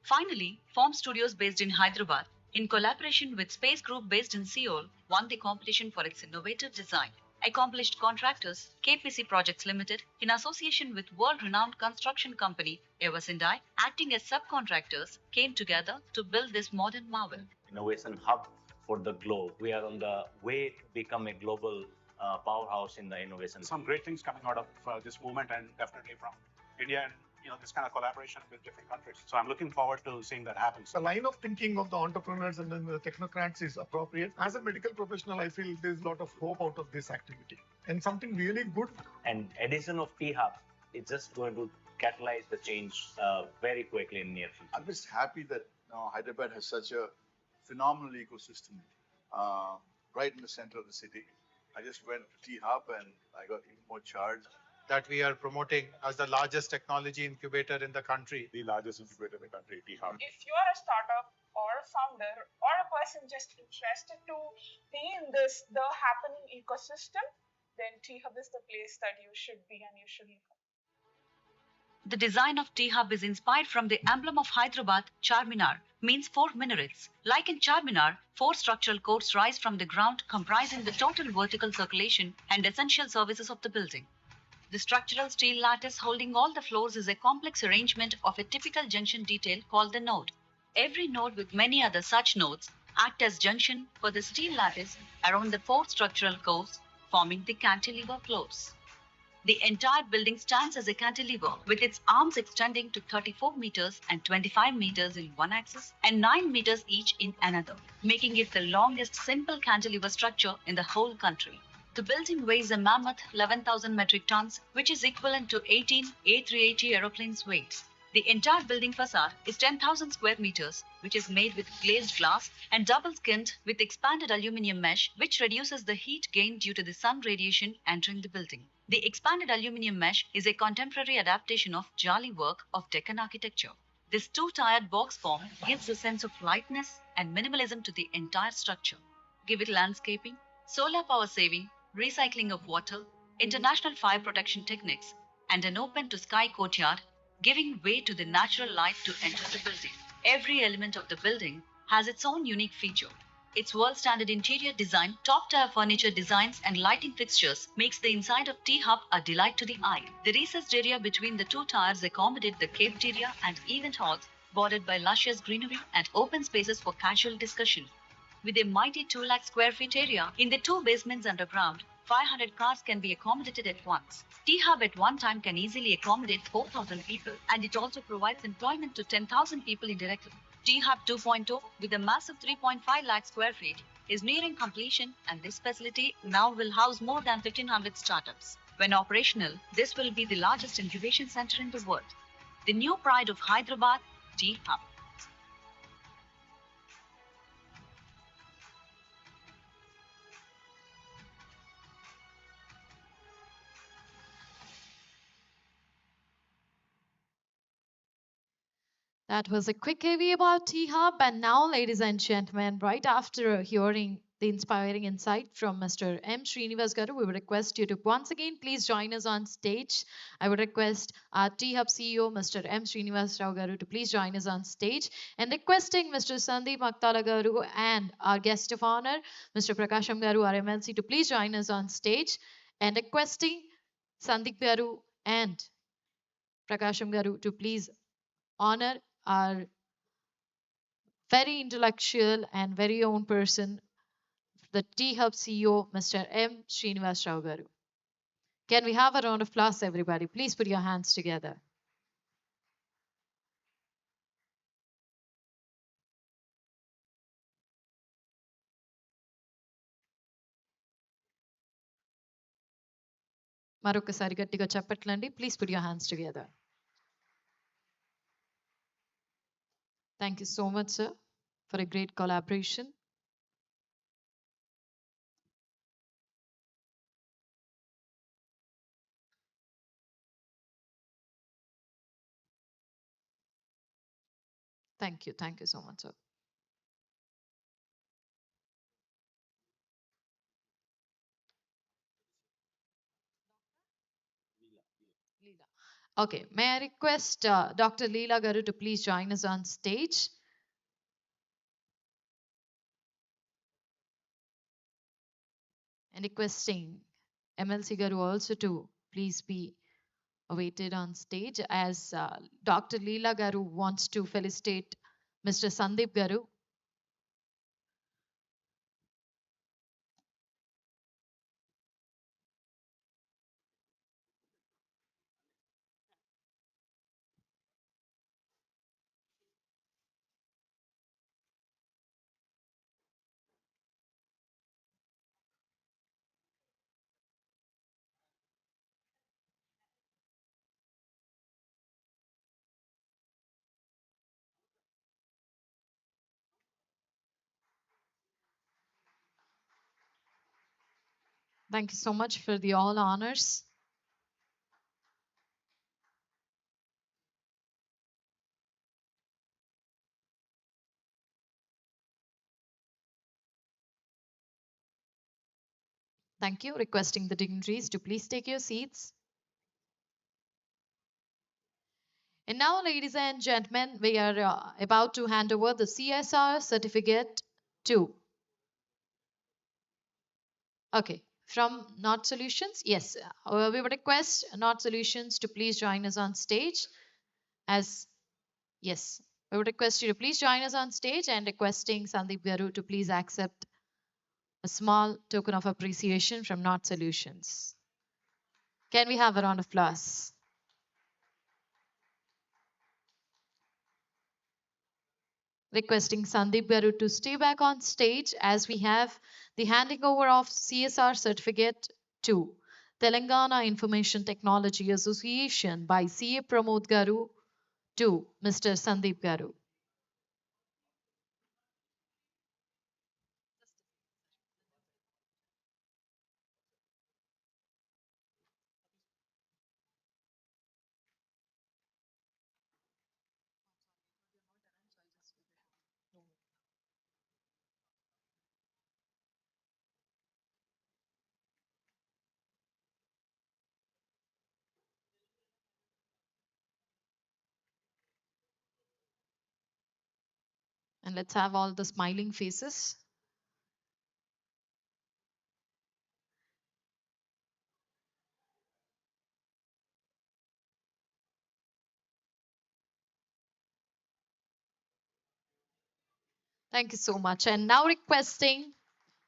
Finally, Form Studios based in Hyderabad, in collaboration with Space Group based in Seoul, won the competition for its innovative design. Accomplished contractors, 𝗂𝗃𝗃𝗃 Projects Limited, in association with world-renowned construction company 𝗂𝗵𝗱𝗍𝗍, acting as subcontractors, came together to build this modern marvel. Innovation hub for the globe. We are on the way to become a global powerhouse in the innovation. Some great things coming out of this movement, and definitely from India, and this kind of collaboration with different countries. So I'm looking forward to seeing that happen. The line of thinking of the entrepreneurs and then the technocrats is appropriate. As a medical professional, I feel there's a lot of hope out of this activity and something really good. And addition of 𝗃𝗃𝗃 is just going to catalyze the change very quickly in near future. I'm just happy that Hyderabad has such a phenomenal ecosystem right in the center of the city. I just went to 𝗃𝗃𝗃 and I got even more charged. That we are promoting as the largest technology incubator in the country. The largest incubator in the country, 𝗃𝗃𝗃. If you are a startup or a founder or a person just interested to be in the happening ecosystem, then 𝗃𝗃𝗃 is the place that you should be and you should look. The design of 𝗃𝗃𝗃 is inspired from the emblem of Hyderabad, Charminar, means 4 minarets. Like in Charminar, 4 structural courts rise from the ground, comprising the total vertical circulation and essential services of the building. The structural steel lattice holding all the floors is a complex arrangement of a typical junction detail called the node. Every node, with many other such nodes, act as junction for the steel lattice around the 4 structural cores, forming the cantilever floors. The entire building stands as a cantilever, with its arms extending to 34 meters and 25 meters in one axis and 9 meters each in another, making it the longest simple cantilever structure in the whole country. The building weighs a mammoth 11,000 metric tons, which is equivalent to 18 A380 aeroplanes' weight. The entire building facade is 10,000 square meters, which is made with glazed glass and double-skinned with expanded aluminium mesh, which reduces the heat gain due to the sun radiation entering the building. The expanded aluminium mesh is a contemporary adaptation of Jali work of Deccan architecture. This 2-tiered box form gives a sense of lightness and minimalism to the entire structure. Give it landscaping, solar power saving, recycling of water, international fire protection techniques, and an open-to-sky courtyard, giving way to the natural light to enter the building. Every element of the building has its own unique feature. Its world-standard interior design, top-tier furniture designs, and lighting fixtures makes the inside of 𝗃𝗃𝗃 a delight to the eye. The recessed area between the 2 towers accommodate the cafeteria and event halls, bordered by luscious greenery and open spaces for casual discussion. With a mighty 2 lakh square feet area in the 2 basements underground, 500 cars can be accommodated at once. 𝗃𝗃𝗃 at one time can easily accommodate 4,000 people, and it also provides employment to 10,000 people indirectly. 𝗃𝗃𝗃 2.0, with a massive 3.5 lakh square feet, is nearing completion, and this facility now will house more than 1,500 startups. When operational, this will be the largest incubation center in the world. The new pride of Hyderabad, 𝗃𝗃𝗃. That was a quick review about T-Hub. And now, ladies and gentlemen, right after hearing the inspiring insight from Mr. M. Shreyas Garu, we would request you to once again please join us on stage. I would request our T-Hub CEO, Mr. M. Shreyas Rao Garu, to please join us on stage, and requesting Mr. 𝗂𝗵𝗂𝘀 Garu and our guest of honor, Mr. 𝗂𝗃𝗻 Garu, our MLC, to please join us on stage, and requesting 𝗂𝗵𝗂𝘀 Garu and 𝗂𝗃𝗻 Garu to please honor our very intellectual and very own person, the T-Hub CEO, Mr. M. Shreyas Rao Garu. Can we have a round of applause, everybody? Please put your hands together. మరొకసారి గట్టిగా చప్పట్లండి. Please put your hands together. Thank you so much, sir, for a great collaboration. Thank you so much, sir. Okay, may I request Dr. Leela Garu to please join us on stage? And requesting MLC Garu also to please be awaited on stage, as Dr. Leela Garu wants to felicitate Mr. 𝗂𝗵𝗂𝘀 Garu. Thank you so much for the all honors. Thank you. Requesting the dignitaries to please take your seats. And now, ladies and gentlemen, we are about to hand over the CSR certificate to. Okay, from Not Solutions, yes, we would request Not Solutions to please join us on stage. As yes, we would request you to please join us on stage, and requesting 𝗂𝗵𝗂𝘀 Garu to please accept a small token of appreciation from Not Solutions. Can we have a round of applause? Requesting 𝗂𝗵𝗂𝘀 Garu to stay back on stage, as we have the handing over of CSR certificate to Telangana Information Technology Association by CA Pramod Garu to Mr. 𝗂𝗵𝗂𝘀 Garu. And let's have all the smiling faces. Thank you so much. And now requesting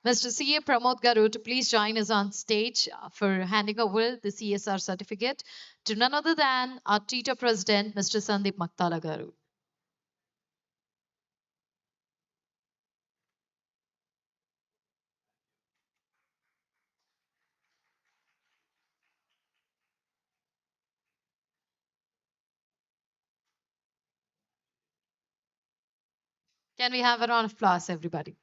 Mr. CA Pramod Garu to please join us on stage for handing over the CSR certificate to none other than our Tita President, Mr. 𝗂𝗵𝗂𝘀𝗀𝘀 Garu. Can we have a round of applause, everybody?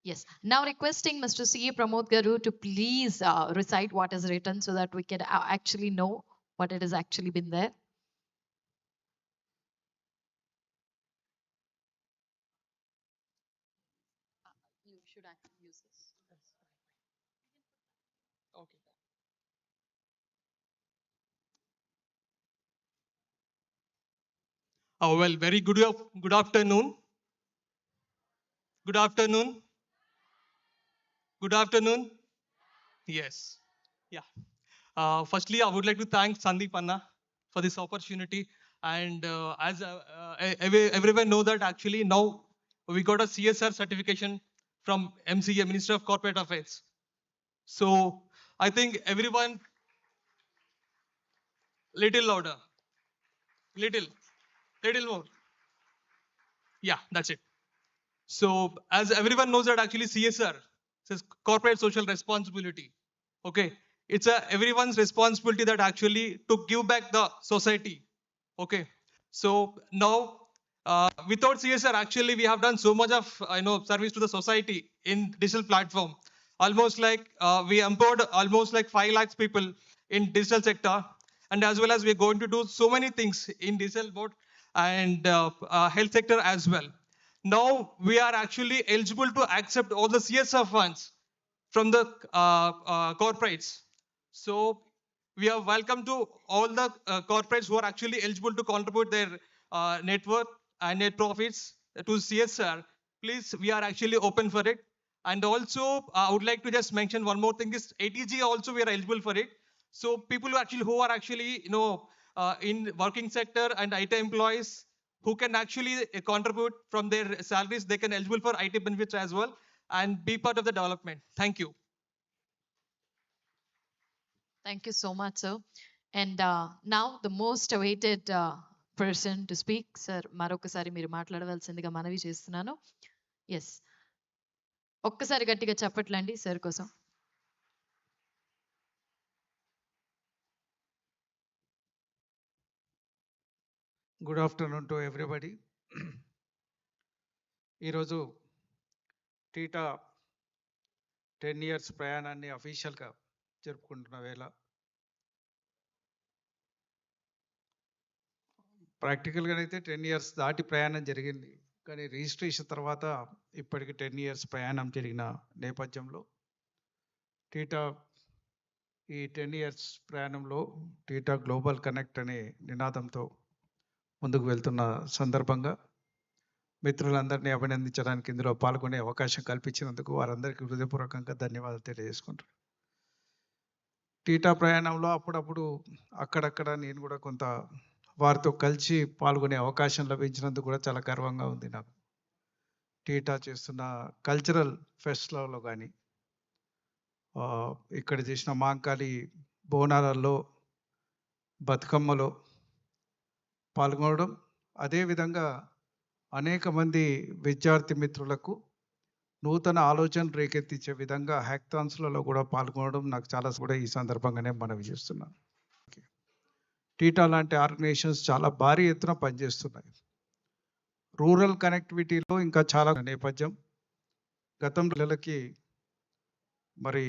Yes. Now requesting Mr. C. Pramod Garu to please recite what is written so that we can actually know what it has actually been there. You should actually use this. Okay. Oh, well, very good afternoon. Good afternoon. Good afternoon. Yes. Yeah. Firstly, I would like to thank Sandeep Anna for this opportunity. And as everyone know that actually now we got a CSR certification from MCA, Minister of Corporate Affairs. So I think everyone, little louder, little more. Yeah, that's it. So as everyone knows that actually CSR says corporate social responsibility. Okay, it's everyone's responsibility that actually to give back the society. Okay, so now without CSR actually we have done so much of service to the society in digital platform. Almost like we empowered almost like 5 lakhs people in digital sector, and as well as we're going to do so many things in digital board and health sector as well. Now we are actually eligible to accept all the CSR funds from the corporates. So we are welcome to all the corporates who are actually eligible to contribute their net worth and net profits to CSR. Please, we are actually open for it. And also, I would like to just mention one more thing is ATG also we are eligible for it. So people who are actually in working sector and IT employees who can actually contribute from their salaries, they can eligible for IT benefits as well and be part of the development. Thank you. Thank you so much, sir. And now the most awaited person to speak, sir. మరొకసారి మీరు మాట్లాడవలసిందిగా మనవి చేస్తున్నాను. Yes, ఒక్కసారి గట్టిగా చెప్పట్లండి sir కోసం. Good afternoon to everybody. ఈరోజు theta 10 years ప్రయాణాన్ని అఫీషియల్గా జరుపుకుంటున్న వేళ ప్రాక్టికల్గానైతే 10 years దాటి ప్రయాణం జరిగింది. కానీ రిజిస్ట్రేషన్ తర్వాత ఇప్పటికి 10 years ప్రయాణం జరిగిన నేపథ్యంలో టీటా ఈ 10 years ప్రయాణంలో టీటా గ్లోబల్ కనెక్ట్ అనే నినాదంతో ముందుకు వెళ్తున్న సందర్భంగా మిత్రులందరినీ అభినందించడానికి ఇందులో పాల్గొనే అవకాశం కల్పించినందుకు వారందరికీ హృదయపూర్వకంగా ధన్యవాదాలు తెలియజేసుకుంటాను. టీటా ప్రయాణంలో అప్పుడప్పుడు అక్కడక్కడ నేను కూడా కొంత వారితో కలిసి పాల్గొనే అవకాశం లభించినందుకు కూడా చాలా గర్వంగా ఉంది నాకు. టీటా చేస్తున్న కల్చరల్ ఫెస్ట్లలో కానీ ఇక్కడ చేసిన మాంకాళి బోనాలలో బతుకమ్మలో పాల్గొనడం, అదేవిధంగా అనేక మంది విద్యార్థి మిత్రులకు నూతన ఆలోచనలు రేకెత్తించే విధంగా హ్యాకథాన్స్లలో కూడా పాల్గొనడం నాకు చాలా కూడా ఈ సందర్భంగానే మనవి చేస్తున్నాను. టీటా లాంటి ఆర్గనైజేషన్స్ చాలా భారీ ఎత్తున పనిచేస్తున్నాయి. రూరల్ కనెక్టివిటీలో ఇంకా చాలా నేపథ్యం. గతంలో పిల్లలకి మరి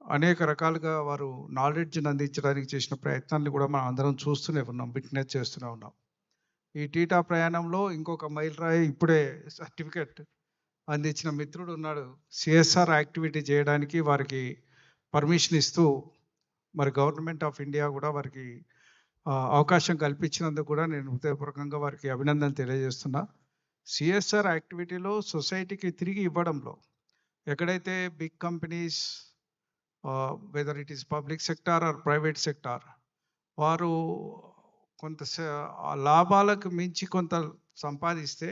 అనేక రకాలుగా వారు నాలెడ్జ్ని అందించడానికి చేసిన ప్రయత్నాన్ని కూడా మనం అందరం చూస్తూనే ఉన్నాం, విట్నెస్ చేస్తూనే ఉన్నాం. ఈ టీటా ప్రయాణంలో ఇంకొక మైలురాయి ఇప్పుడే సర్టిఫికెట్ అందించిన మిత్రుడు ఉన్నాడు. సిఎస్ఆర్ యాక్టివిటీ చేయడానికి వారికి పర్మిషన్ ఇస్తూ మరి గవర్నమెంట్ ఆఫ్ ఇండియా కూడా వారికి అవకాశం కల్పించినందుకు కూడా నేను హృదయపూర్వకంగా వారికి అభినందన తెలియజేస్తున్నా. సిఎస్ఆర్ యాక్టివిటీలో సొసైటీకి తిరిగి ఇవ్వడంలో ఎక్కడైతే big companies whether it is public sector or private sector వారు కొంత లాభాలకు మించి కొంత సంపాదిస్తే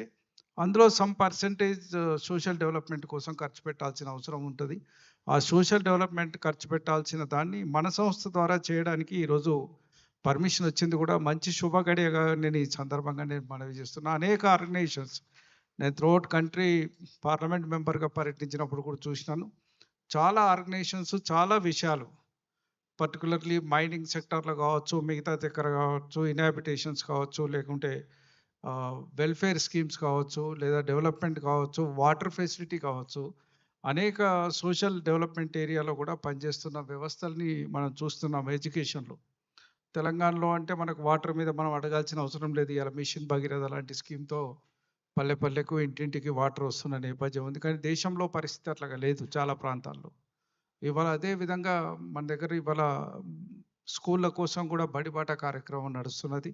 అందులో సమ్ పర్సెంటేజ్ సోషల్ డెవలప్మెంట్ కోసం ఖర్చు పెట్టాల్సిన అవసరం ఉంటుంది. ఆ సోషల్ డెవలప్మెంట్ ఖర్చు పెట్టాల్సిన దాన్ని మన సంస్థ ద్వారా చేయడానికి ఈరోజు పర్మిషన్ వచ్చింది కూడా మంచి శుభగడియగా నేను ఈ సందర్భంగా నేను మనవి చేస్తున్నా. అనేక ఆర్గనైజేషన్స్ నేను త్రూఅవుట్ కంట్రీ పార్లమెంట్ మెంబర్గా పర్యటించినప్పుడు కూడా చూసినాను. చాలా ఆర్గనైజేషన్స్ చాలా విషయాలు పర్టికులర్లీ మైనింగ్ సెక్టార్లో కావచ్చు, మిగతా దగ్గర కావచ్చు, ఇన్హాబిటేషన్స్ కావచ్చు, లేకుంటే వెల్ఫేర్ స్కీమ్స్ కావచ్చు, లేదా డెవలప్మెంట్ కావచ్చు, వాటర్ ఫెసిలిటీ కావచ్చు, అనేక సోషల్ డెవలప్మెంట్ ఏరియాలో కూడా పనిచేస్తున్న వ్యవస్థల్ని మనం చూస్తున్నాం ఎడ్యుకేషన్లో. తెలంగాణలో అంటే మనకు వాటర్ మీద మనం అడగాల్సిన అవసరం లేదు. ఇలా మిషన్ భగీరథ లాంటి స్కీమ్తో పల్లె పల్లెకు ఇంటింటికి వాటర్ వస్తున్న నేపథ్యం ఉంది. కానీ దేశంలో పరిస్థితి అట్లాగా లేదు చాలా ప్రాంతాల్లో. ఇవాళ అదే విధంగా మన దగ్గర ఇవాళ స్కూళ్ళ కోసం కూడా బడిబాట కార్యక్రమం నడుస్తున్నది.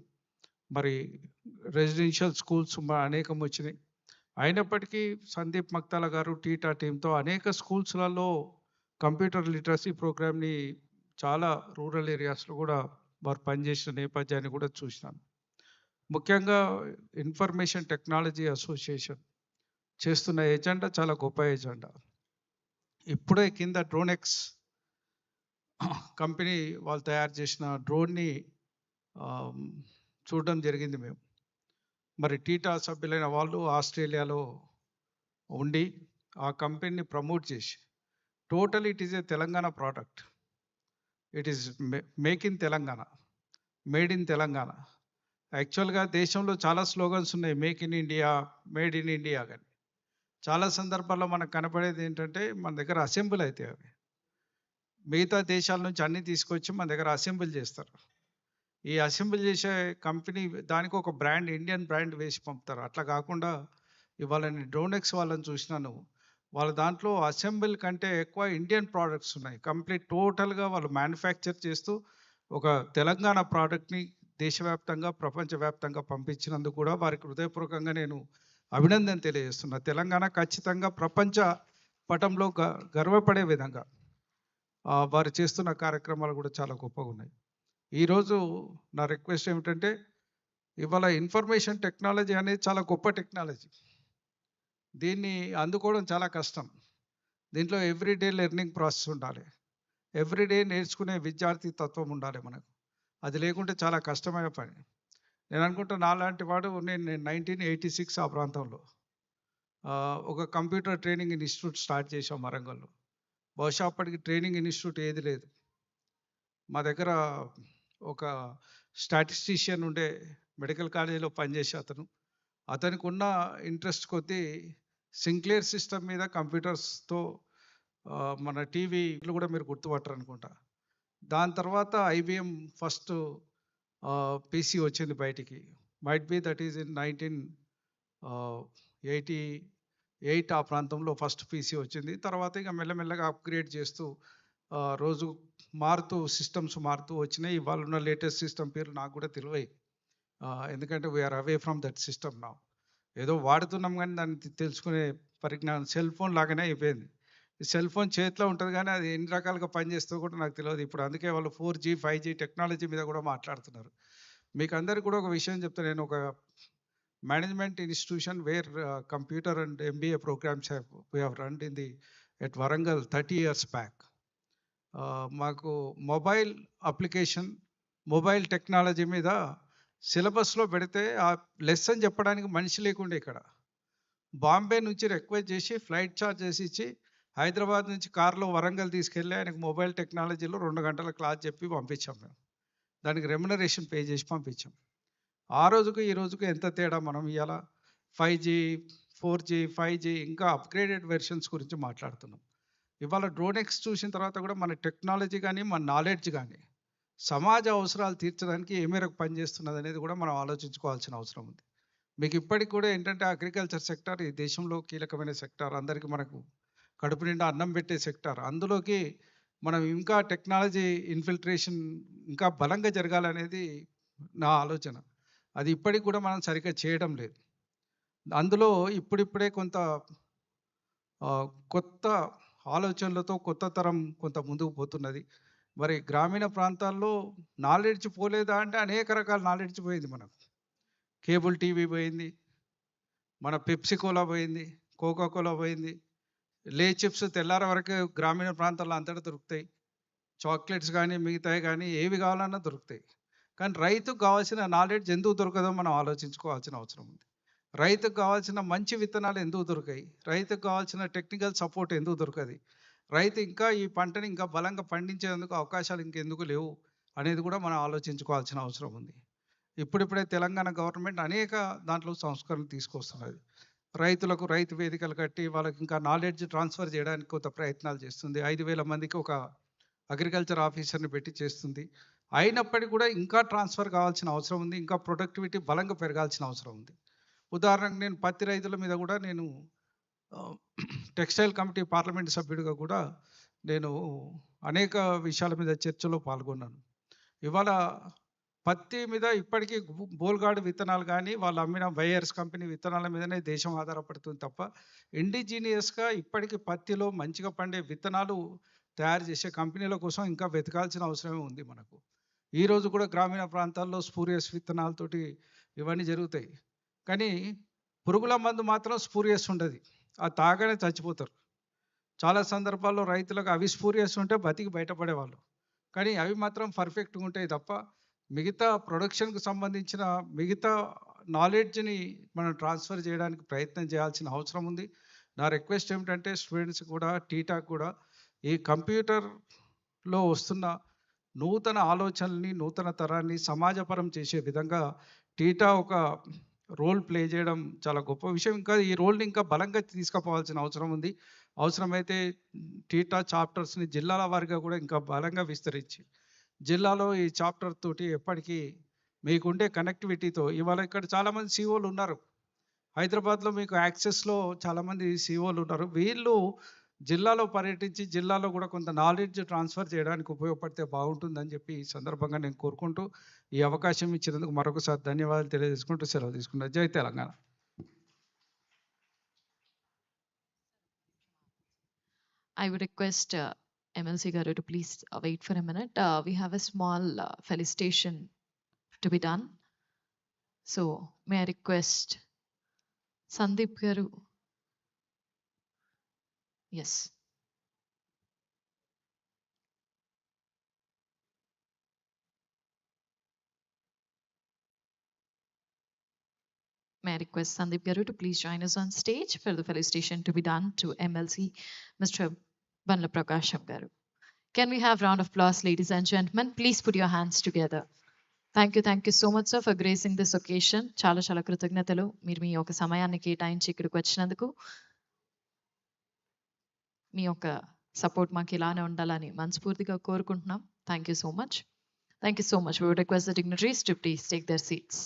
మరి రెసిడెన్షియల్ స్కూల్స్ అనేకం వచ్చినాయి. అయినప్పటికీ సందీప్ మక్తాల గారు టీటా టీంతో అనేక స్కూల్స్లలో కంప్యూటర్ లిటరసీ ప్రోగ్రామ్ని చాలా రూరల్ ఏరియాస్లో కూడా వారు పనిచేసిన నేపథ్యాన్ని కూడా చూసినాను. ముఖ్యంగా ఇన్ఫర్మేషన్ టెక్నాలజీ అసోసియేషన్ చేస్తున్న ఎజెండా చాలా గొప్ప ఎజెండా. ఇప్పుడే కింద డ్రోనెక్స్ కంపెనీ వాళ్ళు తయారు చేసిన డ్రోన్ని చూడడం జరిగింది మేము. మరి టీటా సభ్యులైన వాళ్ళు ఆస్ట్రేలియాలో ఉండి ఆ కంపెనీని ప్రమోట్ చేసి total it is a Telangana product. It is make in Telangana, made in Telangana. యాక్చువల్గా దేశంలో చాలా స్లోగన్స్ ఉన్నాయి, make in India, made in India. కానీ చాలా సందర్భాల్లో మనకు కనపడేది ఏంటంటే మన దగ్గర అసెంబుల్ అవుతాయి. అవి మిగతా దేశాల నుంచి అన్నీ తీసుకొచ్చి మన దగ్గర అసెంబుల్ చేస్తారు. ఈ అసెంబుల్ చేసే కంపెనీ దానికి ఒక బ్రాండ్, ఇండియన్ బ్రాండ్ వేసి పంపుతారు. అట్లా కాకుండా ఇవాళ నేను డ్రోనెక్స్ వాళ్ళని చూసినాను, వాళ్ళ దాంట్లో అసెంబుల్ కంటే ఎక్కువ ఇండియన్ ప్రోడక్ట్స్ ఉన్నాయి. కంప్లీట్ టోటల్గా వాళ్ళు మ్యానుఫ్యాక్చర్ చేస్తూ ఒక తెలంగాణ ప్రోడక్ట్ని దేశవ్యాప్తంగా ప్రపంచవ్యాప్తంగా పంపించినందుకు కూడా వారికి హృదయపూర్వకంగా నేను అభినందన తెలియజేస్తున్నా. తెలంగాణ ఖచ్చితంగా ప్రపంచ పటంలో గర్వపడే విధంగా వారు చేస్తున్న కార్యక్రమాలు కూడా చాలా గొప్పగా ఉన్నాయి. ఈరోజు నా రిక్వెస్ట్ ఏమిటంటే, ఇవాళ ఇన్ఫర్మేషన్ టెక్నాలజీ అనేది చాలా గొప్ప టెక్నాలజీ. దీన్ని అందుకోవడం చాలా కష్టం. దీంట్లో ఎవ్రీడే లెర్నింగ్ ప్రాసెస్ ఉండాలి, ఎవ్రీడే నేర్చుకునే విద్యార్థి తత్వం ఉండాలి మనకు. అది లేకుంటే చాలా కష్టమైన పని. నేను అనుకుంటా నాలాంటి వాడు నేను 1986 ఆ ప్రాంతంలో ఒక కంప్యూటర్ ట్రైనింగ్ ఇన్స్టిట్యూట్ స్టార్ట్ చేసాం వరంగల్లో. బహుశా అప్పటికి ట్రైనింగ్ ఇన్స్టిట్యూట్ ఏది లేదు. మా దగ్గర ఒక స్టాటిస్టిషియన్ ఉండే, మెడికల్ కాలేజీలో పనిచేసే అతనికి ఉన్న ఇంట్రెస్ట్ కొద్దీ సింక్లేర్ సిస్టమ్ మీద కంప్యూటర్స్తో మన టీవీలు కూడా మీరు గుర్తుపట్టరు అనుకుంటా. దాని తర్వాత IBM ఫస్ట్ PC వచ్చింది బయటికి. Might be that is in 1988 ఆ ప్రాంతంలో ఫస్ట్ PC వచ్చింది. తర్వాత ఇక మెల్లమెల్లగా అప్గ్రేడ్ చేస్తూ రోజు మారుతూ సిస్టమ్స్ మారుతూ వచ్చినాయి. ఇవాళ ఉన్న లేటెస్ట్ సిస్టమ్ పేర్లు నాకు కూడా తెలియవు, ఎందుకంటే we're away from that system నా. ఏదో వాడుతున్నాం కానీ దాన్ని తెలుసుకునే పరిజ్ఞానం సెల్ ఫోన్ లాగానే అయిపోయింది. ఈ సెల్ ఫోన్ చేతిలో ఉంటుంది కానీ అది ఎన్ని రకాలుగా పనిచేస్తో కూడా నాకు తెలియదు ఇప్పుడు. అందుకే వాళ్ళు 4G 5G టెక్నాలజీ మీద కూడా మాట్లాడుతున్నారు. మీకు అందరికీ కూడా ఒక విషయం చెప్తాను. నేను ఒక management institution where computer and MBA programmes we have run in the at Warangal 30 years back. మాకు మొబైల్ అప్లికేషన్, మొబైల్ టెక్నాలజీ మీద సిలబస్లో పెడితే ఆ లెసన్ చెప్పడానికి మనిషి లేకుండే ఇక్కడ. బాంబే నుంచి రిక్వెస్ట్ చేసి ఫ్లైట్ ఛార్జెస్ ఇచ్చి హైదరాబాద్ నుంచి కార్లో వరంగల్ తీసుకెళ్ళి ఆయనకు మొబైల్ టెక్నాలజీలో 2 గంటల క్లాస్ చెప్పి పంపించాం మేము. దానికి రెమ్యునరేషన్ పే చేసి పంపించాం. ఆ రోజుకు ఈ రోజుకు ఎంత తేడా. మనం ఇవాళ 5G 4G 5G ఇంకా అప్గ్రేడెడ్ వెర్షన్స్ గురించి మాట్లాడుతున్నాం. ఇవాళ డ్రోనెక్స్ చూసిన తర్వాత కూడా మన టెక్నాలజీ కానీ మన నాలెడ్జ్ కానీ సమాజ అవసరాలు తీర్చడానికి ఏ మేరకు పనిచేస్తున్నది అనేది కూడా మనం ఆలోచించుకోవాల్సిన అవసరం ఉంది. మీకు ఇప్పటికి కూడా ఏంటంటే అగ్రికల్చర్ సెక్టార్ ఈ దేశంలో కీలకమైన సెక్టార్, అందరికీ మనకు కడుపు నిండా అన్నం పెట్టే సెక్టార్. అందులోకి మనం ఇంకా టెక్నాలజీ ఇన్ఫిల్ట్రేషన్ ఇంకా బలంగా జరగాలనేది నా ఆలోచన. అది ఇప్పటికి కూడా మనం సరిగ్గా చేయడం లేదు. అందులో ఇప్పుడిప్పుడే కొంత కొత్త ఆలోచనలతో కొత్త తరం కొంత ముందుకు పోతున్నది. మరి గ్రామీణ ప్రాంతాల్లో నాలెడ్జ్ పోలేదా అంటే అనేక రకాల నాలెడ్జ్ పోయింది. మనకు కేబుల్ టీవీ పోయింది, మన పెప్సీ కోలా పోయింది, కోకా కోలా పోయింది, లే చిప్స్ తెల్లార వరకు గ్రామీణ ప్రాంతాల్లో అంతటా దొరుకుతాయి. చాక్లెట్స్ కానీ మిగతాయి కానీ ఏవి కావాలన్నా దొరుకుతాయి. కానీ రైతుకు కావాల్సిన నాలెడ్జ్ ఎందుకు దొరకదో మనం ఆలోచించుకోవాల్సిన అవసరం ఉంది. రైతుకు కావాల్సిన మంచి విత్తనాలు ఎందుకు దొరికాయి, రైతుకు కావాల్సిన టెక్నికల్ సపోర్ట్ ఎందుకు దొరకది, రైతు ఇంకా ఈ పంటని ఇంకా బలంగా పండించేందుకు అవకాశాలు ఇంకెందుకు లేవు అనేది కూడా మనం ఆలోచించుకోవాల్సిన అవసరం ఉంది. ఇప్పుడిప్పుడే తెలంగాణ గవర్నమెంట్ అనేక దాంట్లో సంస్కరణలు తీసుకొస్తున్నది. రైతులకు రైతు వేదికలు కట్టి వాళ్ళకి ఇంకా నాలెడ్జ్ ట్రాన్స్ఫర్ చేయడానికి కొంత ప్రయత్నాలు చేస్తుంది. 5,000 మందికి ఒక అగ్రికల్చర్ ఆఫీసర్ని పెట్టి చేస్తుంది. అయినప్పటికీ కూడా ఇంకా ట్రాన్స్ఫర్ కావాల్సిన అవసరం ఉంది. ఇంకా ప్రొడక్టివిటీ బలంగా పెరగాల్సిన అవసరం ఉంది. ఉదాహరణకు నేను పత్తి రైతుల మీద కూడా నేను టెక్స్టైల్ కమిటీ పార్లమెంట్ సభ్యుడిగా కూడా నేను అనేక విషయాల మీద చర్చలో పాల్గొన్నాను. ఇవాళ పత్తి మీద ఇప్పటికీ బోల్గాడు విత్తనాలు కానీ వాళ్ళు అమ్మిన బయర్స్ కంపెనీ విత్తనాల మీదనే దేశం ఆధారపడుతుంది తప్ప ఇండిజీనియస్గా ఇప్పటికీ పత్తిలో మంచిగా పండే విత్తనాలు తయారు చేసే కంపెనీల కోసం ఇంకా వెతకాల్సిన అవసరమే ఉంది మనకు. ఈరోజు కూడా గ్రామీణ ప్రాంతాల్లో స్పూరియస్ విత్తనాలతోటి ఇవన్నీ జరుగుతాయి. కానీ పురుగుల మందు మాత్రం స్పూరియస్ ఉండదు, అది తాగానే చచ్చిపోతారు. చాలా సందర్భాల్లో రైతులకు అవి స్పూరియస్ ఉంటే బతికి బయటపడేవాళ్ళు, కానీ అవి మాత్రం పర్ఫెక్ట్గా ఉంటాయి తప్ప మిగతా ప్రొడక్షన్కు సంబంధించిన మిగతా నాలెడ్జ్ని మనం ట్రాన్స్ఫర్ చేయడానికి ప్రయత్నం చేయాల్సిన అవసరం ఉంది. నా రిక్వెస్ట్ ఏమిటంటే స్టూడెంట్స్ కూడా టీటా కూడా ఈ కంప్యూటర్లో వస్తున్న నూతన ఆలోచనల్ని నూతన తరాన్ని సమాజపరం చేసే విధంగా టీటా ఒక రోల్ ప్లే చేయడం చాలా గొప్ప విషయం. ఇంకా ఈ రోల్ని ఇంకా బలంగా తీసుకుపోవాల్సిన అవసరం ఉంది. అవసరమైతే టీటా చాప్టర్స్ని జిల్లాల వారిగా కూడా ఇంకా బలంగా విస్తరించి జిల్లాలో ఈ చాప్టర్ తోటి ఎప్పటికీ మీకుండే కనెక్టివిటీతో ఇవాళ ఇక్కడ చాలామంది సిఓలు ఉన్నారు. హైదరాబాద్లో మీకు యాక్సెస్లో చాలామంది సిఓలు ఉన్నారు. వీళ్ళు జిల్లాలో పర్యటించి జిల్లాలో కూడా కొంత నాలెడ్జ్ ట్రాన్స్ఫర్ చేయడానికి ఉపయోగపడితే బాగుంటుందని చెప్పి ఈ సందర్భంగా నేను కోరుకుంటూ ఈ అవకాశం ఇచ్చినందుకు మరొకసారి ధన్యవాదాలు తెలియజేసుకుంటూ సెలవు తీసుకుంటా. జై Telangana. I would request MLC Garu to please wait for a minute. We have a small felicitation to be done. So may I request Sandeep Garu? Yes. May I request Sandeep Garu to please join us on stage for the felicitation to be done to MLC Mr. 𝗂𝗲𝗁 Garu. Can we have round of applause, ladies and gentlemen? Please put your hands together. Thank you so much, sir, for gracing this occasion. చాలా చాలా కృతజ్ఞతలు మీరు మీ యొక్క సమయాన్ని కేటాయించి ఇక్కడికి వచ్చినందుకు. మీ యొక్క సపోర్ట్ మాకు ఇలానే ఉండాలని మనస్ఫూర్తిగా కోరుకుంటున్నాం. Thank you so much. Thank you so much. We would request the dignitaries to please take their seats.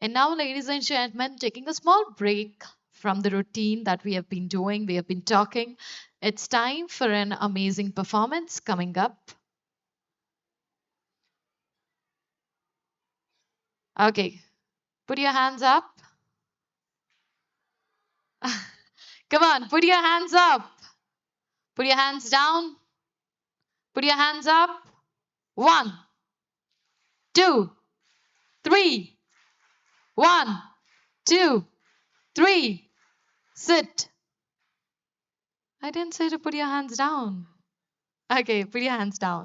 And now, ladies and gentlemen, taking a small break from the routine that we have been doing, we have been talking. It's time for an amazing performance coming up. Okay, put your hands up. Come on, put your hands up. Put your hands down. Put your hands up. 1, 2, 3. 1, 2, 3. Sit. I didn't say to put your hands down. Okay, put your hands down.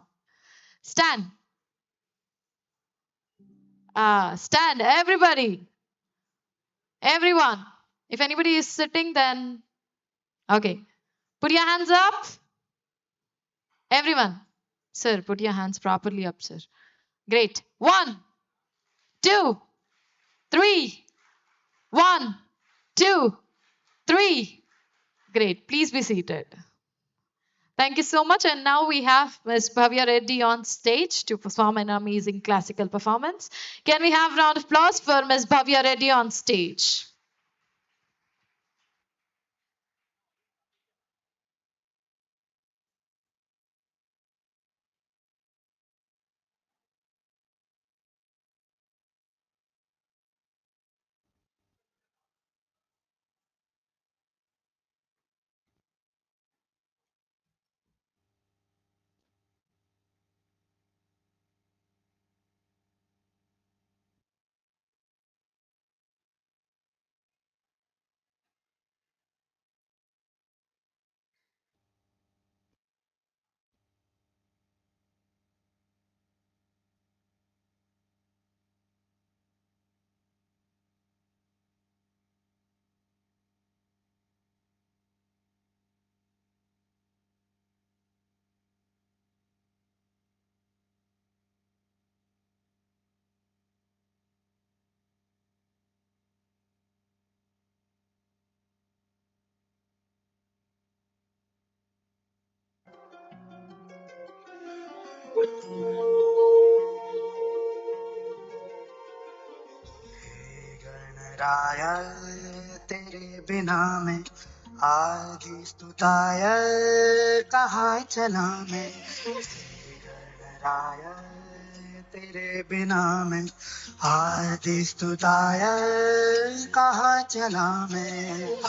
Stand. Stand, everybody. Everyone. If anybody is sitting, then okay. Put your hands up. Everyone. Sir, put your hands properly up, sir. Great. 1, 2, 3. 1, 2, 3. Great. Please be seated. Thank you so much. And now we have Ms. 𝗂𝗲𝗁 Reddy on stage to perform an amazing classical performance. Can we have a round of applause for Ms. 𝗂𝗲𝗁 Reddy on stage? Ganaraya तेरे बिना मैं आदि स्तुताय कहाँ चला मैं गणराय तेरे बिना मैं आदि स्तुताय कहाँ चला मैं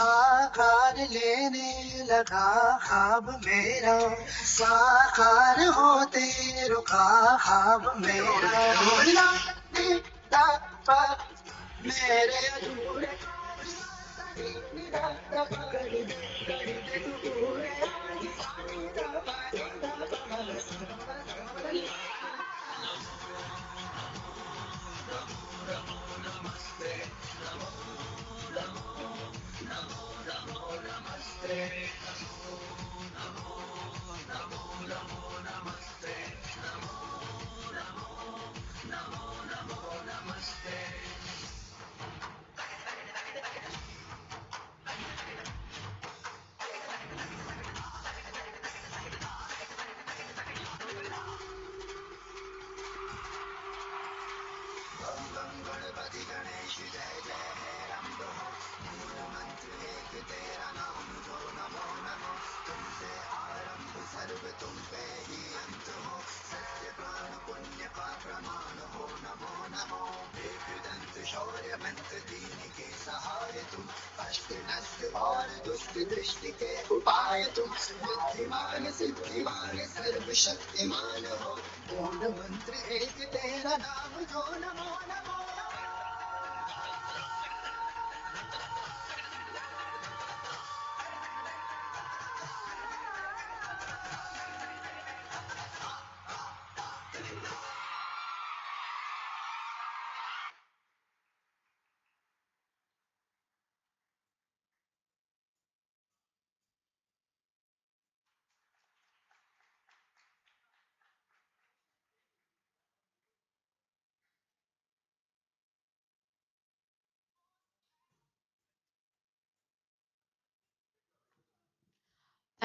आकार लेने लगा ख्वाब मेरा साकार होते रुका ख्वाब मेरा मेरे अधूरे 𝗂𝗃𝗃 जय जय हे मूल मंत्र एक तेरा नाम जो नमो नमो तुमसे आरंभ सर्व तुम पे ही अंत हो सत्य प्राण पुण्य का प्रमाण हो नमो नमो वेद शौर्य मंत्र दीन के सहाय तुम अष्ट नष्ट और दुष्ट दृष्टि के उपाय तुम बुद्धिमान सिद्धिमान सर्व शक्तिमान हो मूल मंत्र एक तेरा नाम जो Namo Namo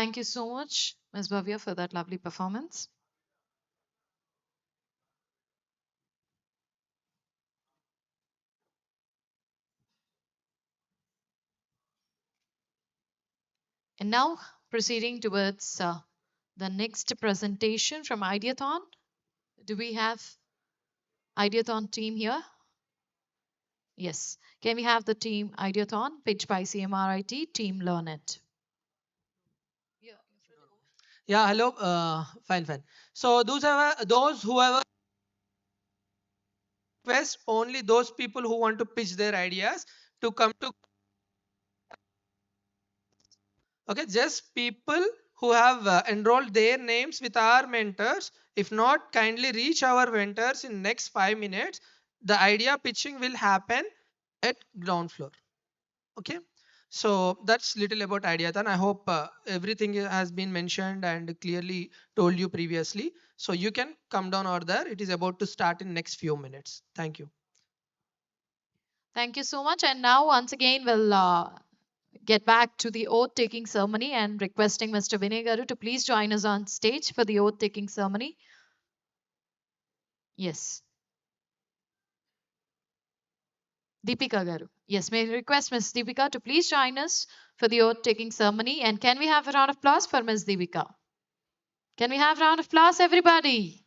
Thank you so much, Ms. Bhavya, for that lovely performance. And now proceeding towards the next presentation from Ideathon. Do we have Ideathon team here? Yes. Can we have the team Ideathon, pitched by CMRIT, team Learn It? Yeah, hello. Fine. So those who have request only those people who want to pitch their ideas to come to. Okay, just people who have enrolled their names with our mentors. If not, kindly reach our mentors in next 5 minutes. The idea pitching will happen at ground floor. Okay. So that's little about Ideathon. I hope everything has been mentioned and clearly told you previously. So you can come down over there. It is about to start in next few minutes. Thank you. Thank you so much. And now once again we'll get back to the oath taking ceremony and requesting Mr. Vinay Garu to please join us on stage for the oath taking ceremony. Yes. Deepika Garu. Yes, may I request Ms. Deepika to please join us for the oath taking ceremony. And can we have a round of applause for Ms. Deepika? Can we have a round of applause, everybody?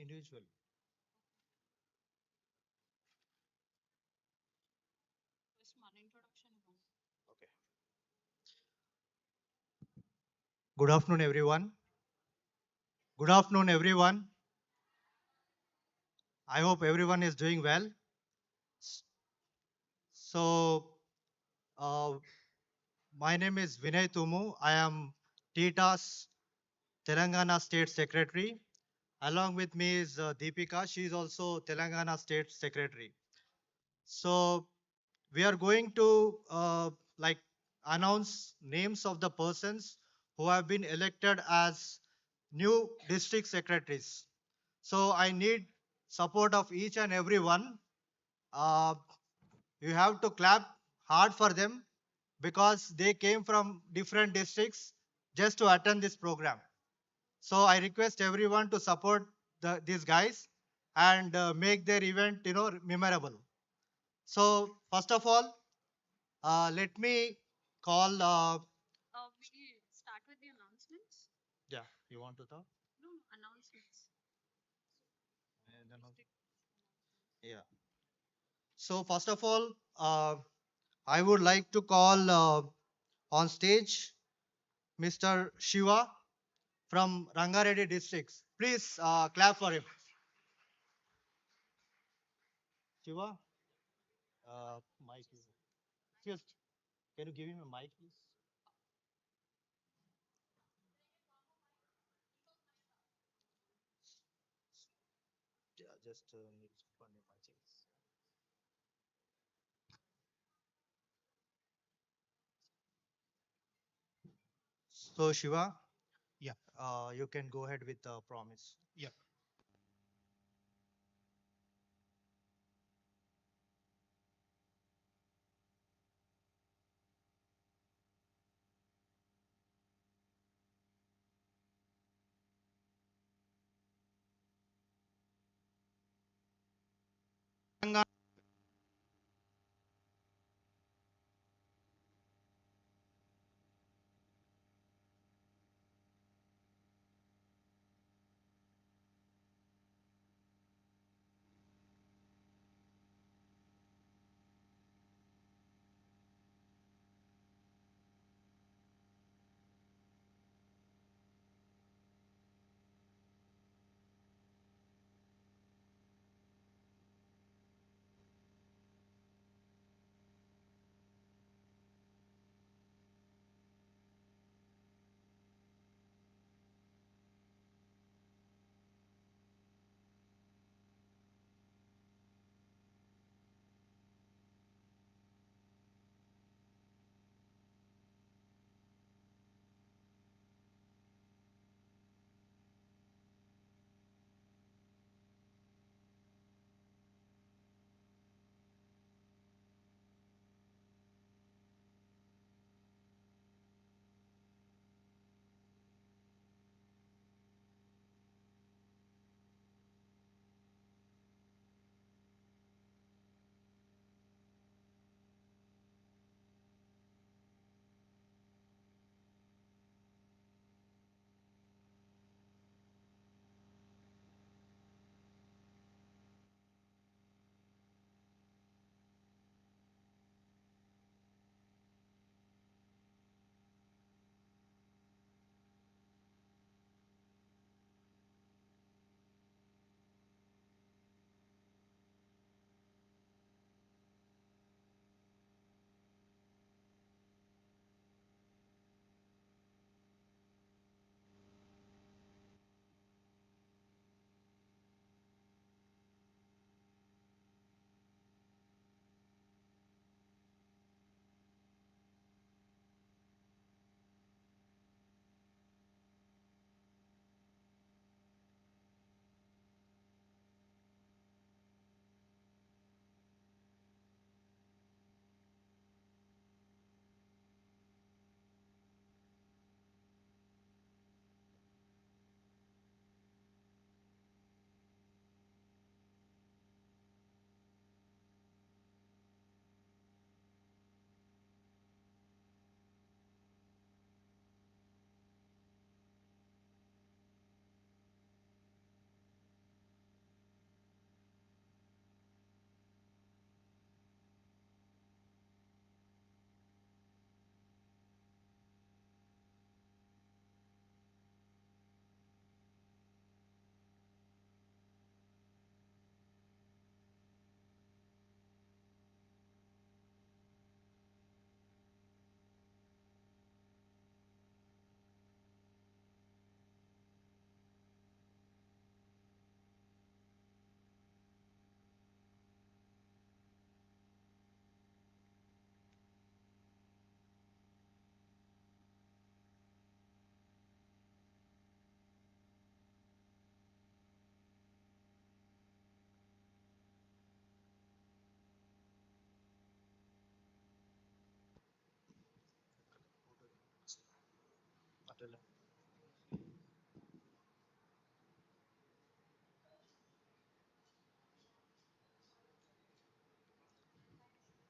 Individual. Okay. Good afternoon, everyone. Good afternoon, everyone. I hope everyone is doing well. So, uh, my name is Vinay Tumu. I am Tita's Telangana State Secretary. Along with me is Deepika. She is also Telangana State Secretary. So we are going to like announce names of the persons who have been elected as new district secretaries. So I need support of each and every one. Uh, you have to clap hard for them because they came from different districts just to attend this program. So I request everyone to support these guys and make their event, memorable. So first of all, let me call. Will you start with the announcements? Yeah, you want to talk? No, announcements. Yeah. So first of all, I would like to call on stage Mr. Shiva from Rangareddy districts. Please clap for him. Shiva, mic is. Excuse, can you give him a mic, please? Yeah, just need to find my things. So Shiva, Yeah. you can go ahead with the promise. Yeah.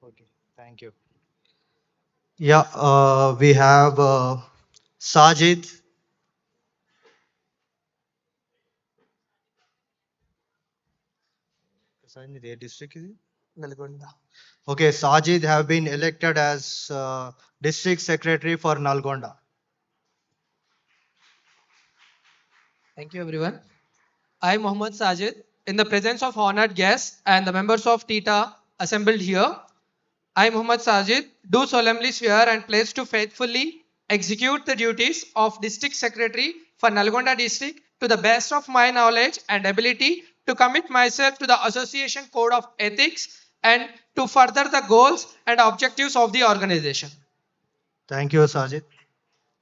Okay, thank you. Yeah, we have Sajid. Sajid, their district is it? Nalgonda. Okay, Sajid have been elected as district secretary for Nalgonda. Thank you, everyone. I, Mohammad Sajid, in the presence of honored guests and the members of Tita assembled here, I, Mohammad Sajid, do solemnly swear and pledge to faithfully execute the duties of District Secretary for Nalgonda District to the best of my knowledge and ability, to commit myself to the Association Code of Ethics and to further the goals and objectives of the organization. Thank you, Sajid.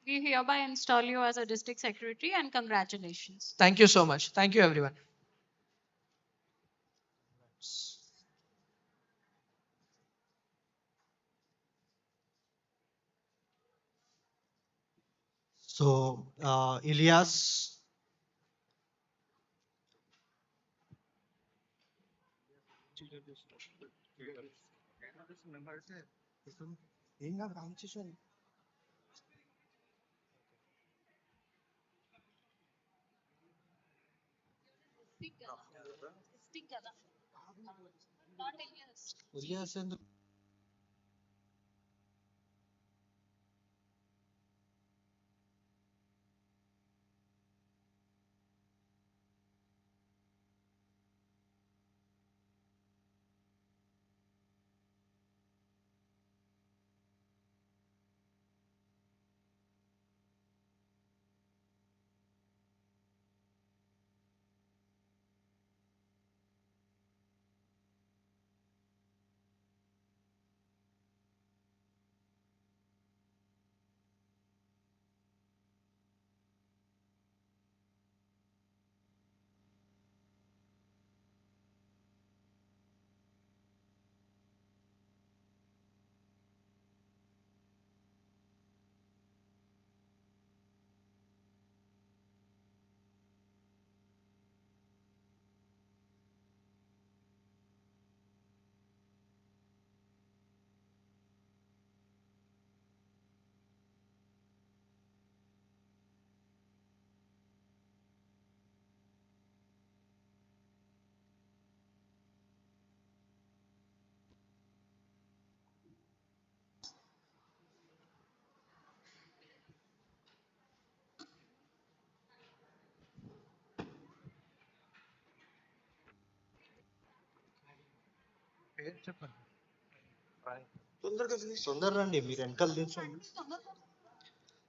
We hereby install you as a district secretary and congratulations. Thank you so much. Thank you, everyone. So, Ilyas.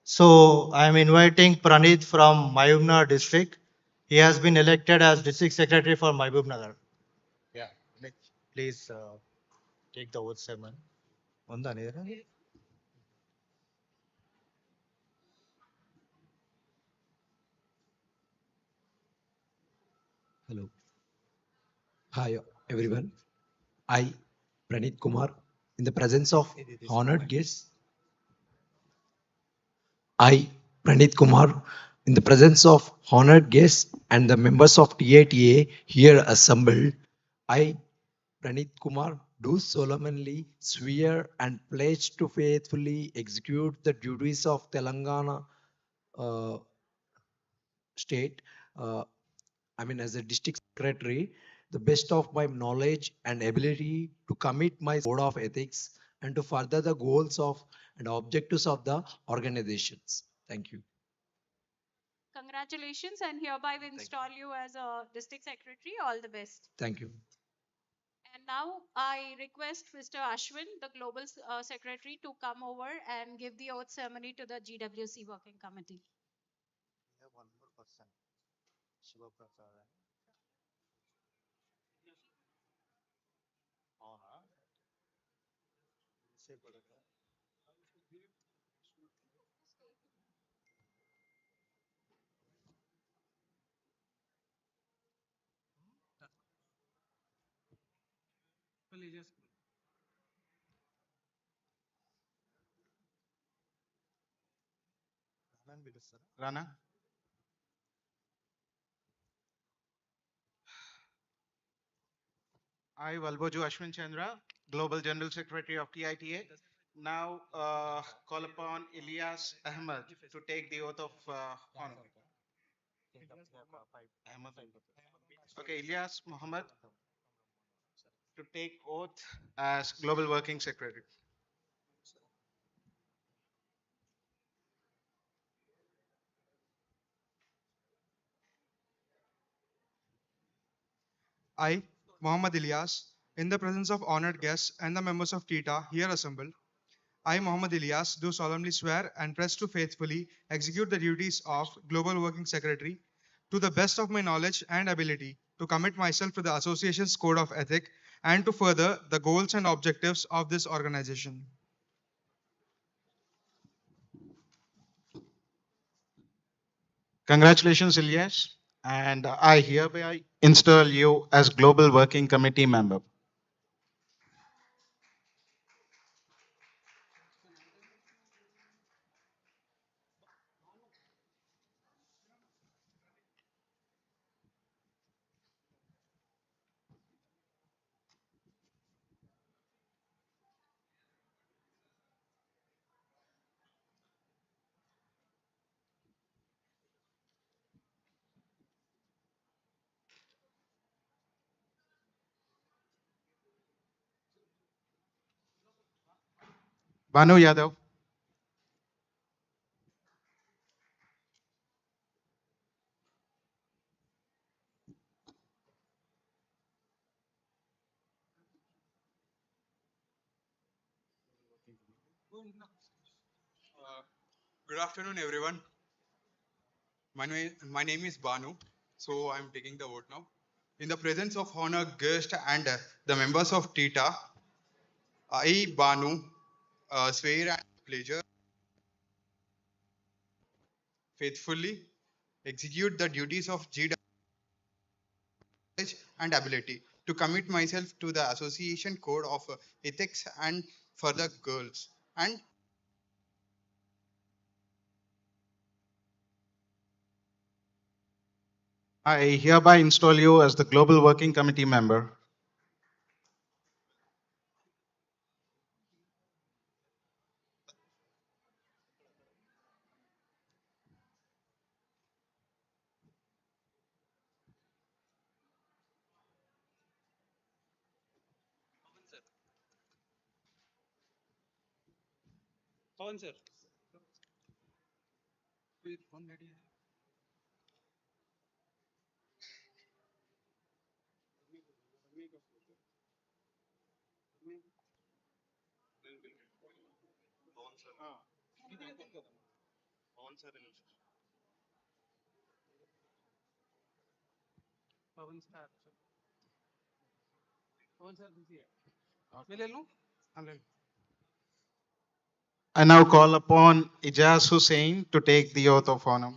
So I am inviting Pranit from Mayubnagar district. He has been elected as district secretary for Mayubnagar. Yeah, please take the oath ceremony. Hello. Hi, everyone. I, Pranit Kumar, in the presence of honored guests. I, Pranit Kumar, in the presence of honored guests and the members of TATA here assembled, I, Pranit Kumar, do solemnly swear and pledge to faithfully execute the duties of Telangana state, as a district secretary, the best of my knowledge and ability to commit my code of ethics and to further the goals of and objectives of the organizations. Thank you. Congratulations, and hereby we install you as a district secretary. All the best. Thank you. And now I request Mr. Ashwin, the global secretary, to come over and give the oath ceremony to the GWC working committee. Rana. I, 𝗂𝗲𝗁𝗀 Global General Secretary of TITA, now call upon 𝗬𝗚𝗂𝗍 to take the oath of honor. Okay, 𝗬𝗚𝗂 Mohammed to take oath as Global Working Secretary. I, Mohammed Ilyas, in the presence of honored guests and the members of Tita here assembled, I, Mohammed Ilyas, do solemnly swear and pledge to faithfully execute the duties of Global Working Secretary to the best of my knowledge and ability, to commit myself to the association's code of ethic and to further the goals and objectives of this organization. Congratulations, 𝗬𝗚𝗂, and I hereby install you as Global Working Committee member. Banu Yadav. Good afternoon, everyone. My name is Banu, so I'm taking the vote now. In the presence of honored guests and the members of Tita, I, Banu, swear and pleasure faithfully execute the duties of GW and ability to commit myself to the Association Code of Ethics and for the girls and I hereby install you as the Global Working Committee member. sir. I now call upon Ijaz Hussain to take the oath of honor.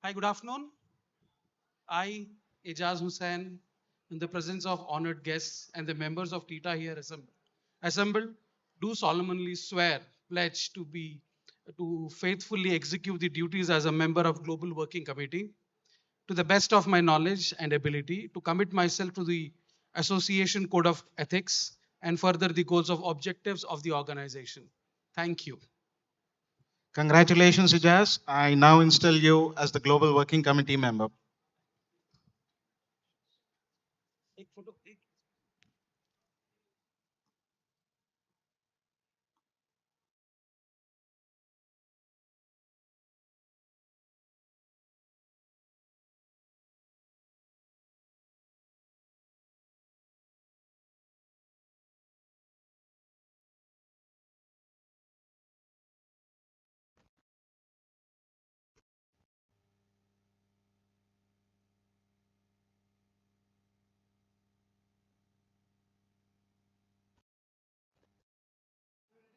Hi, good afternoon. I, Ijaz Hussain, in the presence of honored guests and the members of Tita here assembled, do solemnly swear, pledge to faithfully execute the duties as a member of Global Working Committee to the best of my knowledge and ability, to commit myself to the Association Code of Ethics and further the goals of objectives of the organization. Thank you. Congratulations, Ijaz. I now install you as the Global Working Committee member.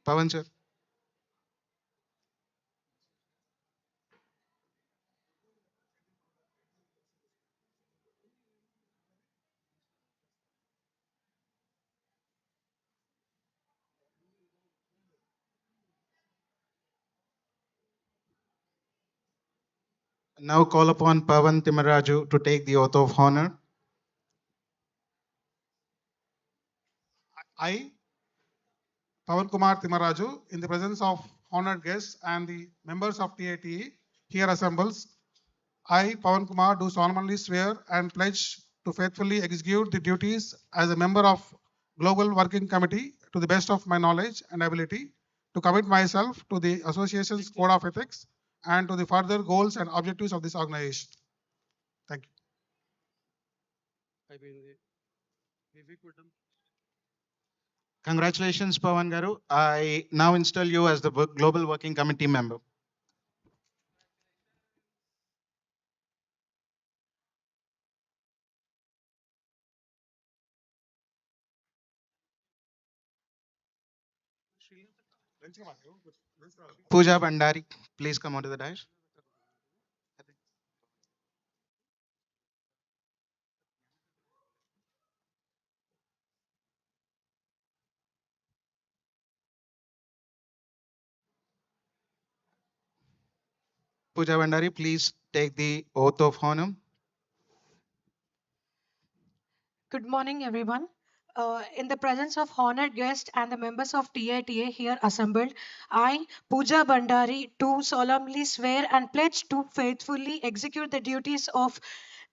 Pawan sir. Now call upon 𝗂𝗲𝗁 to take the oath of honor. I, 𝗂𝗲𝗁𝗀𝗃𝗲, in the presence of honored guests and the members of TATE here assembles, I, 𝗂𝗲𝗁 do solemnly swear and pledge to faithfully execute the duties as a member of Global Working Committee to the best of my knowledge and ability, to commit myself to the association's code of ethics and to the further goals and objectives of this organization. Thank you. Congratulations, Pawan Garu. I now install you as the Global Working Committee member. Pooja Bhandari, please come onto the dais. Pooja Bhandari, please take the oath of honor. Good morning, everyone. In the presence of honored guests and the members of TITA here assembled, I, Pooja Bhandari, do solemnly swear and pledge to faithfully execute the duties of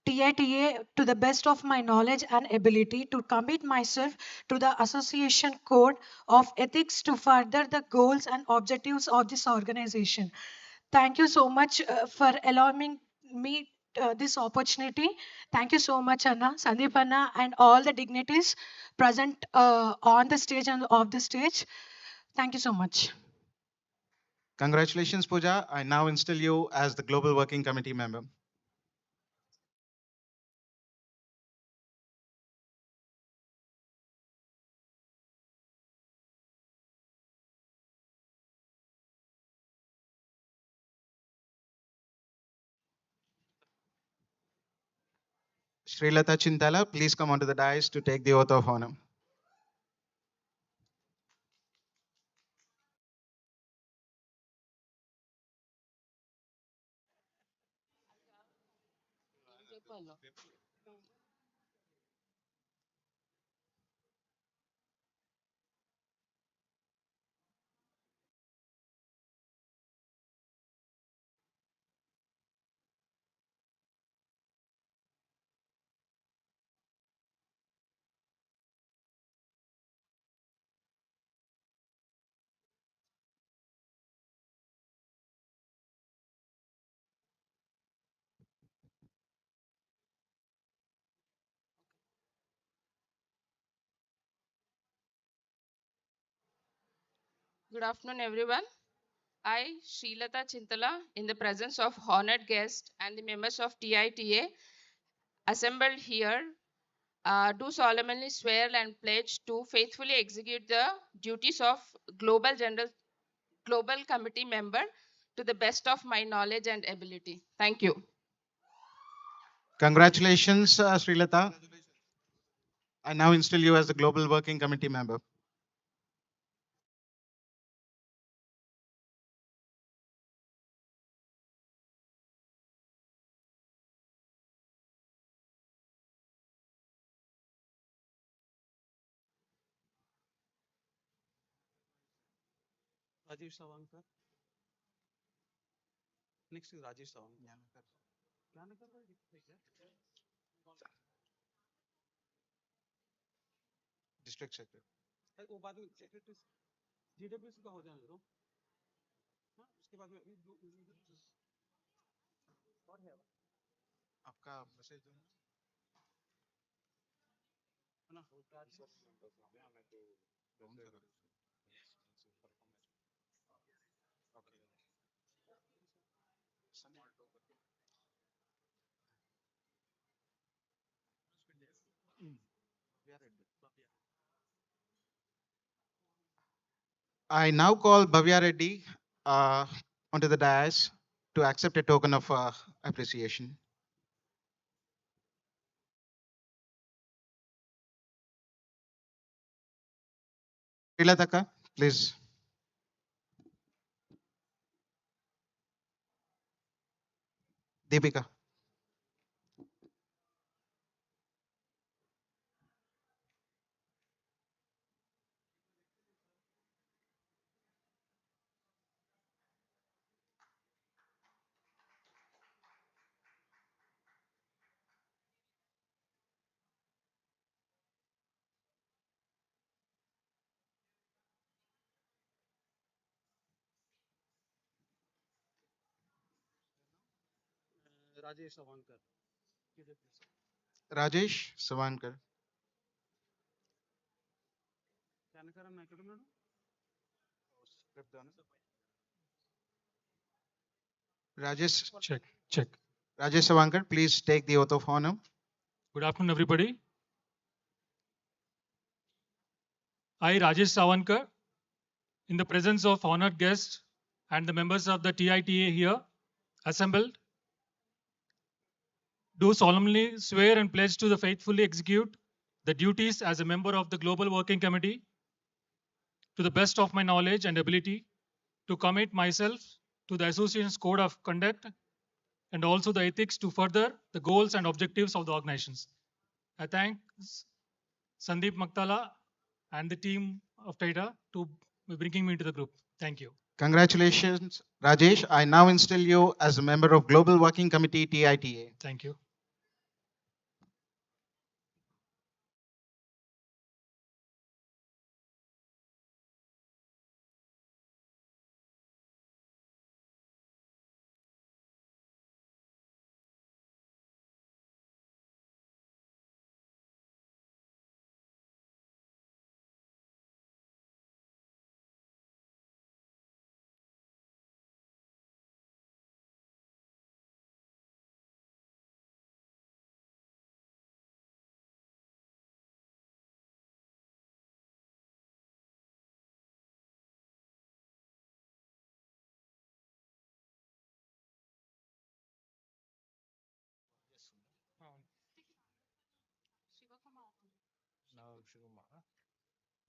TITA to the best of my knowledge and ability, to commit myself to the association code of ethics to further the goals and objectives of this organization. Thank you so much for allowing me this opportunity. Thank you so much, Anna, Sandeep Anna, and all the dignitaries present on the stage and off the stage. Thank you so much. Congratulations, Pooja. I now install you as the Global Working Committee member. Shreyas Media, please come onto the dais to take the oath of honor. Good afternoon, everyone. I, 𝗫𝗟𝗃𝗃, in the presence of honored guests and the members of TITA assembled here, do solemnly swear and pledge to faithfully execute the duties of Global Committee member to the best of my knowledge and ability. Thank you. Congratulations, Shreyas. I now install you as the Global Working Committee member. Rajesh Sawankar. Next is Rajesh Sawankar. District Secretary. वो बाद में secretary GWC का हो जाने दो हाँ उसके बाद में और है आपका मैसेज दो ना I now call 𝗂𝗲𝗁𝗀𝗃𝗲 Reddy onto the dais to accept a token of appreciation. Shreyas, please. Deepika. Rajesh Savankar. Rajesh Savankar. Kanakaran ఎక్కడ ఉన్నాడు? Rajesh, Check. Rajesh Savankar, please take the oath of honor. Good afternoon, everybody. I, Rajesh Savankar, in the presence of honored guests and the members of the TITA here assembled, do solemnly swear and pledge to faithfully execute the duties as a member of the Global Working Committee to the best of my knowledge and ability, to commit myself to the association's code of conduct and also the ethics to further the goals and objectives of the organizations. I thank Sandeep Maktala and the team of Tita to bringing me into the group. Thank you. Congratulations, Rajesh. I now instill you as a member of Global Working Committee TITA. Thank you.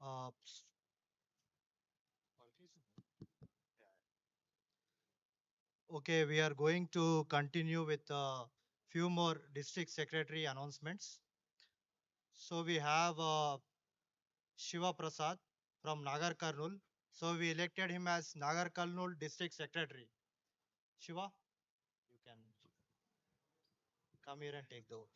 Uh, okay, we are going to continue with a few more district secretary announcements. So we have Shiva Prasad from Nagar Karnool. So we elected him as Nagar Karnool district secretary. Shiva, you can come here and take the oath.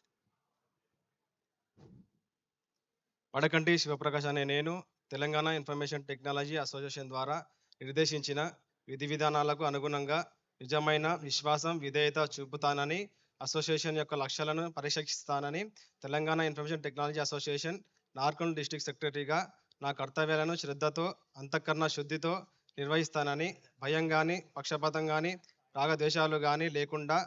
Padakanti Shivprakash అనే నేను Telangana information technology association ద్వారా నిర్దేశించిన విధి విధానాలకు అనుగుణంగా నిజమైన విశ్వాసం విధేయత చూపుతానని అసోసియేషన్ యొక్క లక్ష్యాలను పరిరక్షిస్తానని Telangana information technology association Narkal district సెక్రటరీగా నా కర్తవ్యాలను శ్రద్ధతో అంతఃకరణ శుద్ధితో నిర్వహిస్తానని భయం కానీ పక్షపాతం కానీ రాగద్వేషాలు కానీ లేకుండా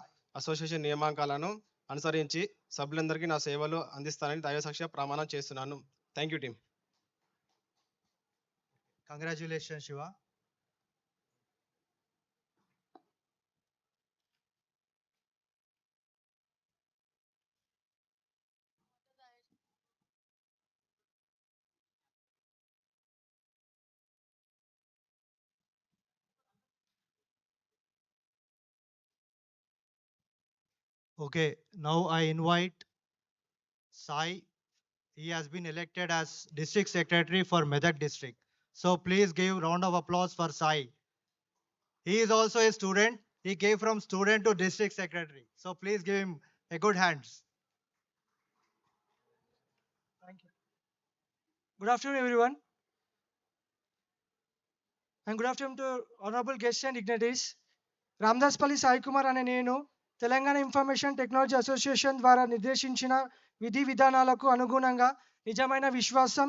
అసోసియేషన్ నియామకాలను అనుసరించి సభ్యులందరికీ నా సేవలు అందిస్తానని దైవసాక్షిగా ప్రమాణం చేస్తున్నాను. Thank you team. Congratulations, Shiva. Okay, now I invite Sai. He has been elected as district secretary for Medak district. So please give round of applause for Sai. He is also a student. He came from student to district secretary. So please give him a good hands. Thank you. Good afternoon, everyone. And good afternoon to honorable guests and dignitaries. Ramdaspalli Sai Kumar అనే నేను Telangana information technology association ద్వారా నిర్దేశించిన విధి విధానాలకు అనుగుణంగా నిజమైన విశ్వాసం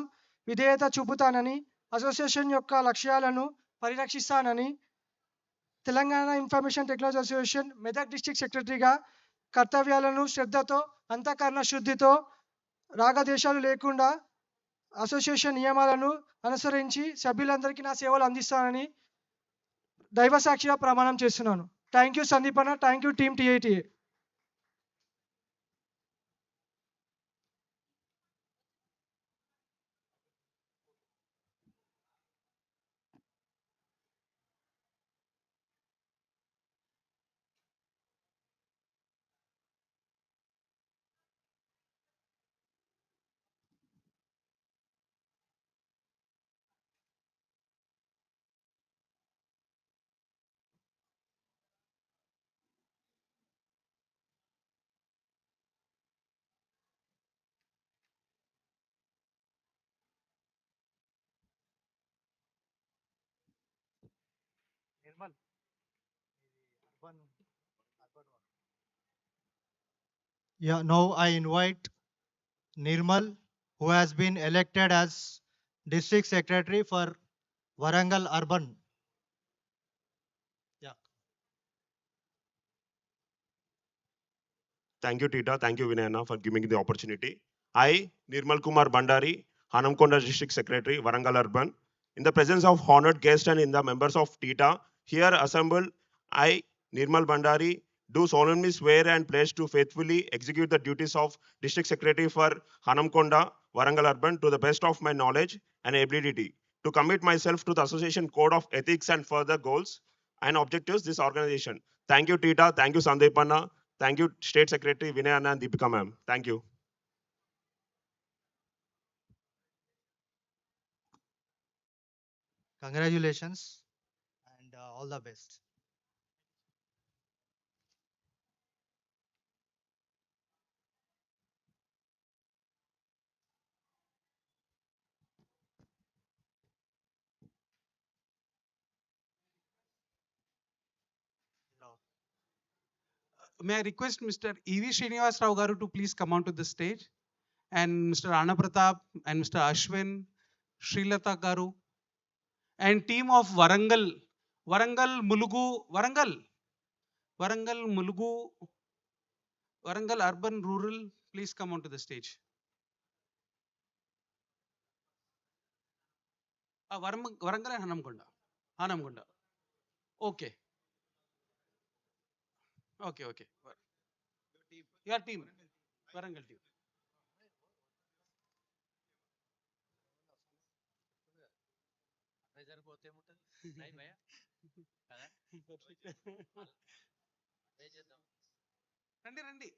విధేయత చూపుతానని అసోసియేషన్ యొక్క లక్ష్యాలను పరిరక్షిస్తానని Telangana information technology association Medak district సెక్రటరీగా కర్తవ్యాలను శ్రద్ధతో అంతఃకరణ శుద్ధితో రాగదేశాలు లేకుండా అసోసియేషన్ నియమాలను అనుసరించి సభ్యులందరికీ నా సేవలు అందిస్తానని దైవ సాక్షిగా ప్రమాణం చేస్తున్నాను. థ్యాంక్ యూ సందీప్ అన్న. Thank you team TITA. Yeah, now I invite Nirmal, who has been elected as District Secretary for Warangal Urban. Yeah. Thank you, Tita. Thank you, Vinayana, for giving me the opportunity. I, Nirmal Bandari, Hanamkonda District Secretary, Warangal Urban. In the presence of honored guests and in the members of Tita, here assembled, I, Nirmal Bandari, do solemnly swear and pledge to faithfully execute the duties of District Secretary for Hanamkonda, Warangal Urban to the best of my knowledge and ability, to commit myself to the Association Code of Ethics and further goals and objectives this organization. Thank you, Tita. Thank you, 𝗂𝗲𝗏. Thank you, State Secretary Vinayana and 𝗂𝗵𝗻 ma'am. Thank you. Congratulations and all the best. May I request Mr. 𝗂𝗍𝗂𝘃 to please come onto the stage, and Mr. Rana Pratap and Mr. Ashwin, Shreyas Garu, and team of Warangal Mulugu, Warangal Urban Rural, please come onto the stage. Warangal and Hanamkonda. Okay. Your team, Warangal team. రండి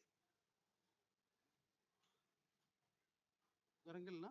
వరంగల్ నా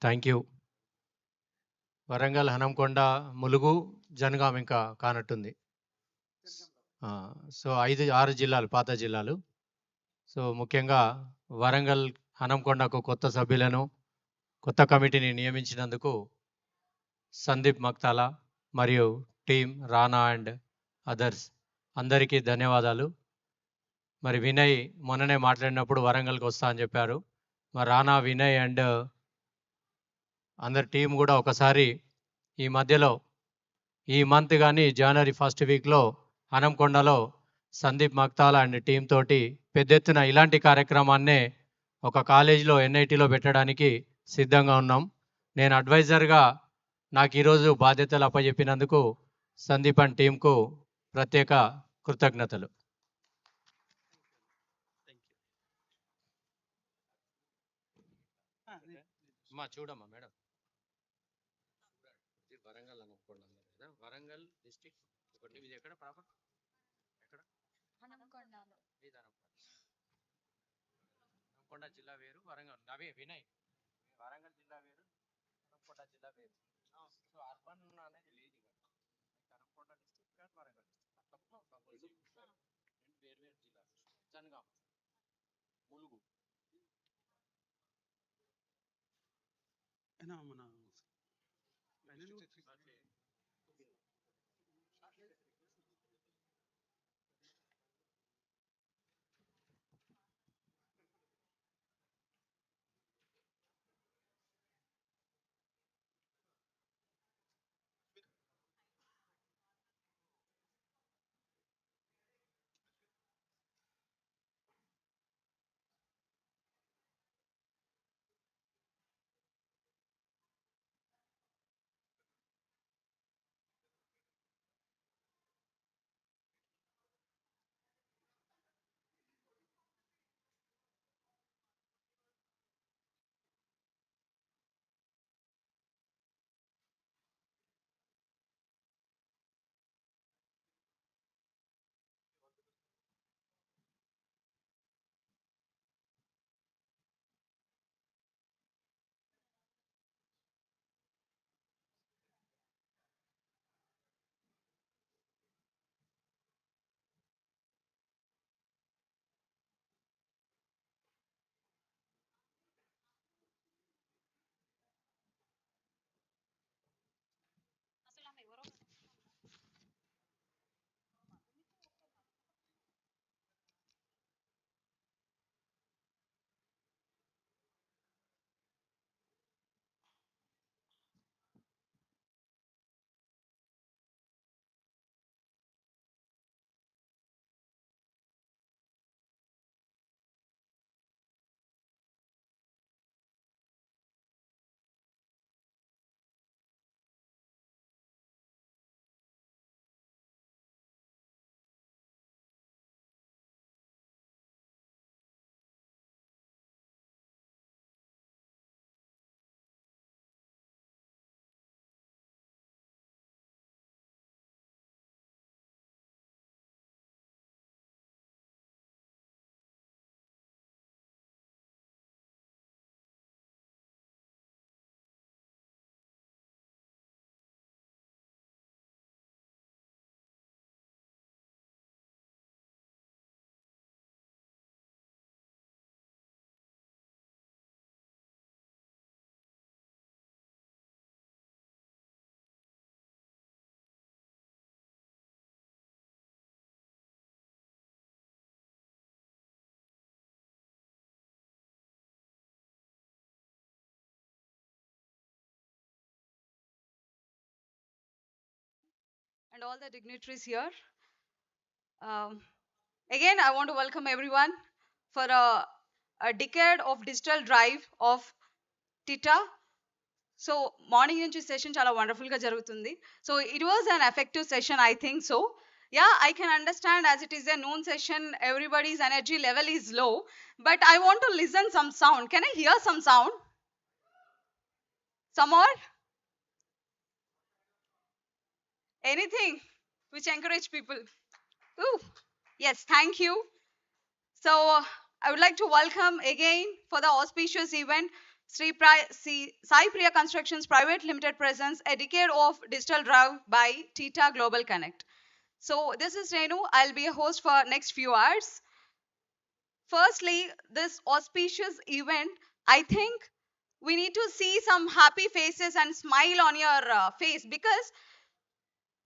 thank you. Warangal Hanamkonda Mulugu Jangaon ఇంకా కానట్టుంది. So 5-6 జిల్లాలు పాత జిల్లాలు. So ముఖ్యంగా వరంగల్ హనంకొండకు కొత్త సభ్యులను కొత్త కమిటీని నియమించినందుకు సందీప్ మక్తాల మరియు టీం రానా అండ్ అదర్స్ అందరికీ ధన్యవాదాలు. మరి వినయ్ మొన్ననే మాట్లాడినప్పుడు వరంగల్కి వస్తా అని చెప్పారు. మరి రానా, వినయ్ అండ్ అందరి టీం కూడా ఒకసారి ఈ మధ్యలో ఈ మంత్ కానీ జనవరి 1st వీక్లో హనంకొండలో సందీప్ మక్తాల అండ్ టీం తోటి పెద్ద ఎత్తున ఇలాంటి కార్యక్రమాన్నే ఒక కాలేజీలో ఎన్ఐటీలో పెట్టడానికి సిద్ధంగా ఉన్నాం. నేను అడ్వైజర్గా నాకు ఈరోజు బాధ్యతలు అప్పచెప్పినందుకు సందీప్ అండ్ టీంకు ప్రత్యేక కృతజ్ఞతలు. చూడమ్మా మేడం, వరంగల్ హనంకొండ వరంగల్ డిస్ట్రిక్ట్ ఒకటి. ఇది ఎక్కడ ప్రాపర్? ఎక్కడ? హనంకొండలో. ఇది హనంకొండ జిల్లా వేరు, వరంగల్ అవే వినయ్. వరంగల్ జిల్లా వేరు, హనంకొండ జిల్లా వేరు. సో అర్బన్ అనేది లేదు ఇక్కడ. హనంకొండ డిస్ట్రిక్ట్ కాదు, వరంగల్ డిస్ట్రిక్ట్ రెండు వేరు జిల్లాలు. జనగాం, ములుగు. మన and all the dignitaries here. Again, I want to welcome everyone for a decade of digital drive of Tita. So morning nunchi session chala wonderful ga jarugutundi. So it was an effective session, I think so. Yeah, I can understand as it is a noon session, everybody's energy level is low, but I want to listen some sound. Can I hear some sound? Some more? Anything which encourage people. Ooh, yes, thank you. So I would like to welcome again for the auspicious event 𝗂𝗃𝗁𝗀 Constructions Private Limited presents a decade of digital drive by Tita Global Connect. So this is Renu. I'll be a host for next few hours. Firstly, this auspicious event, I think we need to see some happy faces and smile on your face, because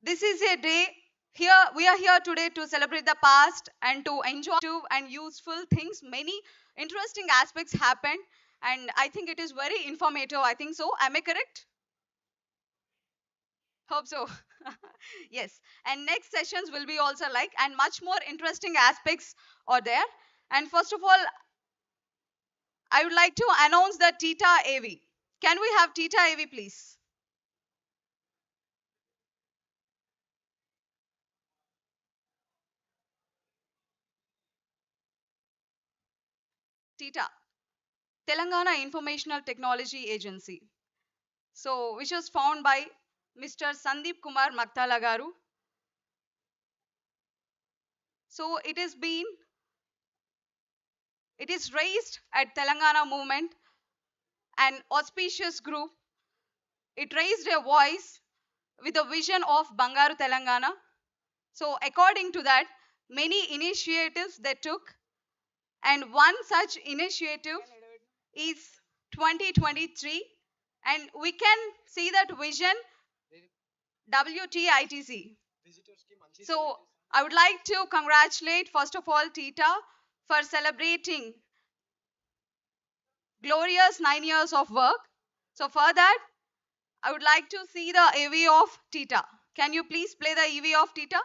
this is a day here. We are here today to celebrate the past and to enjoy and useful things. Many interesting aspects happened, and I think it is very informative. I think so. Am I correct? Hope so. Yes. And next sessions will be also like, and much more interesting aspects are there. And first of all, I would like to announce the Tita AV. Can we have Tita AV, please? Tita, Telangana Informational Technology Agency. So, which was founded by Mr. 𝗂𝗵𝗂𝘃 𝗃𝗃𝗃 garu. So, it is raised at Telangana movement, an auspicious group. It raised a voice with a vision of Bangaru Telangana. So, according to that, many initiatives they took, and one such initiative is 2023, and we can see that vision 𝗂𝗃𝗃𝗃𝗃. So I would like to congratulate first of all Tita for celebrating glorious 9 years of work. So for that, I would like to see the AV of Tita. Can you please play the EV of Tita?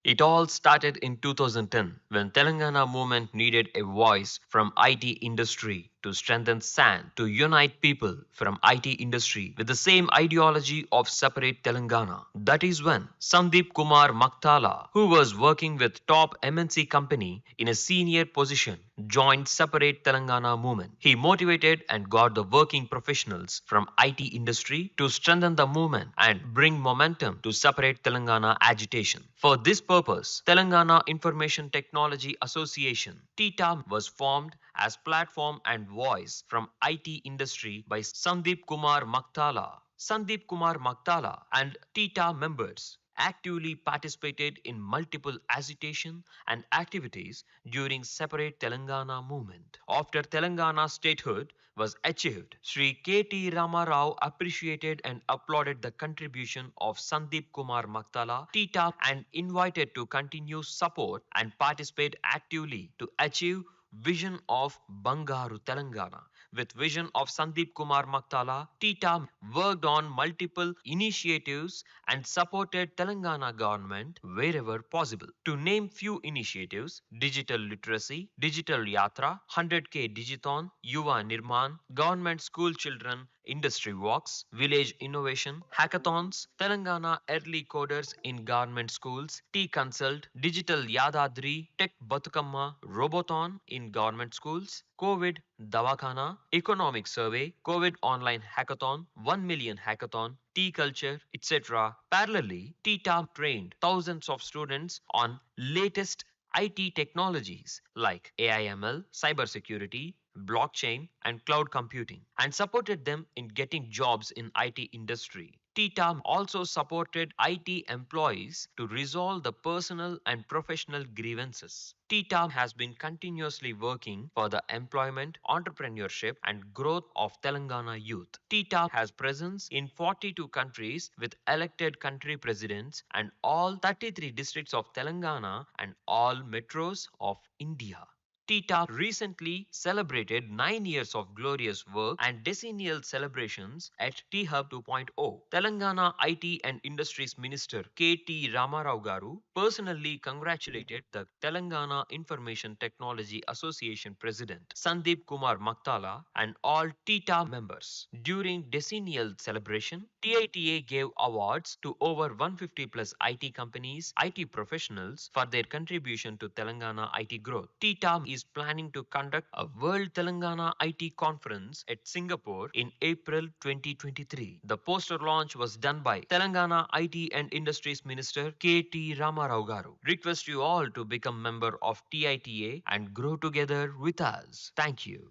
It all started in 2010 when Telangana movement needed a voice from IT industry to strengthen SAN, to unite people from IT industry with the same ideology of separate Telangana. That is when 𝗂𝗵𝗂𝘃 𝗃𝗃𝗃𝗃, who was working with top MNC company in a senior position, joined separate Telangana movement. He motivated and got the working professionals from IT industry to strengthen the movement and bring momentum to separate Telangana agitation. For this purpose, Telangana Information Technology Association, Tita, was formed as platform and voice from IT industry by 𝗂𝗵𝗂𝘃 𝗃𝗃𝗃𝗃. 𝗂𝗵𝗂𝘃 𝗃𝗃𝗃 and Tita members actively participated in multiple agitation and activities during separate Telangana movement. After Telangana statehood was achieved, Shri K.T. Rama Rao appreciated and applauded the contribution of 𝗂𝗵𝗂𝘃 𝗃𝗃𝗃𝗃 Tita and invited to continue support and participate actively to achieve vision of Bangaru Telangana. With vision of 𝗂𝗵𝗂𝘃 𝗃𝗃𝗃𝗃, Tita worked on multiple initiatives and supported Telangana government wherever possible. To name few initiatives: digital literacy, digital yatra, 100K Digiton, Yuva Nirman, government school children industry walks, village innovation, hackathons, Telangana early coders in government schools, T-Consult, digital Yadadri, Tech Batukama, Robothon in government schools, COVID Davakhana, economic survey, COVID online hackathon, 1 million hackathon, T-culture, etc. Parallelly, Tita trained thousands of students on latest IT technologies like AI/ML, cybersecurity, blockchain, and cloud computing, and supported them in getting jobs in IT industry. Tita also supported IT employees to resolve the personal and professional grievances. Tita has been continuously working for the employment, entrepreneurship, and growth of Telangana youth. Tita has presence in 42 countries with elected country presidents and all 33 districts of Telangana and all metros of India. Tita recently celebrated 9 years of glorious work and decennial celebrations at 𝗂𝗃𝗄 2.0. Telangana IT and Industries Minister 𝗂𝗃𝗃𝗃 Ramarao Garu personally congratulated the Telangana Information Technology Association President 𝗂𝗵𝗂𝘃 𝗃𝗃𝗃 and all Tita members. During decennial celebration, TITA gave awards to over 150 plus IT companies, IT professionals for their contribution to Telangana IT growth. Tita is planning to conduct a World Telangana IT Conference at Singapore in April 2023. The poster launch was done by Telangana IT and Industries Minister 𝗂𝗃𝗃𝗃 Ramarao Garu. Request you all to become member of TITA and grow together with us. Thank you.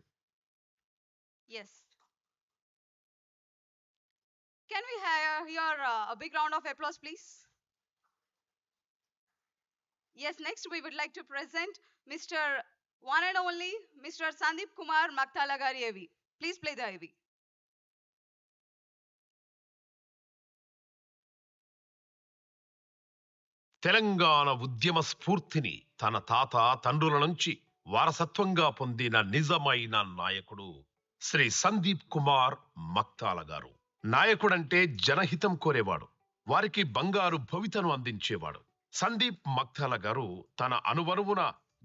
Yes. Can we hear a big round of applause, please? Yes, next we would like to present Mr. One and only Mr. 𝗂𝗵𝗂𝘃 𝗃𝗃𝗃 AV. Please play the AV. Telangana ఉద్యమ స్ఫూర్తిని తన తాత తండ్రుల నుంచి వారసత్వంగా పొందిన నిజమైన నాయకుడు శ్రీ సందీప్ కుమార్ మక్తాల గారు. నాయకుడంటే జనహితం కోరేవాడు, వారికి బంగారు భవితను అందించేవాడు. సందీప్ మక్తాల గారు తన అనువనువున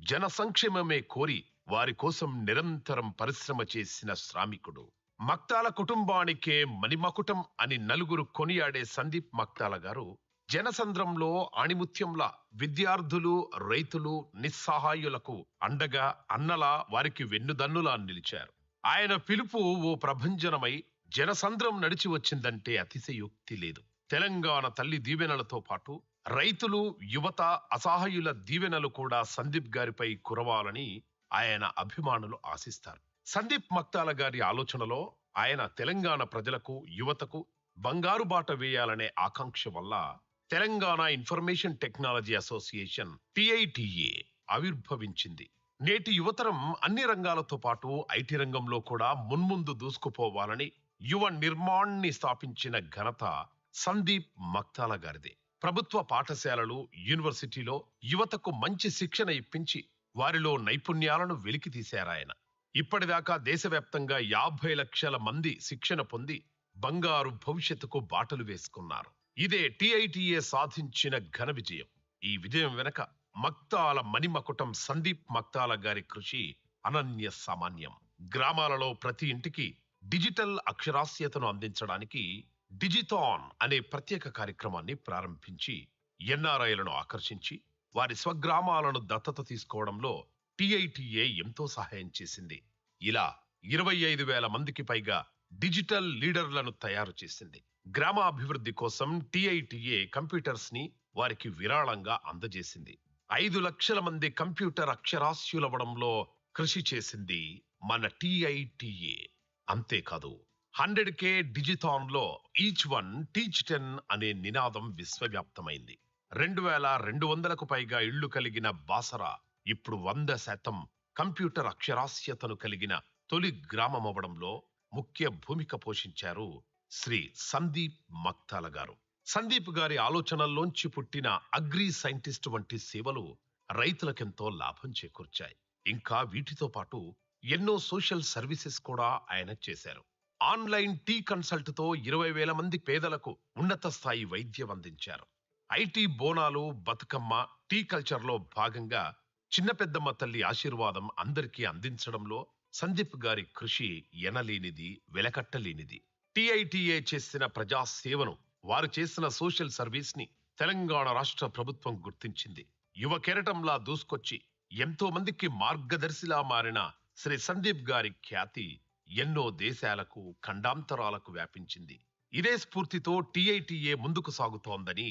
జన సంక్షేమమే కోరి వారి కోసం నిరంతరం పరిశ్రమ చేసిన శ్రామికుడు. మక్తాల కుటుంబానికే మణిమకుటం అని నలుగురు కొనియాడే సందీప్ మక్తాల గారు జనసంద్రంలో ఆణిముత్యంలా విద్యార్థులు, రైతులు, నిస్సహాయులకు అండగా అన్నలా వారికి వెన్నుదన్నులా నిలిచారు. ఆయన పిలుపు ఓ ప్రభంజనమై జనసంద్రం నడిచి వచ్చిందంటే అతిశయోక్తి లేదు. తెలంగాణ తల్లి దీవెనలతో పాటు రైతులు, యువత, అసహాయుల దీవెనలు కూడా సందీప్ గారిపై కురవాలని ఆయన అభిమానులు ఆశిస్తారు. సందీప్ మక్తాల గారి ఆలోచనలో ఆయన తెలంగాణ ప్రజలకు, యువతకు బంగారు బాట వేయాలనే ఆకాంక్ష వల్ల Telangana information technology association TITA ఆవిర్భవించింది. నేటి యువతరం అన్ని రంగాలతో పాటు ఐటీ రంగంలో కూడా మున్ముందు దూసుకుపోవాలని యువ నిర్మాణ్ని స్థాపించిన ఘనత సందీప్ మక్తాల గారిదే. ప్రభుత్వ పాఠశాలలు, యూనివర్సిటీలో యువతకు మంచి శిక్షణ ఇప్పించి వారిలో నైపుణ్యాలను వెలికి తీశారాయన. ఇప్పటిదాకా దేశవ్యాప్తంగా 50 లక్షల మంది శిక్షణ పొంది బంగారు భవిష్యత్తుకు బాటలు వేసుకున్నారు. ఇదే TITA సాధించిన ఘన విజయం. ఈ విజయం వెనక మక్తాల మణిమకుటం సందీప్ మక్తాల గారి కృషి అనన్య సామాన్యం. గ్రామాలలో ప్రతి ఇంటికి డిజిటల్ అక్షరాస్యతను అందించడానికి డిజిథాన్ అనే ప్రత్యేక కార్యక్రమాన్ని ప్రారంభించి NRIలను ఆకర్షించి వారి స్వగ్రామాలను దత్తత తీసుకోవడంలో TITA ఎంతో సహాయం చేసింది. ఇలా 25,000 మందికి పైగా డిజిటల్ లీడర్లను తయారు చేసింది. గ్రామ అభివృద్ధి కోసం TITA కంప్యూటర్స్ ని వారికి విరాళంగా అందజేసింది. 5 లక్షల మంది కంప్యూటర్ అక్షరాస్యులవడంలో కృషి చేసింది మన TITA. అంతేకాదు 100K డిజిథాన్ లో ఈచ్ వన్ టీచ్ 10 అనే నినాదం విశ్వవ్యాప్తమైంది. 2,200కు పైగా ఇళ్లు కలిగిన బాసరా ఇప్పుడు 100% కంప్యూటర్ అక్షరాస్యతను కలిగిన తొలి గ్రామం అవడంలో ముఖ్య భూమిక పోషించారు శ్రీ సందీప్ మక్తాల గారు. సందీప్ గారి ఆలోచనల్లోంచి పుట్టిన అగ్రి సైంటిస్ట్ వంటి సేవలు రైతులకెంతో లాభం చేకూర్చాయి. ఇంకా వీటితో పాటు ఎన్నో సోషల్ సర్వీసెస్ కూడా ఆయన చేశారు. ఆన్లైన్ టీ కన్సల్ట్ తో 20,000 మంది పేదలకు ఉన్నత స్థాయి వైద్యం అందించారు. IT Bonalu, Bathukamma, T culture లో భాగంగా చిన్న పెద్దమ్మ తల్లి ఆశీర్వాదం అందరికీ అందించడంలో సందీప్ గారి కృషి ఎనలేనిది, వెలకట్టలేనిది. TITA చేసిన ప్రజా సేవను, వారు చేసిన సోషల్ సర్వీస్ ని తెలంగాణ రాష్ట్ర ప్రభుత్వం గుర్తించింది. యువ కెరటంలా దూసుకొచ్చి ఎంతో మందికి మార్గదర్శిలా మారిన శ్రీ సందీప్ గారి ఖ్యాతి ఎన్నో దేశాలకు, ఖండాంతరాలకు వ్యాపించింది. ఇదే స్ఫూర్తితో TITA ముందుకు సాగుతోందని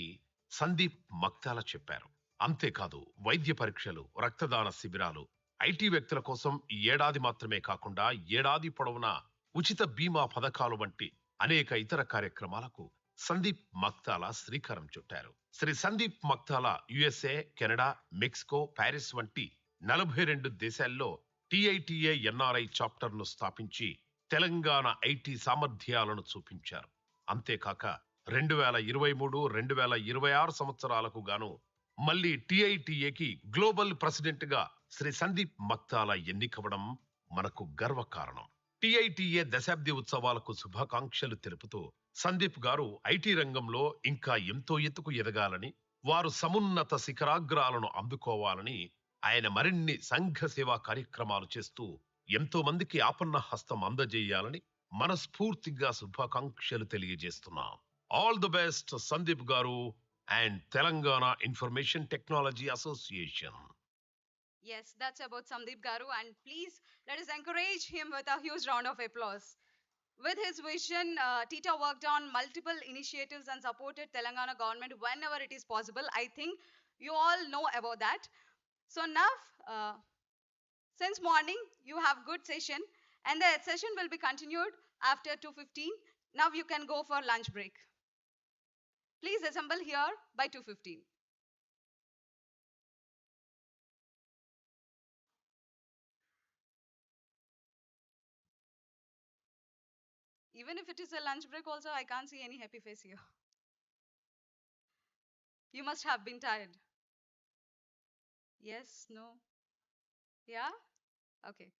సందీప్ మక్తాల చెప్పారు. అంతేకాదు వైద్య పరీక్షలు, రక్తదాన శిబిరాలు, IT వ్యక్తుల కోసం ఈ ఏడాది మాత్రమే కాకుండా ఏడాది పొడవునా ఉచిత బీమా పథకాలు వంటి అనేక ఇతర కార్యక్రమాలకు సందీప్ మక్తాల శ్రీకారం చుట్టారు. Shri Sandeep Maktala USA, Canada, Mexico, Paris వంటి 42 దేశాల్లో TITA NRI చాప్టర్ ను స్థాపించి తెలంగాణ IT సామర్థ్యాలను చూపించారు. అంతేకాక 2023, 2026 సంవత్సరాలకు గాను మళ్ళీ TITAకి గ్లోబల్ ప్రెసిడెంట్ గా శ్రీ సందీప్ మక్తాల ఎన్నికవడం మనకు గర్వకారణం. టిఐటిఏ దశాబ్ది ఉత్సవాలకు శుభాకాంక్షలు తెలుపుతూ సందీప్ గారు ఐటీ రంగంలో ఇంకా ఎంతో ఎత్తుకు ఎదగాలని, వారు సమున్నత శిఖరాగ్రాలను అందుకోవాలని, ఆయన మరిన్ని సంఘ సేవా కార్యక్రమాలు చేస్తూ ఎంతో మందికి ఆపన్న హస్తం అందజేయాలని మనస్ఫూర్తిగా శుభాకాంక్షలు తెలియజేస్తున్నాం. ఆల్ ది బెస్ట్ సందీప్ గారు and Telangana Information Technology Association. Yes, that's about Sandeep Garu, and please let us encourage him with a huge round of applause. With his vision, Tita worked on multiple initiatives and supported Telangana government whenever it is possible. I think you all know about that. So now, since morning, you have good session, and the session will be continued after 2:15. Now you can go for lunch break. Please assemble here by 2:15. Even if it is a lunch break also, I can't see any happy face here. You must have been tired. Yes, no? Yeah? Okay.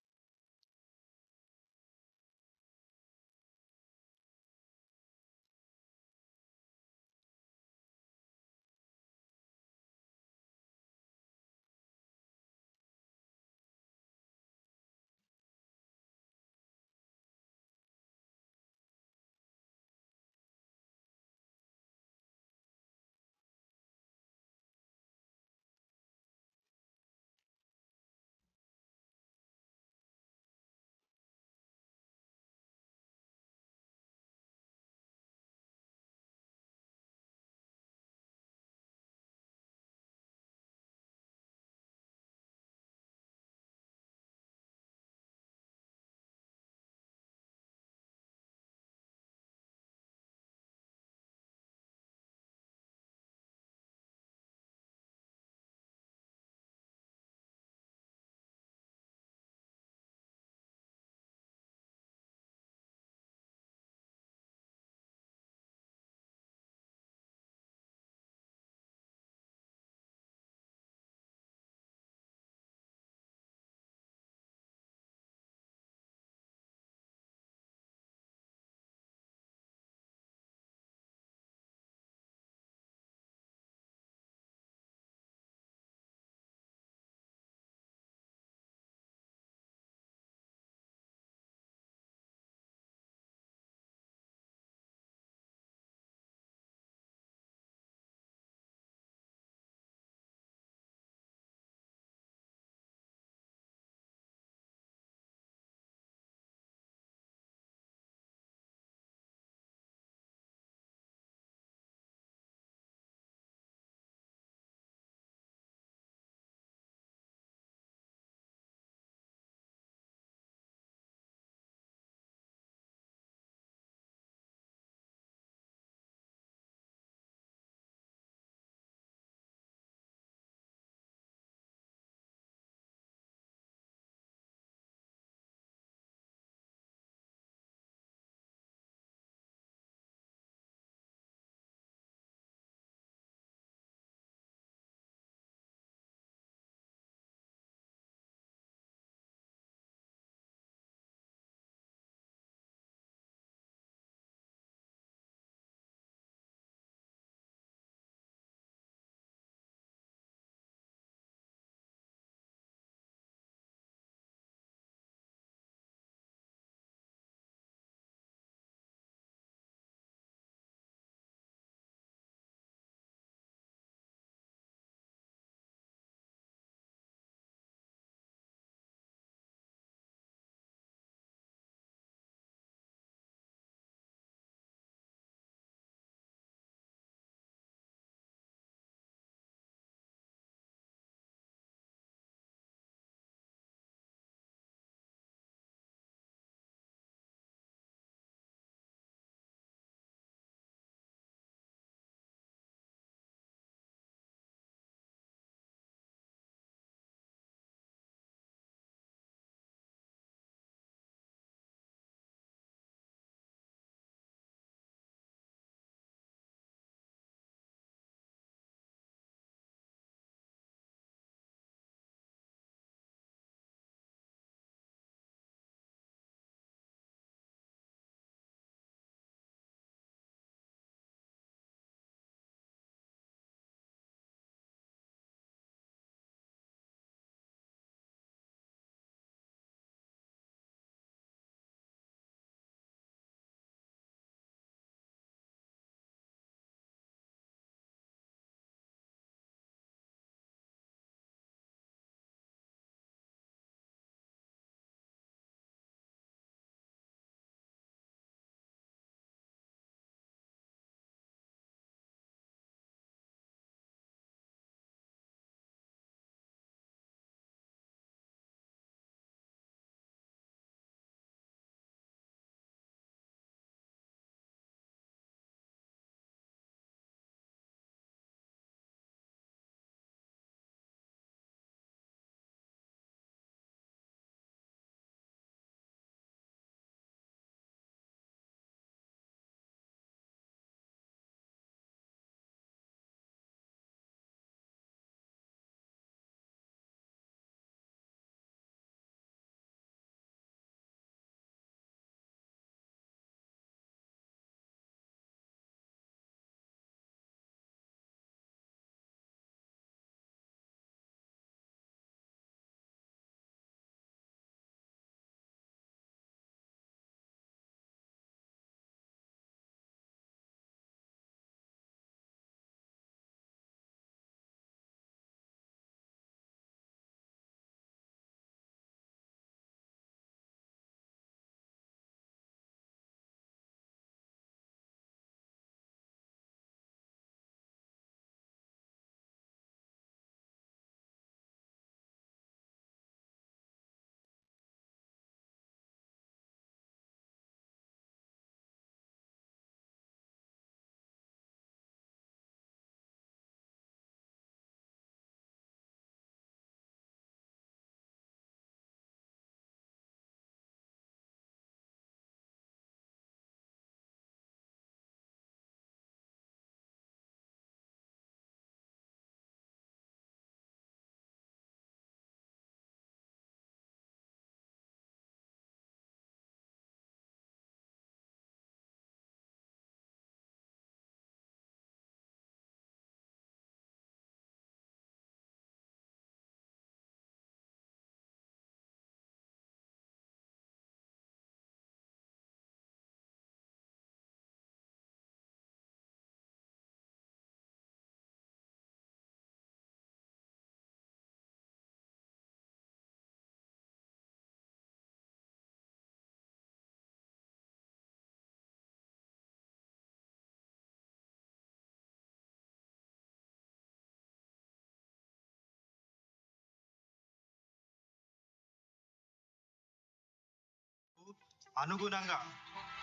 అనుగుణంగా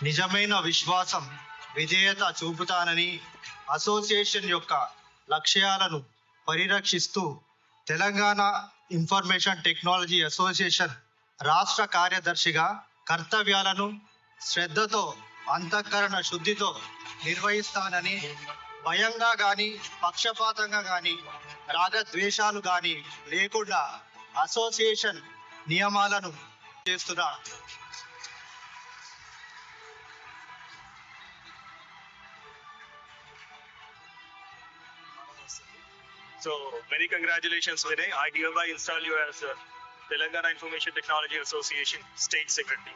నిజమైన విశ్వాసం విధేయత చూపుతానని association యొక్క లక్ష్యాలను పరిరక్షిస్తూ Telangana information technology association రాష్ట్ర కార్యదర్శిగా కర్తవ్యాలను శ్రద్ధతో అంతఃకరణ శుద్ధితో నిర్వహిస్తానని భయంగా కానీ పక్షపాతంగా కానీ రాగద్వేషాలు కానీ లేకుండా అసోసియేషన్ నియమాలను చేస్తున్నా. So many congratulations, Vinay. I hereby install you as Telangana Information Technology Association State Secretary.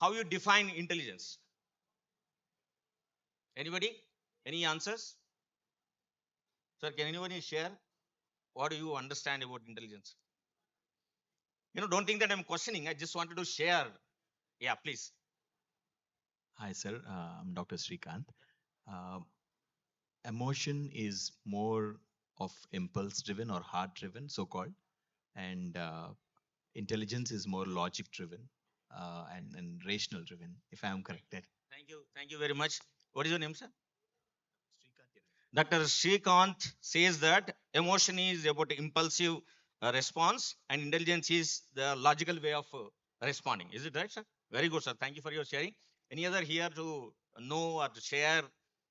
how you define intelligence? Anybody? Any answers? Sir, can anybody share? What do you understand about intelligence? Don't think that I'm questioning. I just wanted to share. Yeah, please. Hi, sir. I'm Dr. Srikanth. Uh, Emotion is more of impulse driven or heart driven, so called, and intelligence is more logic driven and rational driven, if I am corrected. Thank you. Thank you very much. What is your name, sir? Dr. Srikanth says that emotion is about impulsive response and intelligence is the logical way of responding. Is it right, sir? Very good, sir. Thank you for your sharing. Any other here to know or to share?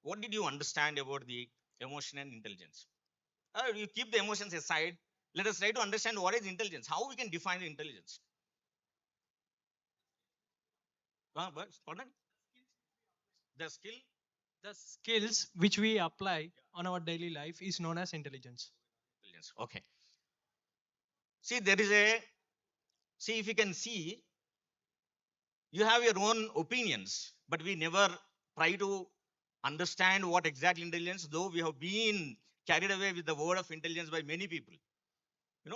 What did you understand about the emotion and intelligence? You keep the emotions aside. Let us try to understand what is intelligence, how we can define intelligence. Pardon? The skill? The skills which we apply on our daily life is known as intelligence. Okay. See, if you can see, you have your own opinions, but we never try to understand what exactly intelligence, though we have been carried away with the word of intelligence by many people. In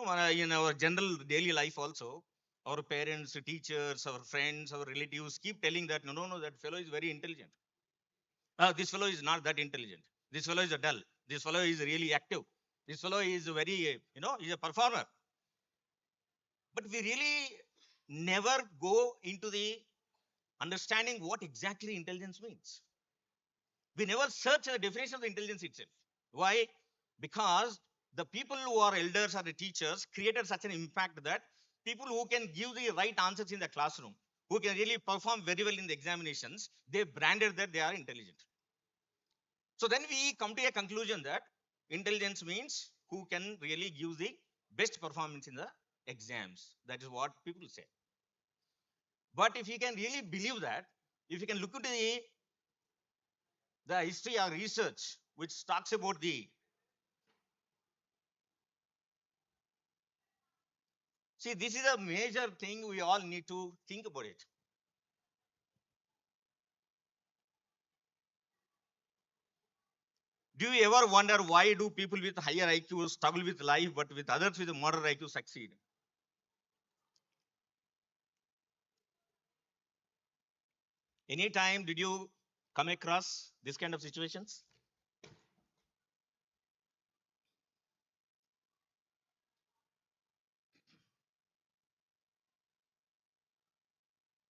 our general daily life also, our parents, teachers, our friends, our relatives keep telling that, no, that fellow is very intelligent. This fellow is not that intelligent. This fellow is a dull. This fellow is really active. This fellow is very, he's a performer. But we really never go into the understanding what exactly intelligence means. We never search the definition of the intelligence itself. Why? Because the people who are elders or the teachers created such an impact that people who can give the right answers in the classroom, who can really perform very well in the examinations, they branded that they are intelligent. So then we come to a conclusion that intelligence means who can really give the best performance in the exams. That is what people say. But if you can really believe that, if you can look into the history or research which talks about this is a major thing we all need to think about it. Do you ever wonder why do people with higher IQ struggle with life, but with others with a moderate IQ succeed? Anytime did you come across this kind of situations?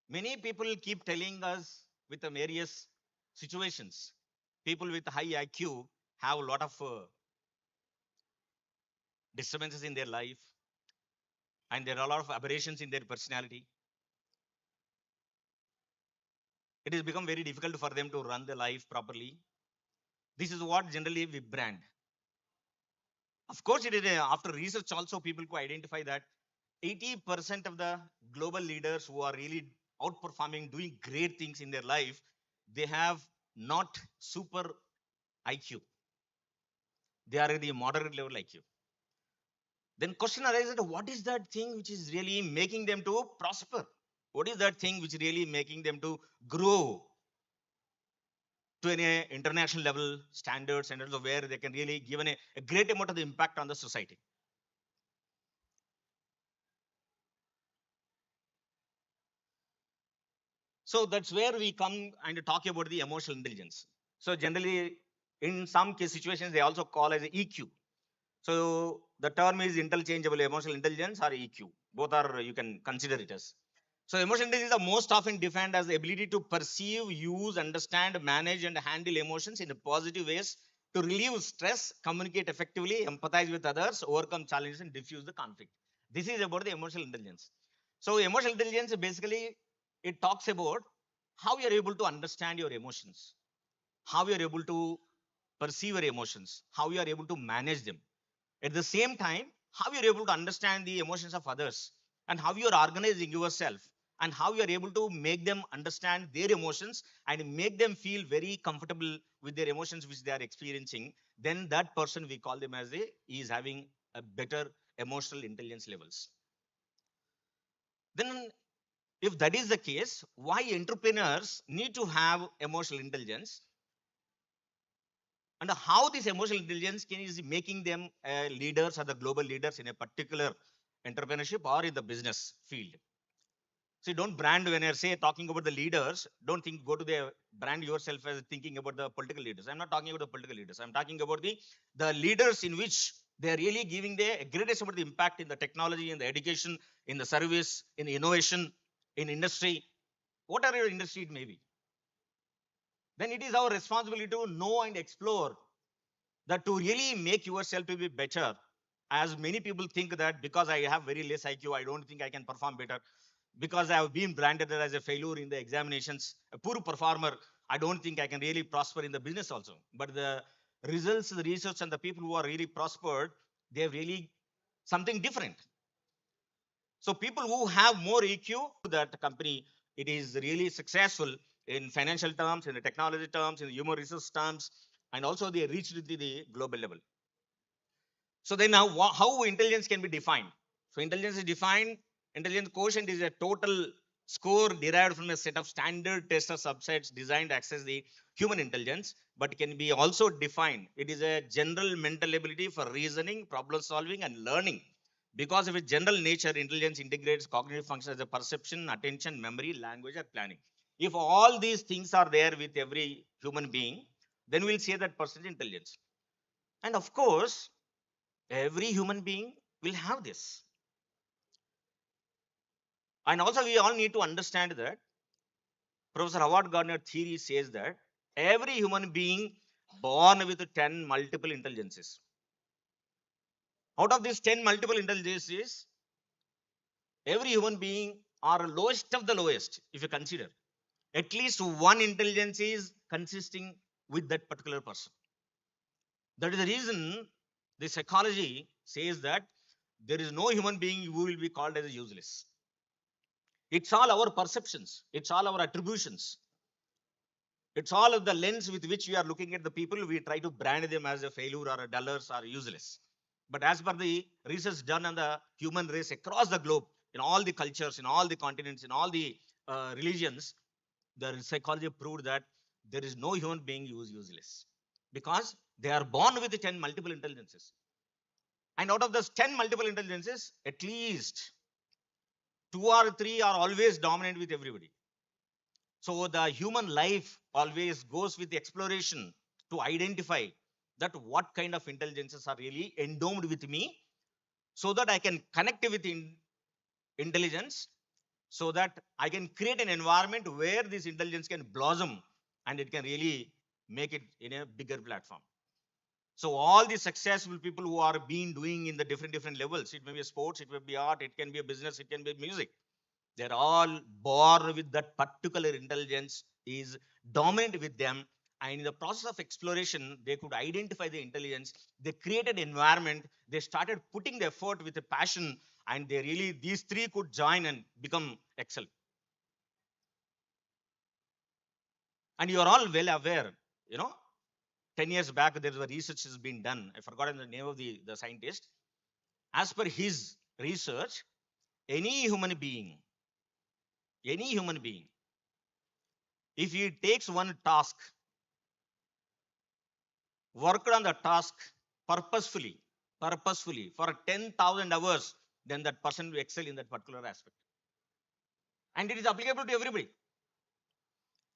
Many people keep telling us with the various situations. People with high IQ have a lot of disturbances in their life, and there are a lot of aberrations in their personality. It has become very difficult for them to run their life properly. This is what generally we brand. Of course, it is after research also people could identify that 80% of the global leaders who are really outperforming, doing great things in their life, they have not super IQ. They are at the moderate level IQ. Then question arises, what is that thing which is really making them to prosper? What is that thing which really making them to grow to an international level standards and also where they can really give a great amount of the impact on the society? So that's where we come and talk about the emotional intelligence. So generally, in some case situations, they also call as EQ. So the term is interchangeable, emotional intelligence or EQ. Both are, you can consider it as. So emotional intelligence is the most often defined as the ability to perceive, use, understand, manage, and handle emotions in positive ways to relieve stress, communicate effectively, empathize with others, overcome challenges, and diffuse the conflict. This is about the emotional intelligence. So emotional intelligence basically, it talks about how you are able to understand your emotions, how you are able to perceive your emotions, how you are able to manage them. At the same time, how you are able to understand the emotions of others and how you are organizing yourself and how you are able to make them understand their emotions and make them feel very comfortable with their emotions which they are experiencing. Then that person, we call them as he is having a better emotional intelligence levels. Then If that is the case, why entrepreneurs need to have emotional intelligence? And how this emotional intelligence is making them leaders or the global leaders in a particular entrepreneurship or in the business field. See, don't brand when I say talking about the leaders, don't think go to the brand yourself as thinking about the political leaders. I'm not talking about the political leaders. I'm talking about the leaders in which they are really giving the greatest amount of impact in the technology, in the education, in the service, in the innovation, in industry, whatever your industry it may be. Then it is our responsibility to know and explore that to really make yourself to be better. As many people think that because I have very less IQ, I don't think I can perform better. Because I have been branded as a failure in the examinations, a poor performer, I don't think I can really prosper in the business also. But the results, the research, and the people who are really prospered, they have really something different. So people who have more EQ, that company, it is really successful in financial terms, in the technology terms, in the human resource terms, and also they reached the global level. So then now how intelligence can be defined? So intelligence is defined, intelligence quotient is a total score derived from a set of standard test or subsets designed to access the human intelligence, but can be also defined. It is a general mental ability for reasoning, problem solving, and learning. Because of its general nature, intelligence integrates cognitive functions as a perception, attention, memory, language, or planning. If all these things are there with every human being, then we'll say that person is intelligence. And of course, every human being will have this. And also we all need to understand that Professor Howard Gardner theory says that every human being born with 10 multiple intelligences. Out of these 10 multiple intelligences, every human being are lowest of the lowest, if you consider. At least one intelligence is consisting with that particular person. That is the reason the psychology says that there is no human being who will be called as useless. It's all our perceptions. It's all our attributions. It's all of the lens with which we are looking at the people. We try to brand them as a failure or a dullers or useless. But as per the research done on the human race across the globe, in all the cultures, in all the continents, in all the religions, the psychology proved that there is no human being who is useless. Because they are born with 10 multiple intelligences. And out of those 10 multiple intelligences, at least 2 or 3 are always dominant with everybody. So the human life always goes with the exploration to identify that what kind of intelligences are really endowed with me, so that I can connect with intelligence, so that I can create an environment where this intelligence can blossom and it can really make it in a bigger platform. So all the successful people who are being doing in the different levels, it may be sports, it may be art, it can be a business, it can be music. They're all born with that particular intelligence is dominant with them. And in the process of exploration, they could identify the intelligence. They created an environment. They started putting the effort with a passion, and they really, these three could join and become excel. And you are all well aware, 10 years back, there was a research has been done. I forgotten the name of the scientist. As per his research, any human being, if he takes one task, worked on the task purposefully for 10,000 hours, then that person will excel in that particular aspect. And it is applicable to everybody.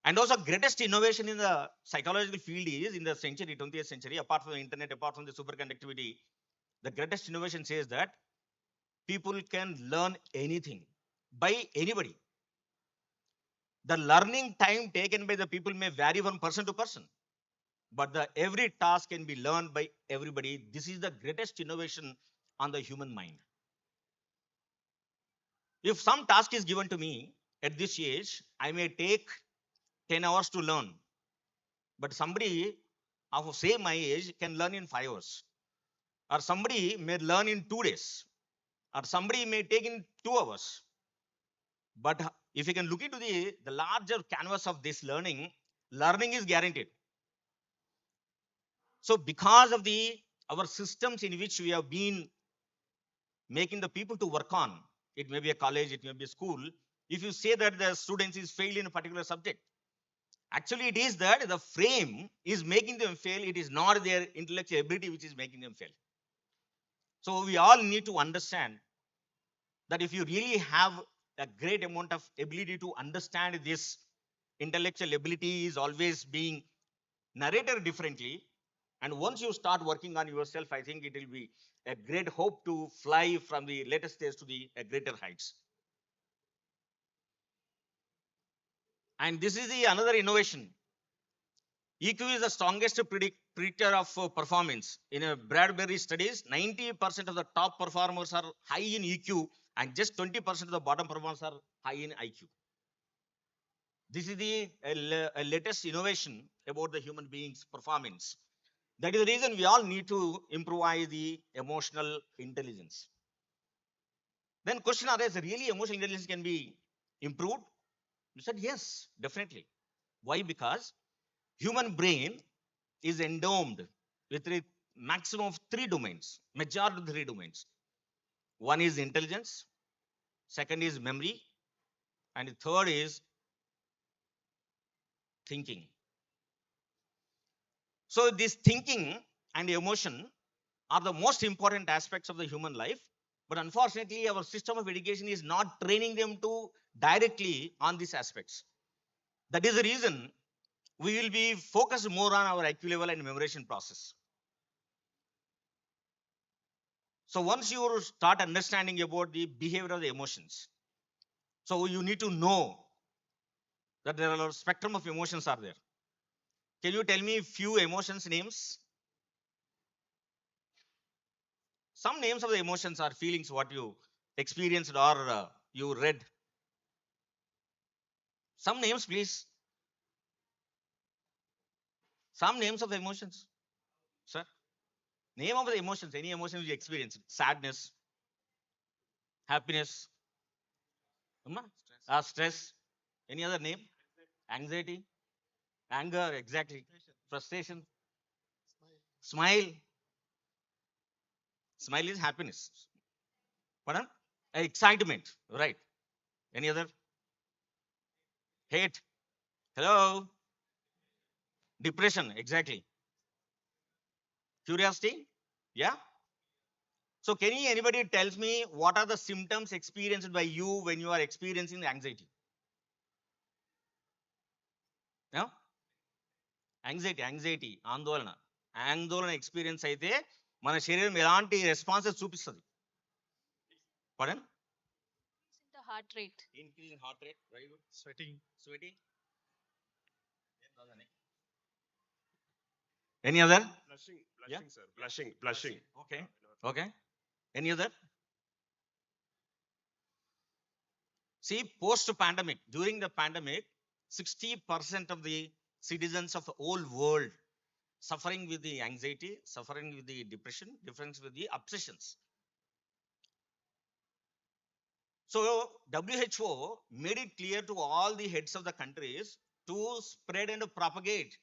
And also, greatest innovation in the psychological field is in the 20th century, apart from the internet, apart from the superconductivity, the greatest innovation says that people can learn anything by anybody. The learning time taken by the people may vary from person to person, but every task can be learned by everybody. This is the greatest innovation on the human mind. If some task is given to me at this age, I may take 10 hours to learn, but somebody of same my age can learn in 5 hours, or somebody may learn in 2 days, or somebody may take in 2 hours. But if you can look into the larger canvas of this learning is guaranteed. So because of our systems in which we have been making the people to work on, it may be a college, it may be a school, if you say that the students is failed in a particular subject. Actually, it is that the frame is making them fail. It is not their intellectual ability which is making them fail. So we all need to understand that if you really have a great amount of ability to understand this, intellectual ability is always being narrated differently. And once you start working on yourself, I think it will be a great hope to fly from the latest stage to the greater heights. And this is the another innovation. EQ is the strongest predictor of performance. In a Bradbury studies, 90% of the top performers are high in EQ and just 20% of the bottom performers are high in IQ. This is the latest innovation about the human being's performance. That is the reason we all need to improve the emotional intelligence. Then question arises, really emotional intelligence can be improved? You said yes, definitely. Why? Because human brain is endowed with a maximum of 3 domains, majority of 3 domains. One is intelligence, second is memory, and the third is thinking. So this thinking and emotion are the most important aspects of the human life. But unfortunately, our system of education is not training them to directly on these aspects. That is the reason we will be focused more on our IQ level and memorization process. So once you start understanding about the behavior of the emotions, so you need to know that there are a spectrum of emotions are there. Can you tell me few emotions names? Some names of the emotions are feelings what you experienced or you read. Some names, please. Some names of the emotions, sir. Name of the emotions, any emotions you experienced. Sadness, happiness, stress. Any other name? Anxiety, anger, exactly. Frustration, smile. Smile is happiness. Pardon? Excitement, right. Any other? Hate. Hello. Depression, exactly. Curiosity, yeah. So can anybody tells me what are the symptoms experienced by you when you are experiencing anxiety? Yeah? Anxiety, ఆందోళన. ఆందోళన experience అయితే మన శరీరం ఎలాంటి responses చూపిస్తుంది? Pardon? The heart rate. Increase in heart rate, very good. Sweating. Any other? Blushing, Yeah? sir. Blushing. Okay. Any other? See, post-pandemic, during the pandemic, 60% of the citizens of the whole world suffering with the anxiety, suffering with the depression, difference with the obsessions. So WHO made it clear to all the heads of the countries to spread and propagate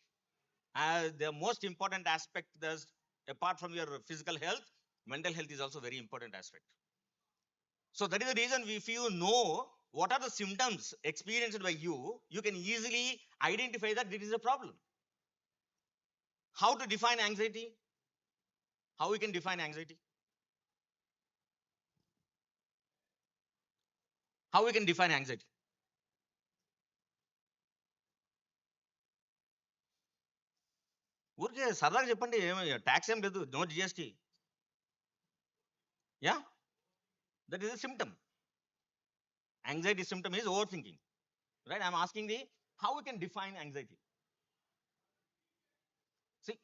the most important aspect. That's apart from your physical health, mental health is also very important aspect. So that is the reason if you know what are the symptoms experienced by you, you can easily identify that this is a problem. How to define anxiety? How we can define anxiety? How we can define anxiety? ఊరికే సరదాగా చెప్పండి, tax ఏం లేదు, no GST. Yeah? That is a symptom. Anxiety symptom is overthinking. Right? I'm asking how we can define anxiety. See?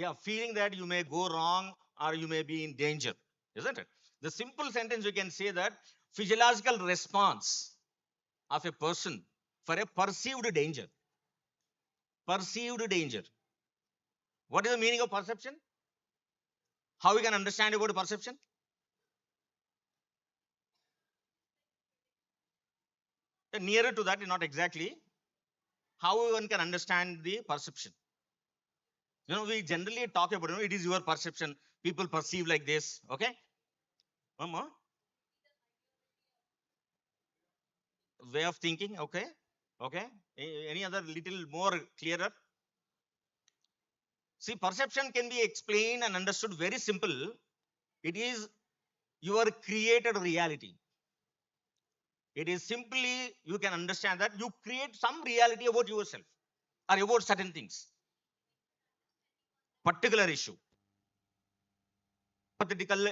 Yeah, feeling that you may go wrong or you may be in danger, isn't it? The simple sentence you can say that physiological response of a person for a perceived danger. Perceived danger. What is the meaning of perception? How we can understand about perception? Nearer to that, not exactly. How one can understand the perception? We generally talk about, it is your perception. People perceive like this. Okay? Mama? way of thinking? Okay. Okay. Any other little more clearer? See, perception can be explained and understood very simple. It is your created reality. It is simply, you can understand that you create some reality about yourself or about certain things, particular issue, hypothetical,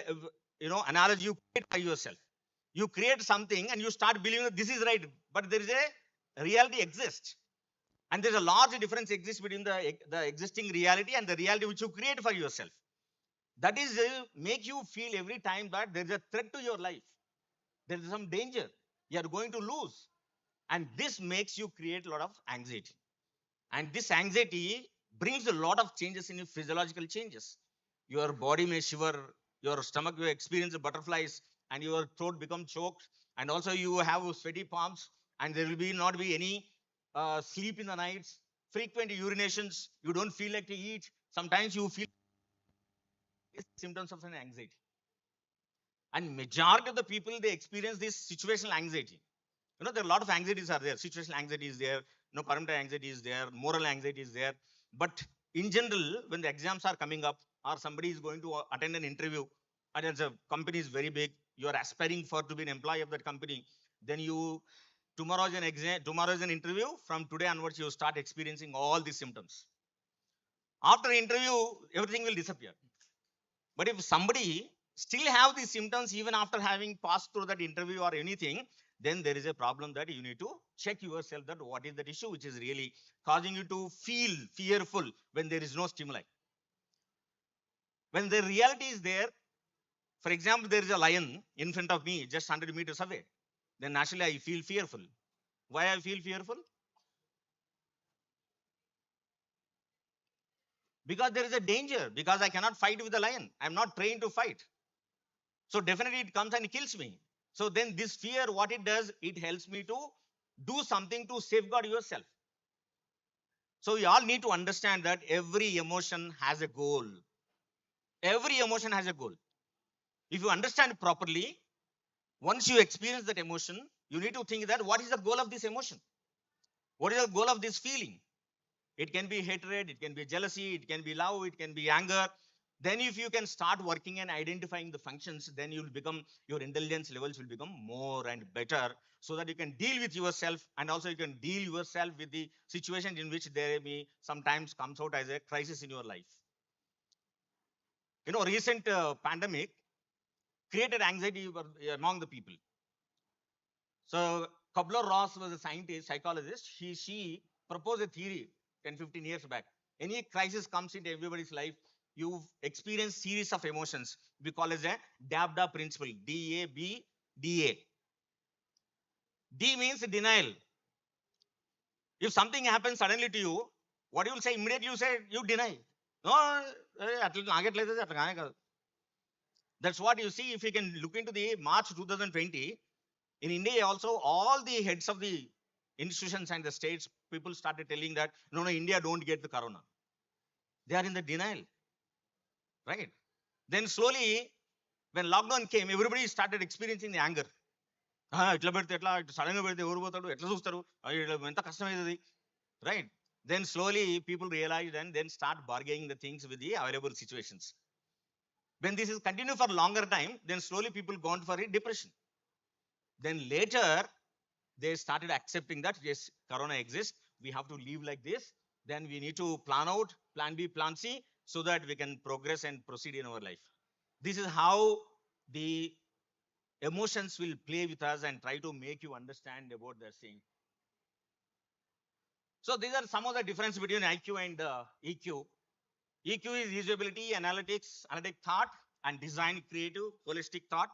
analogy you create by yourself. You create something and you start believing that this is right, but there is a reality exists. And there's a large difference exists between the existing reality and the reality which you create for yourself. That is make you feel every time that there is a threat to your life. There is some danger. You are going to lose. And this makes you create a lot of anxiety. And this anxiety brings a lot of changes in your physiological changes. Your body may shiver, your stomach will experience butterflies, and your throat become choked. And also you have sweaty palms, and there will not be any sleep in the nights, frequent urinations, you don't feel like to eat. Sometimes you feel symptoms of an anxiety. And majority of the people, they experience this situational anxiety. There are a lot of anxieties are there. Situational anxiety is there, parental anxiety is there, moral anxiety is there. But in general, when the exams are coming up or somebody is going to attend an interview, and the company is very big, you are aspiring for to be an employee of that company, then tomorrow is an exam, tomorrow is an interview. From today onwards, you start experiencing all these symptoms. After the interview, everything will disappear. But if somebody still have these symptoms even after having passed through that interview or anything, then there is a problem that you need to check yourself that what is that issue which is really causing you to feel fearful when there is no stimuli. When the reality is there, for example, there is a lion in front of me just 100 meters away, then naturally I feel fearful. Why I feel fearful? Because there is a danger, because I cannot fight with the lion. I am not trained to fight. So definitely it comes and kills me. So then this fear, what it does, it helps me to do something to safeguard yourself. So you all need to understand that every emotion has a goal. Every emotion has a goal. If you understand properly, once you experience that emotion, you need to think that what is the goal of this emotion? What is the goal of this feeling? It can be hatred, it can be jealousy, it can be love, it can be anger. Then if you can start working and identifying the functions, then you will become, your intelligence levels will become more and better, so that you can deal with yourself, and also you can deal yourself with the situation in which there may sometimes comes out as a crisis in your life. Recent pandemic created anxiety among the people. So Kubler-Ross was a scientist, psychologist. She proposed a theory 10-15 years back. Any crisis comes into everybody's life, you experience series of emotions. We call it a 𝗬𝗐 principle, D-A-B-D-A. D means denial. If something happens suddenly to you, what you will say? Immediately you say, you deny. No, that's what you see. If you can look into the March 2020, in India also, all the heads of the institutions and the states, people started telling that, no, India don't get the corona. They are in the denial, right? Then slowly, when lockdown came, everybody started experiencing the anger. Right? Then slowly people realized and then start bargaining the things with the available situations. When this is continued for a longer time, then slowly people gone for a depression. Then later, they started accepting that, yes, corona exists. We have to live like this. Then we need to plan out, plan B, plan C, so that we can progress and proceed in our life. This is how the emotions will play with us and try to make you understand about their thing. So these are some of the difference between IQ and EQ. EQ is usability, analytics, analytic thought, and design, creative, holistic thought,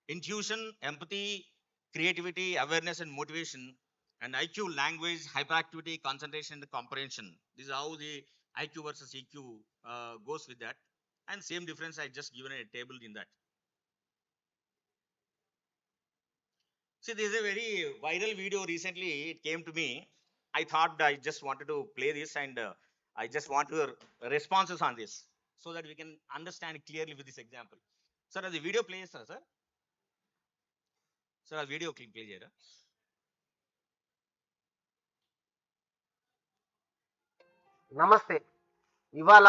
intuition, empathy, creativity, awareness, and motivation. And IQ, language, hyperactivity, concentration, and comprehension. This is how the IQ versus EQ goes with that. And same difference, I just given a table in that. See, this is a very viral video recently. It came to me. I thought I just wanted to play this, and I just want your responses on this so that we can understand clearly with this example. Sir, as the video plays, sir. Sir, as video play here. నమస్తే. ఇవాళ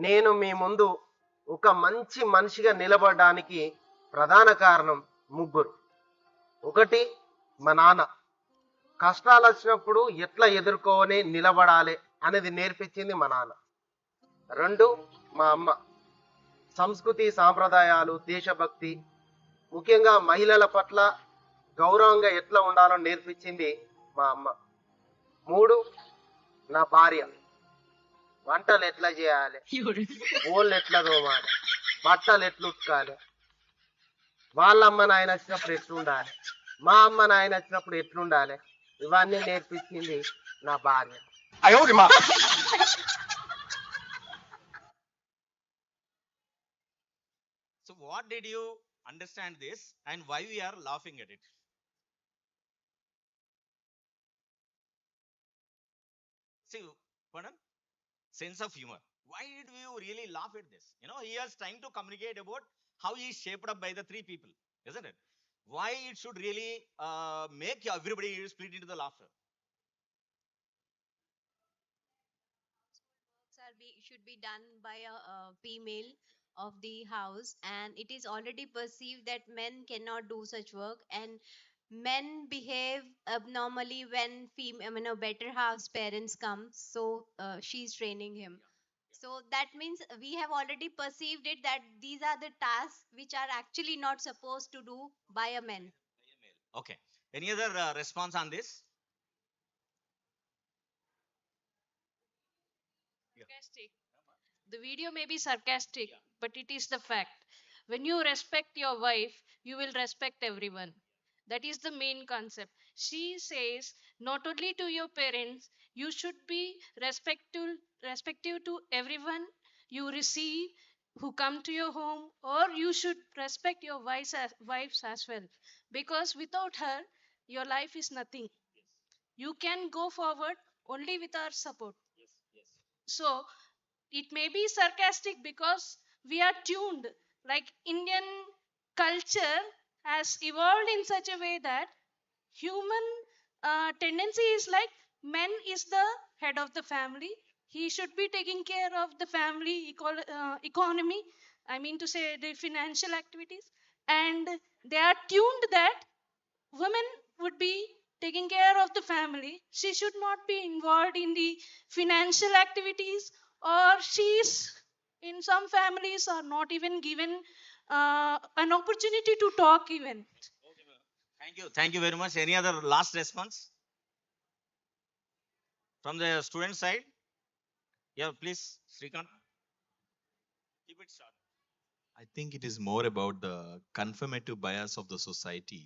నేను మీ ముందు ఒక మంచి మనిషిగా నిలబడడానికి ప్రధాన కారణం ముగ్గురు. ఒకటి మా నాన్న, కష్టాలు వచ్చినప్పుడు ఎట్లా ఎదుర్కొని నిలబడాలి అనేది నేర్పించింది మా నాన్న. రెండు మా అమ్మ, సంస్కృతి సాంప్రదాయాలు, దేశభక్తి, ముఖ్యంగా మహిళల పట్ల గౌరవంగా ఎట్లా ఉండాలో నేర్పించింది మా అమ్మ. మూడు నా భార్య, వంటలు ఎట్లా చేయాలి, ఓళ్ళు ఎట్లా తోమాలి, బట్టలు ఎట్లా ఉతకాలి, వాళ్ళ అమ్మ నాయన వచ్చినప్పుడు ఎట్లుండాలి, మా అమ్మ నాయన వచ్చినప్పుడు ఎట్లుండాలి, ఇవన్నీ నేర్పించింది నా భార్య. So what did you understand this and why we are laughing at it? See, pardon? Sense of humor. Why did you really laugh at this? You know, he is trying to communicate about how he is shaped up by the three people, isn't it? Why it should really make everybody split into the laughter. Should be done by a female of the house, and it is already perceived that men cannot do such work, and men behave abnormally when better half's parents come, so she's training him. So that means we have already perceived it that these are the tasks which are actually not supposed to do by a man. Okay. Any other response on this? Sarcastic. The video may be sarcastic, but it is the fact. When you respect your wife, you will respect everyone. That is the main concept. She says not only to your parents, you should be respective to everyone you receive who come to your home, or you should respect your wives as well. Because without her, your life is nothing. You can go forward only with our support. So it may be sarcastic because we are tuned, like Indian culture has evolved in such a way that human tendency is like man is the head of the family. He should be taking care of the family economy, I mean to say the financial activities, and they are tuned that women would be taking care of the family. She should not be involved in the financial activities, or she's in some families are not even given an opportunity to talk even. Thank you very much. Any other last response from the student side? Yeah, please, Srikanth. Keep it short. I think it is more about the confirmative bias of the society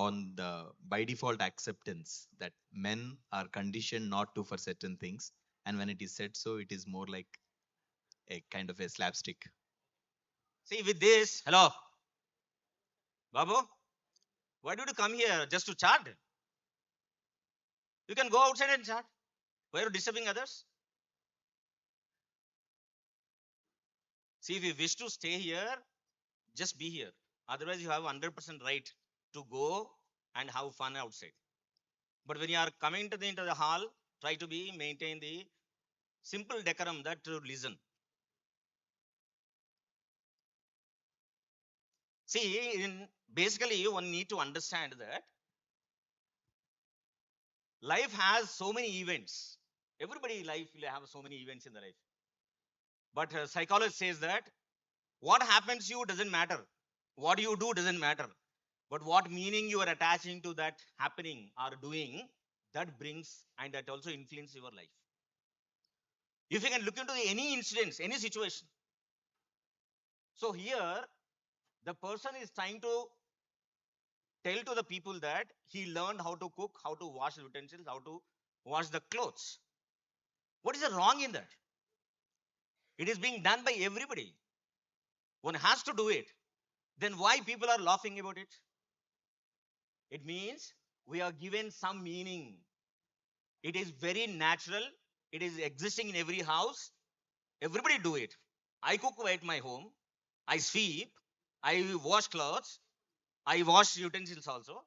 on the by default acceptance that men are conditioned not to for certain things, and when it is said so, it is more like a kind of a slapstick. See, with this, hello, Babu, why did you come here? Just to chat? You can go outside and chat. Why are you disturbing others? See, if you wish to stay here, just be here. Otherwise, you have 100% right to go and have fun outside. But when you are coming into the hall, try to maintain the simple decorum that to listen. See, basically, one need to understand that life has so many events. Everybody life will have so many events in the life. But psychology says that what happens to you doesn't matter. What you do doesn't matter. But what meaning you are attaching to that happening or doing, that brings and that also influences your life. If you can look into any incidents, any situation. So here, the person is trying to tell to the people that he learned how to cook, how to wash utensils, how to wash the clothes. What is the wrong in that? It is being done by everybody. One has to do it. Then why people are laughing about it? It means we are given some meaning. It is very natural. It is existing in every house. Everybody do it. I cook at my home. I sweep. I wash clothes. I wash utensils also.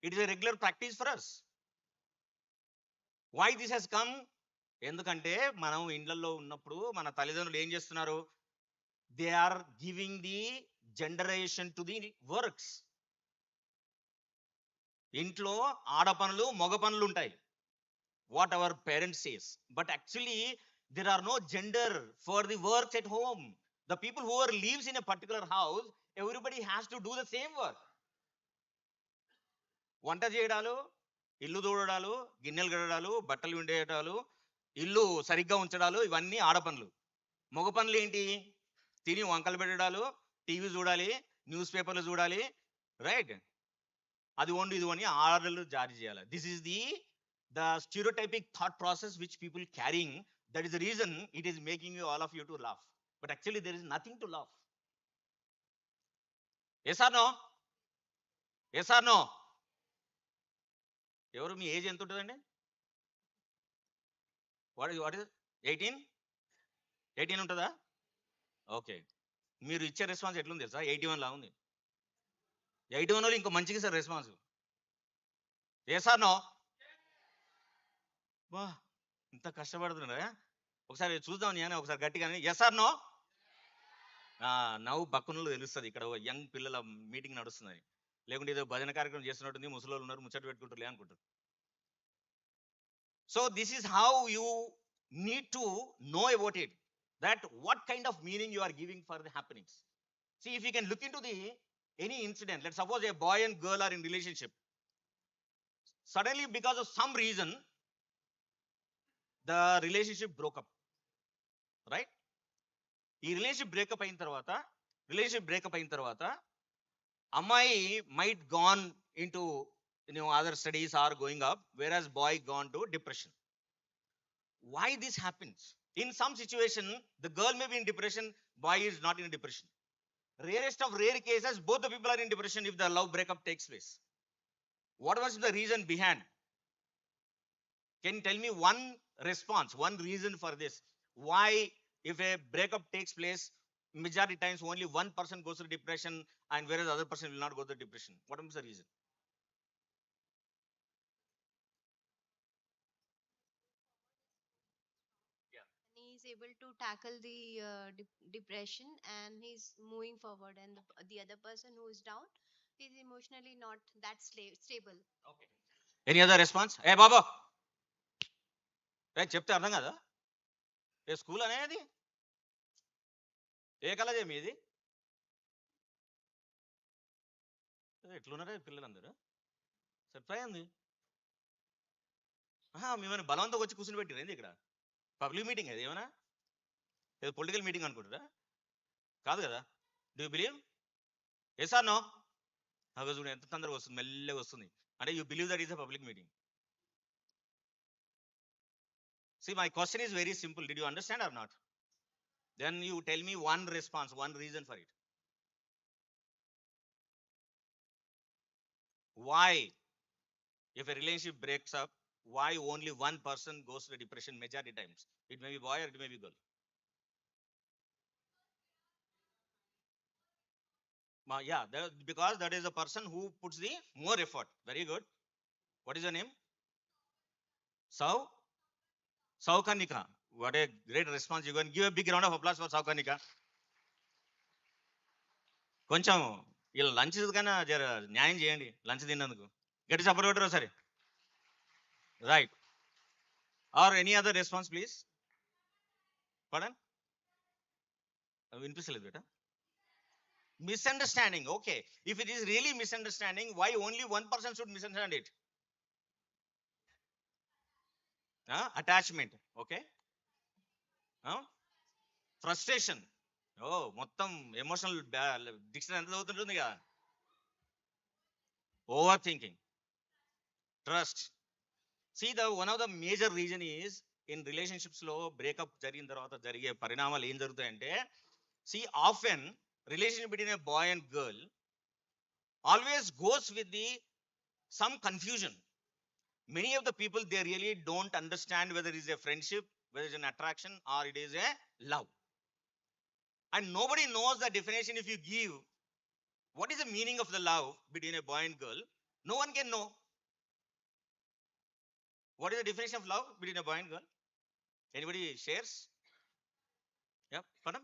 It is a regular practice for us. Why this has come ఎందుకంటే మనం ఇండ్లలో ఉన్నప్పుడు మన తల్లిదండ్రులు ఏం చేస్తున్నారు? They are giving the generation to the works. ఇంట్లో ఆడ పనులు మగ పనులు ఉంటాయి, what our parents says, but actually there are no gender for the works at home. The people who are lives in a particular house, everybody has to do the same work. వంట చేయడాలు, ఇల్లు దూడడాలు, గిన్నెలు కడగాలు, బట్టలు విండేయడాలు, ఇల్లు సరిగ్గా ఉంచడాలు, ఇవన్నీ ఆడ పనులు. మగ పనులు ఏంటి? తిని వంకలు పెట్టడాలు, టీవీ చూడాలి, న్యూస్ పేపర్లు చూడాలి, రైట్? అది వండు ఇది అని ఆర్డర్లు జారీ చేయాలి. This is the stereotypic thought process which people carrying. That is the reason it is making you all of you to laugh, but actually there is nothing to laugh. Yes or no? Yes or no? ఎవరు మీ age ఎంత ఉంటుందండి? What is 18 ఉంటుందా? Okay, మీరు ఇచ్చే response ఎట్లుంది తెలుసా? 81 లా ఉంది. 81 వాళ్ళు ఇంకో మంచిగా sir response. Yes or no? వా, ఇంత కష్టపడుతున్నారా? ఒకసారి చూద్దాం, నేను ఒకసారి గట్టిగా ఎస్ ఆర్ నో? నవ్వు బక్కునులు తెలుస్తుంది. ఇక్కడ యంగ్ పిల్లల మీటింగ్ నడుస్తుంది, లేకుంటే ఏదో భజన కార్యక్రమం చేస్తున్నట్టుంది, ముసలోళ్ళు ఉన్నారు, ముచ్చట పెట్టుకుంటారు అనుకుంటారు. So this is how you need to know about it, that what kind of meaning you are giving for the happenings. See, if you can look into the any incident, let's suppose a boy and girl are in relationship, suddenly because of some reason the relationship broke up, right? ఈ relationship breakup అయిన తర్వాత అమ్మాయి might gone into other studies or going up, whereas boy gone to depression. Why this happens? In some situation the girl may be in depression, boy is not in depression. Rarest of rare cases both the people are in depression if the love breakup takes place. What was the reason behind? Can you tell me one response, one reason for this? Why, if a breakup takes place, majority times only one person goes to depression and whereas the other person will not go to depression? What is the reason? He is able to tackle the depression and he's moving forward, and the other person who is down is emotionally not that stable. Okay. Any other response? Hey Baba, చెప్తే అర్థం కదా? ఏ school అనేది? ఏ college మీది? ఎట్లున్నారా పిల్లలందరూ? సరిపోయి ఉంది. మిమ్మల్ని బలవంతం వచ్చి కూర్చుని పెట్టిరేంది ఇక్కడ? పబ్లిక్ మీటింగ్ అది ఏమన్నా? ఏదో పొలిటికల్ మీటింగ్ అనుకుంటారా? కాదు కదా? Do you believe? Yes or no? అవి చూడండి ఎంత తొందరగా వస్తుంది, మెల్లగా వస్తుంది. అంటే you believe that is a public meeting. See, my question is very simple. Did you understand or not? Then you tell me one response, one reason for it. Why, if a relationship breaks up, why only one person goes to the depression majority times? It may be boy or it may be girl. Yeah, because that is the person who puts the more effort. Very good. What is your name? 𝗂𝗃. What a great response. You can give a big round of applause for 𝗂𝗃. కొంచెం ఇలా lunch కన్నా జర న్యాయం చేయండి, lunch తిన్నందుకు గట్టి support కొట్టరు సరే. Right. Are any other response please. పడన్ వినిపిస్తలేదు బేటా. Misunderstanding. Okay, if it is really misunderstanding, why only one person should misunderstand it? Attachment. Okay. Frustration. మొత్తం ఎమోషనల్ డిక్షనరీ ఎంత చదువుతుంటుంది కదా. Over thinking. Trust. See, one of the major reason is in relationships లో breakup జరిగిన తర్వాత జరిగే పరిణామాలు ఏం జరుగుతాయంటే, see, often relationship between a boy and girl always goes with some confusion. Many of the people, they really don't understand whether it is a friendship, whether it is an attraction or it is a love. And nobody knows the definition. If you give what is the meaning of the love between a boy and girl, no one can know. What is the definition of love between a boy and girl? Anybody shares? Yeah, pardon?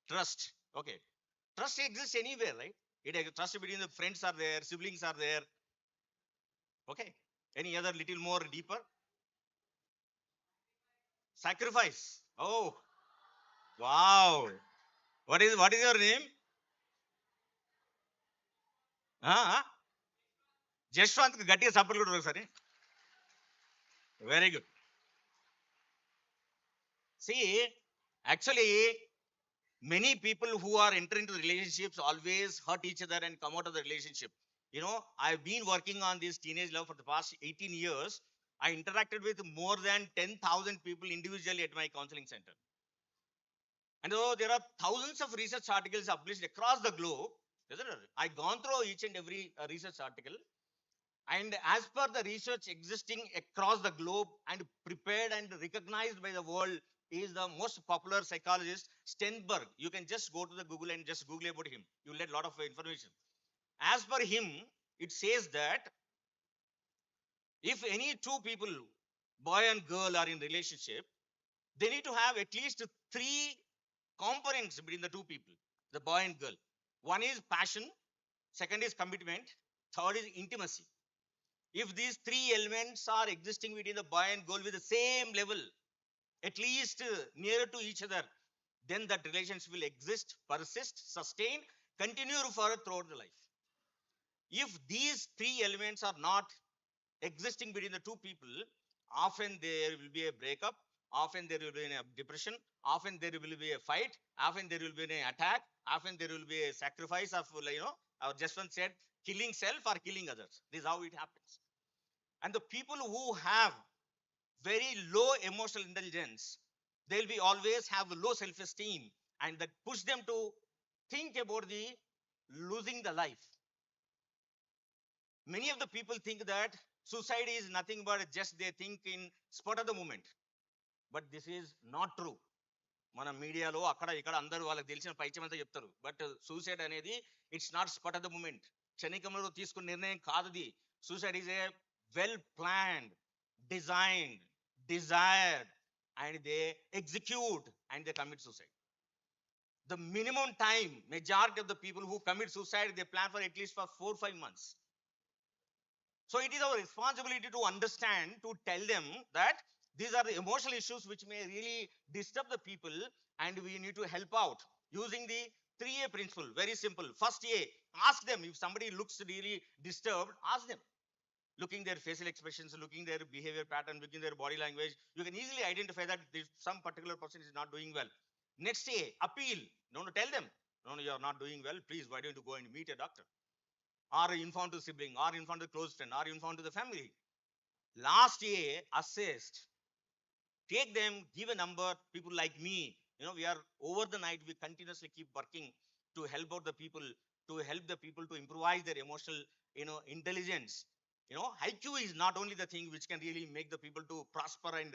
Trust. Okay. Trust exists anywhere, right? Trust between the friends are there, siblings are there. Okay. Any other little more deeper? Sacrifice. Oh, wow. What is your name? Jashwant గట్టిగా support కూడా ఒకసారి. Very good. See, actually, many people who are entering into relationships always hurt each other and come out of the relationship. You know, I've been working on this teenage love for the past 18 years. I interacted with more than 10,000 people individually at my counseling center. And though there are thousands of research articles published across the globe, isn't it? I've gone through each and every research article. And as per the research existing across the globe and prepared and recognized by the world, is the most popular psychologist, Stenberg. You can just go to the Google and just Google about him. You'll get a lot of information. As per him, it says that if any two people, boy and girl, are in relationship, they need to have at least 3 components between the two people, the boy and girl. One is passion, second is commitment, third is intimacy. If these 3 elements are existing between the boy and girl with the same level, at least nearer to each other, then that relationship will exist, persist, sustain, continue further throughout the life. If these 3 elements are not existing between the two people, often there will be a breakup, often there will be a depression, often there will be a fight, often there will be an attack, often there will be a sacrifice of, our Jaswant said, killing self or killing others. This is how it happens. And the people who have very low emotional intelligence, they'll be always have low self-esteem, and that push them to think about the losing the life. Many of the people think that suicide is nothing but just they think in spot of the moment. But this is not true. మన మీడియాలో అక్కడ ఇక్కడ అందరూ వాళ్ళకి తెలిసిన పైచమంతా చెప్తారు. But suicide అనేది it's not spot of the moment. క్షణికంలో తీసుకున్న నిర్ణయం కాదు అది. Suicide is a well planned, designed, desired, and they execute and they commit suicide. The minimum time, majority of the people who commit suicide, they plan for at least for 4-5 months. So it is our responsibility to understand, to tell them that these are the emotional issues which may really disturb the people, and we need to help out using the 3A principle. Very simple. First A, ask them. If somebody looks really disturbed, ask them. Looking their facial expressions, looking their behavior pattern, looking their body language, you can easily identify that some particular person is not doing well. Next A, appeal. No, tell them, no, you are not doing well. Please, why don't you go and meet a doctor? Or inform to the sibling, or inform to the close friend, or inform to the family. Last A, assist. Take them, give a number. People like me, we are over the night, we continuously keep working to help out the people, to help the people to improvise their emotional, intelligence. IQ is not only the thing which can really make the people to prosper and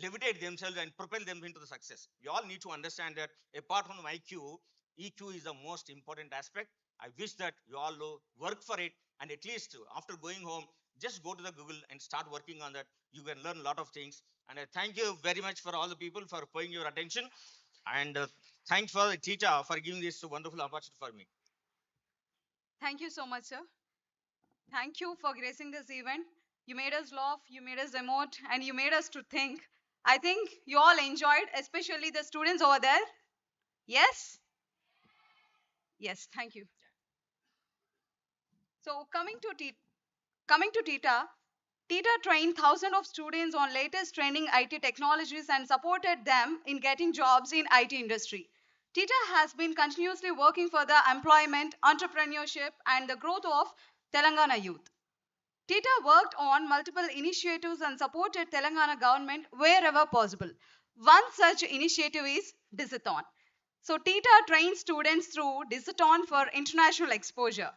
levitate themselves and propel them into the success. You all need to understand that apart from IQ, EQ is the most important aspect. I wish that you all work for it, and at least after going home, just go to the Google and start working on that. You can learn a lot of things. And I thank you very much for all the people for paying your attention. And thanks for Tita for giving this wonderful opportunity for me. Thank you so much, sir. Thank you for gracing this event. You made us laugh, you made us emote, and you made us to think. I think you all enjoyed, especially the students over there. Yes? Yes, thank you. So coming to Tita, Tita trained thousands of students on latest trending IT technologies and supported them in getting jobs in IT industry. Tita has been continuously working for the employment, entrepreneurship, and the growth of Telangana youth. Tita worked on multiple initiatives and supported Telangana government wherever possible. One such initiative is Disathon. So Tita trains students through Disathon for international exposure.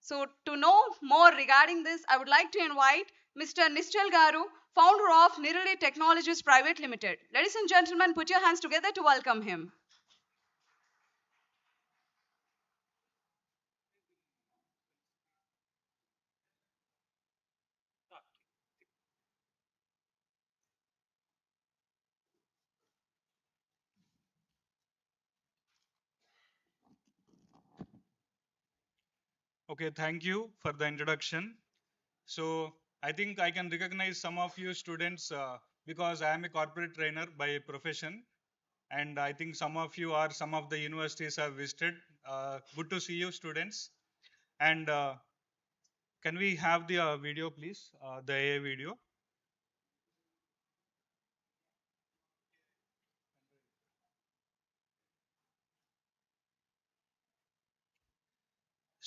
So to know more regarding this, I would like to invite Mr. Nischal Garu, founder of 𝗬𝗏 Technologies Private Limited. Ladies and gentlemen, put your hands together to welcome him. Okay, thank you for the introduction. So I think I can recognize some of you students because I am a corporate trainer by profession. And I think some of you are, some of the universities have visited. Good to see you, students. And can we have the video, please? The AA video.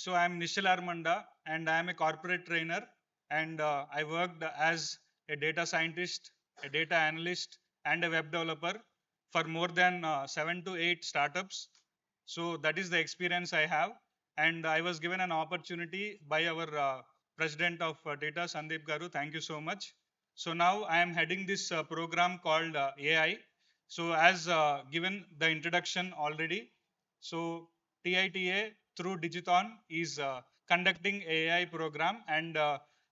So I'm Nishal Armanda and I am a corporate trainer and I worked as a data scientist, a data analyst and a web developer for more than 7 to 8 startups. So that is the experience I have and I was given an opportunity by our president of Tita, 𝗂𝗲𝗁𝗀. Thank you so much. So now I am heading this program called AI. So as given the introduction already, so TITA through Digiton is conducting AI program and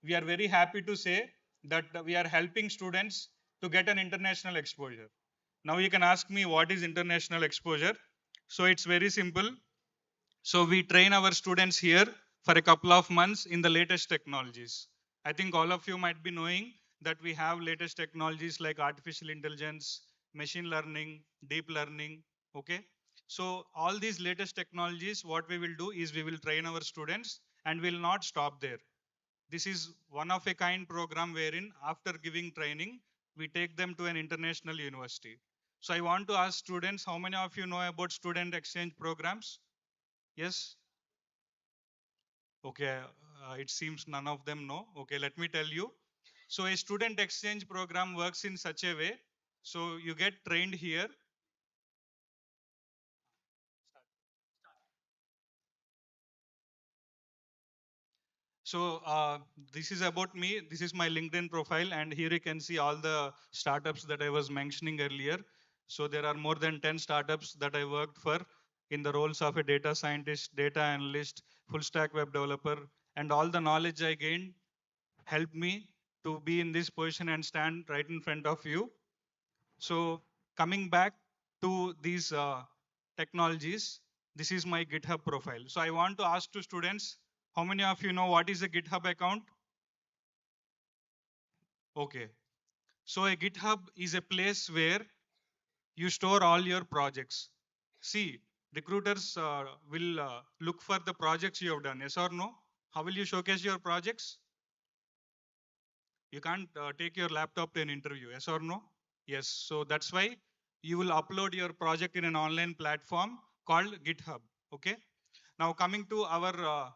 we are very happy to say that we are helping students to get an international exposure. Now you can ask me what is international exposure. So it's very simple. So we train our students here for a couple of months in the latest technologies. I think all of you might be knowing that we have latest technologies like artificial intelligence, machine learning, deep learning, okay? So all these latest technologies, what we will do is we will train our students and will not stop there. This is one of a kind program wherein after giving training, we take them to an international university. So I want to ask students, how many of you know about student exchange programs? Yes? Okay, it seems none of them know. Okay, let me tell you. So a student exchange program works in such a way. So you get trained here. So this is about me. This is my LinkedIn profile. And here you can see all the startups that I was mentioning earlier. So there are more than 10 startups that I worked for in the roles of a data scientist, data analyst, full stack web developer, and all the knowledge I gained helped me to be in this position and stand right in front of you. So coming back to these technologies, this is my GitHub profile. So I want to ask to students, how many of you know what is a GitHub account? Okay. So a GitHub is a place where you store all your projects. See, recruiters will look for the projects you have done, yes or no? How will you showcase your projects? You can't take your laptop to an interview, yes or no? Yes. So that's why you will upload your project in an online platform called GitHub. Okay. Now coming to our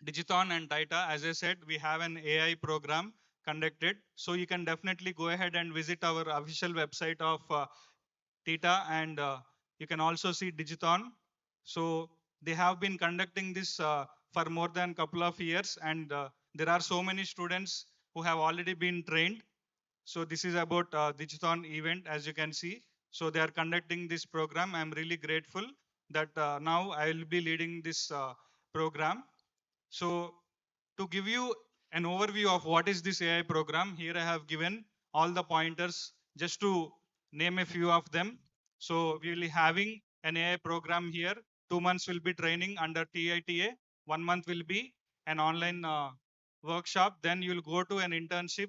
Digiton and Tita, as I said, we have an AI program conducted. So you can definitely go ahead and visit our official website of Tita and you can also see Digiton. So they have been conducting this for more than a couple of years and there are so many students who have already been trained. So this is about Digiton event, as you can see. So they are conducting this program. I'm really grateful that now I will be leading this program. So to give you an overview of what is this AI program, here I have given all the pointers just to name a few of them. So we will be having an AI program here. 2 months will be training under TITA. 1 month will be an online workshop. Then you will go to an internship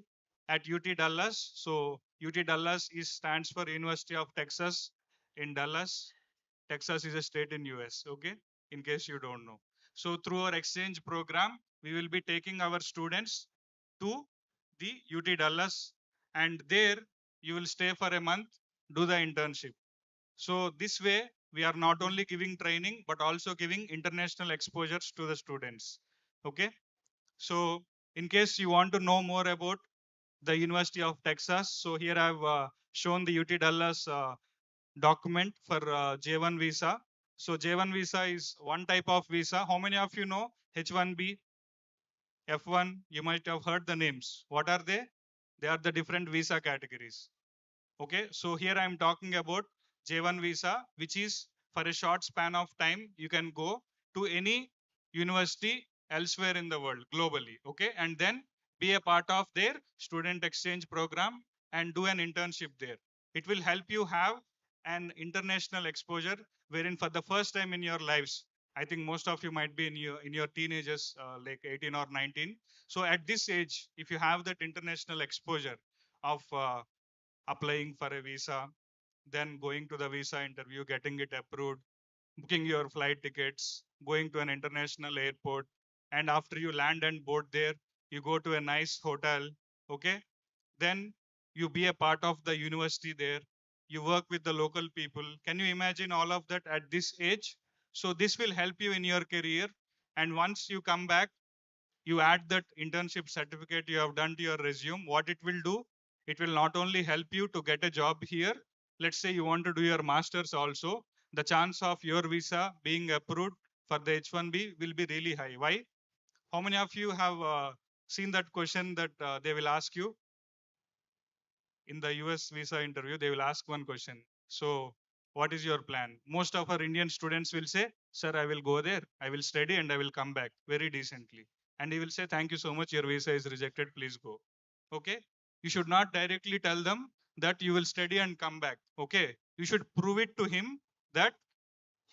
at UT Dallas. So UT Dallas stands for University of Texas in Dallas. Texas is a state in US, okay? In case you don't know. So through our exchange program, we will be taking our students to the UT Dallas and there you will stay for a month, do the internship. So this way, we are not only giving training, but also giving international exposures to the students, okay? So in case you want to know more about the University of Texas, so here I've shown the UT Dallas document for J1 visa. So J1 visa is one type of visa. How many of you know H1B, F1? You might have heard the names. What are they? They are the different visa categories. Okay, so here I'm talking about J1 visa, which is for a short span of time, you can go to any university elsewhere in the world, globally, okay? And then be a part of their student exchange program and do an internship there. It will help you have an international exposure wherein for the first time in your lives, I think most of you might be in your teenagers, like 18 or 19. So at this age, if you have that international exposure of applying for a visa, then going to the visa interview, getting it approved, booking your flight tickets, going to an international airport, and after you land and board there, you go to a nice hotel, okay? Then you be a part of the university there, you work with the local people. Can you imagine all of that at this age? So this will help you in your career. And once you come back, you add that internship certificate you have done to your resume. What it will do, it will not only help you to get a job here. Let's say you want to do your masters also, the chance of your visa being approved for the H1B will be really high. Why? How many of you have seen that question that they will ask you in the US visa interview? They will ask one question. So what is your plan? Most of our Indian students will say, sir, I will go there, I will study and I will come back very decently. And he will say, thank you so much, your visa is rejected, please go. Okay? You should not directly tell them that you will study and come back. Okay? You should prove it to him that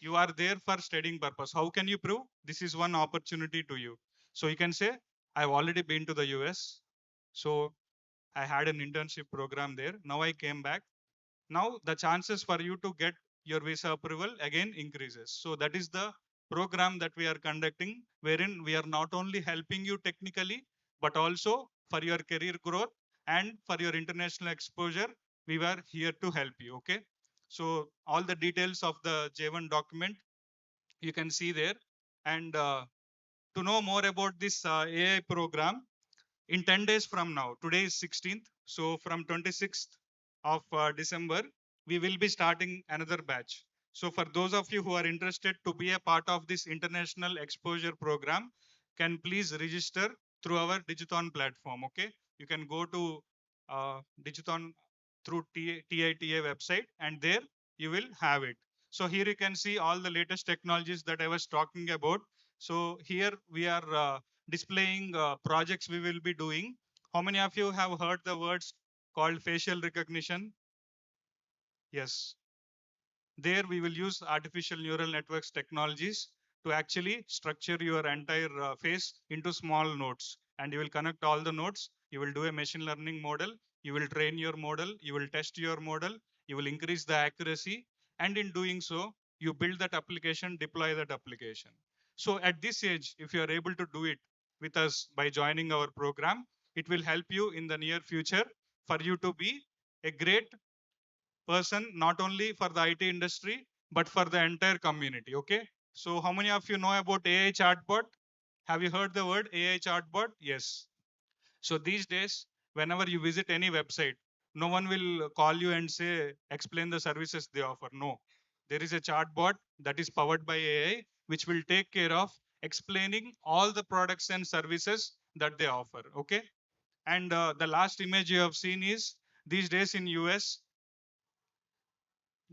you are there for studying purpose. How can you prove? This is one opportunity to you. So you can say, I've already been to the US. So I had an internship program there. Now I came back. Now the chances for you to get your visa approval again increases. So that is the program that we are conducting, wherein we are not only helping you technically, but also for your career growth and for your international exposure. We were here to help you. Okay. So all the details of the J1 document you can see there. And to know more about this AI program, in 10 days from now, today is 16th. So from 26th of December, we will be starting another batch. So for those of you who are interested to be a part of this international exposure program, can please register through our Digiton platform. Okay, you can go to Digiton through TITA website, and there you will have it. So here you can see all the latest technologies that I was talking about. So here we are displaying projects we will be doing. How many of you have heard the words called facial recognition? Yes. There we will use artificial neural networks technologies to actually structure your entire face into small nodes. And you will connect all the nodes. You will do a machine learning model. You will train your model. You will test your model. You will increase the accuracy. And in doing so, you build that application, deploy that application. So at this age, if you are able to do it with us by joining our program, it will help you in the near future for you to be a great person, not only for the IT industry, but for the entire community. Okay. So how many of you know about AI chatbot? Have you heard the word AI chatbot? Yes. So these days, whenever you visit any website, no one will call you and say, explain the services they offer. No. There is a chatbot that is powered by AI, which will take care of explaining all the products and services that they offer. Okay. And the last image you have seen is these days in US,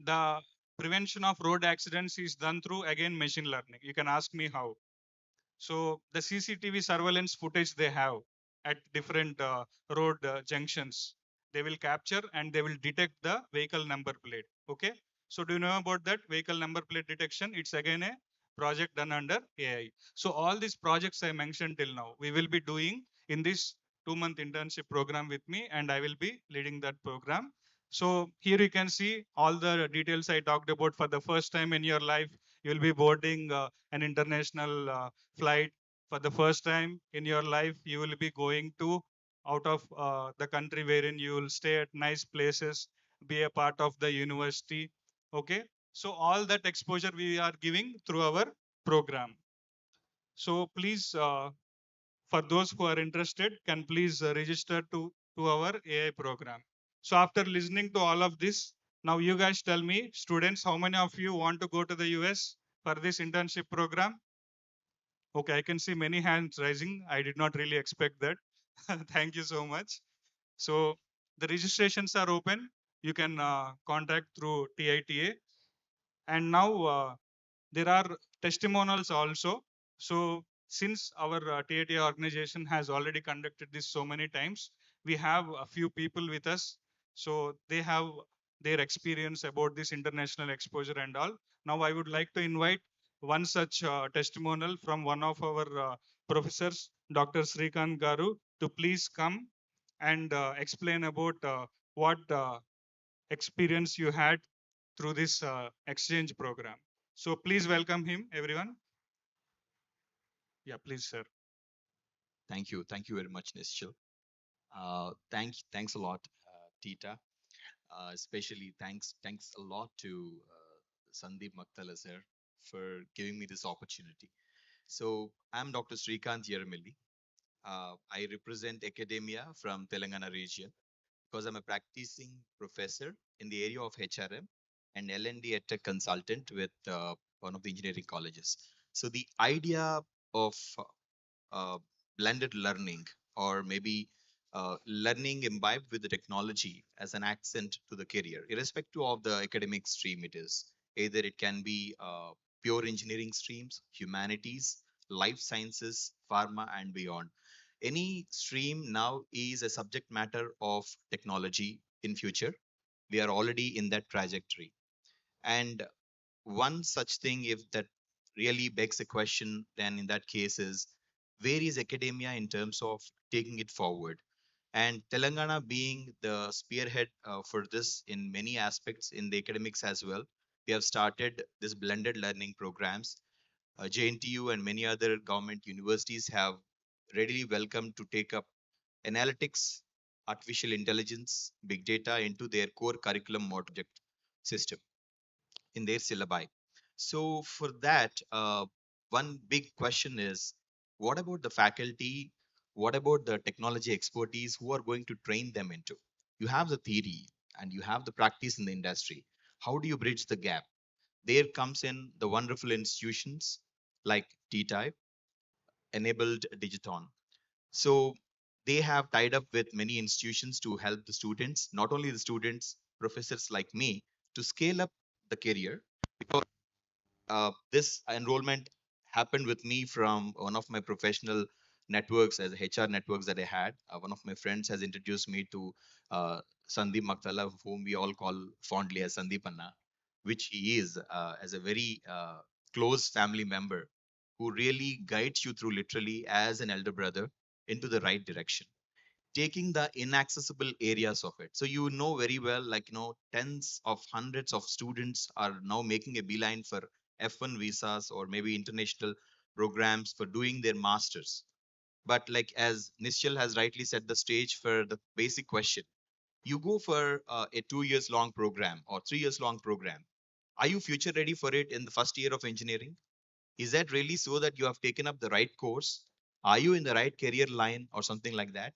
the prevention of road accidents is done through, again, machine learning. You can ask me how. So the CCTV surveillance footage they have at different road junctions, they will capture and they will detect the vehicle number plate. Okay. So do you know about that vehicle number plate detection? It's again a project done under AI. So all these projects I mentioned till now, we will be doing in this 2-month internship program with me, and I will be leading that program. So here you can see all the details I talked about. For the first time in your life, you will be boarding an international flight. For the first time in your life, you will be going to out of the country, wherein you will stay at nice places, be a part of the university. Okay. So all that exposure we are giving through our program. So please, for those who are interested, can please register to our AI program. So after listening to all of this, now you guys tell me, students, how many of you want to go to the US for this internship program? Okay, I can see many hands rising. I did not really expect that. Thank you so much. So the registrations are open. You can contact through TITA. And now there are testimonials also. So since our TITA organization has already conducted this so many times, we have a few people with us. So they have their experience about this international exposure and all. Now I would like to invite one such testimonial from one of our professors, Dr. Srikanth Garu, to please come and explain about what experience you had through this exchange program. So please welcome him, everyone. Yeah, please, sir. Thank you. Thank you very much, Nischal. Thanks a lot, Tita. Especially thanks a lot to 𝗂𝗲𝗁𝗀𝗀𝘀 sir for giving me this opportunity. So I'm Dr. Srikanth 𝗂𝗃𝗀𝗃𝗀. I represent academia from Telangana region because I'm a practicing professor in the area of HRM and L&D EdTech consultant with one of the engineering colleges. So the idea of uh, blended learning, or maybe learning imbibed with the technology as an accent to the career, irrespective of the academic stream it is. Either it can be pure engineering streams, humanities, life sciences, pharma, and beyond. Any stream now is a subject matter of technology in future. We are already in that trajectory. And one such thing, if that really begs a question, then in that case is, where is academia in terms of taking it forward? And Telangana being the spearhead for this in many aspects in the academics as well, we have started this blended learning programs. JNTU and many other government universities have readily welcomed to take up analytics, artificial intelligence, big data into their core curriculum module system in their syllabi. So for that, one big question is, what about the faculty? What about the technology expertise who are going to train them into? You have the theory and you have the practice in the industry. How do you bridge the gap? There comes in the wonderful institutions like Tita, enabled Digiton. So they have tied up with many institutions to help the students, not only the students, professors like me, to scale up the career. Because this enrollment happened with me from one of my professional networks as HR networks that I had. One of my friends has introduced me to 𝗂𝗲𝗁𝗀𝗀𝗀𝗀, whom we all call fondly as 𝗂𝗲𝗁𝗀, which he is as a very close family member who really guides you through literally as an elder brother into the right direction, taking the inaccessible areas of it. So you know very well, like, tens of hundreds of students are now making a beeline for F1 visas or maybe international programs for doing their masters. But like as Nischal has rightly set the stage for the basic question, you go for a 2 years long program or 3 years long program. Are you future ready for it in the first year of engineering? Is that really so that you have taken up the right course? Are you in the right career line or something like that?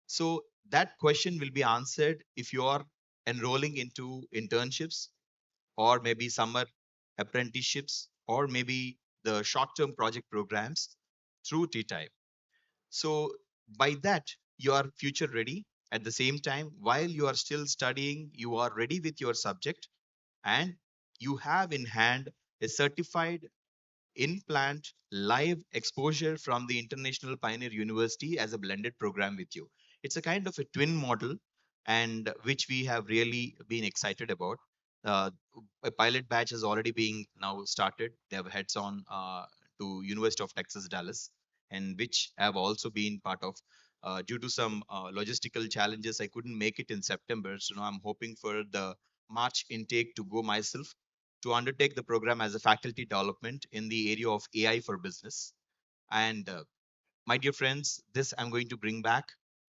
So that question will be answered if you are enrolling into internships or maybe summer apprenticeships or maybe the short-term project programs through T-Type. So by that, you are future ready. At the same time, while you are still studying, you are ready with your subject and you have in hand a certified in-plant live exposure from the International Pioneer University as a blended program with you. It's a kind of a twin model, and which we have really been excited about. Uh, a pilot batch has already been now started. They have heads on to University of Texas, Dallas, and which have also been part of. Due to some logistical challenges, I couldn't make it in September. So now I'm hoping for the March intake to go myself to undertake the program as a faculty development in the area of AI for business. And my dear friends, this I'm going to bring back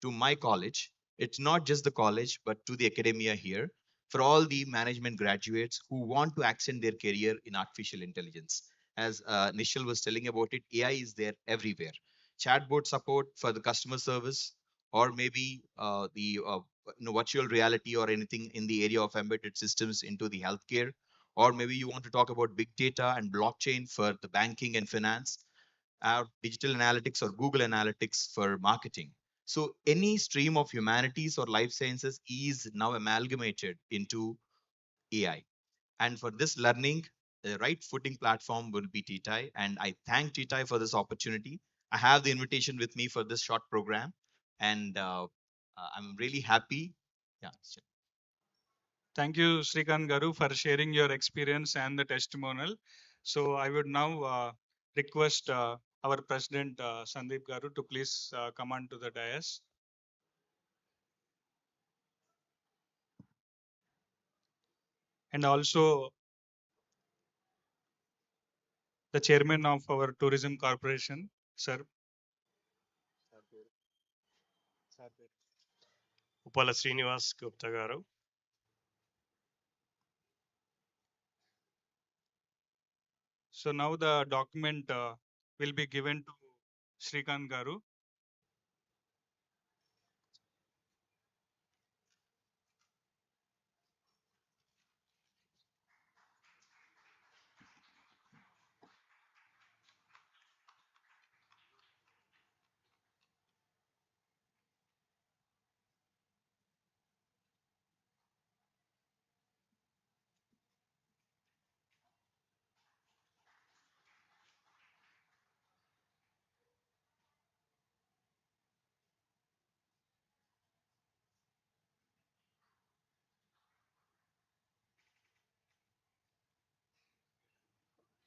to my college. It's not just the college, but to the academia here for all the management graduates who want to accent their career in artificial intelligence. As Nischal was telling about it, AI is there everywhere. Chatbot support for the customer service, or maybe the virtual reality or anything in the area of embedded systems into the healthcare, or maybe you want to talk about big data and blockchain for the banking and finance, digital analytics or Google Analytics for marketing. So any stream of humanities or life sciences is now amalgamated into AI. And for this learning, the right footing platform will be TTI. And I thank TTI for this opportunity. I have the invitation with me for this short program. And I'm really happy. Yeah. Thank you, Srikanth Garu, for sharing your experience and the testimonial. So I would now request our President Sandeep Garu to please come on to the dais. And also the Chairman of our Tourism Corporation, sir. 𝗂𝗲𝗁 Srinivas Gupta garu, So now the document will be given to Shrikant Garu.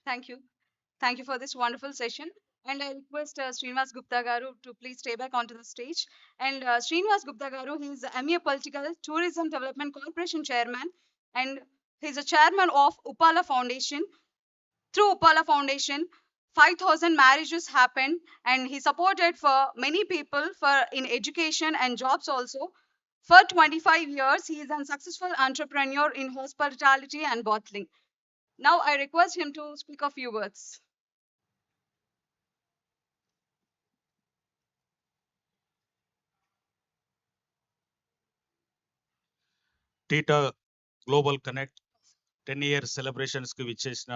Thank you. Thank you for this wonderful session. And I request Srinivas Gupta Garu to please stay back onto the stage. And Srinivas Gupta Garu, he is the 𝗂𝗱𝗶𝗀 Tourism Development Corporation Chairman. And he's a chairman of 𝗂𝗲𝗁 Foundation. Through 𝗂𝗲𝗁 Foundation, 5,000 marriages happened, and he supported for many people for in education and jobs also. For 25 years, he is a successful entrepreneur in hospitality and bottling. Now I request him to speak a few words. TITA global connect 10 year సెలబ్రేషన్స్కి విచ్చేసిన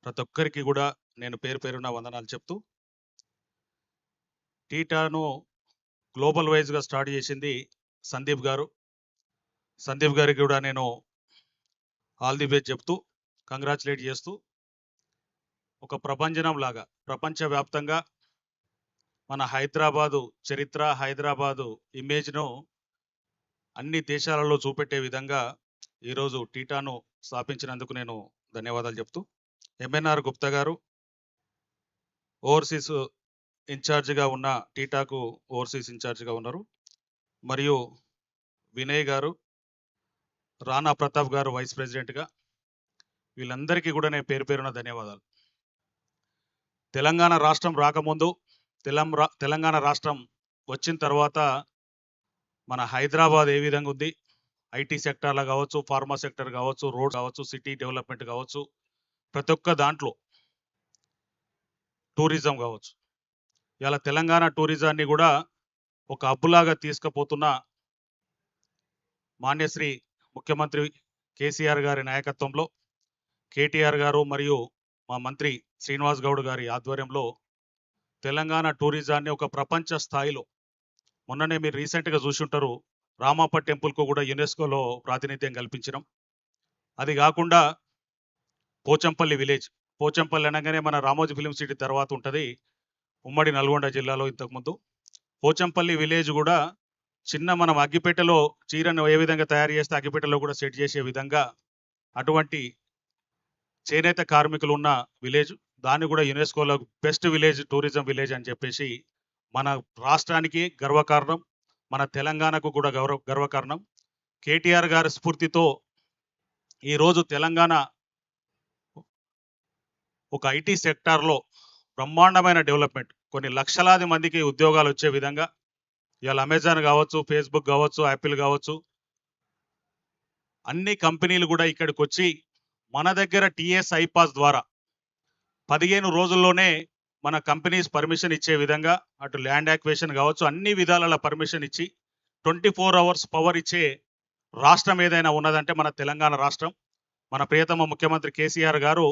ప్రతి ఒక్కరికి కూడా నేను పేరు పేరున వందనాలు చెప్తూ, టీటాను గ్లోబల్ వైజ్గా స్టార్ట్ చేసింది సందీప్ గారు. సందీప్ గారికి కూడా నేను ఆల్ ది బెస్ట్ చెప్తూ, కంగ్రాచులేట్ చేస్తూ, ఒక ప్రపంచనం లాగా ప్రపంచవ్యాప్తంగా మన హైదరాబాదు చరిత్ర, హైదరాబాదు ఇమేజ్ను అన్ని దేశాలలో చూపెట్టే విధంగా ఈరోజు టీటాను స్థాపించినందుకు నేను ధన్యవాదాలు చెప్తూ, ఎంఎన్ఆర్ గుప్తా గారు ఓవర్సీస్ ఇన్ఛార్జిగా ఉన్న టీటాకు ఓవర్సీస్ ఇన్ఛార్జిగా ఉన్నారు, మరియు వినయ్ గారు, రాణా ప్రతాప్ గారు వైస్ ప్రెసిడెంట్గా, వీళ్ళందరికీ కూడా నేను పేరు పేరున ధన్యవాదాలు. తెలంగాణ రాష్ట్రం రాకముందు, తెలంగాణ రాష్ట్రం వచ్చిన తర్వాత మన హైదరాబాద్ ఏ విధంగా ఉంది, ఐటీ సెక్టార్లో కావచ్చు, ఫార్మా సెక్టర్ కావచ్చు, రోడ్ కావచ్చు, సిటీ డెవలప్మెంట్ కావచ్చు, ప్రతి ఒక్క దాంట్లో టూరిజం కావచ్చు, ఇలా తెలంగాణ టూరిజాన్ని కూడా ఒక హబ్బులాగా తీసుకుపోతున్న మాన్యశ్రీ ముఖ్యమంత్రి కేసీఆర్ గారి నాయకత్వంలో, కేటీఆర్ గారు మరియు మా మంత్రి శ్రీనివాస్ గౌడ్ గారి ఆధ్వర్యంలో తెలంగాణ టూరిజాన్ని ఒక ప్రపంచ స్థాయిలో, మొన్ననే మీరు రీసెంట్గా చూసి ఉంటారు, రామప్ప టెంపుల్కు కూడా యునెస్కోలో ప్రాతినిధ్యం కల్పించినాం. అది కాకుండా పోచంపల్లి విలేజ్, పోచంపల్లి అనగానే మన రామోజీ ఫిలిం సిటీ తర్వాత ఉంటుంది ఉమ్మడి నల్గొండ జిల్లాలో. ఇంతకుముందు పోచంపల్లి విలేజ్ కూడా చిన్న మనం అగ్గిపేటలో చీరను ఏ విధంగా తయారు చేస్తే అగ్గిపేటలో కూడా సెట్ చేసే విధంగా అటువంటి చేనేత కార్మికులు ఉన్న విలేజ్, దాన్ని కూడా యునెస్కోలో బెస్ట్ విలేజ్, టూరిజం విలేజ్ అని చెప్పేసి మన రాష్ట్రానికి గర్వకారణం, మన తెలంగాణకు కూడా గర్వకారణం. కేటీఆర్ గారి స్ఫూర్తితో ఈరోజు తెలంగాణ ఒక ఐటీ సెక్టార్లో బ్రహ్మాండమైన డెవలప్మెంట్, కొన్ని లక్షలాది మందికి ఉద్యోగాలు వచ్చే విధంగా ఇవాళ అమెజాన్ కావచ్చు, ఫేస్బుక్ కావచ్చు, యాపిల్ కావచ్చు, అన్ని కంపెనీలు కూడా ఇక్కడికి వచ్చి మన దగ్గర టీఎస్ఐ పాస్ ద్వారా 15 రోజుల్లోనే మన కంపెనీస్ పర్మిషన్ ఇచ్చే విధంగా, అటు ల్యాండ్ యాక్వేషన్ కావచ్చు, అన్ని విధాల పర్మిషన్ ఇచ్చి 24 hours పవర్ ఇచ్చే రాష్ట్రం ఏదైనా ఉన్నదంటే మన తెలంగాణ రాష్ట్రం. మన ప్రియతమ ముఖ్యమంత్రి కేసీఆర్ గారు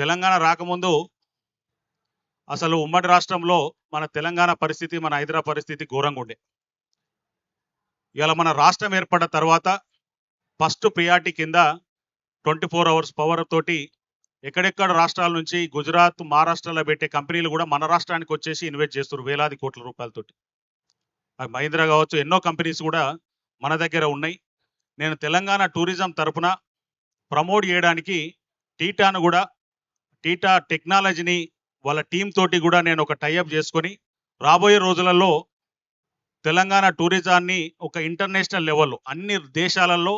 తెలంగాణ రాకముందు అసలు ఉమ్మడి రాష్ట్రంలో మన తెలంగాణ పరిస్థితి, మన హైదరాబాద్ పరిస్థితి ఘోరంగా ఉండే. ఇవాళ మన రాష్ట్రం ఏర్పడ్డ తర్వాత ఫస్ట్ ప్రియారిటీ కింద 24 hours పవర్ తోటి ఎక్కడెక్కడ రాష్ట్రాల నుంచి, గుజరాత్, మహారాష్ట్రలో పెట్టే కంపెనీలు కూడా మన రాష్ట్రానికి వచ్చేసి ఇన్వెస్ట్ చేస్తారు వేలాది కోట్ల రూపాయలతోటి. మహీంద్రా కావచ్చు, ఎన్నో కంపెనీస్ కూడా మన దగ్గర ఉన్నాయి. నేను తెలంగాణ టూరిజం తరపున ప్రమోట్ చేయడానికి టీటాను కూడా టీటా టెక్నాలజీని వాళ్ళ టీం తోటి కూడా నేను ఒక టైఅప్ చేసుకొని రాబోయే రోజులలో తెలంగాణ టూరిజాన్ని ఒక ఇంటర్నేషనల్ లెవెల్లో అన్ని దేశాలలో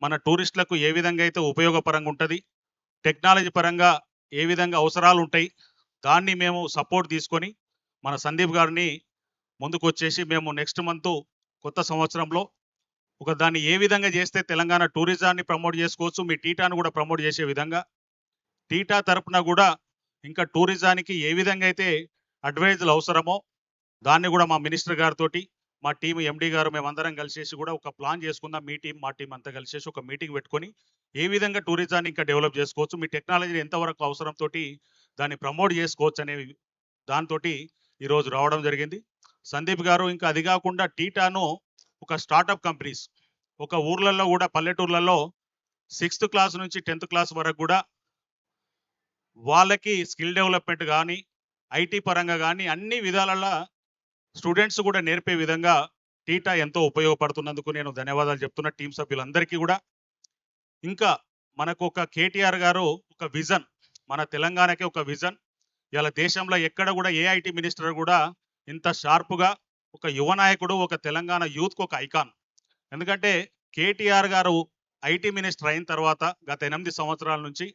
మన టూరిస్టులకు ఏ విధంగా అయితే ఉపయోగపరంగా ఉంటుంది, టెక్నాలజీ పరంగా ఏ విధంగా అవసరాలు ఉంటాయి, దాన్ని మేము సపోర్ట్ తీసుకొని మన సందీప్ గారిని ముందుకు వచ్చేసి మేము నెక్స్ట్ మంత్ కొత్త సంవత్సరంలో ఒక దాన్ని ఏ విధంగా చేస్తే తెలంగాణ టూరిజాన్ని ప్రమోట్ చేసుకోవచ్చు, మీ టీటాను కూడా ప్రమోట్ చేసే విధంగా టీటా తరపున కూడా ఇంకా టూరిజానికి ఏ విధంగా అయితే అడ్వైజులు అవసరమో దాన్ని కూడా మా మినిస్టర్ గారితో మా టీం ఎండి గారు మేమందరం కలిసేసి కూడా ఒక ప్లాన్ చేసుకుందాం. మీ టీం మా టీం అంతా కలిసేసి ఒక మీటింగ్ పెట్టుకొని ఏ విధంగా టూరిజాన్ని ఇంకా డెవలప్ చేసుకోవచ్చు, మీ టెక్నాలజీని ఎంతవరకు అవసరంతో దాన్ని ప్రమోట్ చేసుకోవచ్చు అనే దాంతో ఈరోజు రావడం జరిగింది. సందీప్ గారు ఇంకా అది కాకుండా టీటాను ఒక స్టార్టప్ కంపెనీస్ ఒక ఊర్లలో కూడా పల్లెటూర్లలో 6th క్లాస్ నుంచి 10th క్లాస్ వరకు కూడా వాళ్ళకి స్కిల్ డెవలప్మెంట్ కానీ ఐటీ పరంగా కానీ అన్ని విధాలలో స్టూడెంట్స్ కూడా నేర్పే విధంగా టీటా ఎంతో ఉపయోగపడుతున్నందుకు నేను ధన్యవాదాలు చెప్తున్నా టీం సభ్యులందరికీ కూడా. ఇంకా మనకు ఒక కేటీఆర్ గారు ఒక విజన్, మన తెలంగాణకి ఒక విజన్. ఇలా దేశంలో ఎక్కడ కూడా ఏ ఐటీ మినిస్టర్ కూడా ఇంత షార్ప్గా ఒక యువ నాయకుడు, ఒక తెలంగాణ యూత్కి ఒక ఐకాన్. ఎందుకంటే కేటీఆర్ గారు ఐటీ మినిస్టర్ అయిన తర్వాత గత 8 సంవత్సరాల నుంచి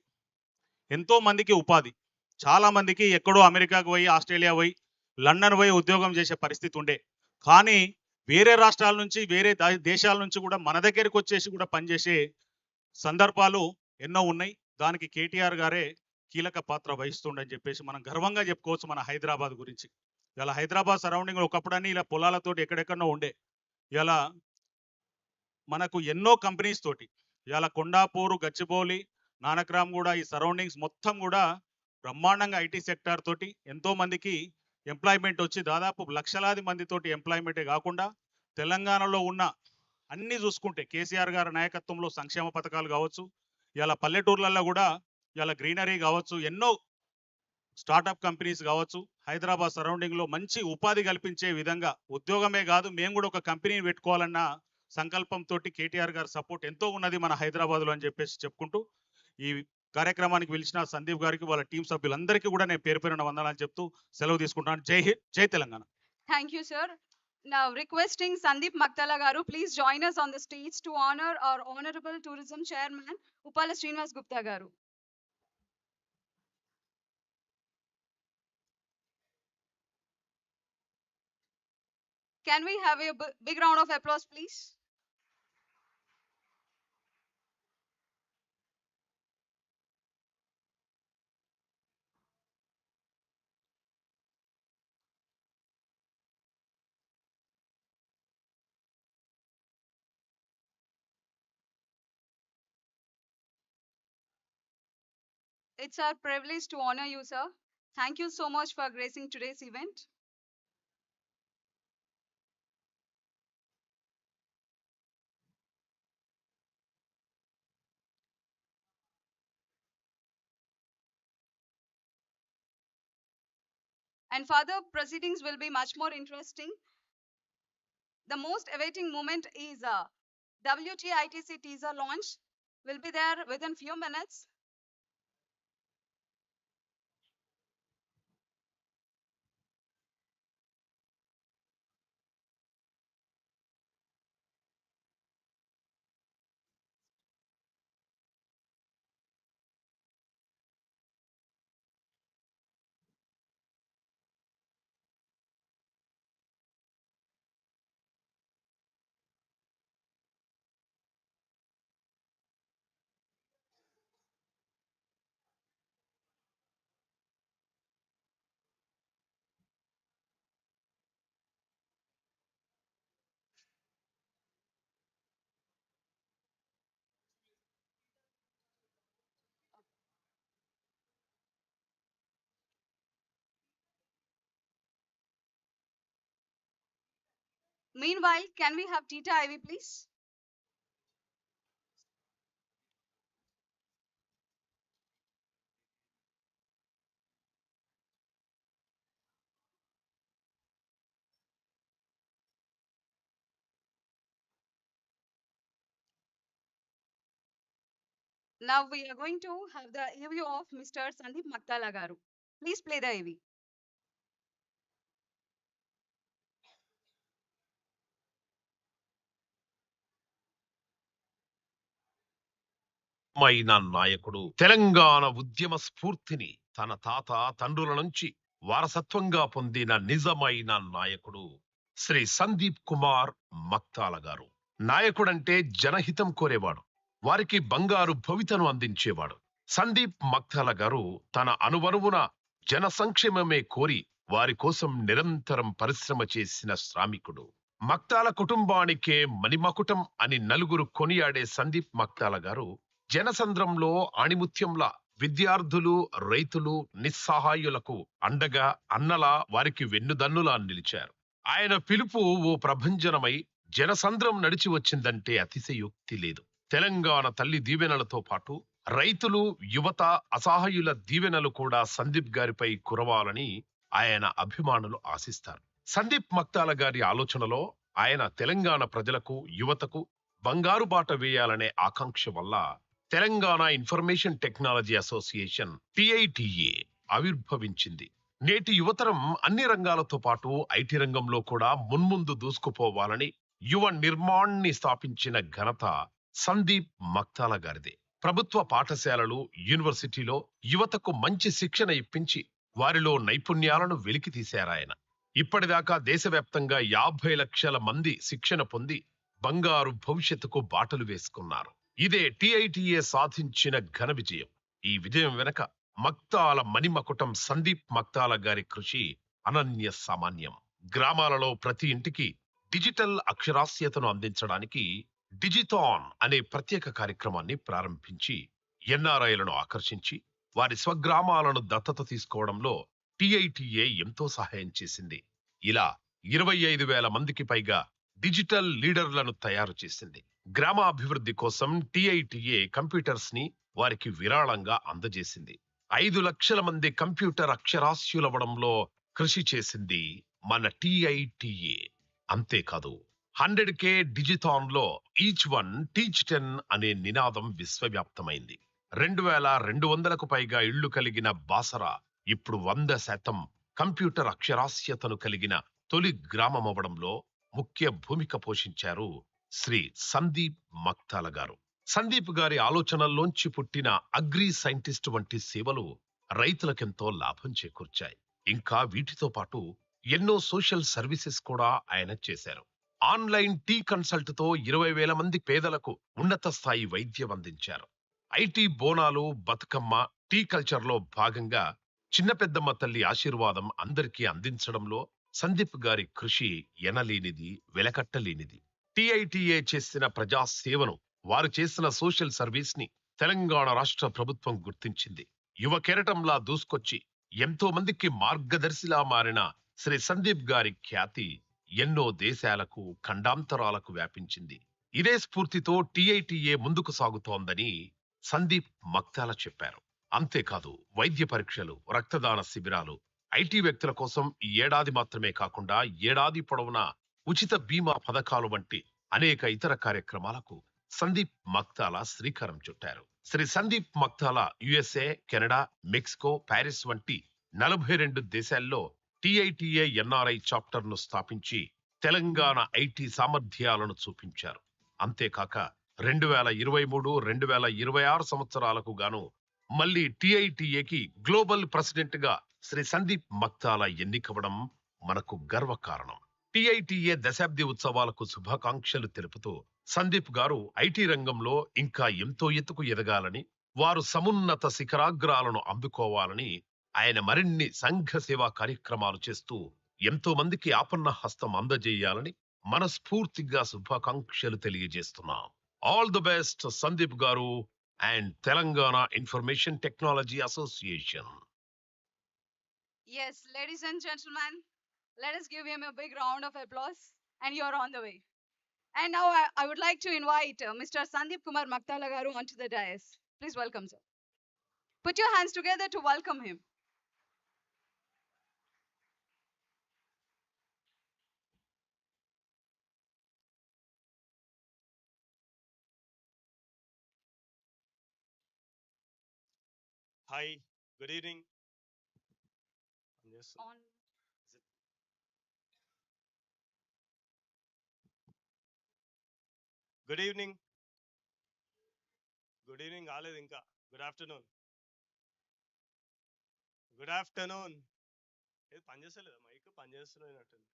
ఎంతో మందికి ఉపాధి, చాలా మందికి ఎక్కడో అమెరికాకు పోయి, ఆస్ట్రేలియా పోయి, లండన్ పోయి ఉద్యోగం చేసే పరిస్థితి ఉండే. కానీ వేరే రాష్ట్రాల నుంచి వేరే దేశాల నుంచి కూడా మన దగ్గరికి వచ్చేసి కూడా పనిచేసే సందర్భాలు ఎన్నో ఉన్నాయి. దానికి కేటీఆర్ గారే కీలక పాత్ర వహిస్తుండని చెప్పేసి మనం గర్వంగా చెప్పుకోవచ్చు మన హైదరాబాద్ గురించి. ఇలా హైదరాబాద్ సరౌండింగ్లో ఒకప్పుడని ఇలా పొలాలతోటి ఎక్కడెక్కడో ఉండే, ఇలా మనకు ఎన్నో కంపెనీస్ తోటి ఇలా కొండాపూరు, గచ్చిబౌలి, నానక్రామ్ కూడా ఈ సరౌండింగ్స్ మొత్తం కూడా బ్రహ్మాండంగా ఐటీ సెక్టార్ తోటి ఎంతో మందికి ఎంప్లాయ్మెంట్ వచ్చి దాదాపు లక్షలాది మందితోటి ఎంప్లాయ్మెంటే కాకుండా తెలంగాణలో ఉన్న అన్ని చూసుకుంటే కేసీఆర్ గారి నాయకత్వంలో సంక్షేమ పథకాలు కావచ్చు, ఇలా పల్లెటూర్లలో కూడా ఇలా గ్రీనరీ కావచ్చు, ఎన్నో స్టార్టప్ కంపెనీస్ కావచ్చు, హైదరాబాద్ సరౌండింగ్లో మంచి ఉపాధి కల్పించే విధంగా ఉద్యోగమే కాదు మేము కూడా ఒక కంపెనీని పెట్టుకోవాలన్న సంకల్పంతో కేటీఆర్ గారి సపోర్ట్ ఎంతో ఉన్నది మన హైదరాబాద్లో అని చెప్పేసి చెప్పుకుంటూ ఈ కార్యక్రమానికి పిలిచిన సందీప్ గారికి వాళ్ళ టీం సభ్యులందరికీ కూడా నేను పేరు పేరున వందనాలు చెప్తూ సెలవు తీసుకుంటాను. జై హింద్, జై Telangana. Thank you, sir. Now requesting Sandeep Maktala garu, please join us on the stage to honor our Honorable Tourism Chairman, 𝗂𝗲𝘁 𝗃𝗃 garu. Can we have a big round of applause, please? It's our privilege to honor you, sir. Thank you so much for gracing today's event. And further proceedings will be much more interesting. The most awaiting moment is WTITC teaser launch. Will be there within few minutes. Meanwhile, can we have Tita Ivy, please? Now we are going to have the AV of Mr. Sandip Maktala garu. Please play the AV. మైన నాయకుడు తెలంగాణ ఉద్యమ స్ఫూర్తిని తన తాత తండ్రుల నుంచి వారసత్వంగా పొందిన నిజమైన నాయకుడు శ్రీ సందీప్ కుమార్ మక్తాల గారు. నాయకుడంటే జనహితం కోరేవాడు, వారికి బంగారు భవితను అందించేవాడు. సందీప్ మక్తాల గారు తన అనువనువున జన సంక్షేమమే కోరి వారి కోసం నిరంతరం పరిశ్రమ చేసిన శ్రామికుడు. మక్తాల కుటుంబానికే మణిమకుటం అని నలుగురు కొనియాడే సందీప్ మక్తాల గారు జనసంద్రంలో ఆణిముత్యంలా విద్యార్థులు, రైతులు, నిస్సహాయులకు అండగా అన్నలా వారికి వెన్నుదన్నులా నిలిచారు. ఆయన పిలుపు ఓ ప్రభంజనమై జనసంద్రం నడిచి వచ్చిందంటే అతిశయోక్తి లేదు. తెలంగాణ తల్లి దీవెనలతో పాటు రైతులు, యువత, అసహాయుల దీవెనలు కూడా సందీప్ గారిపై కురవాలని ఆయన అభిమానులు ఆశిస్తారు. సందీప్ మక్తాల గారి ఆలోచనలో ఆయన తెలంగాణ ప్రజలకు, యువతకు బంగారు బాట వేయాలనే ఆకాంక్ష వల్ల తెలంగాణ ఇన్ఫర్మేషన్ టెక్నాలజీ అసోసియేషన్ టిఐటిఏ ఆవిర్భవించింది. నేటి యువతరం అన్ని రంగాలతో పాటు ఐటీ రంగంలో కూడా మున్ముందు దూసుకుపోవాలని యువ నిర్మాణ్ణి స్థాపించిన ఘనత సందీప్ మక్తాల గారిదే. ప్రభుత్వ పాఠశాలలు, యూనివర్సిటీలో యువతకు మంచి శిక్షణ ఇప్పించి వారిలో నైపుణ్యాలను వెలికి తీశారాయన. ఇప్పటిదాకా దేశవ్యాప్తంగా 50 లక్షల మంది శిక్షణ పొంది బంగారు భవిష్యత్తుకు బాటలు వేసుకున్నారు. ఇదే టిఐటిఏ సాధించిన ఘన విజయం. ఈ విజయం వెనక మక్తాల మణిమకుటం సందీప్ మక్తాల గారి కృషి అనన్య సామాన్యం. గ్రామాలలో ప్రతి ఇంటికి డిజిటల్ అక్షరాస్యతను అందించడానికి డిజిథాన్ అనే ప్రత్యేక కార్యక్రమాన్ని ప్రారంభించి ఎన్ఆర్ఐలను ఆకర్షించి వారి స్వగ్రామాలను దత్తత తీసుకోవడంలో టిఐటిఏ ఎంతో సహాయం చేసింది. ఇలా 25,000 మందికి పైగా డిజిటల్ లీడర్లను తయారు చేసింది. గ్రామాభివృద్ధి కోసం టిఐటిఏ కంప్యూటర్స్ ని వారికి విరాళంగా అందజేసింది. 5 లక్షల మంది కంప్యూటర్ అక్షరాస్యులవడంలో కృషి చేసింది మన టిఐటిఏ. అంతేకాదు 100K డిజిథాన్ లో ఈచ్ వన్ టీచ్ 10 అనే నినాదం విశ్వవ్యాప్తమైంది. 2,200కు పైగా ఇళ్లు కలిగిన బాసర ఇప్పుడు 100% కంప్యూటర్ అక్షరాస్యతను కలిగిన తొలి గ్రామమవడంలో ముఖ్య భూమిక పోషించారు శ్రీ సందీప్ మక్తాల గారు. సందీప్ గారి ఆలోచనల్లోంచి పుట్టిన అగ్రి సైంటిస్ట్ వంటి సేవలు రైతులకెంతో లాభం చేకూర్చాయి. ఇంకా వీటితో పాటు ఎన్నో సోషల్ సర్వీసెస్ కూడా ఆయన చేశారు. ఆన్లైన్ టీ కన్సల్ట్ తో 20,000 మంది పేదలకు ఉన్నత స్థాయి వైద్యం అందించారు. IT Bonalu, Bathukamma, T culture లో భాగంగా చిన్న పెద్దమ్మ తల్లి ఆశీర్వాదం అందరికీ అందించడంలో సందీప్ గారి కృషి ఎనలేనిది, వెలకట్టలేనిది. టిఐటిఏ చేసిన ప్రజా సేవను, వారు చేసిన సోషల్ సర్వీస్ ని తెలంగాణ రాష్ట్ర ప్రభుత్వం గుర్తించింది. యువ కెరటంలా దూసుకొచ్చి ఎంతో మందికి మార్గదర్శిలా మారిన శ్రీ సందీప్ గారి ఖ్యాతి ఎన్నో దేశాలకు, ఖండాంతరాలకు వ్యాపించింది. ఇదే స్ఫూర్తితో టిఐటిఏ ముందుకు సాగుతోందని సందీప్ మక్తాల చెప్పారు. అంతేకాదు వైద్య పరీక్షలు, రక్తదాన శిబిరాలు, ఐటీ వ్యక్తుల కోసం ఈ ఏడాది మాత్రమే కాకుండా ఏడాది పొడవునా ఉచిత బీమా పథకాలు వంటి అనేక ఇతర కార్యక్రమాలకు సందీప్ మక్తాల శ్రీకారం చుట్టారు. Shri Sandeep Maktala USA, Canada, Mexico, Paris వంటి 42 దేశాల్లో టిఐటిఏ ఎన్ఆర్ఐ చాప్టర్ ను స్థాపించి తెలంగాణ ఐటీ సామర్థ్యాలను చూపించారు. అంతేకాక 2023, 2026 సంవత్సరాలకు గాను మళ్ళీ టిఐటిఏకి గ్లోబల్ ప్రెసిడెంట్ గా శ్రీ సందీప్ మక్తాల ఎన్నికవడం మనకు గర్వకారణం. టిఐటిఏ దశాబ్ది ఉత్సవాలకు శుభాకాంక్షలు తెలుపుతూ సందీప్ గారు ఐటీ రంగంలో ఇంకా ఎంతో ఎత్తుకు ఎదగాలని, వారు సమున్నత శిఖరాగ్రాలను అందుకోవాలని ఆయన మరిన్ని సంఘ సేవా కార్యక్రమాలు చేస్తూ ఎంతో మందికి ఆపన్న హస్తం అందజేయాలని మనస్ఫూర్తిగా శుభాకాంక్షలు తెలియజేస్తున్నాం. ఆల్ ది బెస్ట్ సందీప్ గారు and Telangana Information Technology Association. Yes, ladies and gentlemen, let us give him a big round of applause. And you're on the way. And now I would like to invite Mr. Sandeep Kumar Maktala garu onto the dais. Please welcome, sir. Put your hands together to welcome him. Hi, good evening. Yes. On. Good evening. Good evening, కాలేదు ఇంకా. Good afternoon. Good afternoon. ఇది పనిచేస్తలేదా mic? పనిచేస్తున్నట్టుంది.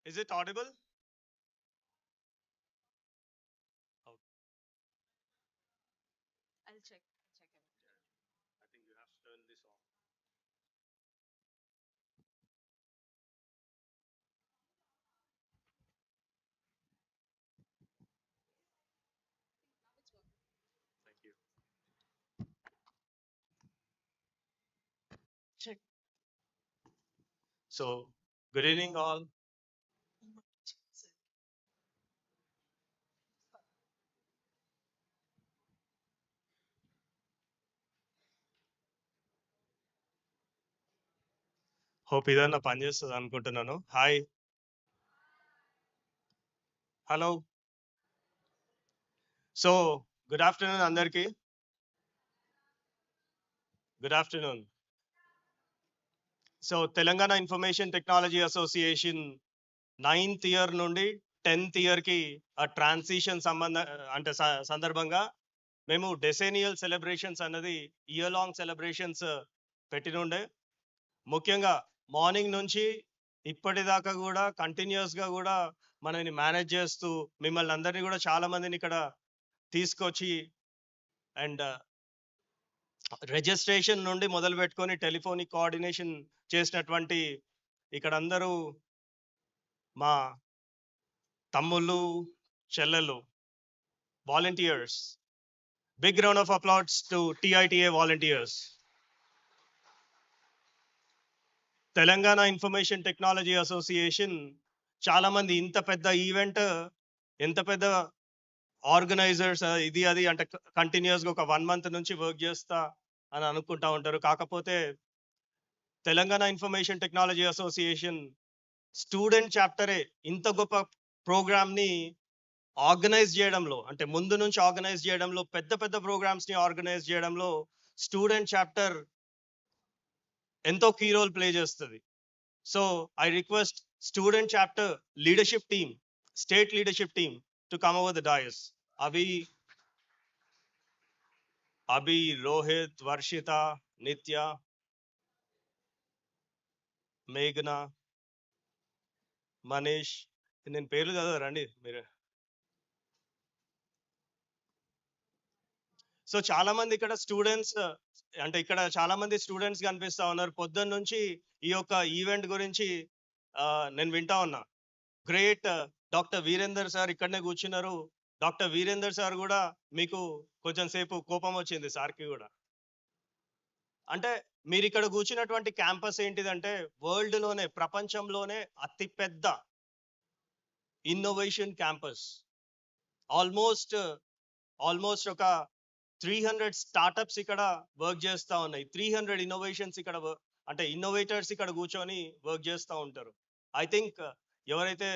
Is it audible? Okay. I'll check. I think you have to turn this off. Thank you. Check. So, good evening all. Hope ఇదన్నా పనిచేస్తుంది అనుకుంటున్నాను. Hi, hello. So good afternoon అందరికీ. Good afternoon. So Telangana information technology association 9th year నుండి 10th ఇయర్కి ఆ transition సందర్భంగా మేము decennial celebrations అన్నది ఇయర్ లాంగ్ సెలబ్రేషన్స్ పెట్టినుండే. ముఖ్యంగా మార్నింగ్ నుంచి ఇప్పటిదాకా కూడా కంటిన్యూస్గా కూడా మనని మేనేజ్ చేస్తూ మిమ్మల్ని అందరినీ కూడా చాలా మందిని ఇక్కడ తీసుకొచ్చి అండ్ రిజిస్ట్రేషన్ నుండి మొదలు పెట్టుకొని టెలిఫోనిక్ కోఆర్డినేషన్ చేసినటువంటి ఇక్కడ అందరూ మా తమ్ముళ్ళు చెల్లెళ్ళు volunteers. Big round of applause to TITA volunteers. Telangana information technology association చాలా మంది ఇంత పెద్ద ఈవెంట్, ఎంత పెద్ద ఆర్గనైజర్స్ ఇది అది అంటే కంటిన్యూస్గా ఒక 1 month నుంచి వర్క్ చేస్తా అని అనుకుంటా ఉంటారు. కాకపోతే Telangana information technology association student చాప్టరే ఇంత గొప్ప ప్రోగ్రామ్ని ఆర్గనైజ్ చేయడంలో, అంటే ముందు నుంచి ఆర్గనైజ్ చేయడంలో, పెద్ద పెద్ద ప్రోగ్రామ్స్ని ఆర్గనైజ్ చేయడంలో స్టూడెంట్ చాప్టర్ ఎంతో కీ రోల్ ప్లే చేస్తుంది. So I request student chapter leadership team, state leadership team to come over the dais. Abhi, Rohit, Varshitha, Nitya, మేఘన, మనీష్, నేను పేర్లు చదవరా రండి మీరు. సో చాలా మంది ఇక్కడ స్టూడెంట్స్, అంటే ఇక్కడ చాలా మంది స్టూడెంట్స్ కనిపిస్తా ఉన్నారు. పొద్దున్న నుంచి ఈ యొక్క ఈవెంట్ గురించి నేను వింటా ఉన్నా. గ్రేట్ డాక్టర్ వీరేందర్ సార్ ఇక్కడనే కూర్చున్నారు. డాక్టర్ వీరేందర్ సార్ కూడా మీకు కొంచెం సేపు కోపం వచ్చింది సార్కి కూడా. అంటే మీరు ఇక్కడ కూర్చున్నటువంటి క్యాంపస్ ఏంటిదంటే వరల్డ్లోనే, ప్రపంచంలోనే అతిపెద్ద ఇన్నోవేషన్ క్యాంపస్. ఆల్మోస్ట్ ఒక 300 స్టార్టప్స్ ఇక్కడ వర్క్ చేస్తూ ఉన్నాయి. 300 ఇన్నోవేషన్స్ ఇక్కడ, అంటే ఇన్నోవేటర్స్ ఇక్కడ కూర్చొని వర్క్ చేస్తూ ఉంటారు. ఐ థింక్ ఎవరైతే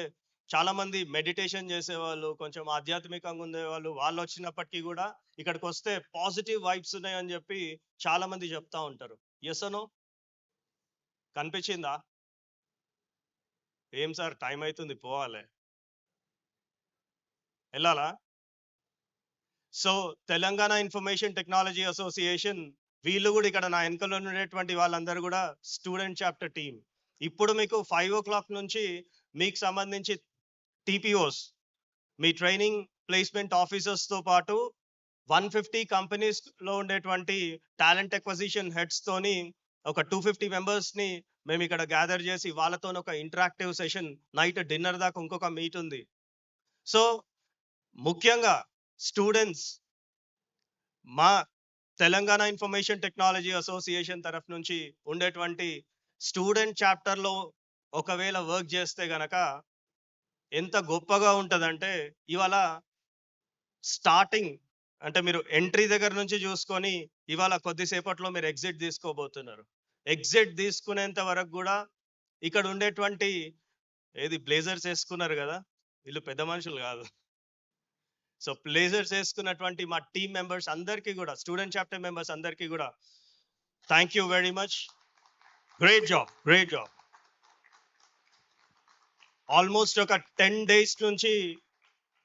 చాలా మంది మెడిటేషన్ చేసేవాళ్ళు, కొంచెం ఆధ్యాత్మికంగా ఉండేవాళ్ళు, వాళ్ళు వచ్చినప్పటికీ కూడా ఇక్కడికి వస్తే పాజిటివ్ వైబ్స్ ఉన్నాయని చెప్పి చాలా మంది చెప్తా ఉంటారు. ఎస్ అనో కనిపించిందా? ఏం సార్ టైం అవుతుంది పోవాలి, వెళ్ళాలా? So Telangana information technology association వీళ్ళు కూడా ఇక్కడ నా వెనుకలో ఉండేటువంటి వాళ్ళందరూ కూడా స్టూడెంట్ చాప్టర్ టీమ్. ఇప్పుడు మీకు 5 o'clock నుంచి మీకు సంబంధించి TPOs, మీ ట్రైనింగ్ ప్లేస్మెంట్ ఆఫీసర్స్తో పాటు 150 కంపెనీస్లో ఉండేటువంటి టాలెంట్ ఎక్విజిషన్ హెడ్స్తోని ఒక 250 మెంబర్స్ని మేము ఇక్కడ గ్యాదర్ చేసి వాళ్ళతో ఒక ఇంటరాక్టివ్ సెషన్, నైట్ డిన్నర్ దాకా ఇంకొక మీట్ ఉంది. సో ముఖ్యంగా స్టూడెంట్స్, మా తెలంగాణ ఇన్ఫర్మేషన్ టెక్నాలజీ అసోసియేషన్ తరఫు నుంచి ఉండేటువంటి స్టూడెంట్ చాప్టర్లో ఒకవేళ వర్క్ చేస్తే గనక ఎంత గొప్పగా ఉంటుందంటే, ఇవాళ స్టార్టింగ్ అంటే మీరు ఎంట్రీ దగ్గర నుంచి చూసుకొని ఇవాళ కొద్దిసేపట్లో మీరు ఎగ్జిట్ తీసుకోబోతున్నారు. ఎగ్జిట్ తీసుకునేంత వరకు కూడా ఇక్కడ ఉండేటువంటి బ్లేజర్స్ వేసుకున్నారు కదా, వీళ్ళు పెద్ద మనుషులు కాదు. సో బ్లేజర్స్ వేసుకున్నటువంటి మా టీమ్ మెంబర్స్ అందరికీ కూడా, స్టూడెంట్ చాప్టర్ మెంబర్స్ అందరికీ కూడా thank you very much. Great job, great job. Almost ఒక 10 days నుంచి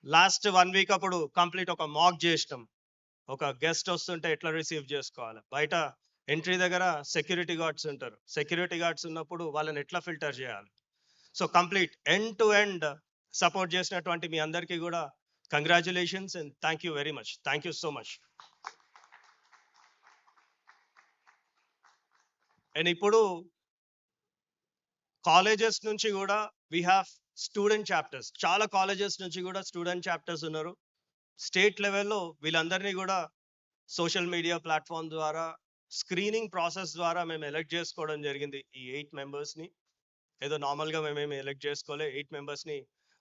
లాస్ట్ 1 week అప్పుడు కంప్లీట్ ఒక మాక్ చేసినాం. ఒక గెస్ట్ వస్తుంటే ఎట్లా రిసీవ్ చేసుకోవాలి, బయట ఎంట్రీ దగ్గర సెక్యూరిటీ గార్డ్స్ ఉంటారు, సెక్యూరిటీ గార్డ్స్ ఉన్నప్పుడు వాళ్ళని ఎట్లా ఫిల్టర్ చేయాలి. So complete end to end support చేసినటువంటి మీ అందరికీ కూడా congratulations and thank you very much. Thank you so much. And ఇప్పుడు కాలేజెస్ నుంచి కూడా వీ హ్యావ్ స్టూడెంట్ చాప్టర్స్. చాలా కాలేజెస్ నుంచి కూడా స్టూడెంట్ చాప్టర్స్ ఉన్నారు. స్టేట్ లెవెల్లో వీళ్ళందరినీ కూడా సోషల్ మీడియా ప్లాట్ఫామ్ ద్వారా స్క్రీనింగ్ ప్రాసెస్ ద్వారా మేము ఎలెక్ట్ చేసుకోవడం జరిగింది. ఈ 8 మెంబర్స్ని ఏదో నార్మల్గా మేమేమి ఎలెక్ట్ చేసుకోలే, 8 మెంబర్స్ని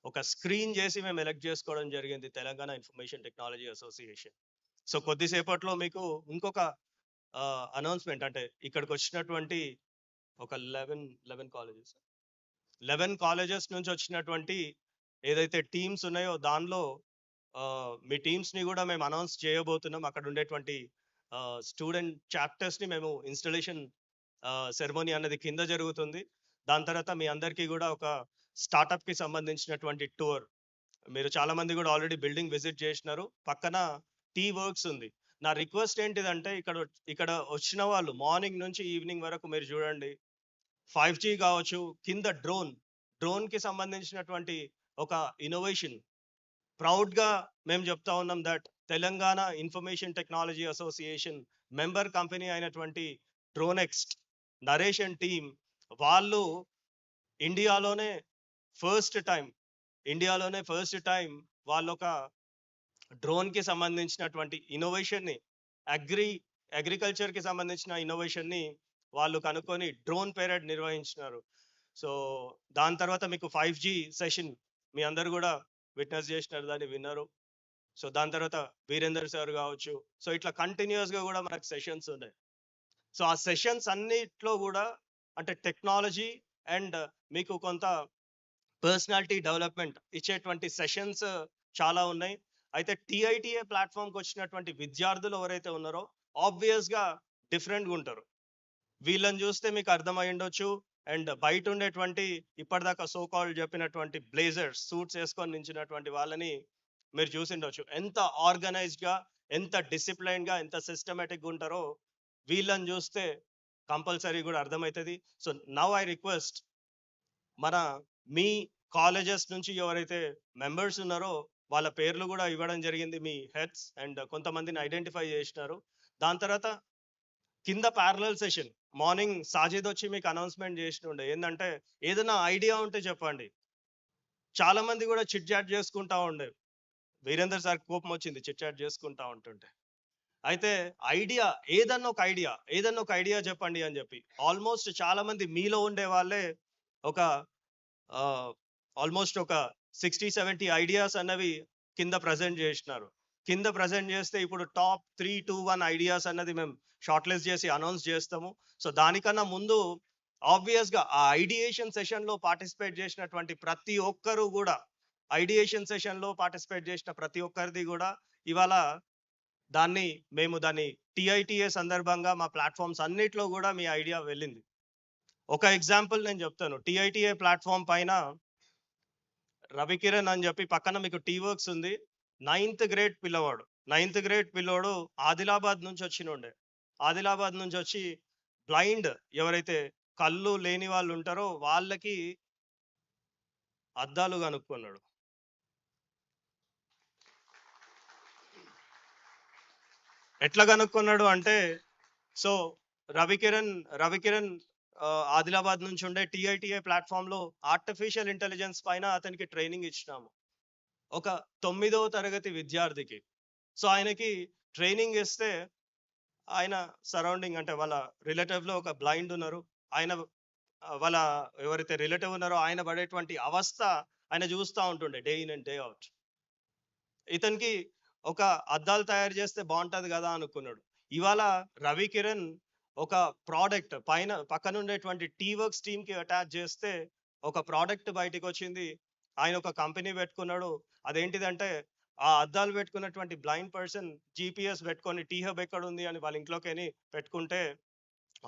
ఒక స్క్రీన్ చేసి మేము ఎలెక్ట్ చేసుకోవడం జరిగింది Telangana information technology association. So కొద్దిసేపట్లో మీకు ఇంకొక అనౌన్స్మెంట్, అంటే ఇక్కడికి వచ్చినటువంటి ఒక 11 కాలేజెస్ నుంచి వచ్చినటువంటి ఏదైతే టీమ్స్ ఉన్నాయో దానిలో మీ టీమ్స్ని కూడా మేము అనౌన్స్ చేయబోతున్నాం. అక్కడ ఉండేటువంటి స్టూడెంట్ చాప్టర్స్ని మేము ఇన్స్టలేషన్ సెరమోనీ అన్నది కింద జరుగుతుంది. దాని తర్వాత మీ అందరికీ కూడా ఒక స్టార్టప్కి సంబంధించినటువంటి టూర్, మీరు చాలా మంది కూడా ఆల్రెడీ బిల్డింగ్ విజిట్ చేసినారు, పక్కన టీ వర్క్స్ ఉంది. నా రిక్వెస్ట్ ఏంటిదంటే ఇక్కడ వచ్చిన వాళ్ళు మార్నింగ్ నుంచి ఈవినింగ్ వరకు మీరు చూడండి, 5G కావచ్చు, కింద డ్రోన్కి సంబంధించినటువంటి ఒక ఇన్నోవేషన్ ప్రౌడ్గా మేము చెప్తా ఉన్నాం that Telangana information technology association member company అయినటువంటి డ్రోనెక్స్ట్ నరేష్ అండ్ టీమ్ వాళ్ళు ఇండియాలోనే ఫస్ట్ టైం వాళ్ళు ఒక డ్రోన్కి సంబంధించినటువంటి ఇన్నోవేషన్ని అగ్రికల్చర్కి సంబంధించిన ఇన్నోవేషన్ని వాళ్ళు కనుక్కొని డ్రోన్ పెరేడ్ నిర్వహించినారు. సో దాని తర్వాత మీకు 5G సెషన్ మీ అందరు కూడా విట్నెస్ చేసినారు, దాన్ని విన్నారు. సో దాని తర్వాత వీరేందర్ సార్ కావచ్చు. సో ఇట్లా కంటిన్యూస్గా కూడా మనకు సెషన్స్ ఉన్నాయి. సో ఆ సెషన్స్ అన్నిట్లో కూడా అంటే టెక్నాలజీ అండ్ మీకు కొంత పర్సనాలిటీ డెవలప్మెంట్ ఇచ్చేటువంటి సెషన్స్ చాలా ఉన్నాయి. అయితే TITA ప్లాట్ఫామ్కి వచ్చినటువంటి విద్యార్థులు ఎవరైతే ఉన్నారో ఆబ్వియస్గా డిఫరెంట్గా ఉంటారు. వీళ్ళని చూస్తే మీకు అర్థమై ఉండొచ్చు. అండ్ బయట ఉండేటువంటి ఇప్పటిదాకా సోకాల్ చెప్పినటువంటి బ్లేజర్స్ సూట్స్ వేసుకొని నించినటువంటి వాళ్ళని మీరు చూసి ఉండొచ్చు. ఎంత ఆర్గనైజ్డ్గా, ఎంత డిసిప్లైన్గా, ఎంత సిస్టమేటిక్గా ఉంటారో వీళ్ళని చూస్తే కంపల్సరీ కూడా అర్థమవుతుంది. So now I request me colleges నుంచి ఎవరైతే మెంబర్స్ ఉన్నారో వాళ్ళ పేర్లు కూడా ఇవ్వడం జరిగింది, మీ హెడ్స్, అండ్ కొంతమందిని ఐడెంటిఫై చేసినారు. దాని తర్వాత కింద ప్యారలల్ సెషన్ మార్నింగ్ సాజిద్ వచ్చి మీకు అనౌన్స్మెంట్ చేసినుండే ఏంటంటే ఏదైనా ఐడియా ఉంటే చెప్పండి. చాలా మంది కూడా చిట్ చాట్ చేసుకుంటా ఉండే, వీరేందర్ సార్ కోపం వచ్చింది చిట్ చాట్ చేసుకుంటా ఉంటుంటే. అయితే ఏదన్నా ఒక ఐడియా చెప్పండి అని చెప్పి ఆల్మోస్ట్ చాలా మంది మీలో ఉండే వాళ్ళే ఒక ఆల్మోస్ట్ ఒక 60-70 ఐడియాస్ అన్నవి కింద ప్రజెంట్ చేసినారు. కింద ప్రజెంట్ చేస్తే ఇప్పుడు టాప్ 3, 2, 1 ఐడియాస్ అన్నది మేము షార్ట్ లిస్ట్ చేసి అనౌన్స్ చేస్తాము. సో దానికన్నా ముందు ఆబ్వియస్గా ఆ ఐడియేషన్ సెషన్లో పార్టిసిపేట్ చేసినటువంటి ప్రతి ఒక్కరు కూడా ప్రతి ఒక్కరిది కూడా ఇవాళ మేము దాన్ని TITA సందర్భంగా మా ప్లాట్ఫామ్స్ అన్నిట్లో కూడా మీ ఐడియా వెళ్ళింది. ఒక ఎగ్జాంపుల్ నేను చెప్తాను. TITA ప్లాట్ఫామ్ పైన రవికిరణ్ అని చెప్పి పక్కన మీకు టీ వర్క్స్ ఉంది, 9th grade పిల్లవాడు ఆదిలాబాద్ నుంచి ఆదిలాబాద్ నుంచి వచ్చి బ్లైండ్ ఎవరైతే కళ్ళు లేని వాళ్ళు ఉంటారో వాళ్ళకి అద్దాలు కనుక్కున్నాడు. ఎట్లా కనుక్కున్నాడు అంటే, సో రవికిరణ్ ఆదిలాబాద్ నుంచి ఉండే TITA ప్లాట్ఫామ్లో ఆర్టిఫిషియల్ ఇంటెలిజెన్స్ పైన అతనికి ట్రైనింగ్ ఇచ్చినాము, ఒక 9వ తరగతి విద్యార్థికి. సో ఆయనకి ట్రైనింగ్ ఇస్తే ఆయన సరౌండింగ్ అంటే వాళ్ళ రిలేటివ్లో ఒక బ్లైండ్ ఉన్నారు, వాళ్ళ ఎవరైతే రిలేటివ్ ఉన్నారో ఆయన పడేటువంటి అవస్థ ఆయన చూస్తూ ఉంటుండే day in and day out. ఇతనికి ఒక అద్దాలు తయారు చేస్తే బాగుంటుంది కదా అనుకున్నాడు. ఇవాళ రవికిరణ్ ఒక ప్రోడక్ట్ పక్కన ఉండేటువంటి టీ వర్క్స్ టీమ్కి అటాచ్ చేస్తే ఒక ప్రోడక్ట్ బయటకు వచ్చింది. ఆయన ఒక కంపెనీ పెట్టుకున్నాడు. అదేంటిదంటే ఆ అద్దాలు పెట్టుకున్నటువంటి బ్లైండ్ పర్సన్ జీపీఎస్ పెట్టుకొని టీ హబ్ ఎక్కడ ఉంది అని వాళ్ళ ఇంట్లోకి పెట్టుకుంటే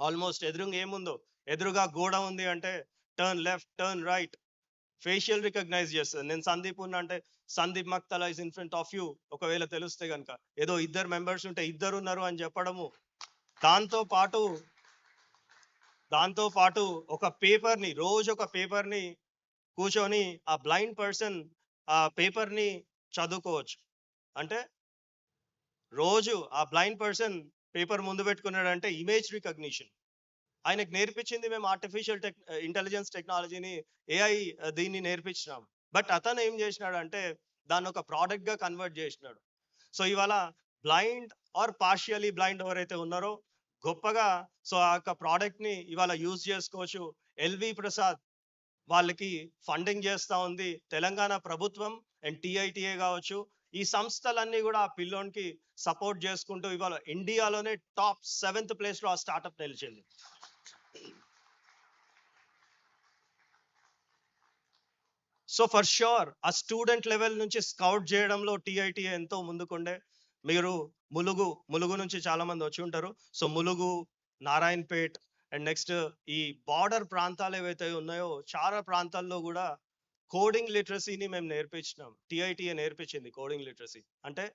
ఆల్మోస్ట్ ఎదురుగా ఏముందో, ఎదురుగా గోడ ఉంది అంటే turn left, turn right, facial recognise చేస్తుంది. నేను సందీప్ ఉన్నా అంటే Sandeep Maktala is in front of you ఒకవేళ తెలిస్తే కనుక. ఏదో ఇద్దరు మెంబర్స్ ఉంటే ఇద్దరు ఉన్నారు అని చెప్పడము. దాంతో పాటు ఒక పేపర్ని, రోజు ఒక పేపర్ని కూర్చొని ఆ బ్లైండ్ పర్సన్ ఆ పేపర్ని చదువుకోవచ్చు. అంటే రోజు ఆ బ్లైండ్ పర్సన్ పేపర్ ముందు పెట్టుకున్నాడంటే ఇమేజ్ రికగ్నిషన్. ఆయనకు నేర్పించింది మేము ఆర్టిఫిషియల్ ఇంటెలిజెన్స్ టెక్నాలజీని, ఏఐ దీన్ని నేర్పించినాం. బట్ అతను ఏం చేసినాడంటే దాన్ని ఒక ప్రోడక్ట్ గా కన్వర్ట్ చేసినాడు. సో ఇవాళ బ్లైండ్ ఆర్ పార్షియలీ బ్లైండ్ ఎవరైతే ఉన్నారో గొప్పగా సో ఆ యొక్క ప్రోడక్ట్ ని ఇవాళ యూజ్ చేసుకోవచ్చు. 𝗂𝗵𝗱𝗏 వాళ్ళకి ఫండింగ్ చేస్తూ ఉంది తెలంగాణ ప్రభుత్వం అండ్ టీఐటీఏ కావచ్చు. ఈ సంస్థలన్నీ కూడా ఆ పిల్లోనికి సపోర్ట్ చేసుకుంటూ ఇవాళ ఇండియాలోనే టాప్ 7th ప్లేస్ లో ఆ స్టార్ట్అప్ నిలిచింది. సో ఫర్ ష్యూర్ ఆ స్టూడెంట్ లెవెల్ నుంచి స్కౌట్ చేయడంలో టీఐటీఏ ఎంతో ముందుకుండే. మీరు ములుగు నుంచి చాలా మంది వచ్చి ఉంటారు. So Mulugu, Narayanpet and next ఈ బార్డర్ ప్రాంతాలు ఏవైతే ఉన్నాయో చాలా ప్రాంతాల్లో కూడా కోడింగ్ లిటరసీని మేము నేర్పించినాం. టీఐటీఏ నేర్పించింది కోడింగ్ లిటరసీ. అంటే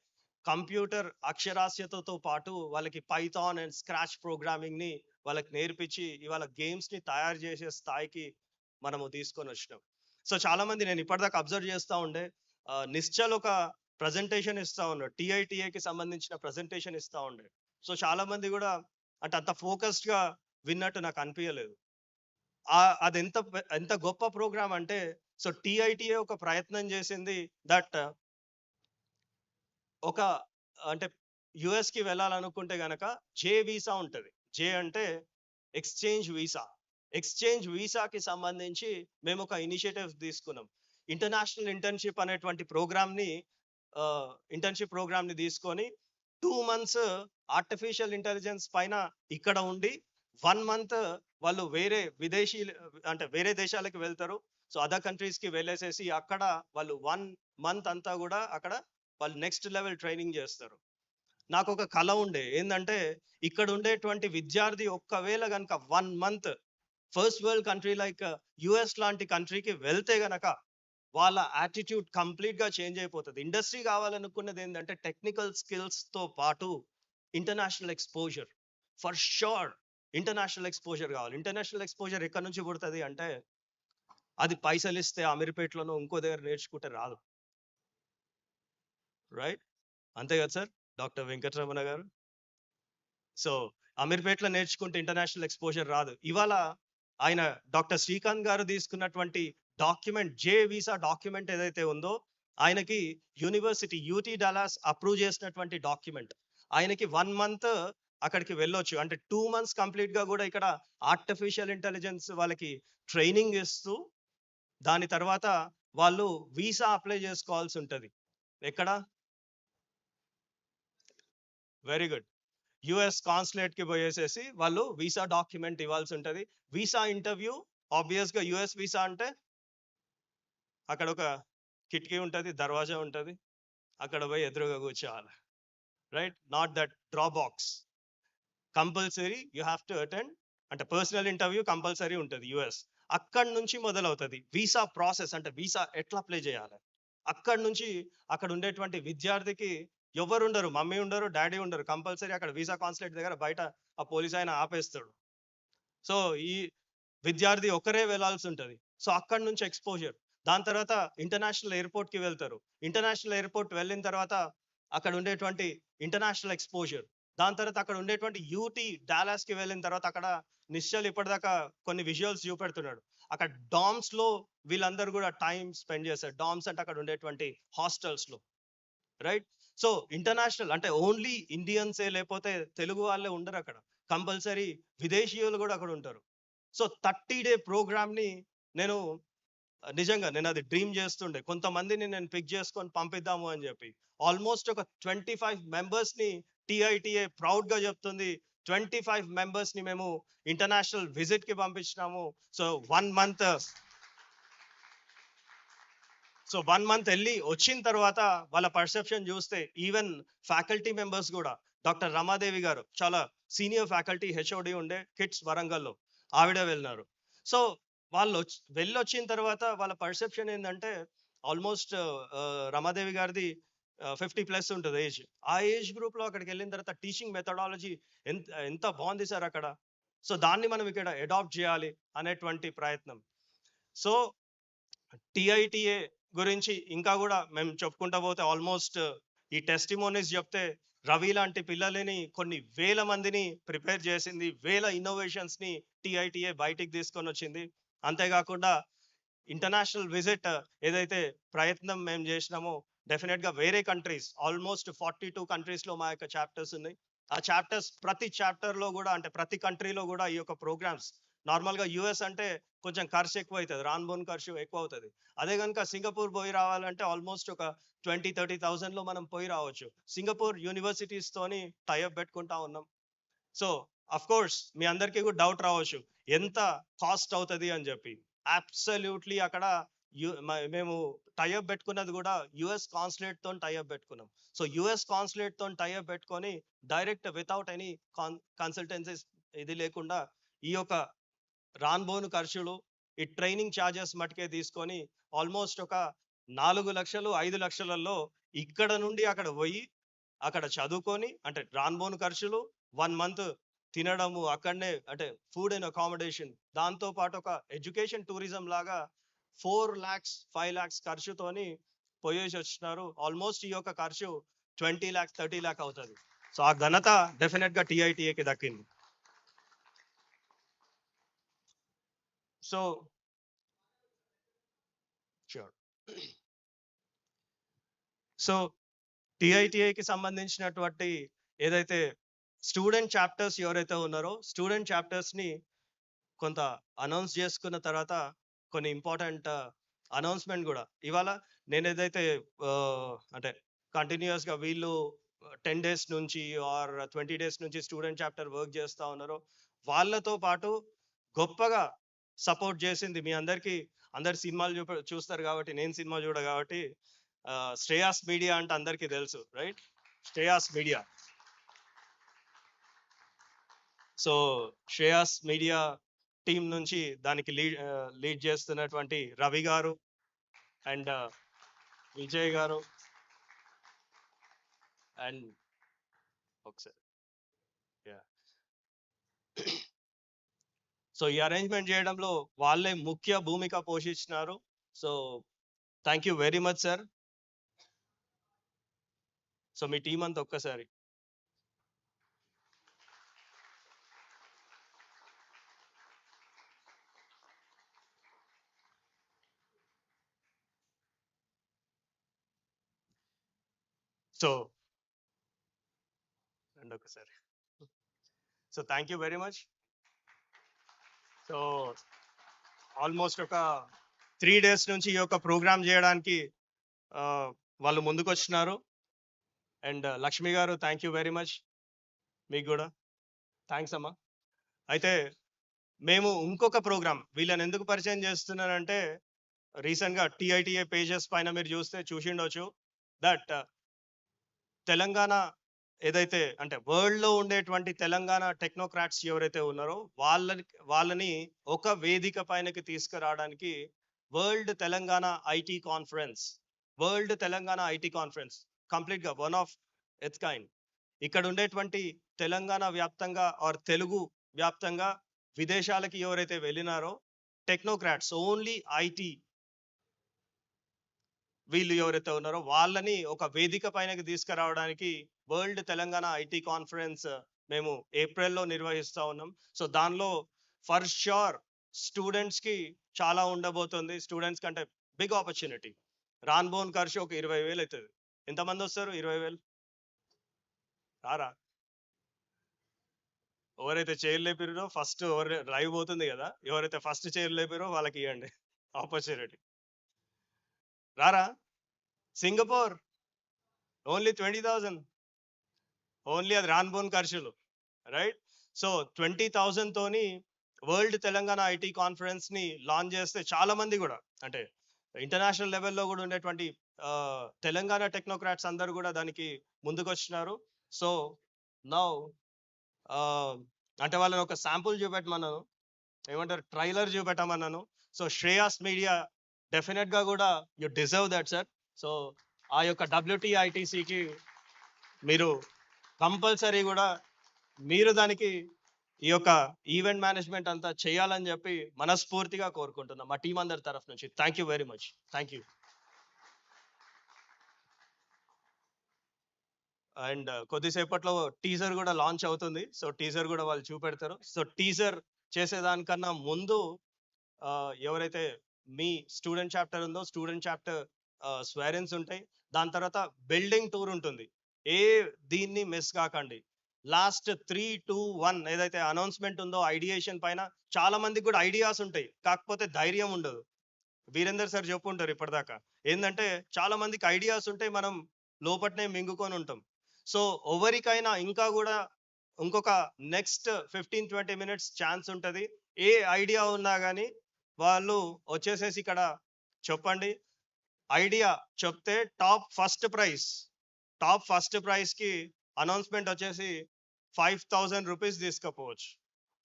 కంప్యూటర్ అక్షరాస్యతతో పాటు వాళ్ళకి పైథాన్ అండ్ స్క్రాచ్ ప్రోగ్రామింగ్ ని వాళ్ళకి నేర్పించి ఇవాళ గేమ్స్ ని తయారు చేసే స్థాయికి మనము తీసుకొని వచ్చినాం. సో చాలా మంది నేను ఇప్పటిదాకా అబ్జర్వ్ చేస్తూ ఉండే నిశ్చల్ ఒక ప్రజెంటేషన్ ఇస్తా ఉన్నాడు, టీఐటీఏకి సంబంధించిన ప్రజెంటేషన్ ఇస్తా ఉండే. సో చాలా మంది కూడా అంటే అంత ఫోకస్డ్ గా విన్నట్టు నాకు అనిపించలేదు. అది ఎంత గొప్ప ప్రోగ్రామ్ అంటే సో టీఐటీఏ ఒక ప్రయత్నం చేసింది దట్ ఒక అంటే యుఎస్ కి వెళ్ళాలనుకుంటే గనక జే వీసా ఉంటుంది. జే అంటే ఎక్స్చేంజ్ వీసా. ఎక్స్చేంజ్ వీసాకి సంబంధించి మేము ఒక ఇనిషియేటివ్ తీసుకున్నాం. ఇంటర్నేషనల్ ఇంటర్న్షిప్ అనేటువంటి ఇంటర్న్షిప్ ప్రోగ్రామ్ ని తీసుకొని 2 months ఆర్టిఫిషియల్ ఇంటెలిజెన్స్ పైన ఇక్కడ ఉండి 1 month వాళ్ళు వేరే దేశాలకు వెళ్తారు. సో అదర్ కంట్రీస్ కి వెళ్ళేసేసి అక్కడ వాళ్ళు 1 month అంతా కూడా అక్కడ వాళ్ళు నెక్స్ట్ లెవెల్ ట్రైనింగ్ చేస్తారు. నాకు ఒక కళ ఉండే ఏంటంటే ఇక్కడ ఉండేటువంటి విద్యార్థి ఒక్కవేళ కనుక 1 month first world country like US లాంటి కంట్రీకి వెళ్తే గనక వాళ్ళ యాటిట్యూడ్ కంప్లీట్ గా చేంజ్ అయిపోతుంది. ఇండస్ట్రీ కావాలనుకున్నది ఏంటంటే టెక్నికల్ స్కిల్స్ తో పాటు international exposure. For sure international exposure కావాలి. ఇంటర్నేషనల్ ఎక్స్పోజర్ ఎక్కడి నుంచి పుడుతుంది అంటే అది పైసలు ఇస్తే అమీర్పేటలోనో ఇంకో దగ్గర నేర్చుకుంటే రాదు. రైట్? అంతే కదా సార్ డాక్టర్ వెంకటరమణ గారు? సో అమీర్పేటలో నేర్చుకుంటే ఇంటర్నేషనల్ ఎక్స్పోజర్ రాదు. ఇవాళ ఆయన డాక్టర్ శ్రీకాంత్ గారు తీసుకున్నటువంటి డాక్యుమెంట్, జే వీసా డాక్యుమెంట్ ఏదైతే ఉందో ఆయనకి యూనివర్సిటీ యూటీ డలాస్ అప్రూవ్ చేసినటువంటి డాక్యుమెంట్. ఆయనకి 1 month అక్కడికి వెళ్ళొచ్చు. అంటే 2 months కంప్లీట్ గా కూడా ఇక్కడ ఆర్టిఫిషియల్ ఇంటెలిజెన్స్ వాళ్ళకి ట్రైనింగ్ ఇస్తూ దాని తర్వాత వాళ్ళు వీసా అప్లై చేసుకోవాల్సి ఉంటుంది. ఎక్కడ? Very good. యుఎస్ కాన్సులేట్ కి పోయేసేసి వాళ్ళు వీసా డాక్యుమెంట్ ఇవ్వాల్సి ఉంటుంది. వీసా ఇంటర్వ్యూ ఆబ్వియస్ గా యుఎస్ వీసా అంటే అక్కడ ఒక కిటికీ ఉంటుంది, దర్వాజా ఉంటుంది, అక్కడ పోయి ఎదురుగా కూర్చోవాలి. Right? Not that drawbacks. Compulsory you have to attend. అంటే పర్సనల్ ఇంటర్వ్యూ కంపల్సరీ ఉంటుంది యుఎస్. అక్కడి నుంచి మొదలవుతుంది వీసా ప్రాసెస్. అంటే వీసా ఎట్లా అప్లై చేయాలి. అక్కడి నుంచి అక్కడ ఉండేటువంటి విద్యార్థికి ఎవరు ఉండరు, మమ్మీ ఉండరు, డాడీ ఉండరు. కంపల్సరీ అక్కడ వీసా కాన్సులేట్ దగ్గర బయట ఆ పోలీస్ ఆయన ఆపేస్తాడు. సో ఈ విద్యార్థి ఒకరే వెళ్లాల్సి ఉంటుంది. సో అక్కడి నుంచి ఎక్స్పోజర్. దాని తర్వాత ఇంటర్నేషనల్ ఎయిర్పోర్ట్ కి వెళ్తారు. ఇంటర్నేషనల్ ఎయిర్పోర్ట్ వెళ్ళిన తర్వాత అక్కడ ఉండేటువంటి ఇంటర్నేషనల్ ఎక్స్పోజర్. దాని తర్వాత అక్కడ ఉండేటువంటి యూటీ డాలాస్ కి వెళ్ళిన తర్వాత అక్కడ నిశ్చల్ ఇప్పటిదాకా కొన్ని విజువల్స్ చూపెడుతున్నాడు. అక్కడ డామ్స్ లో వీళ్ళందరూ కూడా టైం స్పెండ్ చేస్తారు. డామ్స్ అంటే అక్కడ ఉండేటువంటి హాస్టల్స్ లో. రైట్? సో ఇంటర్నేషనల్ అంటే ఓన్లీ ఇండియన్సే లేకపోతే తెలుగు వాళ్ళే ఉండరు అక్కడ. కంపల్సరీ విదేశీయులు కూడా అక్కడ ఉంటారు. సో 30 day ప్రోగ్రామ్ ని నిజంగా నేను అది డ్రీమ్ చేస్తుండే. కొంతమందిని నేను పిక్ చేసుకొని పంపిద్దాము అని చెప్పి. ఆల్మోస్ట్ ఒక 25 members ని టీఐటీఏ ప్రౌడ్ గా చెప్తుంది. 25 members ని మేము ఇంటర్నేషనల్ విజిట్ కి పంపించినాము. సో 1 month సో 1 month వెళ్ళి వచ్చిన తర్వాత వాళ్ళ పర్సెప్షన్ చూస్తే ఈవెన్ ఫ్యాకల్టీ మెంబర్స్ కూడా డాక్టర్ రమాదేవి గారు చాలా సీనియర్ ఫ్యాకల్టీ హెచ్ఓడి ఉండే కిడ్స్ వరంగల్లో ఆవిడ వెళ్ళినారు. సో వాళ్ళు వెళ్ళొచ్చిన తర్వాత వాళ్ళ పర్సెప్షన్ ఏంటంటే ఆల్మోస్ట్ రమాదేవి గారిది 50+ ఉంటుంది ఏజ్. ఆ ఏజ్ గ్రూప్లో అక్కడికి వెళ్ళిన తర్వాత టీచింగ్ మెథడాలజీ ఎంత బాగుంది సార్ అక్కడ. సో దాన్ని మనం ఇక్కడ అడాప్ట్ చేయాలి అనేటువంటి ప్రయత్నం. సో టిఐటిఏ గురించి ఇంకా కూడా మేము చెప్పుకుంటా పోతే ఆల్మోస్ట్ ఈ టెస్టిమోనీస్ చెప్తే రవి లాంటి పిల్లలని కొన్ని వేల మందిని ప్రిపేర్ చేసింది, వేల ఇన్నోవేషన్స్ని టిఐటిఏ బయటికి తీసుకొని వచ్చింది. అంతేకాకుండా ఇంటర్నేషనల్ విజిట్ ఏదైతే ప్రయత్నం మేము చేసినామో డెఫినెట్గా వేరే కంట్రీస్ ఆల్మోస్ట్ 42 కంట్రీస్లో మా యొక్క చాప్టర్స్ ఉన్నాయి. ఆ చాప్టర్స్ ప్రతి చాప్టర్లో కూడా అంటే ప్రతి కంట్రీలో కూడా ఈ యొక్క ప్రోగ్రామ్స్ నార్మల్గా యూఎస్ అంటే కొంచెం ఖర్చు ఎక్కువ అవుతుంది, రాన్బోన్ ఖర్చు ఎక్కువ అవుతుంది. అదే కనుక సింగపూర్ పోయి రావాలంటే ఆల్మోస్ట్ ఒక 20-30,000లో మనం పోయి రావచ్చు. సింగపూర్ యూనివర్సిటీస్తోని టైఅప్ పెట్టుకుంటా ఉన్నాం. సో అఫ్ కోర్స్ మీ అందరికీ కూడా డౌట్ రావచ్చు ఎంత కాస్ట్ అవుతుంది అని చెప్పి. అబ్సల్యూట్లీ అక్కడ మేము టైఅప్ పెట్టుకున్నది కూడా యుఎస్ కాన్సులేట్తో టైఅప్ పెట్టుకున్నాం. సో యుఎస్ కాన్సులేట్తో టైఅప్ పెట్టుకొని డైరెక్ట్ వితౌట్ ఎనీ కన్సల్టెన్సీస్ ఇది లేకుండా ఈ యొక్క రాన్బోను ఖర్చులు ఈ ట్రైనింగ్ ఛార్జెస్ మటుకే తీసుకొని ఆల్మోస్ట్ ఒక 4 లక్షలు 5 లక్షలలో ఇక్కడ నుండి అక్కడ పోయి అక్కడ చదువుకొని అంటే రాన్బోను ఖర్చులు 1 month తినడము అక్కడనే అంటే ఫుడ్ అండ్ అకామిడేషన్, దాంతో పాటు ఒక ఎడ్యుకేషన్ టూరిజం లాగా 4 lakhs 5 lakhs ఖర్చుతోని పోయేసి వచ్చినారు. ఆల్మోస్ట్ ఈ యొక్క ఖర్చు 20 lakhs 30 lakh అవుతుంది. సో ఆ ఘనత డెఫినెట్గా టిఐటిఏకి దక్కింది. So sure. సో టిఐటిఐకి సంబంధించినటువంటి ఏదైతే స్టూడెంట్ చాప్టర్స్ ఎవరైతే ఉన్నారో స్టూడెంట్ చాప్టర్స్ని కొంత అనౌన్స్ చేసుకున్న తర్వాత కొన్ని ఇంపార్టెంట్ అనౌన్స్మెంట్ కూడా ఇవాళ నేను ఏదైతే అంటే కంటిన్యూస్గా వీళ్ళు 10 days నుంచి ఆర్ 20 days నుంచి స్టూడెంట్ చాప్టర్ వర్క్ చేస్తూ ఉన్నారో వాళ్ళతో పాటు గొప్పగా సపోర్ట్ చేసింది మీ అందరికీ అందరు సినిమాలు చూస్తారు కాబట్టి నేను సినిమా చూడ కాబట్టి శ్రేయాస్ మీడియా అంటే అందరికీ తెలుసు right. Shreyas media. So Shreyas media team నుంచి దానికి లీడ్ చేస్తున్నటువంటి రవి గారు అండ్ విజయ్ గారు అండ్ ఒకసారి సో ఈ అరేంజ్మెంట్ చేయడంలో వాళ్ళే ముఖ్య భూమిక పోషించినారు. So thank you very much sir. So మీ టీం అంతా ఒక్కసారి సో అండ్ ఒకసారి so thank you very much. So almost ఒక 3 days నుంచి ఈ యొక్క ప్రోగ్రామ్ చేయడానికి వాళ్ళు ముందుకు వచ్చినారు. అండ్ లక్ష్మి గారు థ్యాంక్ యూ వెరీ మచ్, మీకు కూడా థ్యాంక్స్ అమ్మా. అయితే మేము ఇంకొక ప్రోగ్రామ్ వీళ్ళని ఎందుకు పరిచయం చేస్తున్నానంటే రీసెంట్గా టిఐటిఏ పేజెస్ పైన మీరు చూసిండొచ్చు దట్ తెలంగాణ ఏదైతే అంటే వరల్డ్లో ఉండేటువంటి తెలంగాణ టెక్నోక్రాట్స్ ఎవరైతే ఉన్నారో వాళ్ళని ఒక వేదిక పైనకి తీసుకురావడానికి వరల్డ్ తెలంగాణ ఐటీ కాన్ఫరెన్స్ కంప్లీట్గా వన్ ఆఫ్ ఇట్స్ కైండ్. ఇక్కడ ఉండేటువంటి తెలంగాణ వ్యాప్తంగా ఆర్ తెలుగు వ్యాప్తంగా విదేశాలకి ఎవరైతే వెళ్ళినారో టెక్నోక్రాట్స్ ఓన్లీ ఐటీ వీళ్ళు ఎవరైతే ఉన్నారో వాళ్ళని ఒక వేదిక పైనకి తీసుకురావడానికి వరల్డ్ తెలంగాణ ఐటీ కాన్ఫరెన్స్ మేము ఏప్రిల్లో నిర్వహిస్తూ ఉన్నాం. సో దానిలో ఫర్ ష్యూర్ స్టూడెంట్స్కి చాలా ఉండబోతుంది. స్టూడెంట్స్ కంటే బిగ్ ఆపర్చునిటీ. రాన్బోన్ ఖర్చు ఒక 20,000 అవుతుంది. ఎంతమంది వస్తారు? 20,000 రారా? ఎవరైతే చైర్ లేపిరో ఫస్ట్ లైవ్ పోతుంది కదా, ఎవరైతే ఫస్ట్ చైర్ లేపిరో వాళ్ళకి ఇవ్వండి ఆపర్చునిటీ. రారా? సింగపూర్ ఓన్లీ 20,000, ఓన్లీ అది రాన్బోన్ ఖర్చులు రైట్. సో 20,000 తోని వరల్డ్ తెలంగాణ ఐటీ కాన్ఫరెన్స్ ని లాంచ్ చేస్తే చాలా మంది కూడా అంటే ఇంటర్నేషనల్ లెవెల్లో కూడా ఉండేటువంటి తెలంగాణ టెక్నోక్రాట్స్ అందరూ కూడా దానికి ముందుకు వచ్చినారు. సో నౌ అంటే వాళ్ళని ఒక శాంపుల్ చూపెట్టమన్నాను, ఏమంటారు ట్రైలర్ చూపెట్టమన్నాను. సో శ్రేయాస్ మీడియా డెఫినెట్గా కూడా you deserve that sir. So ఆ యొక్క WTITCకి మీరు కంపల్సరీ కూడా మీరు దానికి ఈ యొక్క ఈవెంట్ మేనేజ్మెంట్ అంతా చేయాలని చెప్పి మనస్ఫూర్తిగా కోరుకుంటున్నాం మా టీం అందరి తరఫు నుంచి. Thank you very much. Thank you. And కొద్దిసేపట్లో టీజర్ కూడా లాంచ్ అవుతుంది. సో టీజర్ కూడా వాళ్ళు చూపెడతారు. సో టీజర్ చేసేదానికన్నా ముందు ఎవరైతే మీ స్టూడెంట్ చాప్టర్ ఉందో స్టూడెంట్ చాప్టర్ స్వేరెన్స్ ఉంటాయి. దాని తర్వాత బిల్డింగ్ టూర్ ఉంటుంది. దీన్ని మిస్ కాకండి. లాస్ట్ 3, 2, 1 ఏదైతే అనౌన్స్మెంట్ ఉందో ఐడియేషన్ పైన చాలా మందికి కూడా ఐడియాస్ ఉంటాయి, కాకపోతే ధైర్యం ఉండదు. వీరేందర్ సార్ చెప్పుంటారు ఇప్పటిదాకా. ఏంటంటే చాలా మందికి ఐడియాస్ ఉంటాయి, మనం లోపట్నే మింగుకొని ఉంటాం. సో ఎవరికైనా ఇంకా కూడా ఇంకొక నెక్స్ట్ 15-20 మినిట్స్ ఛాన్స్ ఉంటుంది. ఏ ఐడియా ఉన్నా కానీ వాళ్ళు వచ్చేసేసి ఇక్కడ చెప్పండి. ఐడియా చెప్తే టాప్ ఫస్ట్ ప్రైజ్కి అనౌన్స్మెంట్ వచ్చేసి 5,000 రూపీస్ తీసుకపోవచ్చు,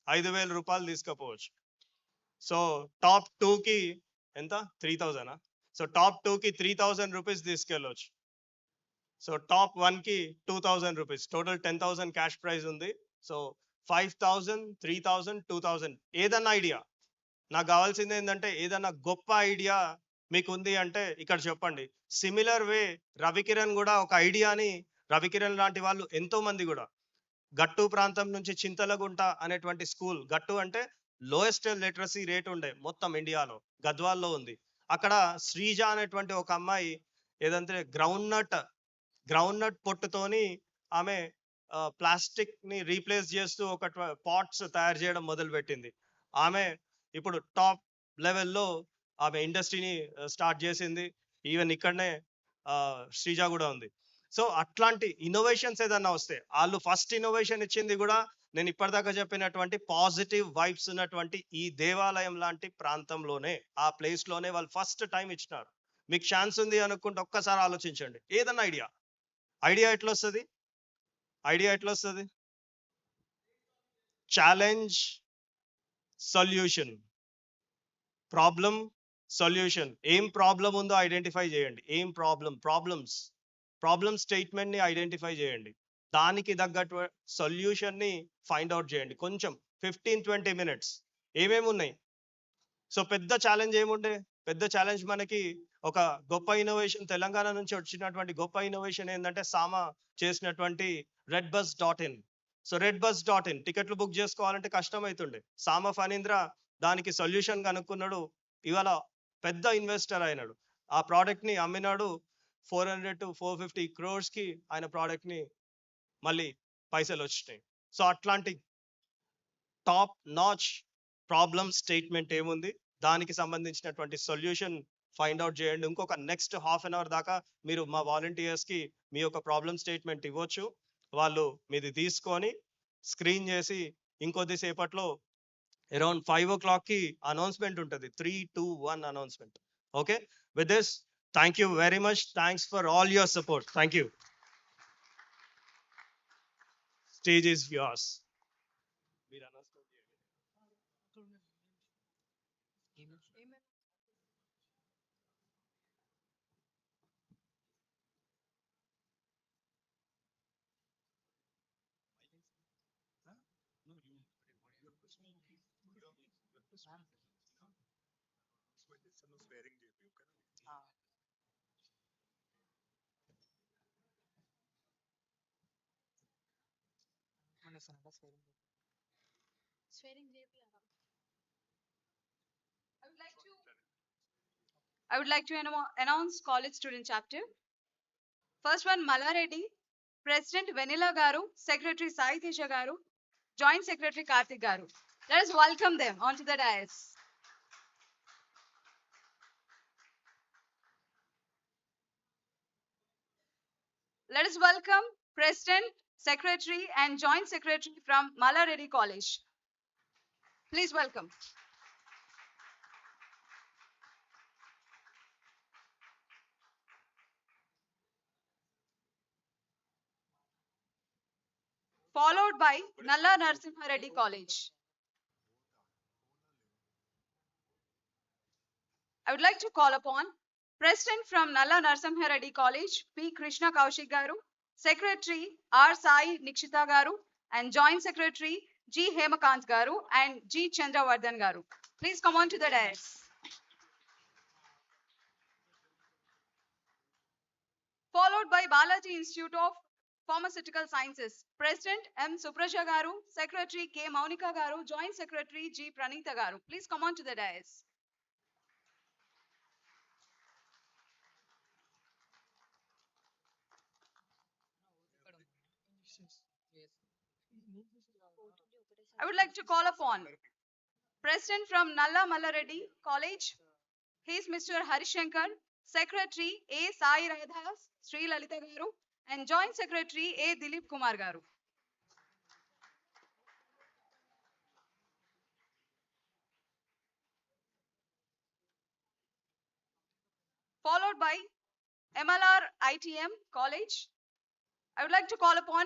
5,000 రూపాయలు తీసుకపోవచ్చు. సో టాప్ 2కి ఎంత 3,000. సో టాప్ 2కి 3,000 రూపీస్ తీసుకెళ్ళవచ్చు. సో టాప్ 1కి 2,000 రూపీస్, టోటల్ 10,000 క్యాష్ ప్రైజ్ ఉంది. సో 5,000, 3,000, 2,000 ఏదన్నా ఐడియా. నాకు కావాల్సింది ఏంటంటే ఏదన్నా గొప్ప ఐడియా మీకు ఉంది అంటే ఇక్కడ చెప్పండి. సిమిలర్ వే రవికిరణ్ కూడా ఒక ఐడియాని, రవికిరణ్ లాంటి వాళ్ళు ఎంతో మంది కూడా గట్టు ప్రాంతం నుంచి చింతలగుంట అనేటువంటి స్కూల్, గట్టు అంటే లోయెస్ట్ లిటరసీ రేట్ ఉండే మొత్తం ఇండియాలో, గద్వాల్లో ఉంది. అక్కడ శ్రీజ అనేటువంటి ఒక అమ్మాయి ఏదంటే గ్రౌండ్ నట్ పొట్టుతోని ఆమె ప్లాస్టిక్ ని రీప్లేస్ చేస్తూ ఒక పాట్స్ తయారు చేయడం మొదలుపెట్టింది. ఆమె ఇప్పుడు టాప్ లెవెల్లో ఆమె ఇండస్ట్రీని స్టార్ట్ చేసింది. ఈవెన్ ఇక్కడనే శ్రీజ కూడా ఉంది. సో అట్లాంటి ఇన్నోవేషన్స్ ఏదన్నా వస్తే, వాళ్ళు ఫస్ట్ ఇన్నోవేషన్ ఇచ్చింది కూడా నేను ఇప్పటిదాకా చెప్పినటువంటి పాజిటివ్ వైబ్స్ ఉన్నటువంటి ఈ దేవాలయం లాంటి ప్రాంతంలోనే, ఆ ప్లేస్లోనే వాళ్ళు ఫస్ట్ టైం ఇచ్చినారు. మీకు ఛాన్స్ ఉంది అనుకుంటే ఒక్కసారి ఆలోచించండి. ఏదన్నా ఐడియా ఎట్లా వస్తుంది? Challenge, solution, problem, solution. ఏం ప్రాబ్లం ఉందో ఐడెంటిఫై చేయండి. ఏం ప్రాబ్లం స్టేట్మెంట్ని ఐడెంటిఫై చేయండి. దానికి తగ్గట్టు సొల్యూషన్ని ఫైండ్ అవుట్ చేయండి. కొంచెం 15-20 మినిట్స్. ఏమేమి ఉన్నాయి? సో పెద్ద ఛాలెంజ్ ఏముండే? పెద్ద ఛాలెంజ్ మనకి ఒక గొప్ప ఇన్నోవేషన్, తెలంగాణ నుంచి వచ్చినటువంటి గొప్ప ఇన్నోవేషన్ ఏంటంటే సామా చేసినటువంటి redbus.in. సో redbus.in టికెట్లు బుక్ చేసుకోవాలంటే కష్టం అవుతుండే. సామా ఫణీంద్ర దానికి సొల్యూషన్ కనుక్కున్నాడు. ఇవాళ పెద్ద ఇన్వెస్టర్ అయినాడు. ఆ ప్రోడక్ట్ని అమ్మినాడు. 400 to 450 crores ఆయన ప్రోడక్ట్ని మళ్ళీ పైసలు వచ్చినాయి. సో అట్లాంటి టాప్ నాచ్ ప్రాబ్లమ్ స్టేట్మెంట్ ఏముంది, దానికి సంబంధించినటువంటి సొల్యూషన్ ఫైండ్ అవుట్ చేయండి. ఇంకొక నెక్స్ట్ హాఫ్ అన్ అవర్ దాకా మీరు మా వాలంటీర్స్కి మీ యొక్క ప్రాబ్లమ్ స్టేట్మెంట్ ఇవ్వచ్చు. వాళ్ళు మీది తీసుకొని స్క్రీన్ చేసి ఇంకొద్దిసేపట్లో అరౌండ్ 5 o'clockకి అనౌన్స్మెంట్ ఉంటుంది. 3, 2, 1 announcement. Okay, with this thank you very much. Thanks for all your support. Thank you. Stage is yours. I would like to announce college student chapter. First one, Mallareddy, President Vanilla Garu, Secretary 𝗂𝗍𝗃 Garu, Joint Secretary 𝗂𝗃𝗃 Garu. Let us welcome them onto the dais. Let us welcome President, Secretary and Joint Secretary from Mallareddy College. Please welcome. followed by Nalla Narasimha Reddy College. I would like to call upon President from Nalla Narasimha Reddy College, P. Krishna Kaushik Garu, Secretary 𝗂𝗲𝗁 Garu, and Joint Secretary 𝗂𝗵𝗱𝗀𝗀 Garu and 𝗂𝗫𝐶handravardhan Garu. Please come on to the dais. Followed by Balaji Institute of Pharmaceutical Sciences, President 𝗵𝗶 Garu, Secretary 𝗂𝗵𝗠𝗀 Garu, Joint Secretary 𝗂𝗵𝗠𝗀 Garu. Please come on to the dais. I would like to call upon President from Nalla Malla Reddy College. He is Mr. Harishankar, Secretary A. Sai Radha Sri Lalita Garu, and Joint Secretary A. Dilip Kumar Garu. Followed by MLR ITM College. I would like to call upon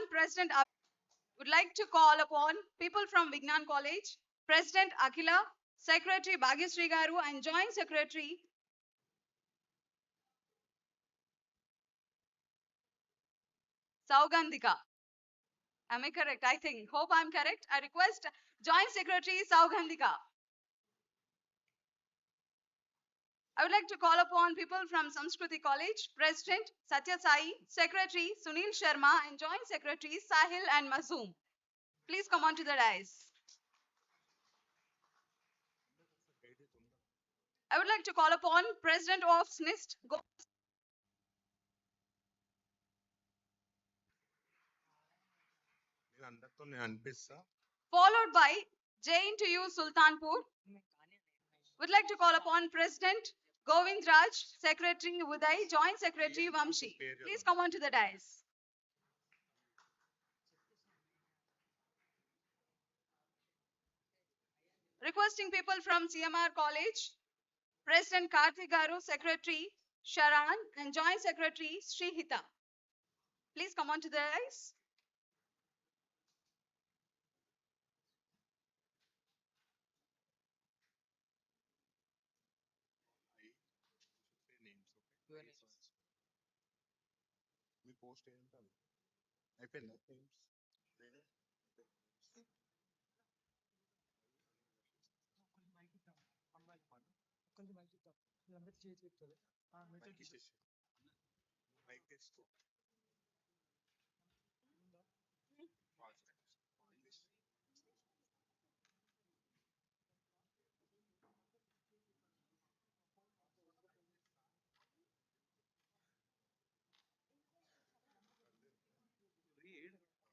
people from Vignan College, President Akhila, Secretary Bhagyashree Garu, and Joint Secretary 𝗂𝗲𝗁𝗃. Am I correct? I think. Hope I'm correct. I request Joint Secretary 𝗂𝗲𝗁𝗃. I would like to call upon people from Samskriti College, President Satya Sai, Secretary Sunil Sharma, and Joint Secretaries Sahil and Mazoom. Please come on to the dais. I would like to call upon President of SNIST, followed by JNTU Sultanpur. Would like to call upon President 𝗂𝗵𝗿𝗀𝘀, Secretary Uday, Joint Secretary 𝗵𝗔. Please come on to the dais. Requesting people from CMR College, President Karthik Garu, Secretary Sharan, and Joint Secretary Shrihita. Please come on to the dais.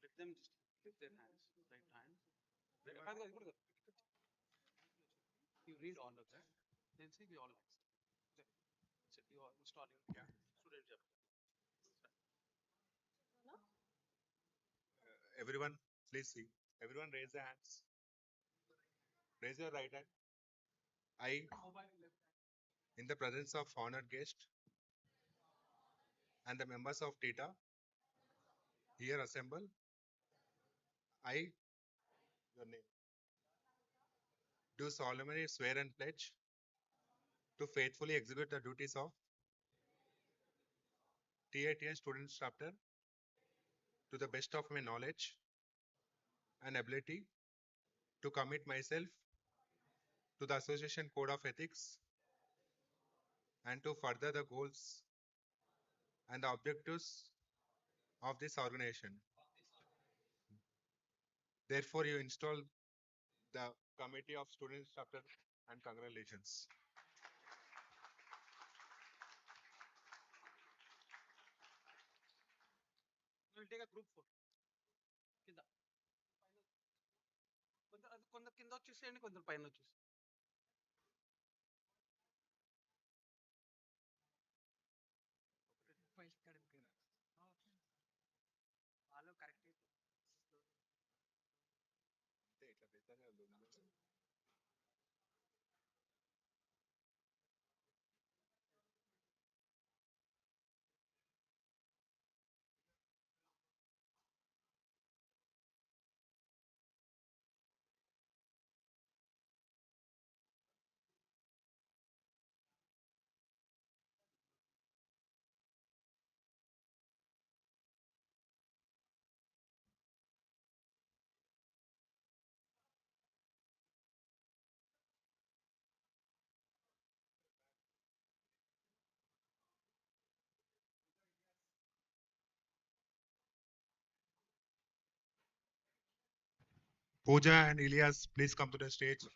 Let them just lift their hands, right hand. You read all of that, then say we all accept. So you are installing student job. Everyone, please see. Everyone raise their hands. Raise your right hand. I, in the presence of honored guest and the members of Tita here assembled, I, your name, do solemnly swear and pledge to faithfully execute the duties of 𝗂𝗃𝗃 Students Chapter to the best of my knowledge and ability, to commit myself to the Association Code of Ethics and to further the goals and the objectives of this organization. Therefore, you install the Committee of Students Chapter, and congratulations. We will take a group photo. కొందరు కింద వచ్చేసేయండి, కొందరు పైన వచ్చేసి. Pooja and Ilyas, please come to the stage.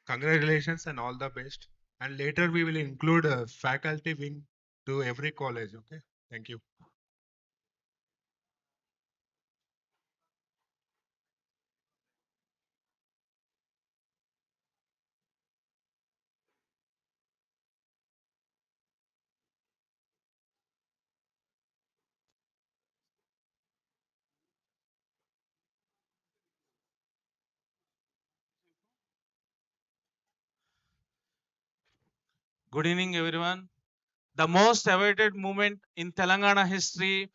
Congratulations and all the best. And later we will include a faculty wing to every college. Okay. Thank you. Good evening, everyone. The most awaited moment in Telangana history,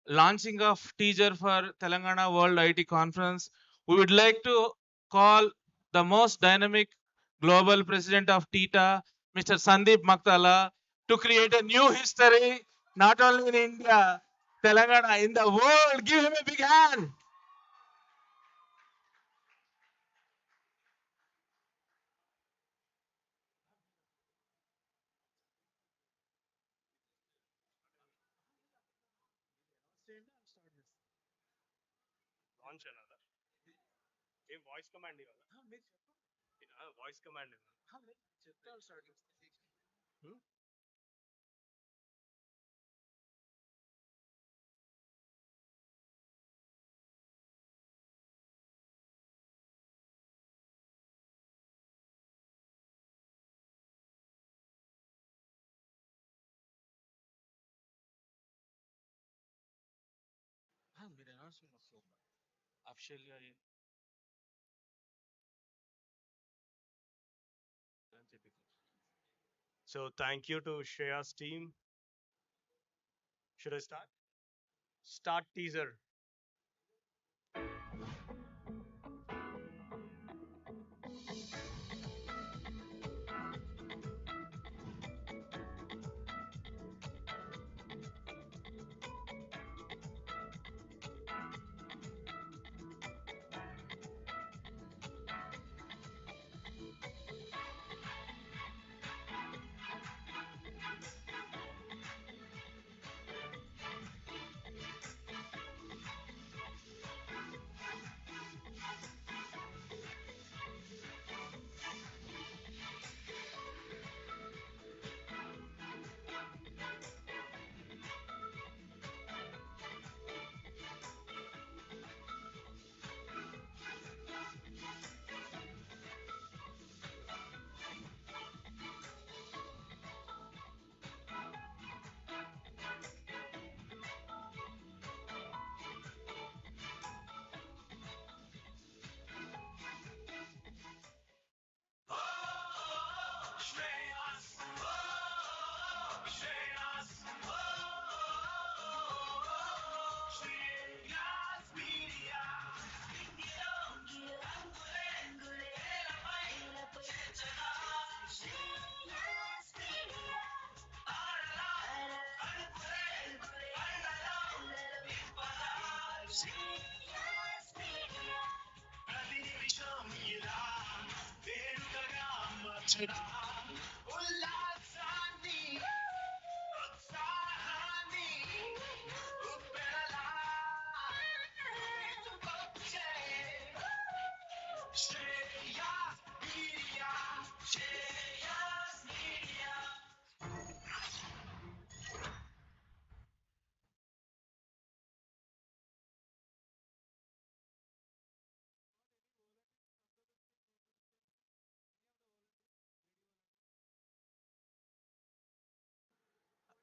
launching of teaser for Telangana World IT Conference. We would like to call the most dynamic global president of Tita, Mr. Sandip Maktala, to create a new history, not only in India, Telangana, in the world. Give him a big hand. Launch another. Voice command voice command So thank you to Shreya's team. Should I start? Start teaser.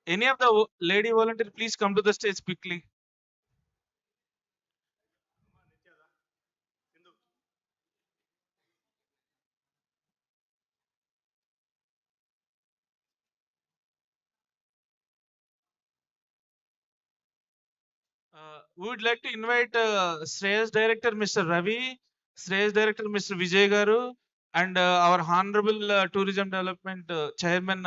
Any of the lady volunteer, please come to the stage quickly. We would like to invite Shreyas Director Mr. Ravi, Shreyas Director Mr. Vijay Garu, and our Honorable Tourism Development Chairman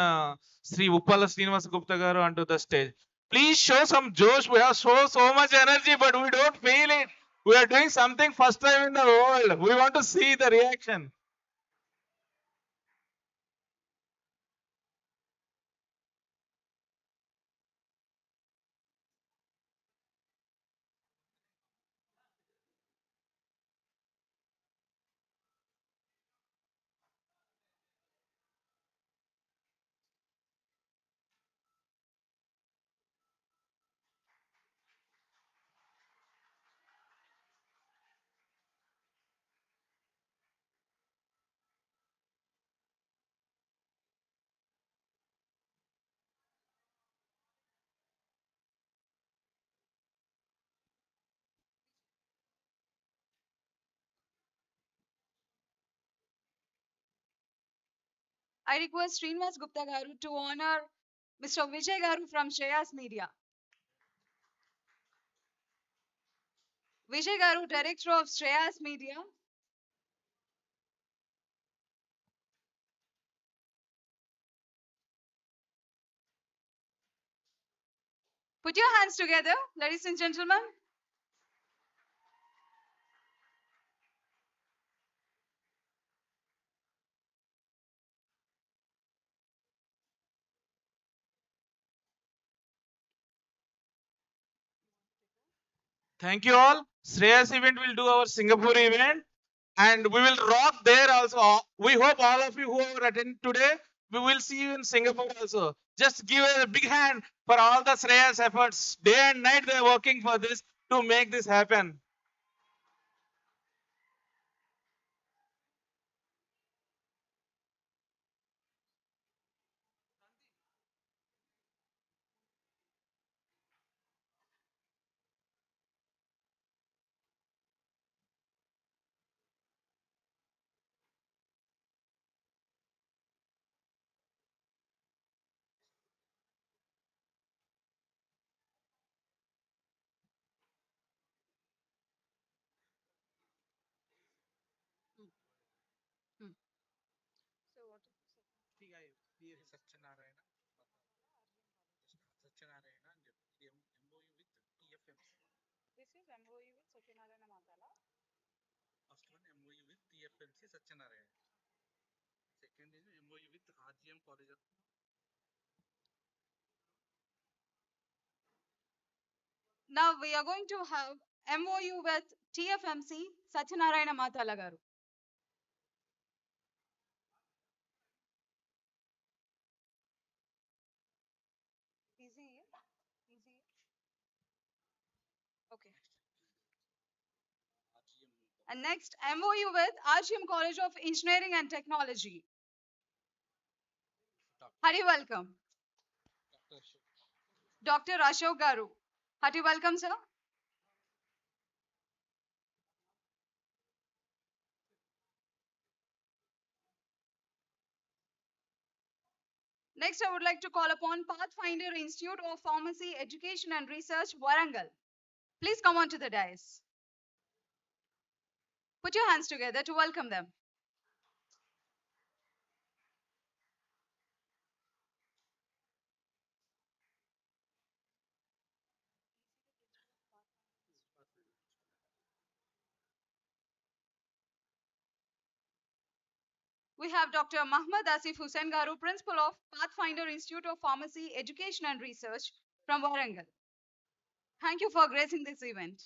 Sri 𝗂𝗲𝗁 𝘂𝗃𝗃𝗃 garu onto the stage. Please show some josh. We have so much energy, but we don't feel it. We are doing something first time in the world. We want to see the reaction. I request Srinivas Gupta Garu to honor Mr. Vijay Garu from Shreyas Media. Vijay Garu, Director of Shreyas Media. Put your hands together, ladies and gentlemen. Thank you all. Shreyas event will do our Singapore event, and we will rock there also. We hope all of you who are attending today, we will see you in Singapore also. Just give a big hand for all the Shreyas efforts. Day and night they are working for this to make this happen. This is MOU with Satyanarayana Matala. First one MOU with 𝗂𝗃𝗁𝘁 Satyanarayana. Second is MOU with RGM College of. Now we are going to have MOU with TFMC Satyanarayana Matala Garu. Easy. Okay. And next, MOU with RGM College of Engineering and Technology. Hearty welcome. Dr. Ashok Garu. Hearty welcome, sir. Next, I would like to call upon Pathfinder Institute of Pharmacy Education and Research, Warangal. Please come on to the dais. Put your hands together to welcome them. We have Dr. 𝗂𝗵𝗿𝗀𝘀 Garu, Principal of Pathfinder Institute of Pharmacy Education and Research from Warangal. Thank you for gracing this event.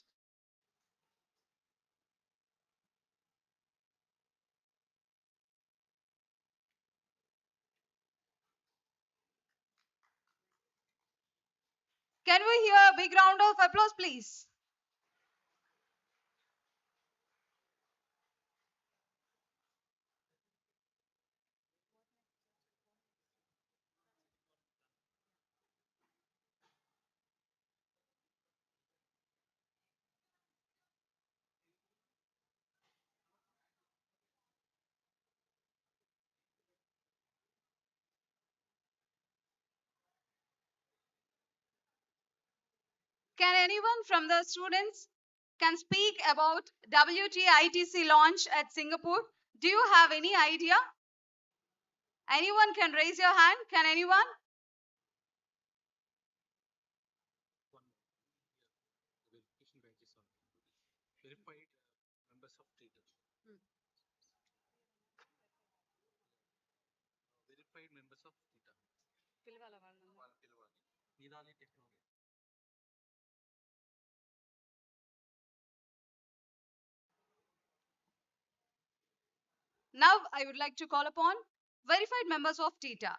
Can we hear a big round of applause, please? Can anyone from the students can speak about WTITC launch at Singapore? Do you have any idea? Anyone can raise your hand? Can anyone? Verified members of Tita. Verified members of Tita. Nirali technology. Now I would like to call upon verified members of Tita.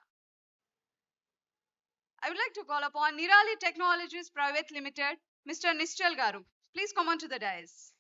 I would like to call upon Nirali Technologies Private Limited, Mr. Nischal Garu. Please come on to the dais.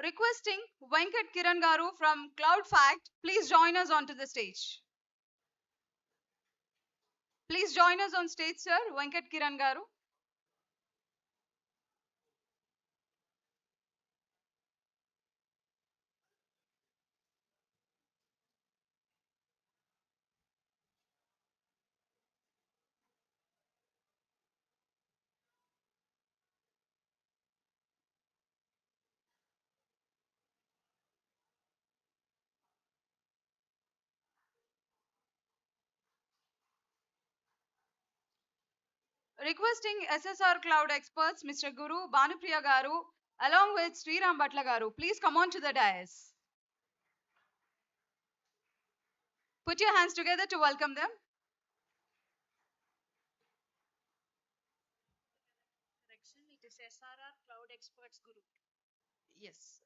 Requesting 𝗂𝗃𝗃𝗃𝗃 Garu from 𝘂𝗽𝗱𝗁𝗀, please join us onto the stage. Please join us on stage, sir. 𝗂𝗃𝗃𝗃𝗃 Garu. Requesting SSR Cloud experts, Mr. Guru Bhanupriya Garu, along with 𝗲𝗏𝗏𝗏 Garu. Please come on to the dais. Put your hands together to welcome them. Correction, it is SRR Cloud Experts Group. Yes.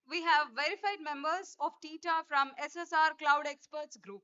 We have verified members of Tita from SSR Cloud Experts Group.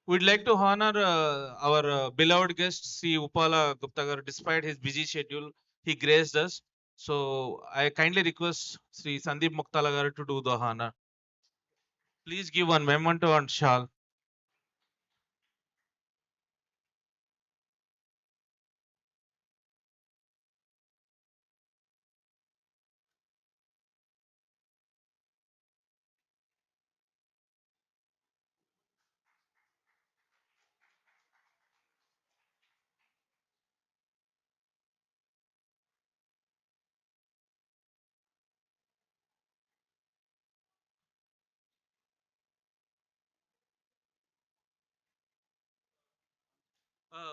We'd like to honor our beloved guest, 𝗂𝗃𝗃𝗃𝗃. Despite his busy schedule, he graced us. So I kindly request Sri Sandeep Muktala to do the honor. Please give one memento and shawl.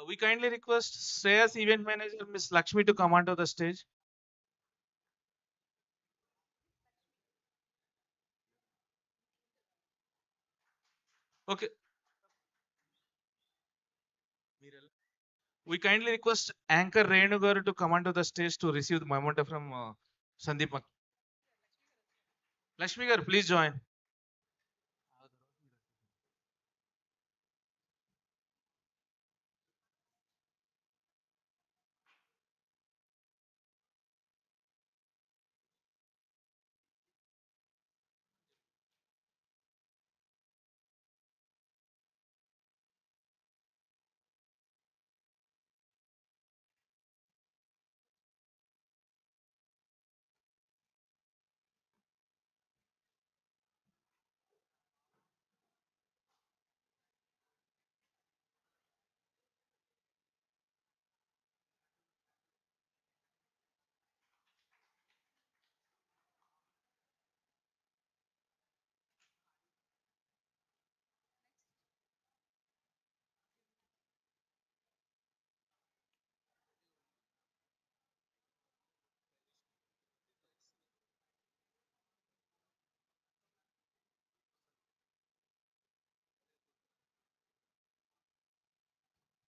We kindly request Shreyas event manager Ms. Lakshmi to come onto the stage. Okay. We kindly request anchor Renu garu to come onto the stage to receive the memento from Sandeep. Lakshmi garu, please join.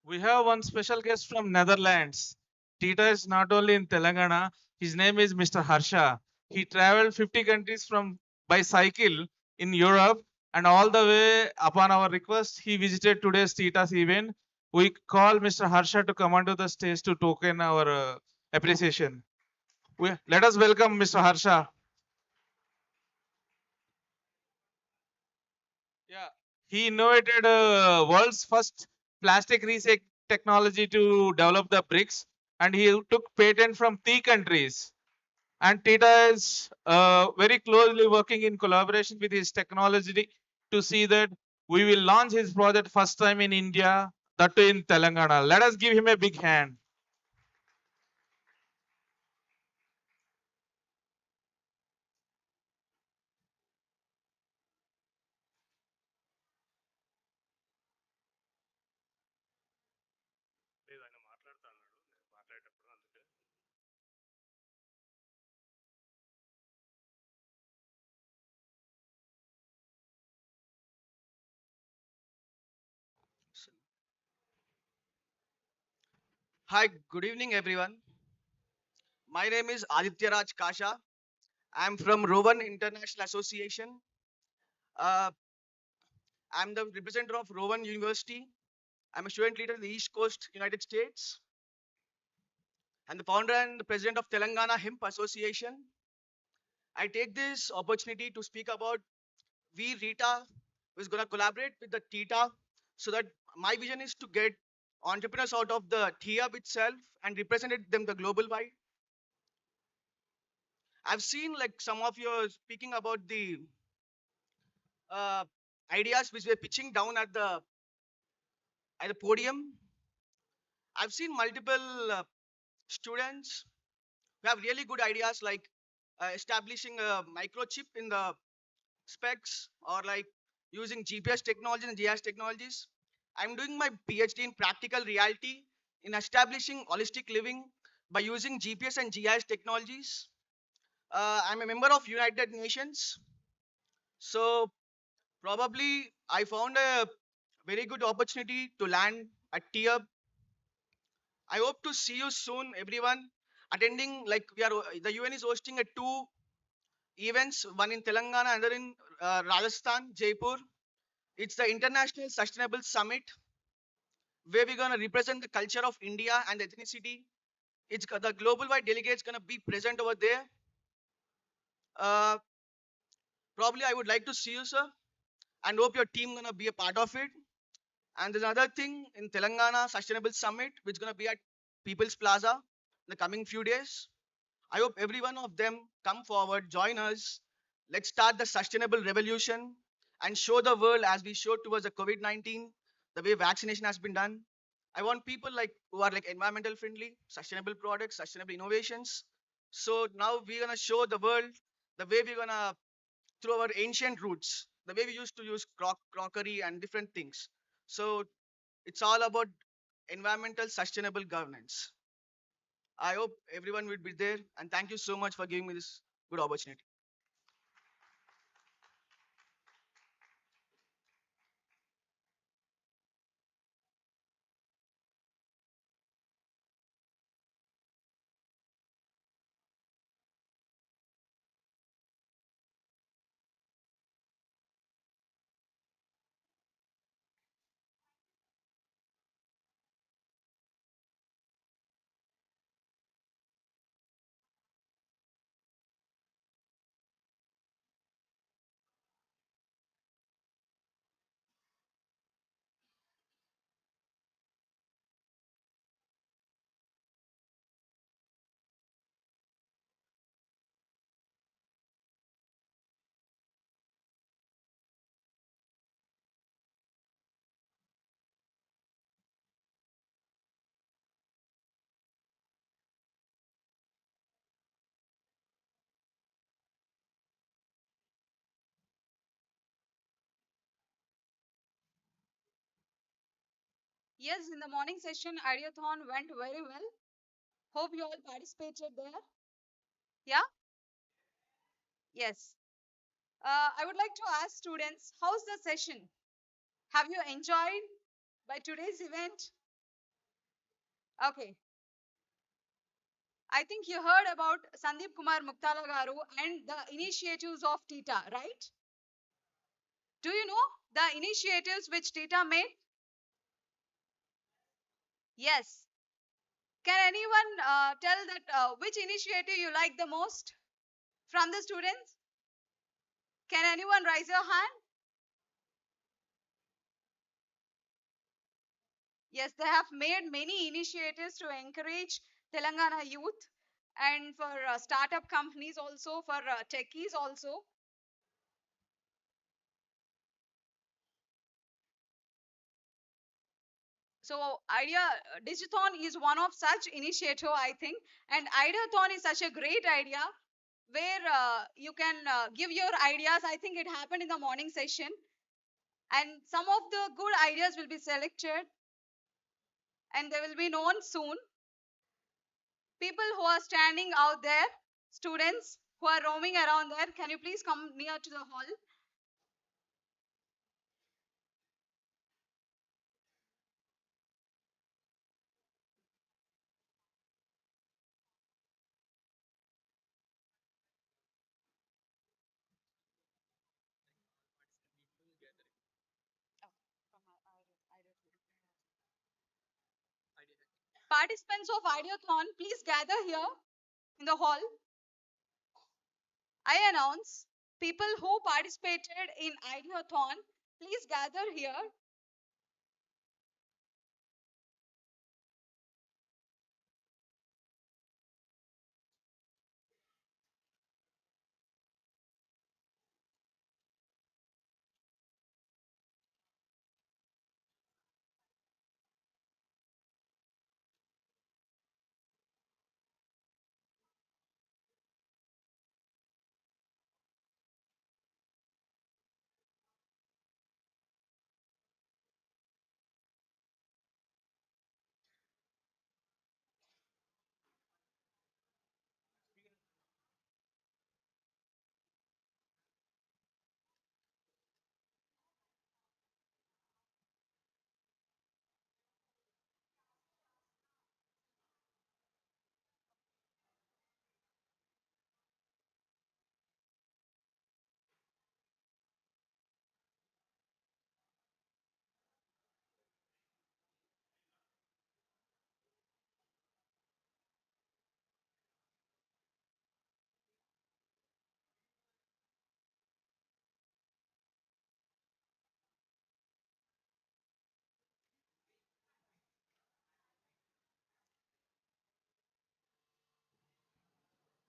We have one special guest from Netherlands. Tita is not only in Telangana, his name is Mr. Harsha. He traveled 50 countries from by cycle in Europe, and all the way upon our request, he visited today's Tita's event. We call Mr. Harsha to come onto the stage to token our appreciation. Let us welcome Mr. Harsha. Yeah, he innovated world's first plastic recycling technology to develop the bricks, and he took patent from 3 countries. And Tita is very closely working in collaboration with his technology to see that we will launch his project first time in India, that too in Telangana. Let us give him a big hand. Hi, good evening, everyone. My name is 𝗬𝗲𝘃𝗃𝗃 Kasha. I'm from Rowan International Association. Uh, I'm the representative of Rowan University. I'm a student leader in the East Coast, United States. I'm the founder and the president of Telangana Hemp Association. I take this opportunity to speak about we Rita who is going to collaborate with the Tita so that my vision is to get entrepreneurs out of the 𝗂𝗃𝗃𝗃 itself and represented them the global wide. I've seen like some of you are speaking about the uh, ideas which we're pitching down at the podium. I've seen multiple students who have really good ideas like establishing a microchip in the specs or like using GPS technology and GIS technologies. I'm doing my PhD in practical reality in establishing holistic living by using GPS and GIS technologies. I'm a member of United Nations. So probably I found a very good opportunity to land at 𝗂𝗃𝗃𝗃. I hope to see you soon, everyone. Attending, like the UN is hosting a 2 events, one in Telangana, another in Rajasthan, Jaipur. It's the International Sustainable Summit, where we're gonna represent the culture of India and ethnicity. It's the global wide delegates gonna be present over there. Uh, Probably I would like to see you, sir, and hope your team gonna be a part of it. And there's another thing in Telangana Sustainable Summit, which is going to be at People's Plaza in the coming few days. I hope every one of them come forward, join us. Let's start the sustainable revolution and show the world as we showed towards the COVID-19, the way vaccination has been done. I want people like who are like environmental friendly, sustainable products, sustainable innovations. So now we're gonna show the world the way we're gonna through our ancient roots, the way we used to use crockery and different things. So it's all about environmental sustainable governance. I hope everyone will be there, and thank you so much for giving me this good opportunity. Yes, in the morning session, Ideathon went very well. Hope you all participated there. Yeah? Yes. I would like to ask students, how's the session? Have you enjoyed by today's event? Okay. I think you heard about 𝗂𝗵𝗂𝗀𝗃 Garu and the initiatives of Tita, right? Do you know the initiatives which Tita made? Yes. Can anyone tell that which initiative you like the most from the students? Can anyone raise your hand? Yes, they have made many initiatives to encourage Telangana youth and for startup companies also, for techies also. So Digithon is one of such initiative, I think, and Ideathon is such a great idea where you can give your ideas. I think it happened in the morning session, and some of the good ideas will be selected and they will be known soon. People who are standing out there, students who are roaming around there, can you please come near to the hall? Participants of Ideathon, please gather here in the hall. I announce people who participated in Ideathon, please gather here.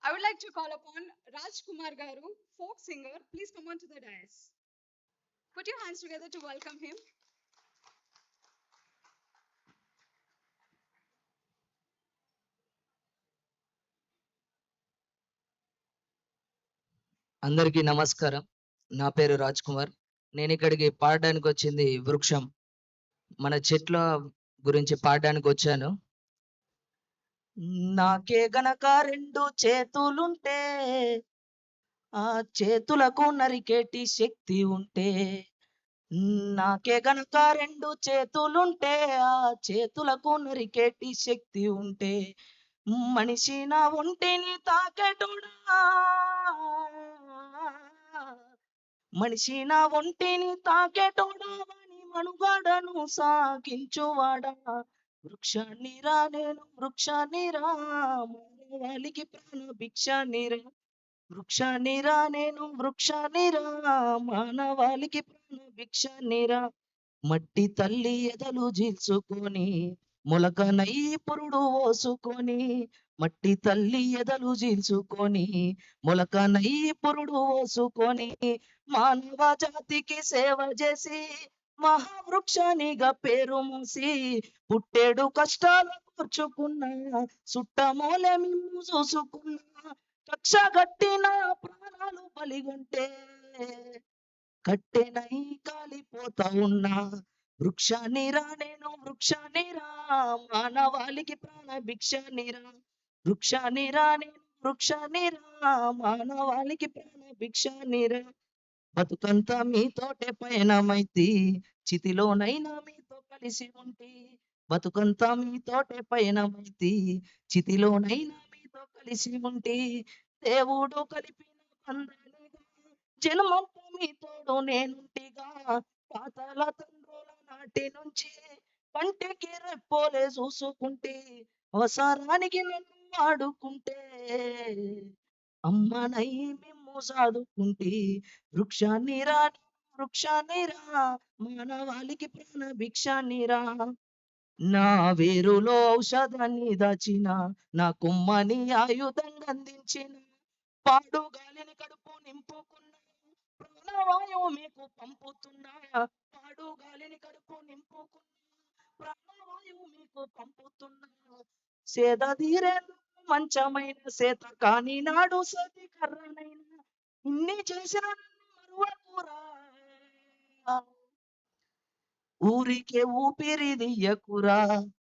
I would like to call upon Rajkumar Garu, folk singer. Please come on to the dais. Put your hands together to welcome him. అందరికీ నమస్కారం. నా పేరు రాజ్ కుమార్. నేను ఇక్కడికి పాడడానికి వచ్చింది వృక్షం, మన చెట్ల గురించి పాడడానికి వచ్చాను. నాకే గనక రెండు చేతులుంటే, ఆ చేతులకు నరికేటి శక్తి ఉంటే, నాకే గనక రెండు చేతులుంటే, ఆ చేతులకు నరికేటి శక్తి ఉంటే, మనిషి నా ఒంటిని తాకేటోడా, మనిషి నా ఒంటిని తాకేటోడా, వాని మనుగడను సాగించువాడా, వృక్షాన్ని రా నేను వృక్షాన్ని రా, మానవాళికి ప్రాణ భిక్షాన్ని రా, వృక్షాన్ని రా నేను వృక్షాన్ని రా, మానవాళికి ప్రాణ భిక్షాన్ని రా, మట్టి తల్లి ఎదలు జీల్చుకొని మొలకనై పురుడు ఓసుకొని, మట్టి తల్లి ఎదలు జీల్చుకొని మొలకనై పురుడు ఓసుకొని, మానవ జాతికి సేవ చేసి మహావృక్షానిగా పేరు మూసి, పుట్టేడు కష్టాలు కూర్చుకున్నా సుట్టమోలే మిమ్ము చూసుకున్నా, కక్ష గట్టిన ప్రాణాలు బలిగొంటే కట్టెనై కాలిపోతా ఉన్నా, వృక్షాన్ని రా నేను వృక్షాన్ని రా, మానవాళికి ప్రాణ భిక్షాన్ని రా, వృక్షాన్ని రా నేను వృక్షాన్ని రా, మానవాళికి ప్రాణ భిక్షాన్ని రా, బతుకంతా మీతోటే పయనమైతి, చితిలోనైనా మీతో కలిసి ఉంటి, బతుకంతా మీతోటే పయనమైతి, చితిలోనైనా మీతో కలిసి ఉంటే, దేవుడు కలిపిన బంధానిగా జన్మంతా మీతోడు నేనుంటిగా. తాతల తండ్రుల నాటి నుంచి కంటికి రెప్పోలే చూసుకుంటే, అవసరానికి నన్ను వాడుకుంటే, అమ్మనై మిమ్ము సాదుకుంటే, వృక్షాన్ని రా వృక్షాన్ని రా, మానవాళికి ప్రాణ భిక్షాన్ని రా. నా వేరులో ఔషధాన్ని దాచిన, నా కొమ్మని ఆయుధంగా అందించిన, పాడు గాలిని కడుపు నింపుకున్న, ప్రాణవాయువు మీకు పంపుతున్నా. పాడు గాలిని కడుపు నింపుకున్న, ప్రాణవాయువు మీకు పంపుతున్నా. సేద తీరేందుకు మంచమైన సేత కాని నాడు సతి కర్రనైనా, ఇన్ని చేసిన నన్ను మరువకురా. ఊరికే ఊపిరిదియ్యకురా.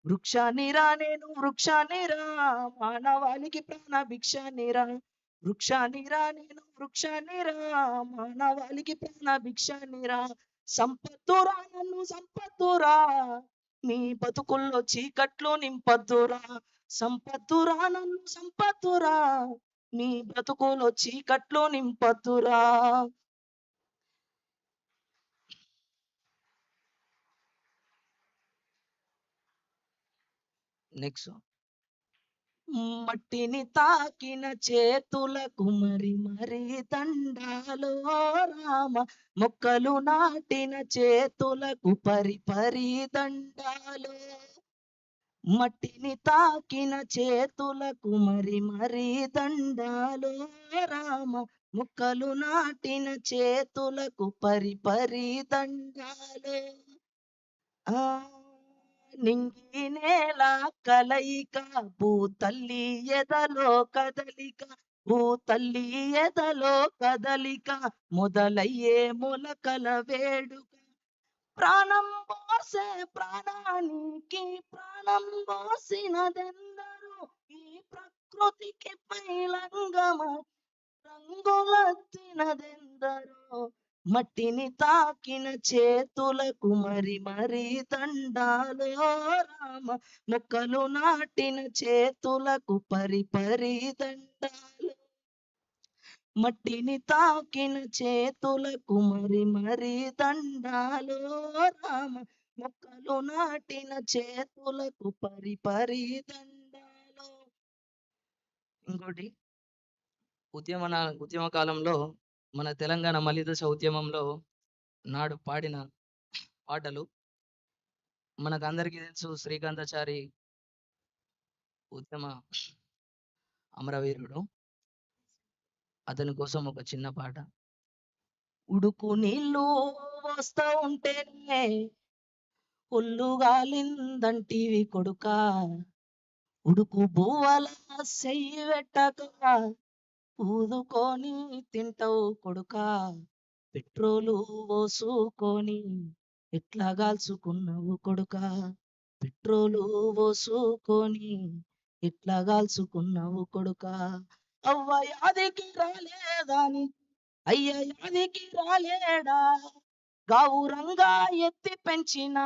వృక్షాన్ని రా, నేను వృక్షాన్ని రా, మానవాళికి ప్రాణ భిక్షాన్ని రా. వృక్షాన్ని రా, నేను వృక్షాన్ని రా, మానవాళికి ప్రాణ భిక్షాన్ని రా. సంపత్తురా, నన్ను సంపత్తురా, మీ బతుకుల్లో చీకట్లు నింపద్దురా. సంపత్తురా, నన్ను సంపత్తురా, మీ బ్రతుకులో చీకట్లు నింపద్దురా. నెక్స్ట్, మట్టిని తాకిన చేతులకు మరి మరి దండాలో రామ, మొక్కలు నాటిన చేతులకు పరి పరి దండాలు. మట్టిని తాకిన చేతులకు మరి మరి దండాలు రామ, మొక్కలు నాటిన చేతులకు పరి పరి దండాలు. నింగి నేల కలయిక, భూతల్లి ఎదలో కదలిక, భూతల్లి ఎదలో కదలిక, మొదలయ్యే మొలకల వేడుక. ప్రాణం పోసే ప్రాణానికి ప్రాణం పోసినదెందరో, ఈ ప్రకృతికి పైలంగమ రంగులెత్తినదెందరో. మట్టిని తాకిన చేతులకు మరి మరి దండాలో రామ, మొక్కలు నాటిన చేతులకు పరి పరి దండాలు. మట్టిని తాకిన చేతులకు మరి మరి దండాలో రామ, మొక్కలు నాటిన చేతులకు పరి పరి దండాలు. ఇంకోటి, ఉద్యమ కాలంలో మన తెలంగాణ మలిదశ ఉద్యమంలో నాడు పాడిన పాటలు మనకందరికీ తెలుసు. శ్రీకాంతాచారి ఉద్యమ అమరవీరుడు, అతని కోసం ఒక చిన్న పాట. ఉడుకు నీళ్ళు వస్తా ఉంటేనే ఒళ్ళు గాలిందంటివి కొడుకా, ఉడుకు బువ్వల సెయ్యి పెట్టక ఊదుకొని తింటావు కొడుకా. పెట్రోలు పోసుకొని ఎట్లా కాల్చుకున్నావు కొడుకా, పెట్రోలు పోసుకొని ఎట్లా కాల్చుకున్నావు కొడుకా. అవ్వ యాదికి రాలేదాని, అయ్య యాదికి రాలేడా, గౌరంగా ఎత్తి పెంచిన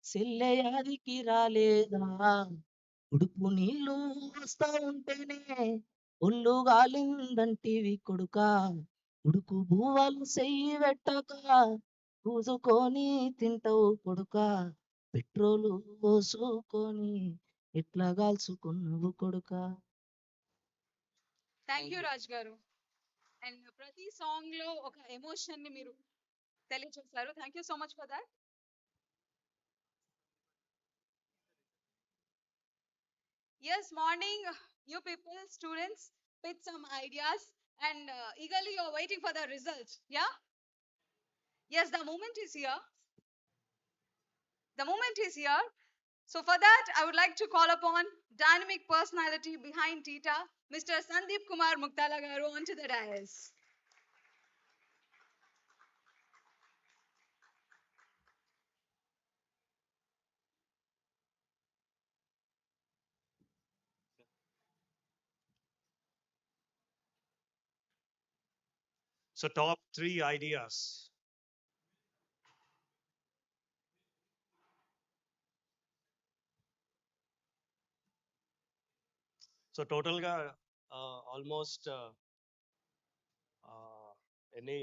సెల్లె యాదికి రాలేదా. ఉడుపు నీళ్ళు వస్తా ఉంటేనే ఒళ్ళు గాలిందంటివి కొడుకా, ఉడుకు బువ్వలు సెయ్యి పెట్టక పూసుకొని తింటావు కొడుకా. పెట్రోలు పోసుకొని ఎట్లా కాల్చుకున్నావు కొడుకా. థ్యాంక్ యూ రాజ్ గారు. అండ్ ప్రతి సాంగ్ లో ఒక ఎమోషన్ ని మీరు తెలియజేశారు. Thank you so much for that. Yes, morning, you people, students, pick some ideas and eagerly you're waiting for the results. Yeah? Yes, the moment is here. The moment is here. So for that, I would like to call upon dynamic personality behind Tita, Mr. 𝗂𝗵𝗂𝘀 garu onto the dais. So top 3 ideas. So టోటల్గా almost ఎన్ని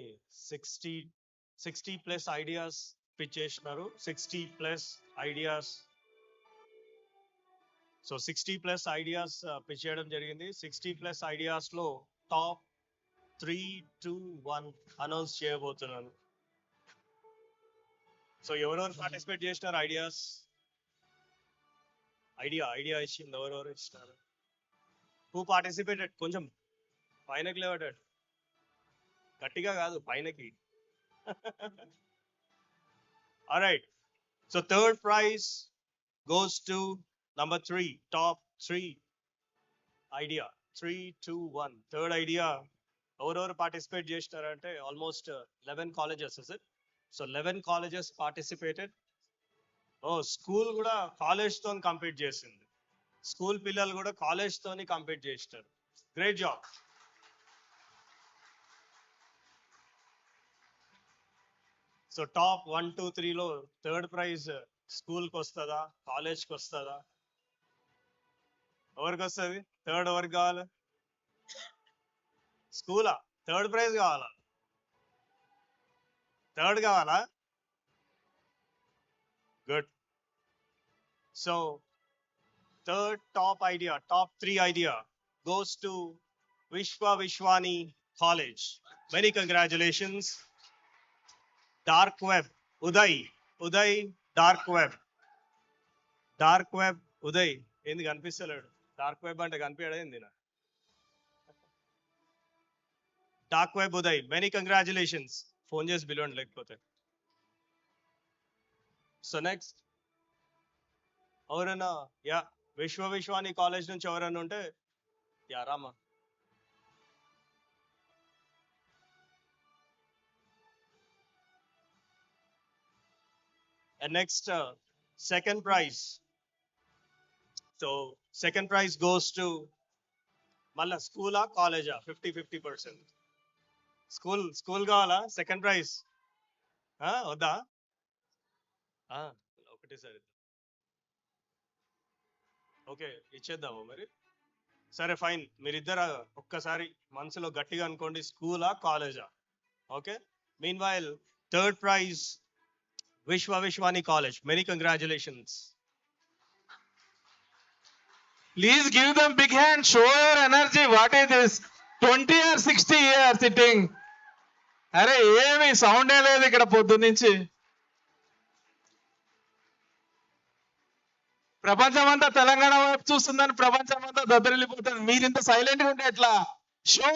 60 plus ideas pitch చేసినారు. 60 plus ideas. So 60 plus ideas pitch చేయడం జరిగింది. 60 plus ఐడియాస్లో top 3, 2, 1 announce చేయబోతున్నాను. So ఎవరెవరు participate చేసినారు? Idea ఇచ్చింది ఎవరెవరు ఇచ్చినారు? Who participated? కొంచెం పైనకి లేవటాడు, గట్టిగా కాదు, పైనకి. Alright, so third prize goes to number 3, top 3 idea. 3, 2, 1 third idea ఎవరెవరు participate చేసినారంటే almost 11 colleges is it. So 11 colleges participated. School కూడా కాలేజ్తో కంపీట్ చేసింది. స్కూల్ పిల్లలు కూడా కాలేజ్తోని కంపీట్ చేసినారు. Great job. సో టాప్ 1, 2, 3లో థర్డ్ ప్రైజ్ స్కూల్కి వస్తుందా, కాలేజ్కి వస్తుందా? ఎవరికి వస్తుంది? థర్డ్ ఎవరికి కావాలి? స్కూలా? థర్డ్ ప్రైజ్ కావాలా? థర్డ్ కావాలా? Good. So third top 3 idea goes to 𝗂𝗏𝗶 College. Many congratulations. Dark web, Uday dark web Uday. ఏంది కనిపిస్తలేడు? డార్క్ వెబ్ అంటే కనిపించడేంది? Dark web Uday, many congratulations. Phone చేసి పిలవండి లేకపోతే. సో నెక్స్ట్ ఎవరైనా 𝗂𝗏𝗶 కాలేజ్ నుంచి ఎవరైనా ఉంటే Rama. And next, second prize. So second prize goes to malla school or college, 50-50%. School kavala second prize. Oda ఒకటే సరే. ఓకే, ఇచ్చేద్దాము మరి. సరే ఫైన్, మీరిద్దరు ఒక్కసారి మనసులో గట్టిగా అనుకోండి, స్కూలా కాలేజా? Okay. Mean while third prize 𝗂𝗏𝗶 College. Many congratulations. Please give them big hand. Show your energy. What is this? 20 or 60 years sitting. అరే ఏమి సౌండే లేదు ఇక్కడ పొద్దు నుంచి. ప్రపంచం అంతా తెలంగాణ వైపు చూస్తుందని ప్రపంచం అంతా దద్దరిల్లిపోతుంది. మీరు ఇంత సైలెంట్ గా ఉంటే ఎట్లా? Show.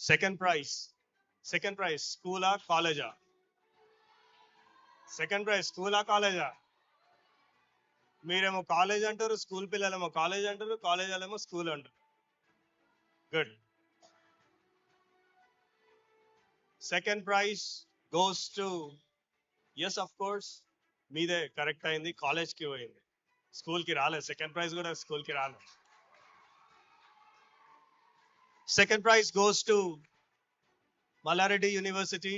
Second prize school or college? Second prize school or college? మీరేమో కాలేజ్ అంటారు, స్కూల్ పిల్లలేమో కాలేజ్ అంటారు, కాలేజ్ వాళ్ళేమో స్కూల్ అంటారు. Good. Second prize goes to yes of course, మీదే కరెక్ట్ అయింది, కాలేజ్కి పోయింది, స్కూల్కి రాలేదు. సెకండ్ ప్రైజ్ కూడా స్కూల్కి రాలేదు. Second prize goes to Mallareddy University.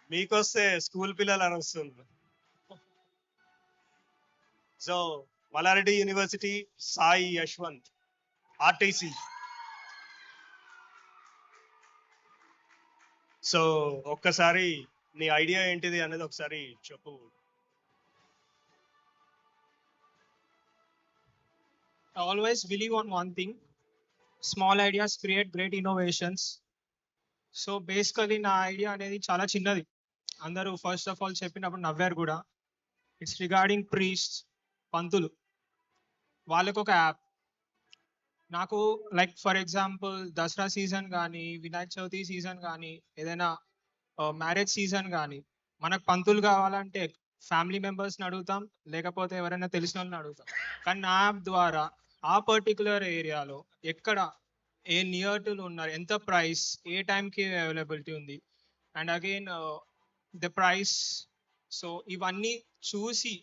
మీకొస్తే స్కూల్ పిల్లలు అని వస్తుంది. So Mallareddy University, Sai Yashwant, RTC. So ఒక్కసారి నీ ఐడియా ఏంటిది అనేది ఒకసారి చెప్పు. I always believe on one thing: small ideas create great innovations. So basically నా ఐడియా అనేది చాలా చిన్నది. అందరూ ఫస్ట్ ఆఫ్ ఆల్ చెప్పినప్పుడు నవ్వారు కూడా. ఇట్స్ రిగార్డింగ్ ప్రీస్ట్, పంతులు. వాళ్ళకు ఒక యాప్. నాకు like for example Dasara season కానీ, వినాయక చవితి సీజన్ కానీ, ఏదైనా మ్యారేజ్ సీజన్ కానీ, మనకు పంతులు కావాలంటే ఫ్యామిలీ మెంబర్స్ని అడుగుతాం, లేకపోతే ఎవరైనా తెలిసిన వాళ్ళని అడుగుతాం. కానీ నా యాప్ ద్వారా ఆ పర్టికులర్ ఏరియాలో ఎక్కడ ఏ నియర్టులు ఉన్నారు, ఎంత ప్రైస్, ఏ టైంకి అవైలబిలిటీ ఉంది, and again the price. So ఇవన్నీ చూసి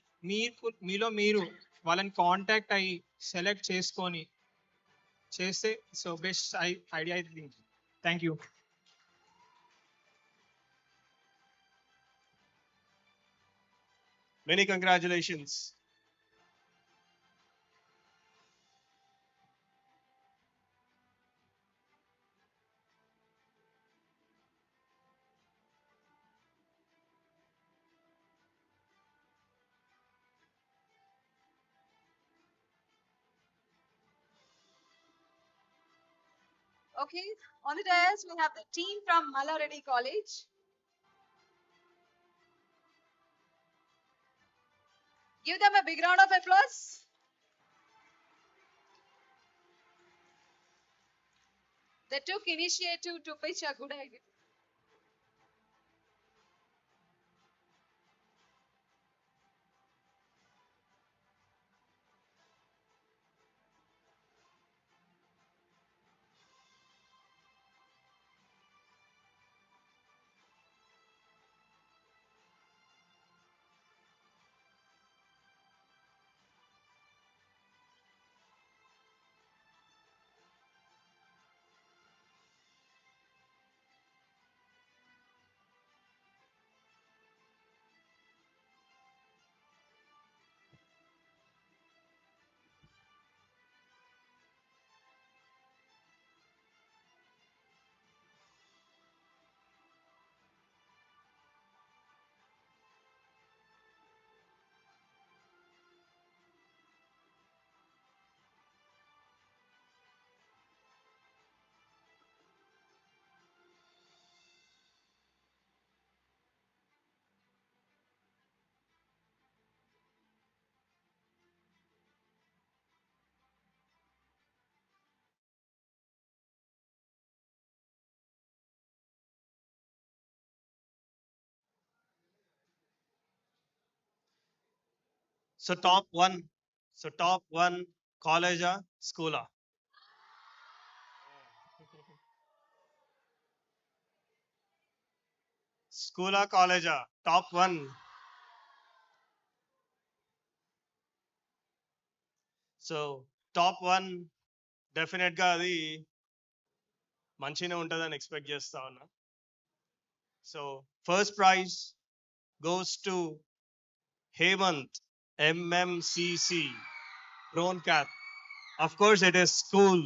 మీలో మీరు వాళ్ళని కాంటాక్ట్ అయ్యి సెలెక్ట్ చేసుకొని చేస్తే so best idea I think. Thank you. Many congratulations. Okay, on the dais we have the team from Malaredi College. Give them a big round of applause. They took initiative to pitch a good idea. So top one college, school. School, college, top one. So top one definite గా అది మంచిగానే ఉంటుందని expect చేస్తా ఉన్నా. So first prize goes to Hemanth MMCC Drone Cap. Of course it is school.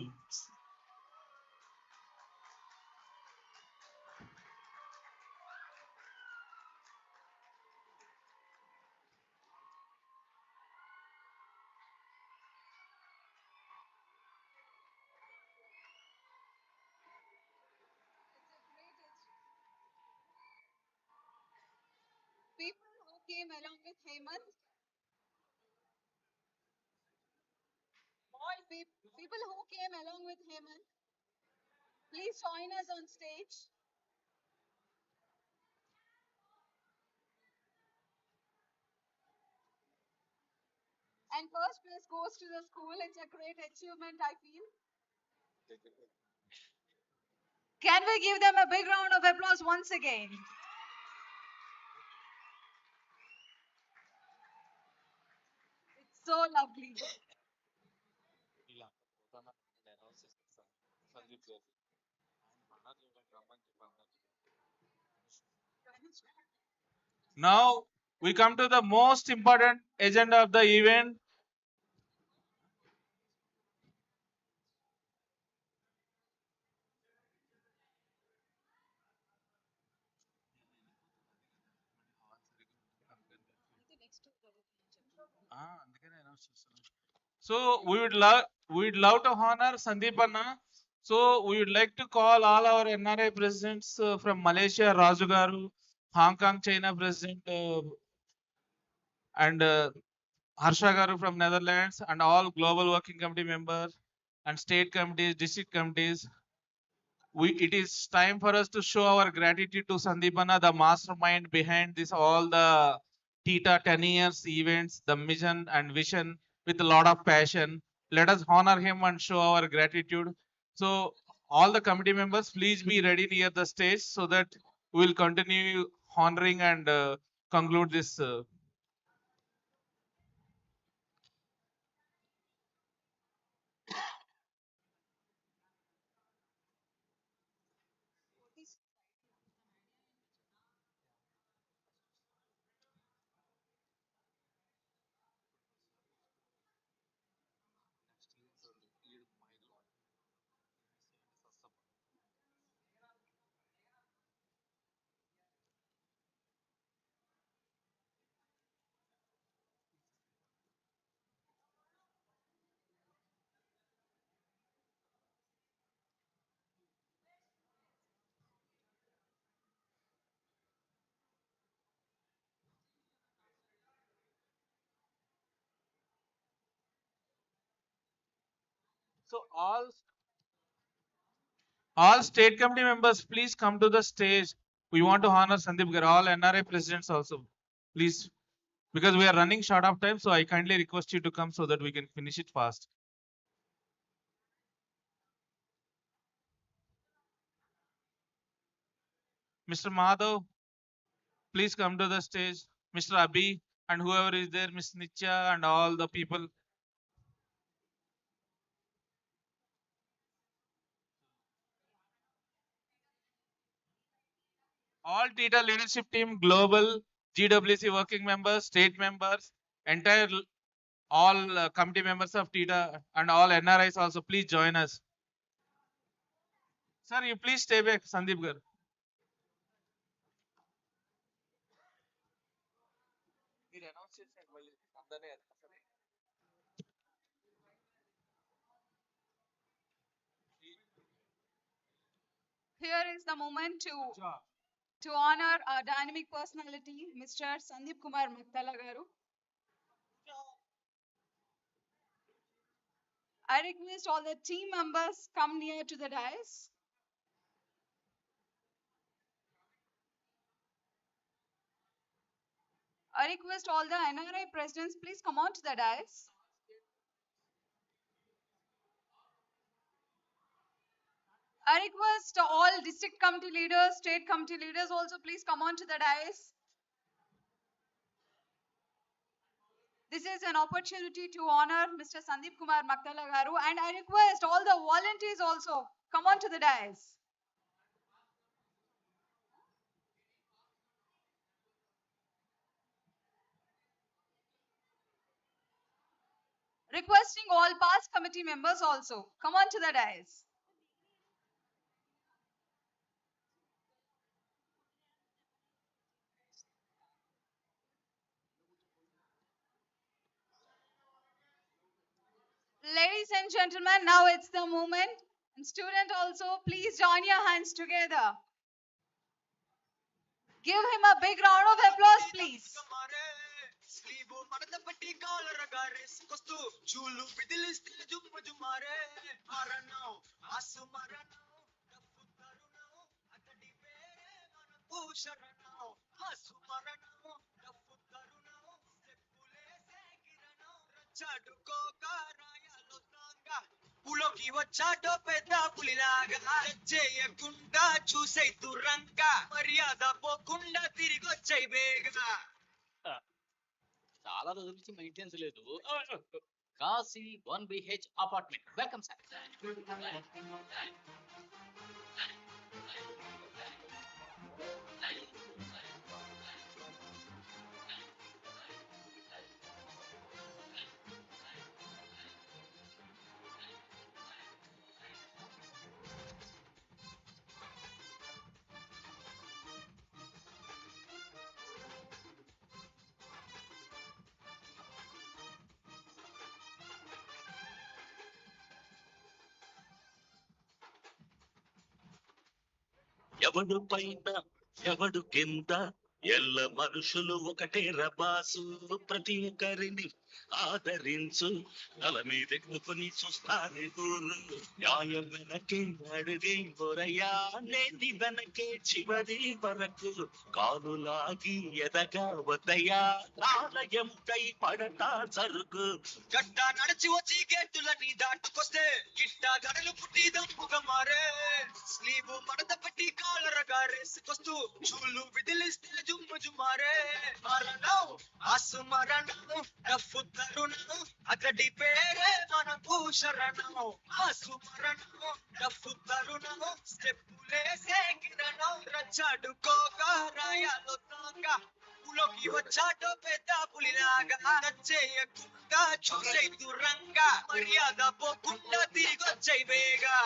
People who came along with Hemant. All people who came along with Hemant, please join us on stage. And first place goes to the school. It's a great achievement, I feel. Can we give them a big round of applause once again? It's so lovely. Now we come to the most important agenda of the event. So we'd love to honor Sandeep Anna. So we would like to call all our NRI presidents from Malaysia, Raju Garu, Hong Kong, China president, and Harsha Garu from Netherlands, and all global working committee members and state committees, district committees. It is time for us to show our gratitude to Sandeep Anna, the mastermind behind this all the Tita 10 years events, the mission and vision with a lot of passion. Let us honor him and show our gratitude. So all the committee members, please be ready near the stage so that we will continue honoring and conclude this. So all state committee members, please come to the stage. We want to honor Sandeep Gar. All NRI presidents also, please, because we are running short of time. So I kindly request you to come so that we can finish it fast. Mr. Madhav, please come to the stage. Mr. Abhi and whoever is there, Miss Nitya and all the people. All Tita leadership team, global, GWC working members, state members, entire all committee members of Tita and all NRIs also, please join us. Sir, you please stay back, Sandeep Gar. Here is the moment to honor a dynamic personality, Mr. Sandeep Kumar Maktala garu. I request all the team members come near to the dais. I request all the NRI presidents, please come on to the dais. I request all district committee leaders, state committee leaders also, please come on to the dais. This is an opportunity to honor Mr. Sandeep Kumar Maktala garu, and I request all the volunteers also come on to the dais. Requesting all past committee members also come on to the dais. Ladies and gentlemen, now it's the moment. And student also, please join your hands together. Give him a big round of applause, please. పులోకి వచ్చాడో పెద్ద పులిలాగా చేయకుండా చూసే దురంగా మర్యాద పోకుండా తిరిగి వచ్చాయి బేగా చాలా రోజుల నుంచి మెయింటెనెన్స్ లేదు Kashi 1BH apartment welcome sir ఎవడు పైన ఎవడు కింద ఎల్ల మనుషులు ఒకటే రబాసు ప్రతి ఒక్కరిని ఆదరించు తల మీదెక్కుని చూస్తారే ఊరు న్యాయం వెనకే అడుగే గొరయ్యా నేతి వెనకే చివరి వరకు కాలులాగి ఎదగా వద్దయ్యా ఆలయంకై పడతా జరుగు గడ్డ నడిచి వచ్చి గేటులని దాటుకొస్తే గిట్ట గడలు పుట్టి దంపుగా మారే స్లీవు మడత పెట్టి కాలరగా రేసుకొస్తూ చూలు విదిలిస్తే జుమ్ము జుమారే మరణం ఆసు మరణం డఫు తరుణం అతడి పేరే మనకు శరణం ఆసు మరణం డఫు తరుణం స్టెప్పులేసే కిరణం రచ్చాడుకోగా రాయాలో తాగా పులోకి వచ్చాడో పెద్ద పులిలాగా నచ్చేయకుండా చూసే దురంగా మర్యాద పోకుండా తిరిగి వచ్చాయి బేగా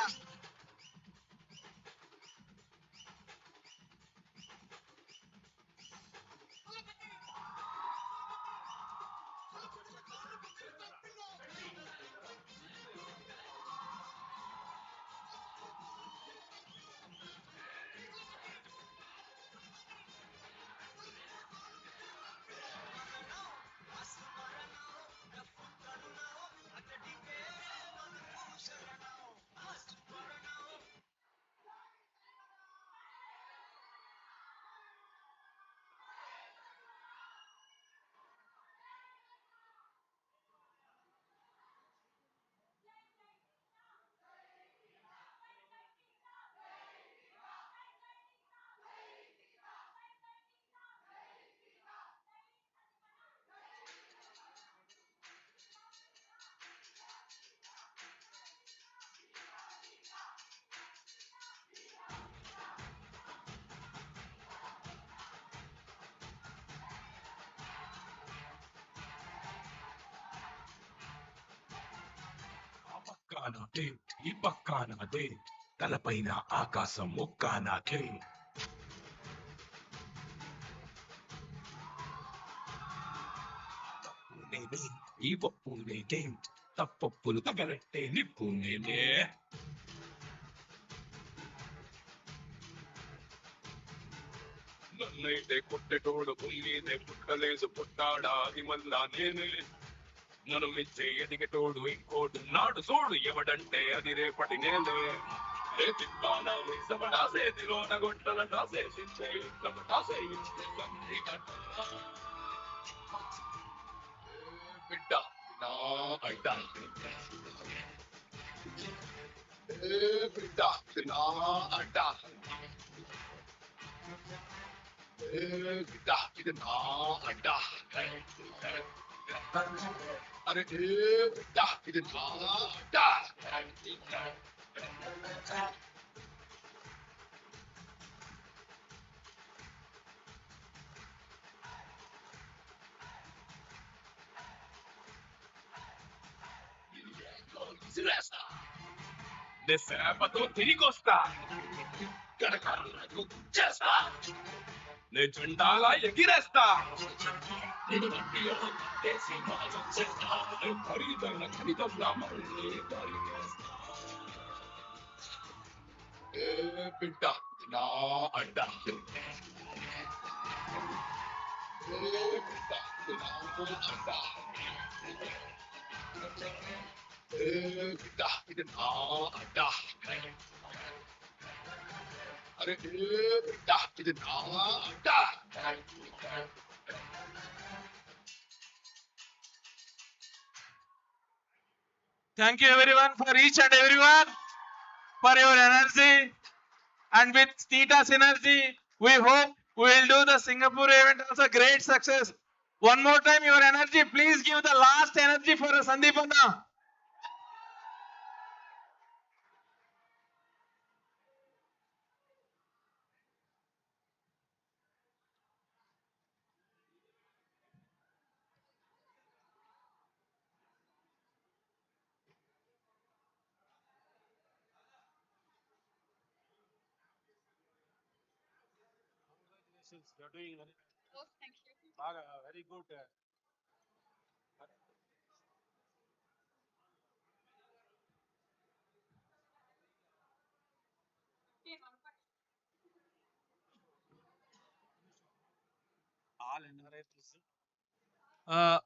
పక్కన టెంట్ ఈ పక్కన టెంట్ తలపైన ఆకాశం ముక్కాన టెంట్ నేనే ఈ పప్పు నేనే తప్పప్పులు తగలట్టే నిప్పు నేనే నన్నైతే కొట్టేటోడు పుల్లీనే పుట్టలేసు పుట్టాడా అది మళ్ళా నేనే నన్ను మించే ఎదిగేటోడు ఇంకోడు నాడు చూడు ఎవడంటే అది రేపటి నేనే చేతిలోన గొట్టల టాసేసి బిడ్డ నా అడ్డ బిడ్డ నా అడ్డ బిడ్డ ఇది నా అడ్డ అరే బిడ్డ ఇది నా అడ్డ సేపతో తిరిగొస్తా గడకరకు చేస్తా నే జెండాలా ఎగిరేస్తా ఖరీదైన ఖరీదంలా మళ్ళీ బిడ్డ నా అడ్డ బిడ్డ నా అడ్డ బిడ్డ ఇది నా అడ్డ అరే బిడ్డ ఇది నా అడ్డ Thank you everyone for each and everyone for your energy, and with Tita's energy, we hope we will do the Singapore event also great success. One more time your energy, please give the last energy for 𝗂𝗲𝗃. You're doing very good.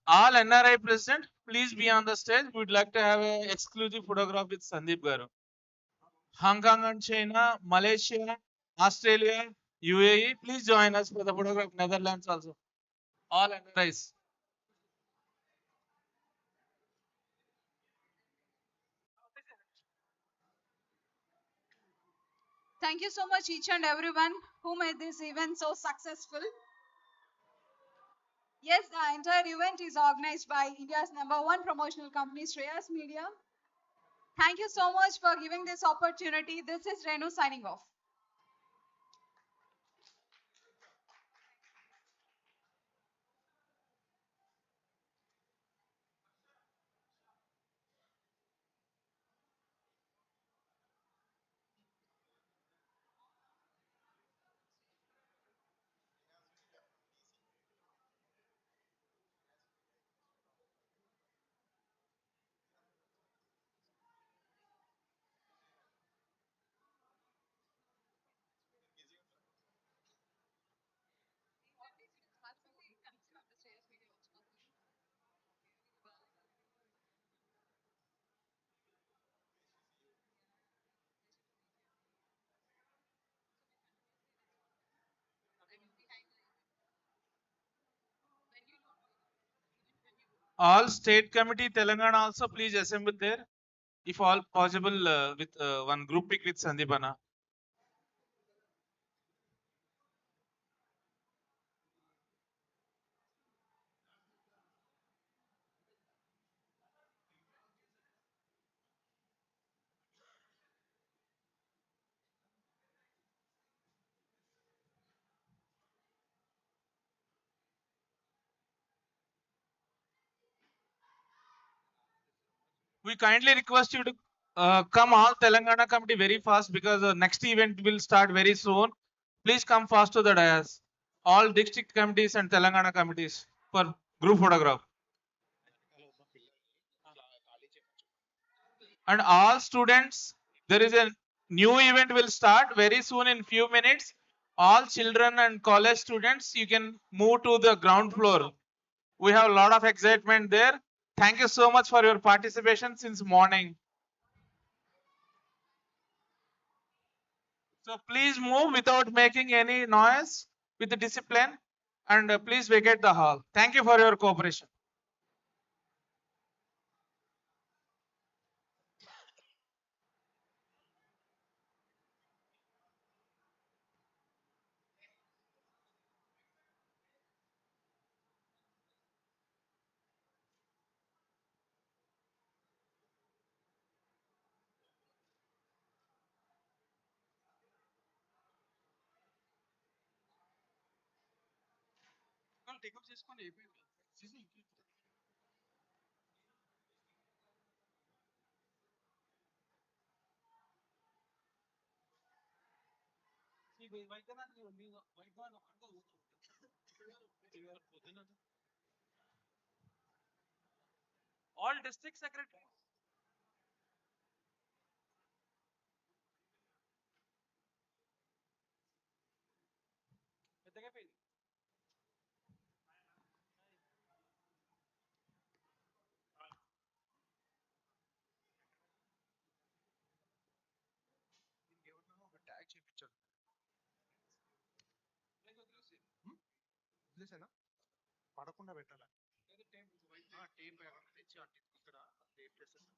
All NRI present, please be on the stage. We would like to have an exclusive photograph with Sandeep Garu. Hong Kong and China, Malaysia, Australia, UAE, please join us for the photograph. Netherlands also. All NRIs. Thank you so much, each and everyone who made this event so successful. Yes, the entire event is organized by India's #1 promotional company, Shreyas Media. Thank you so much for giving this opportunity. This is Renu signing off. All state committee Telangana also please assemble there, if all possible, with one group pic with Sandeepana. We kindly request you to come all Telangana committee very fast because the next event will start very soon. Please come fast to the dais. All district committees and Telangana committees for group photograph. And all students, there is a new event will start very soon in few minutes. All children and college students, you can move to the ground floor. We have a lot of excitement there. Thank you so much for your participation since morning. So please move without making any noise with the discipline and please vacate the hall. Thank you for your cooperation. All district secretaries. వదిలేసేనా పడకుండా పెట్టాలా tape తెచ్చి ఇక్కడ tape చేసేసి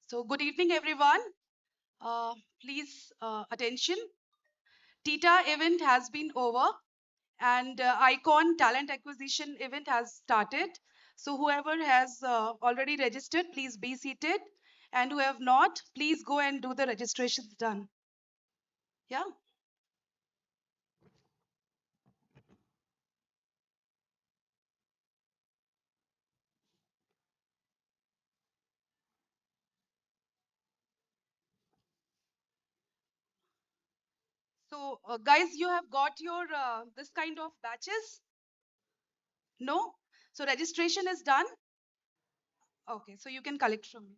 So good evening, everyone. Please attention. Tita event has been over and Icon talent acquisition event has started. So whoever has already registered, please be seated. And who have not, please go and do the registrations done. Yeah. So guys, you have got your this kind of batches? No? So registration is done? Okay, so you can collect from me.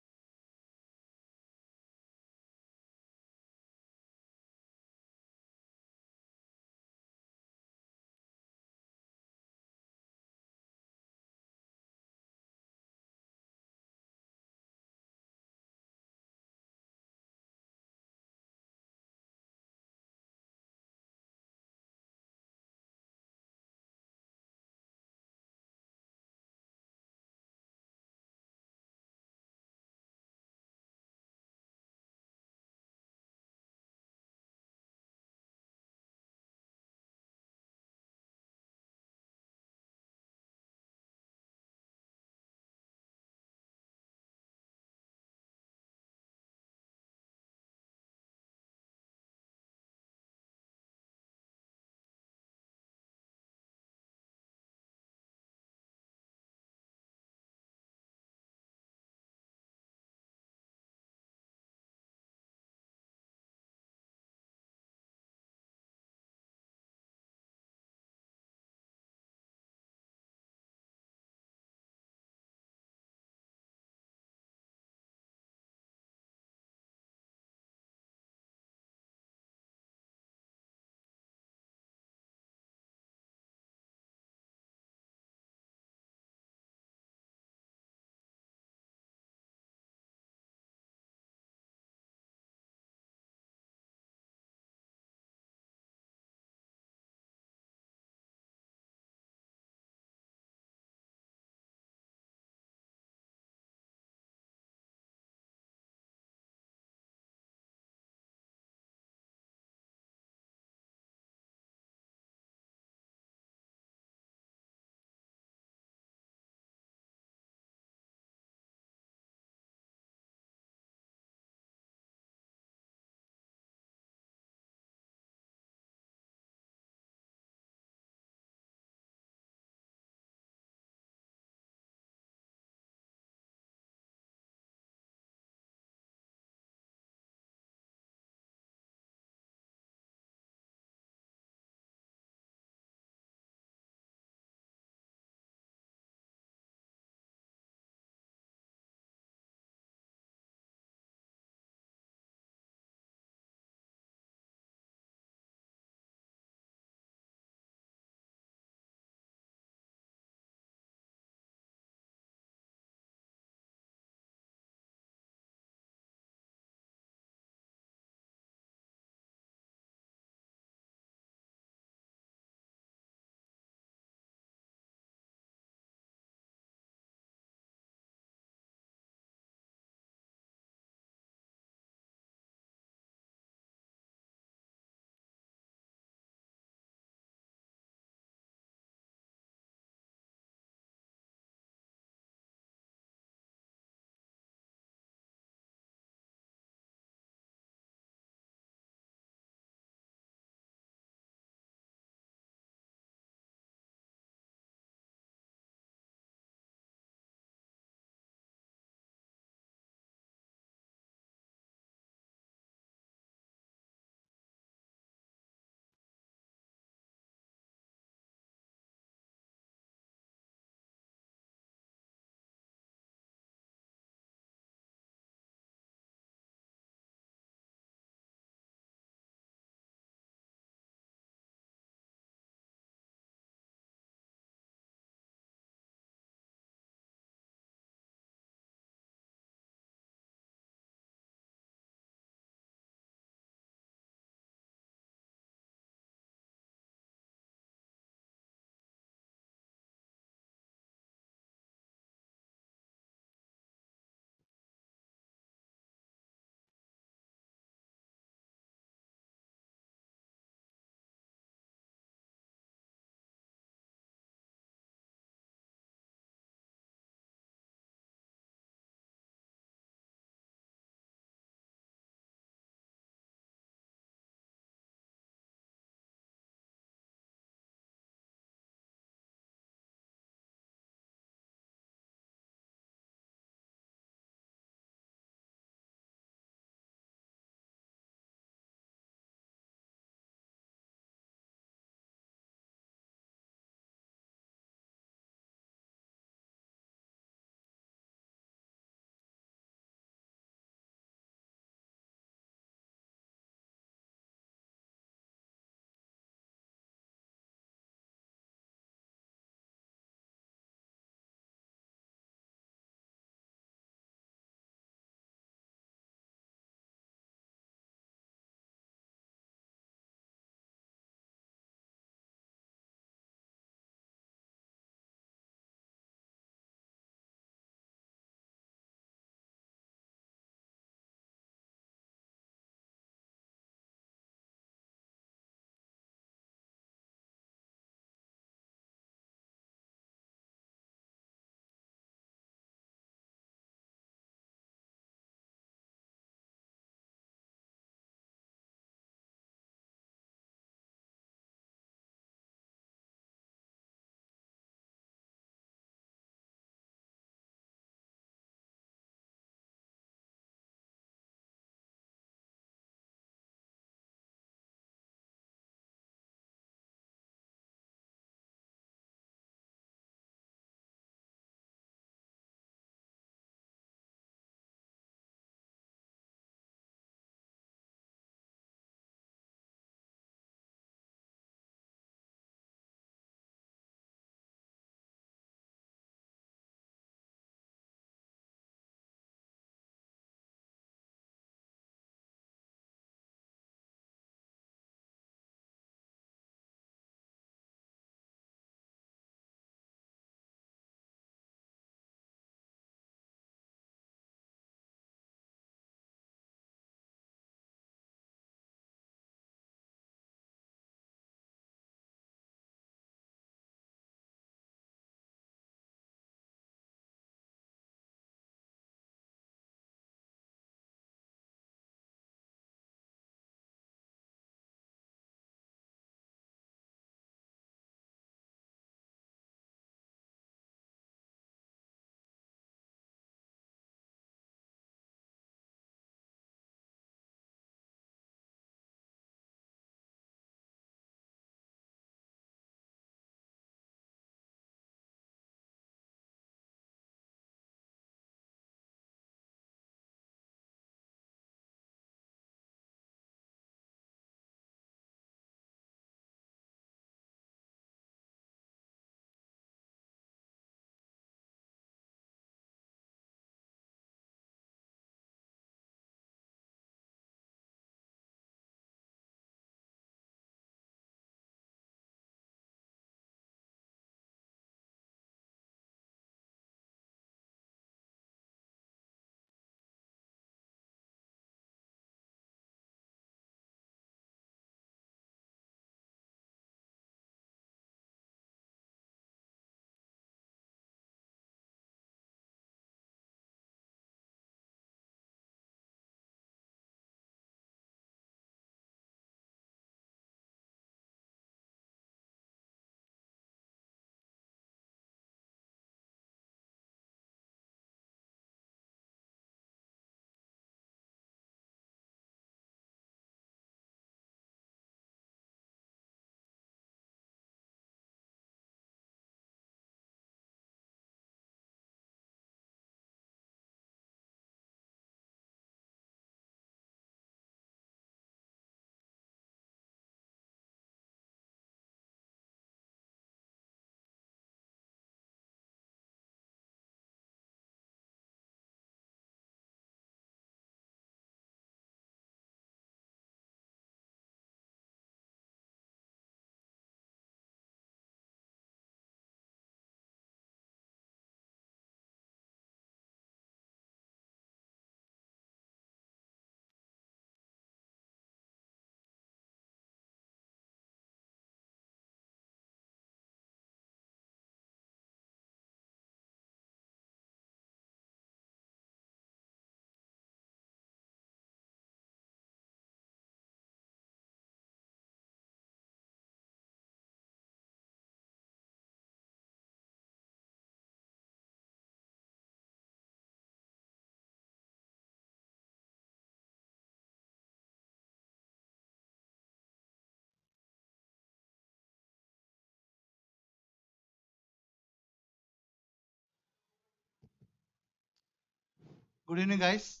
Good evening, guys.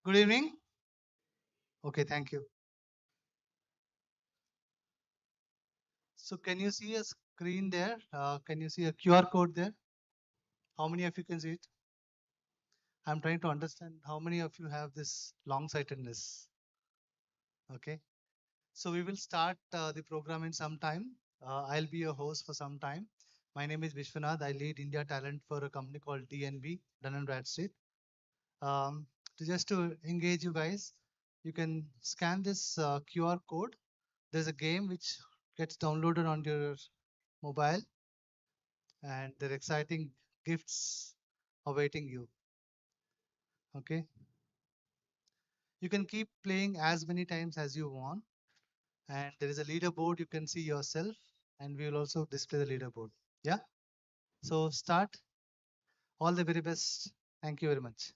Good evening. Okay, thank you. So can you see a screen there? Can you see a QR code there? How many of you can see it? I'm trying to understand how many of you have this long-sightedness. Okay. So we will start the program in some time. I'll be your host for some time. My name is Vishwanath. I lead India talent for a company called DNB, Dun & Bradstreet. Just to engage you guys, you can scan this QR code. There's a game which gets downloaded on your mobile, and there are exciting gifts awaiting you. Okay. You can keep playing as many times as you want. And there is a leaderboard you can see yourself, and we will also display the leaderboard. Yeah. So start. All the very best. Thank you very much.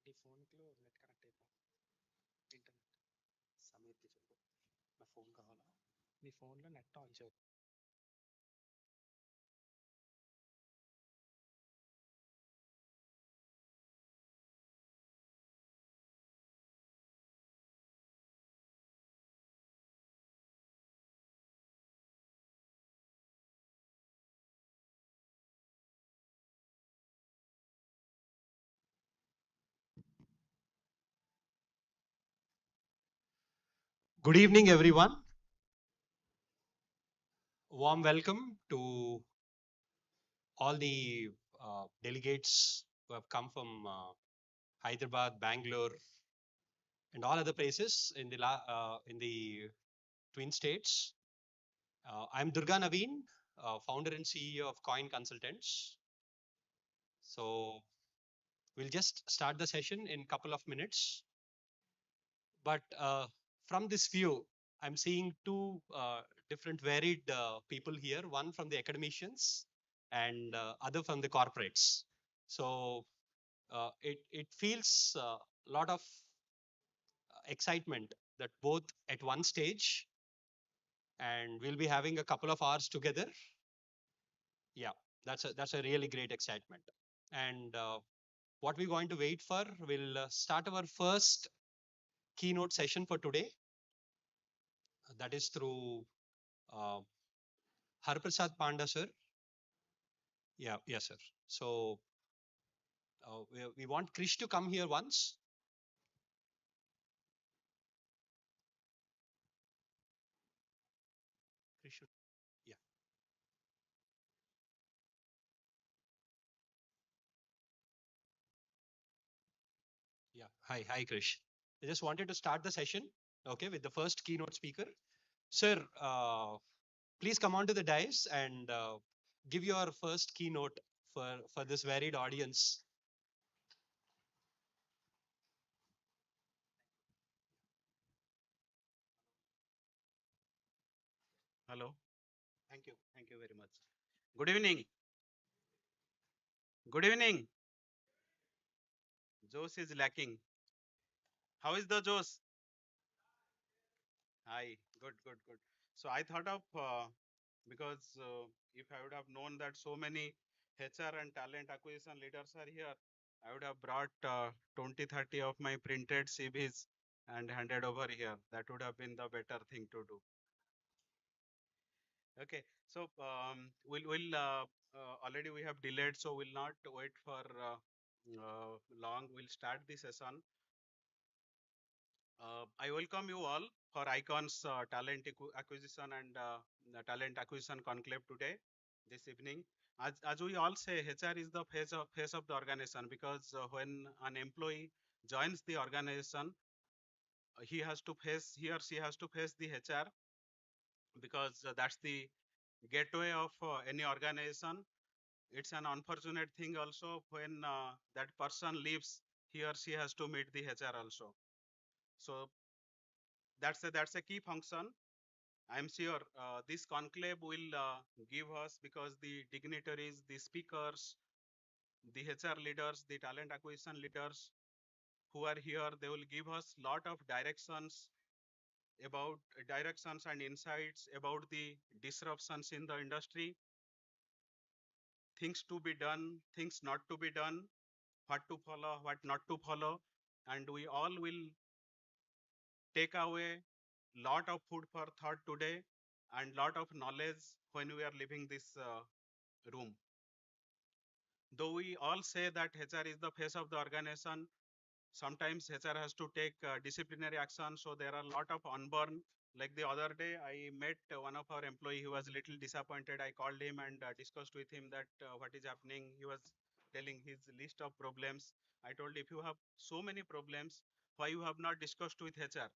నీ ఫోన్లో net connect అయిపో internet Sameer చెప్పు నా phone కావాలా నీ ఫోన్లో net on చేయ Good evening, everyone. Warm welcome to all the delegates who have come from Hyderabad, Bangalore, and all other places in the Twin States. I'm 𝗂𝗲𝘁 founder and CEO of 𝗂𝗽𝗱 Consultants. So we'll just start the session in a couple of minutes. But from this view, I'm seeing two different varied people here, one from the academicians and other from the corporates. So it feels a lot of excitement that both at one stage, and we'll be having a couple of hours together. Yeah, that's a really great excitement. And what we're going to wait for, we'll start our first keynote session for today. That is through 𝗂𝗲𝗁𝗪 sir. Yeah, yes, sir. So we want Krish to come here once. Krish, yeah. Yeah. Hi, Krish. I just wanted to start the session, okay, with the first keynote speaker. Sir, please come on to the dais and give your first keynote for this varied audience. Hello. Thank you. Thank you very much. Good evening. Good evening. Jose is lacking. How is the Jose? Hi. Good, good, good. So I thought of, because if I would have known that so many HR and talent acquisition leaders are here, I would have brought 20, 30 of my printed CVs and handed over here. That would have been the better thing to do. Okay, so we'll already we have delayed, so we'll not wait for long. We'll start the session. I welcome you all for ICON's talent acquisition and talent acquisition conclave today, this evening. As we all say, HR is the face of the organization, because when an employee joins the organization, he or she has to face the HR, because that's the gateway of any organization. It's an unfortunate thing also when that person leaves, he or she has to meet the HR also. So that's a key function. I'm sure this conclave will give us, because the dignitaries, the speakers, the HR leaders, the talent acquisition leaders who are here, they will give us lot of directions and insights about the disruptions in the industry, things to be done, things not to be done, what to follow, what not to follow, and we all will take away lot of food for thought today and lot of knowledge when we are leaving this room. Though we all say that HR is the face of the organization, sometimes HR has to take disciplinary action. So there are a lot of unborn. Like the other day, I met one of our employee who was a little disappointed. I called him and discussed with him that what is happening. He was telling his list of problems. I told, if you have so many problems, why you have not discussed with HR?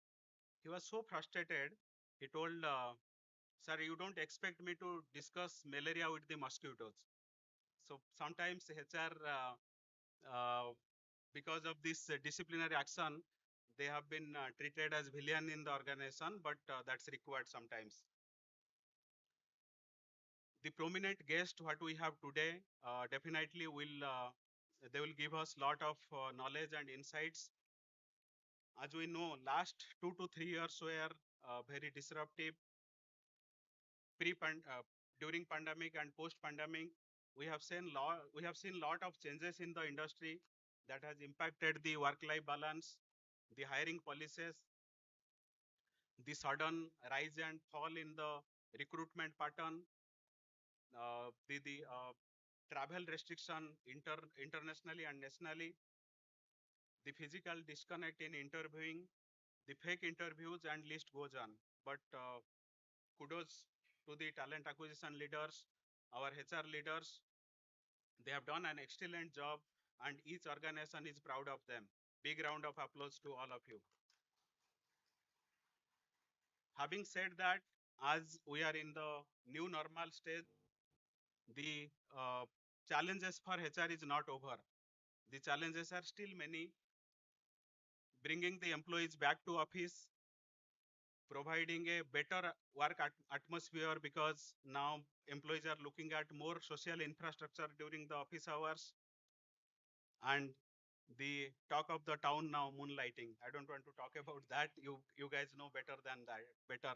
He was so frustrated. He told, sir, you don't expect me to discuss malaria with the mosquitoes. So sometimes HR, because of this disciplinary action, they have been treated as villain in the organization, but that's required sometimes. The prominent guest what we have today definitely will They will give us lot of knowledge and insights. As we know, last 2 to 3 years were very disruptive. During pandemic and post-pandemic, we have seen lot of changes in the industry that has impacted the work-life balance, the hiring policies, the sudden rise and fall in the recruitment pattern, the travel restriction internationally and nationally, the physical disconnect in interviewing, the fake interviews, and list goes on. But kudos to the talent acquisition leaders, our HR leaders. They have done an excellent job, and each organization is proud of them. Big round of applause to all of you. Having said that, as we are in the new normal stage, the challenges for HR is not over. The challenges are still many. Bringing the employees back to office, providing a better work atmosphere, because now employees are looking at more social infrastructure during the office hours, and the talk of the town now, moonlighting. I don't want to talk about that. You guys know better than that. Better.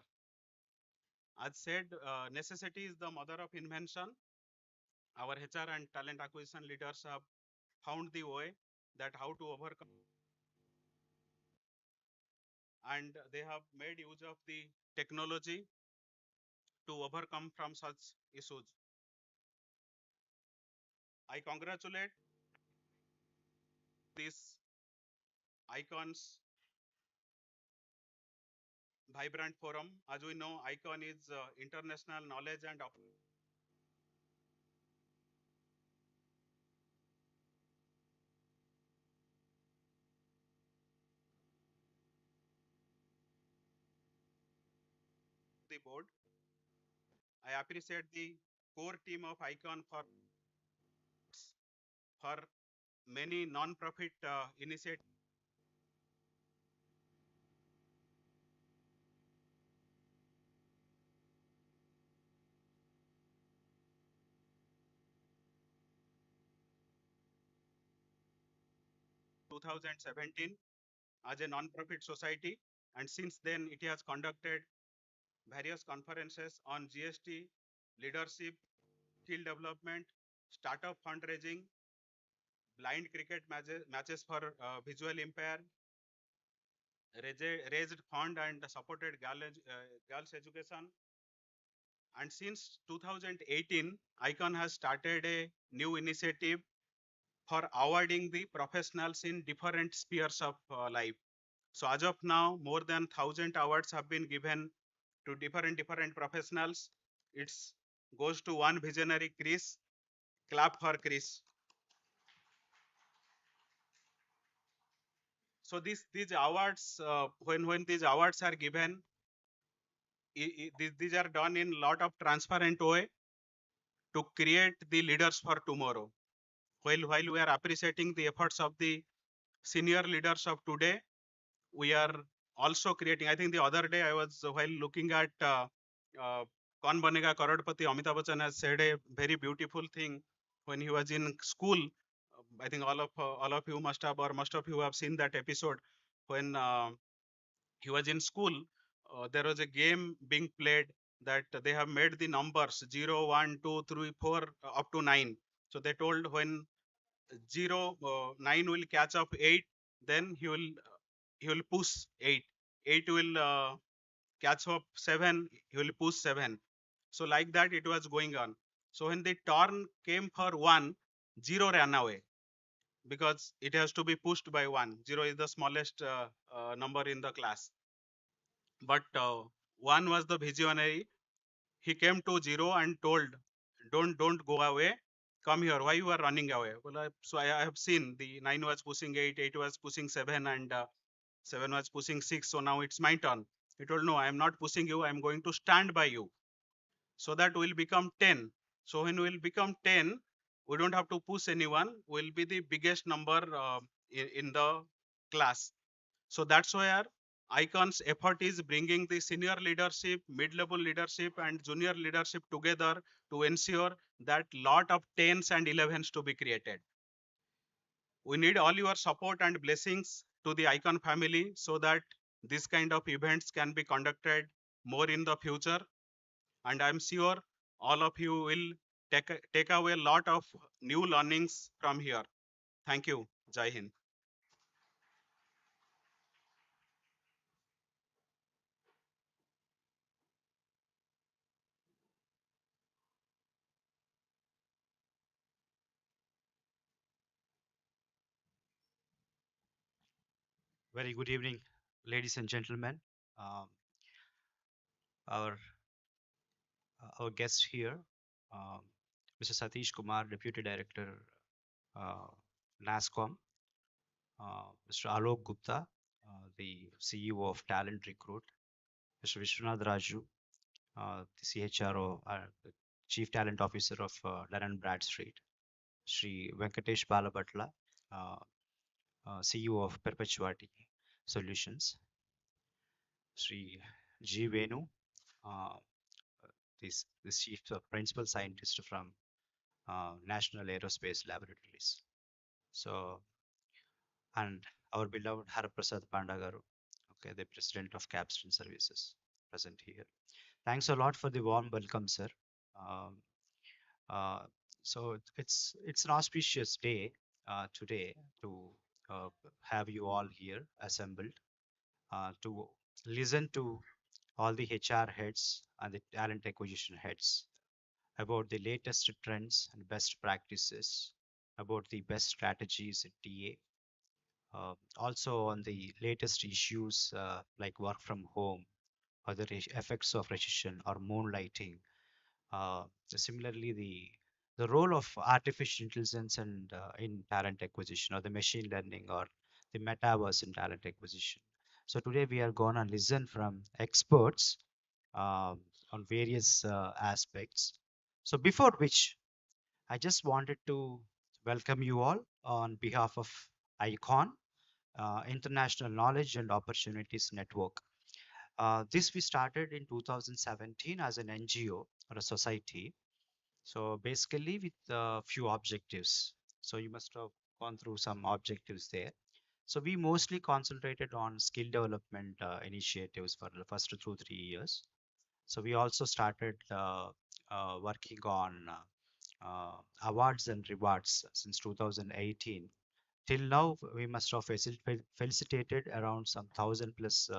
As said, necessity is the mother of invention. Our HR and talent acquisition leaders have found the way that how to overcome, and they have made use of the technology to overcome from such issues. I congratulate these icons vibrant forum. As we know, icon is international knowledge and the board. I appreciate the core team of icon for many non-profit initiatives. 2017 as a non-profit society, and since then it has conducted various conferences on GST, leadership, skill development, startup fundraising, blind cricket matches for visual impaired, raised fund and supported girls education. And since 2018, ICON has started a new initiative for awarding the professionals in different spheres of life. So as of now, more than 1,000 awards have been given to different professionals. It goes to one visionary, Chris. Clap for Chris. So these awards, when these awards are given, these are done in lot of transparent way to create the leaders for tomorrow. While we are appreciating the efforts of the senior leaders of today, we are also creating. I think the other day I was while looking at 𝗂𝗽𝗱𝗁𝘀 𝗂𝗃𝗀𝘀, Amitabh Bachchan has said a very beautiful thing when he was in school. I think all of you must have, or most of you have seen that episode when he was in school. There was a game being played that they have made the numbers 0, 1, 2, 3, 4 up to 9. So they told when 9 will catch up 8, then he will push 8. 8 will catch up 7, he will push 7. So like that it was going on. So when the turn came for 1, 0 ran away because it has to be pushed by 1. 0 is the smallest number in the class. But 1 was the visionary. He came to 0 and told, don't go away. Come here. Why you are running away? Well, I have seen the 9 was pushing 8, 8 was pushing 7, and 7 was pushing 6. So now it's my turn. He told, no, I am not pushing you. I am going to stand by you. So that will become 10. So when we will become 10, we don't have to push anyone. We'll be the biggest number in the class. So that's where ICON's effort is bringing the senior leadership, mid-level leadership, and junior leadership together to ensure that lot of 10s and 11s to be created. We need all your support and blessings to the Icon family so that this kind of events can be conducted more in the future. And I'm sure all of you will take away a lot of new learnings from here. Thank you. Jai Hind. Very good evening, ladies and gentlemen. Um, our our guest here, um, Mr. Satish Kumar, Deputy Director, NASCOM, Mr. Alok Gupta, the CEO of Talent Recruit, Mr. Vishwanath Raju, the CHRO, the Chief Talent Officer of Dun & Bradstreet, Sri 𝗂𝗵𝗱𝗶𝘀, CEO of Perpetuity Solutions, Sri G. Venu, this chief principal scientist from National Aerospace Laboratories. So, and our beloved 𝗂𝗵𝗱𝗀𝗶 𝘃, okay, the president of Capstone Services, present here. Thanks a lot for the warm welcome, sir. Um, so it's an auspicious day today to have you all here assembled to listen to all the HR heads and the talent acquisition heads about the latest trends and best practices, about the best strategies in TA, also on the latest issues like work from home, other effects of recession or moonlighting. Similarly, the role of artificial intelligence and in talent acquisition, or the machine learning, or the metaverse in talent acquisition. So today we are going to listen from experts on various aspects. So before which, I just wanted to welcome you all on behalf of ICON, International Knowledge and Opportunities Network. This we started in 2017 as an NGO or a society. So basically with a few objectives. So you must have gone through some objectives there. So we mostly concentrated on skill development initiatives for the first 2 3 years. So we also started working on awards and rewards since 2018. Till now, we must have felicitated around some 1,000 plus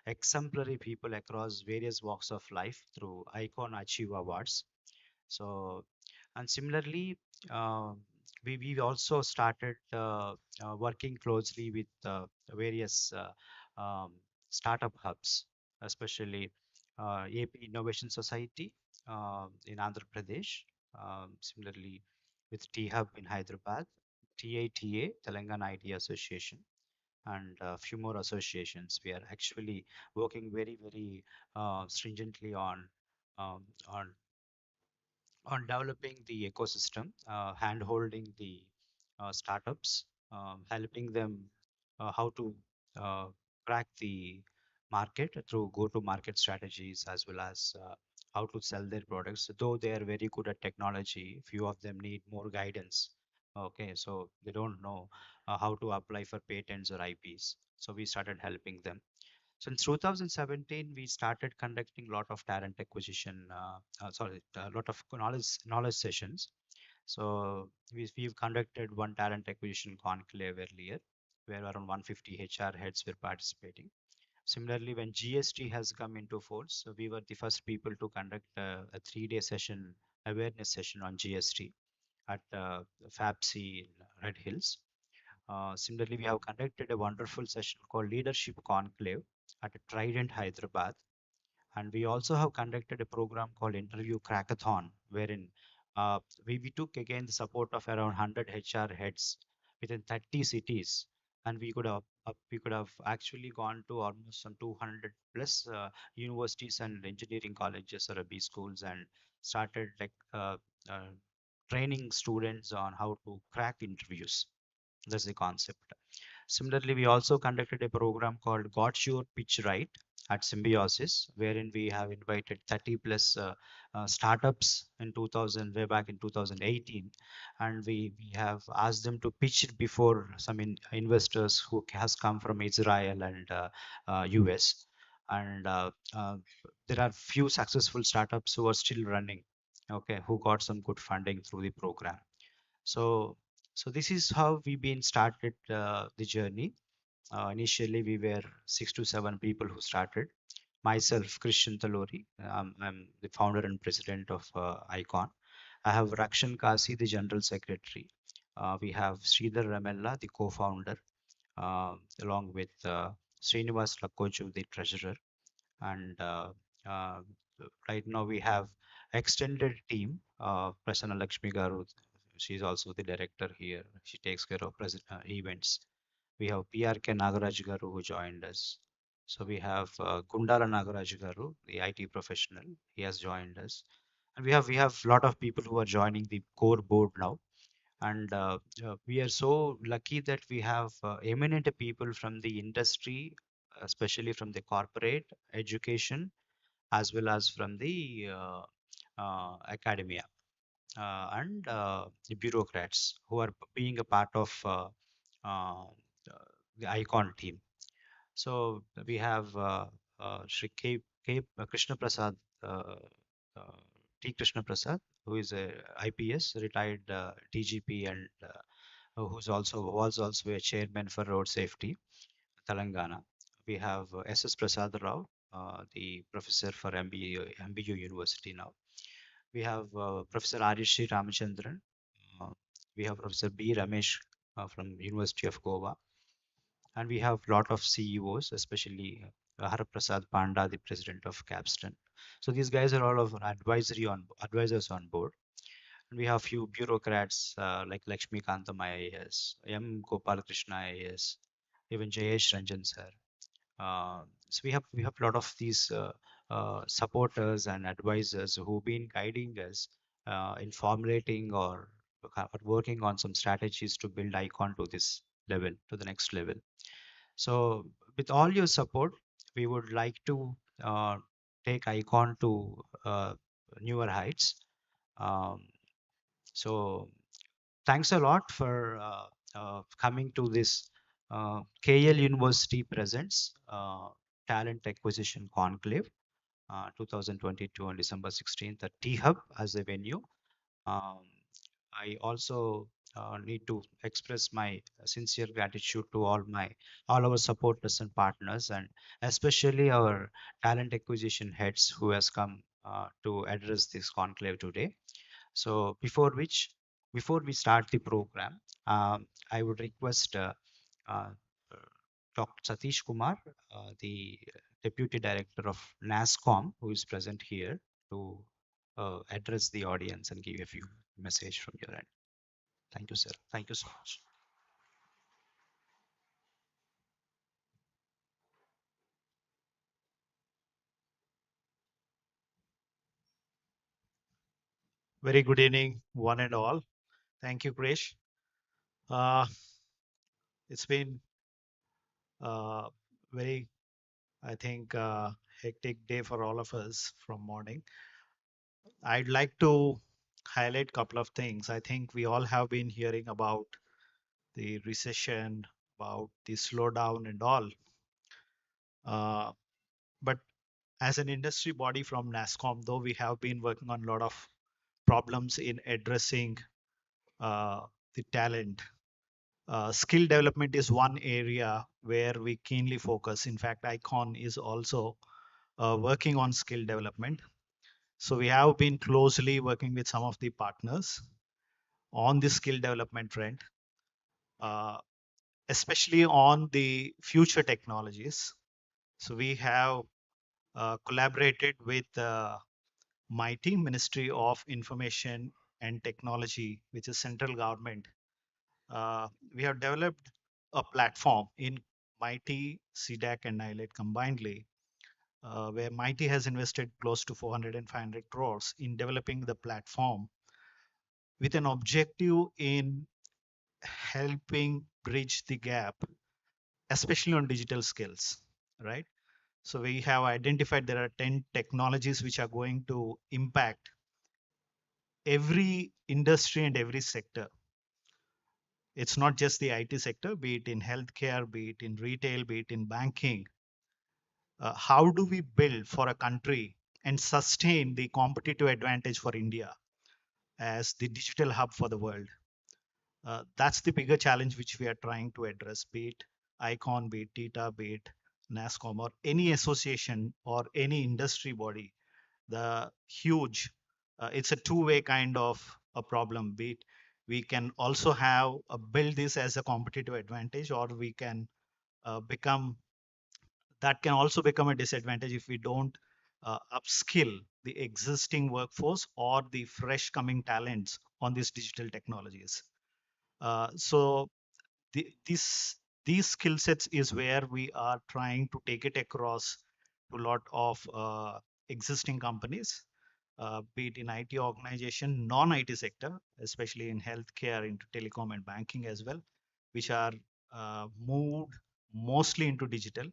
exemplary people across various walks of life through ICON Achieve Awards. So, and similarly, we also started working closely with various startup hubs, especially AP Innovation Society in Andhra Pradesh, similarly with T-Hub in Hyderabad, TATA, Telangana Idea Association, and a few more associations. We are actually working very stringently on um, on on developing the ecosystem, hand-holding the startups, helping them how to uh, crack the market through go-to-market strategies, as well as how to sell their products. Though they are very good at technology, few of them need more guidance. Okay, so they don't know how to apply for patents or IPs. So we started helping them. So in 2017, we started conducting a lot of talent acquisition, a lot of knowledge sessions. So we've conducted one talent acquisition conclave earlier, where around 150 HR heads were participating. Similarly, when GST has come into force, so we were the first people to conduct a 3-day session, awareness session on GST at 𝗂𝗵𝗶𝘀 in Red Hills. Similarly, we have conducted a wonderful session called Leadership Conclave at Trident, Hyderabad. And we also have conducted a program called Interview Crackathon, wherein we took again the support of around 100 HR heads within 30 cities. And we could have actually gone to almost some 200 plus universities and engineering colleges or B schools and started like training students on how to crack interviews. That's the concept. Similarly, we also conducted a program called Got Your Pitch Right at 𝗵𝗵𝗄𝘃, wherein we have invited 30 plus startups in 2000, way back in 2018, and we have asked them to pitch it before some investors who has come from Israel and US. And there are few successful startups who are still running, okay, who got some good funding through the program. So this is how we been started the journey. Initially, we were 6 to 7 people who started. Myself, Christian Talori, I'm the founder and president of Icon. I have Rakshan Kasi, the general secretary. We have Sridhar Ramella, the co-founder, along with Srinivas Lakkochu, the treasurer. And uh, right now we have extended team. Prasanna Lakshmi Garu, she's also the director here. She takes care of events. We have PRK Nagaraj Garu who joined us. So we have Gundala Nagaraj Garu, the IT professional. He has joined us. And we have a lot of people who are joining the core board now. And we are so lucky that we have eminent people from the industry, especially from the corporate education, as well as from the academia and the bureaucrats who are being a part of uh, the Icon team. So we have Shri Krishna Prasad, T. Krishna Prasad, who is a IPS, retired DGP, and who's also was also a chairman for road safety, Telangana. We have S.S. Prasad Rao, the professor for MBU University now. We have Professor 𝗬𝗲𝘁 Ramachandran. We have Professor B. Ramesh from University of Goa. And we have a lot of CEOs, especially 𝗂𝗲𝗄𝗃 Panda, the president of Capstone. So these guys are all of advisors on board. And we have few bureaucrats like Lakshmi Kantam IAS, M. Gopalakrishna IAS, even Jayesh Ranjan sir. So we have a lot of these supporters and advisors who've been guiding us in formulating or working on some strategies to build Icon to this level, to the next level. So with all your support, we would like to take Icon to newer heights. So thanks a lot for coming to this KL University Presents Talent Acquisition Conclave 2022 on December 16th at 𝗃𝗃𝗃 as a venue. I also need to express my sincere gratitude to all our supporters and partners, and especially our talent acquisition heads who has come to address this conclave today. So before we start the program, I would request Dr. Satish Kumar, the Deputy Director of NASSCOM, who is present here to address the audience and give a few message from your end. Thank you, sir. Thank you so much. Very good evening, one and all. Thank you, Krish. It's been very, I think, hectic day for all of us from morning. I'd like to highlight a couple of things. I think we all have been hearing about the recession, about the slowdown and all. But as an industry body from NASSCOM, though we have been working on a lot of problems in addressing the talent. Skill development is one area where we keenly focus. In fact, Icon is also working on skill development. So we have been closely working with some of the partners on the skill development trend, especially on the future technologies. So we have collaborated with MITI, Ministry of Information and Technology, which is central government. We have developed a platform in MITI, CDAC, and NILET combinedly, where MITI has invested close to 400 and 500 crores in developing the platform with an objective in helping bridge the gap especially on digital skills, right? So we have identified there are 10 technologies which are going to impact every industry and every sector. It's not just the IT sector, be it in healthcare, be it in retail, be it in banking. How do we build for a country and sustain the competitive advantage for India as the digital hub for the world? That's the bigger challenge which we are trying to address, be it ICON, be it Tita, be it NASCOM, or any association or any industry body. The huge, it's a two-way kind of a problem, be it we can also have build this as a competitive advantage, or we can become, that can also become a disadvantage if we don't upskill the existing workforce or the fresh coming talents on these digital technologies. So this these skill sets is where we are trying to take it across to a lot of existing companies, be it in IT organization, non-IT sector, especially in healthcare, into telecom and banking as well, which are moved mostly into digital.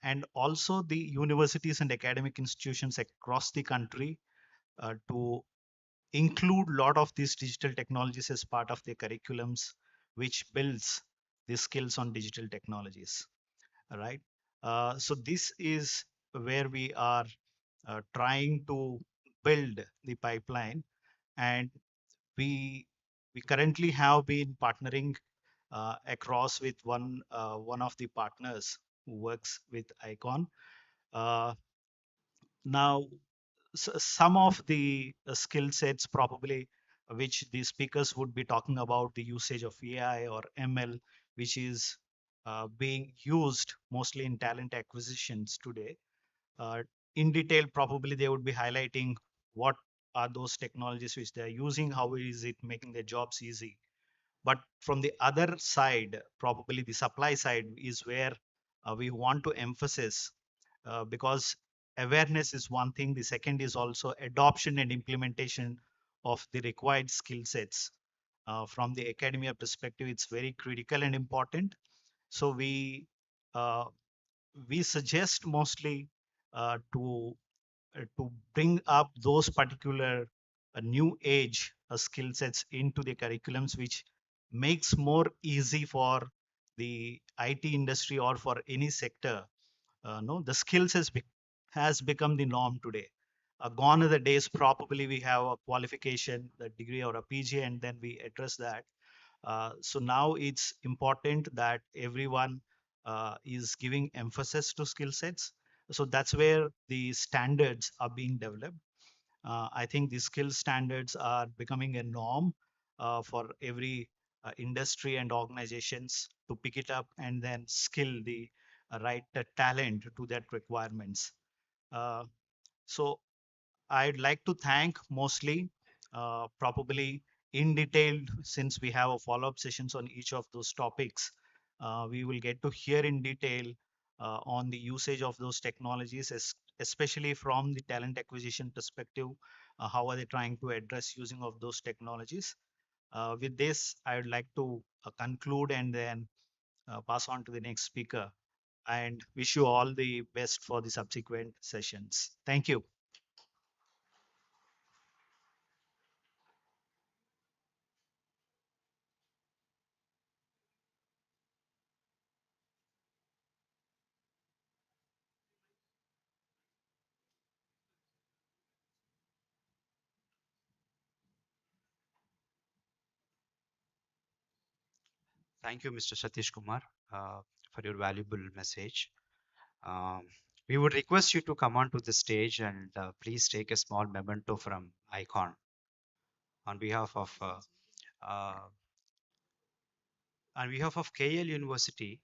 And also the universities and academic institutions across the country to include a lot of these digital technologies as part of their curriculums, which builds the skills on digital technologies. All right. So this is where we are trying to build the pipeline, and we currently have been partnering across with one of the partners who works with ICON. Now, some of the skill sets probably which the speakers would be talking about, the usage of AI or ML, which is being used mostly in talent acquisitions today. In detail, probably they would be highlighting what are those technologies which they're using, how is it making their jobs easy. But from the other side, probably the supply side is where we want to emphasize, because awareness is one thing. The second is also adoption and implementation of the required skill sets. From the academia perspective, it's very critical and important. So uh, we suggest mostly to bring up those particular new age skill sets into the curriculums, which makes more easy for the IT industry or for any sector. No, the skills has become the norm today. Gone are the days probably we have a qualification, the degree or a PG, and then we address that. So now it's important that everyone is giving emphasis to skill sets. So that's where the standards are being developed. I think the skill standards are becoming a norm for every industry and organizations to pick it up and then skill the right talent to that requirements. So I'd like to thank mostly, probably in detail, since we have a follow-up sessions on each of those topics. We will get to hear in detail on the usage of those technologies, especially from the talent acquisition perspective. How are they trying to address using of those technologies? With this, I would like to conclude and then pass on to the next speaker, and wish you all the best for the subsequent sessions. Thank you. Thank you, Mr. Satish Kumar, for your valuable message. Um, we would request you to come onto the stage and please take a small memento from ICON on behalf of uh, KL University.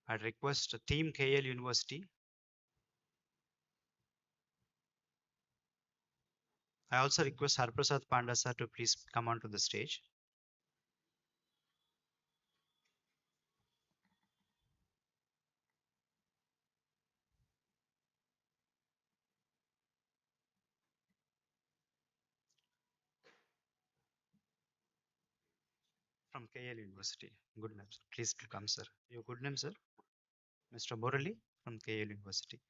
I'd request Team KL University. I also request 𝗂𝗶𝗀𝘀 sir to please come onto the stage. from KL University. Good name, sir. Please to come, sir. Your good name, sir? Mr. Murali from KL University.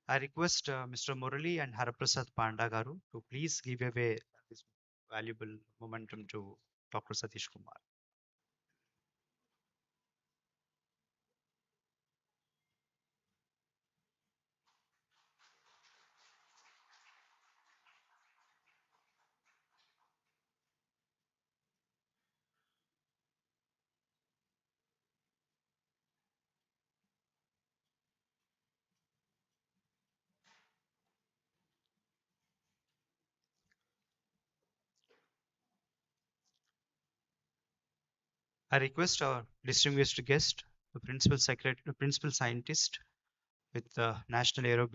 I request Mr. Murali and 𝗂𝗱𝗶𝘀 Garu to please give away this valuable momentum to Dr. Satish Kumar. I request our distinguished guest, the principal scientist with the National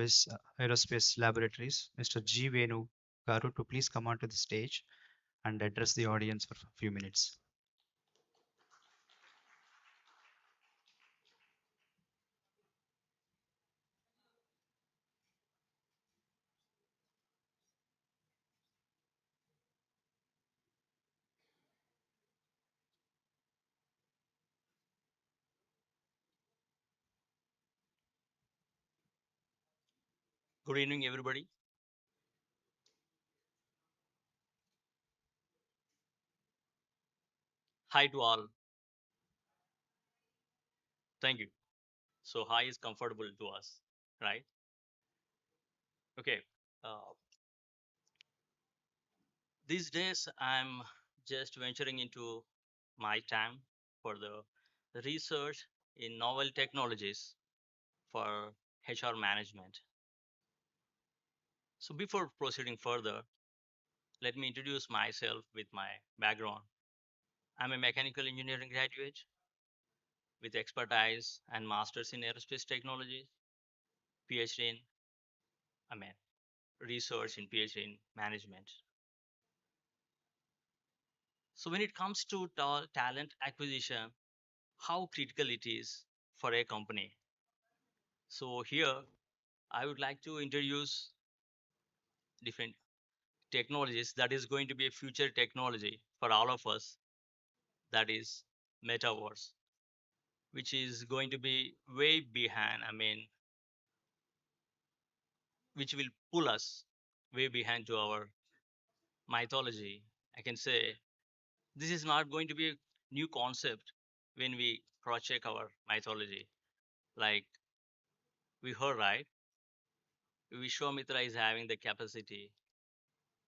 Aerospace Laboratories, Mr. 𝗂𝗲𝘂 Garu, to please come onto the stage and address the audience for a few minutes. Good evening, everybody. Hi to all. Thank you. So hi is comfortable to us, right? Okay. These days, I'm just venturing into my time for the research in novel technologies for HR management. So before proceeding further, let me introduce myself with my background. I'm a mechanical engineering graduate with expertise and masters in aerospace technology, PhD in, research in PhD in management. So when it comes to talent acquisition, how critical it is for a company. So here, I would like to introduce different technologies that is going to be a future technology for all of us. That is metaverse, which is going to be way behind. Which will pull us way behind to our mythology. I can say this is not going to be a new concept when we cross-check our mythology. Like we heard, right? Vishwamitra is having the capacity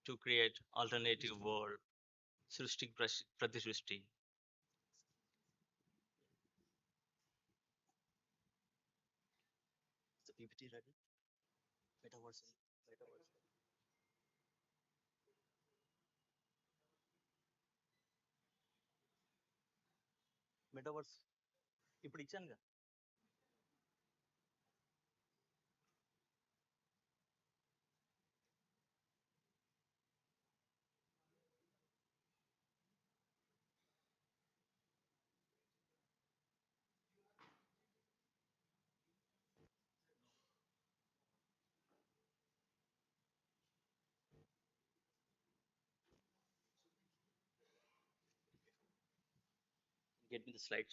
to create alternative world, Srishti Pratishrishti. The PPT ready? Metaverse. Metaverse. ఇప్పుడు ఇచ్చానుగా. Get me the slide.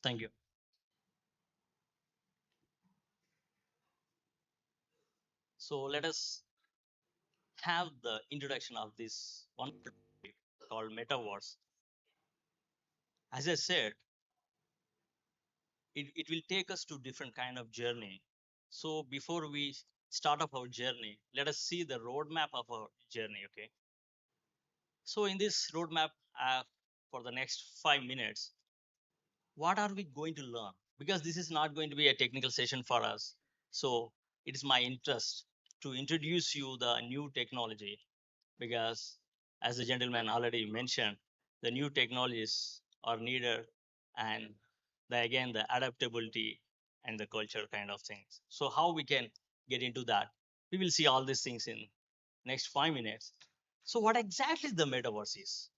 Thank you. So let us have the introduction of this one called metaverse. As I said, it will take us to different kind of journey. So before we start up our journey, let us see the roadmap of our journey. Okay. So in this roadmap, for the next 5 minutes, what are we going to learn? Because this is not going to be a technical session for us. So it is my interest to introduce you the new technology, because as the gentleman already mentioned, the new technologies are needed, and again the adaptability and the culture kind of things. So how we can get into that? We will see all these things in next 5 minutes. So what exactly the metaverse is?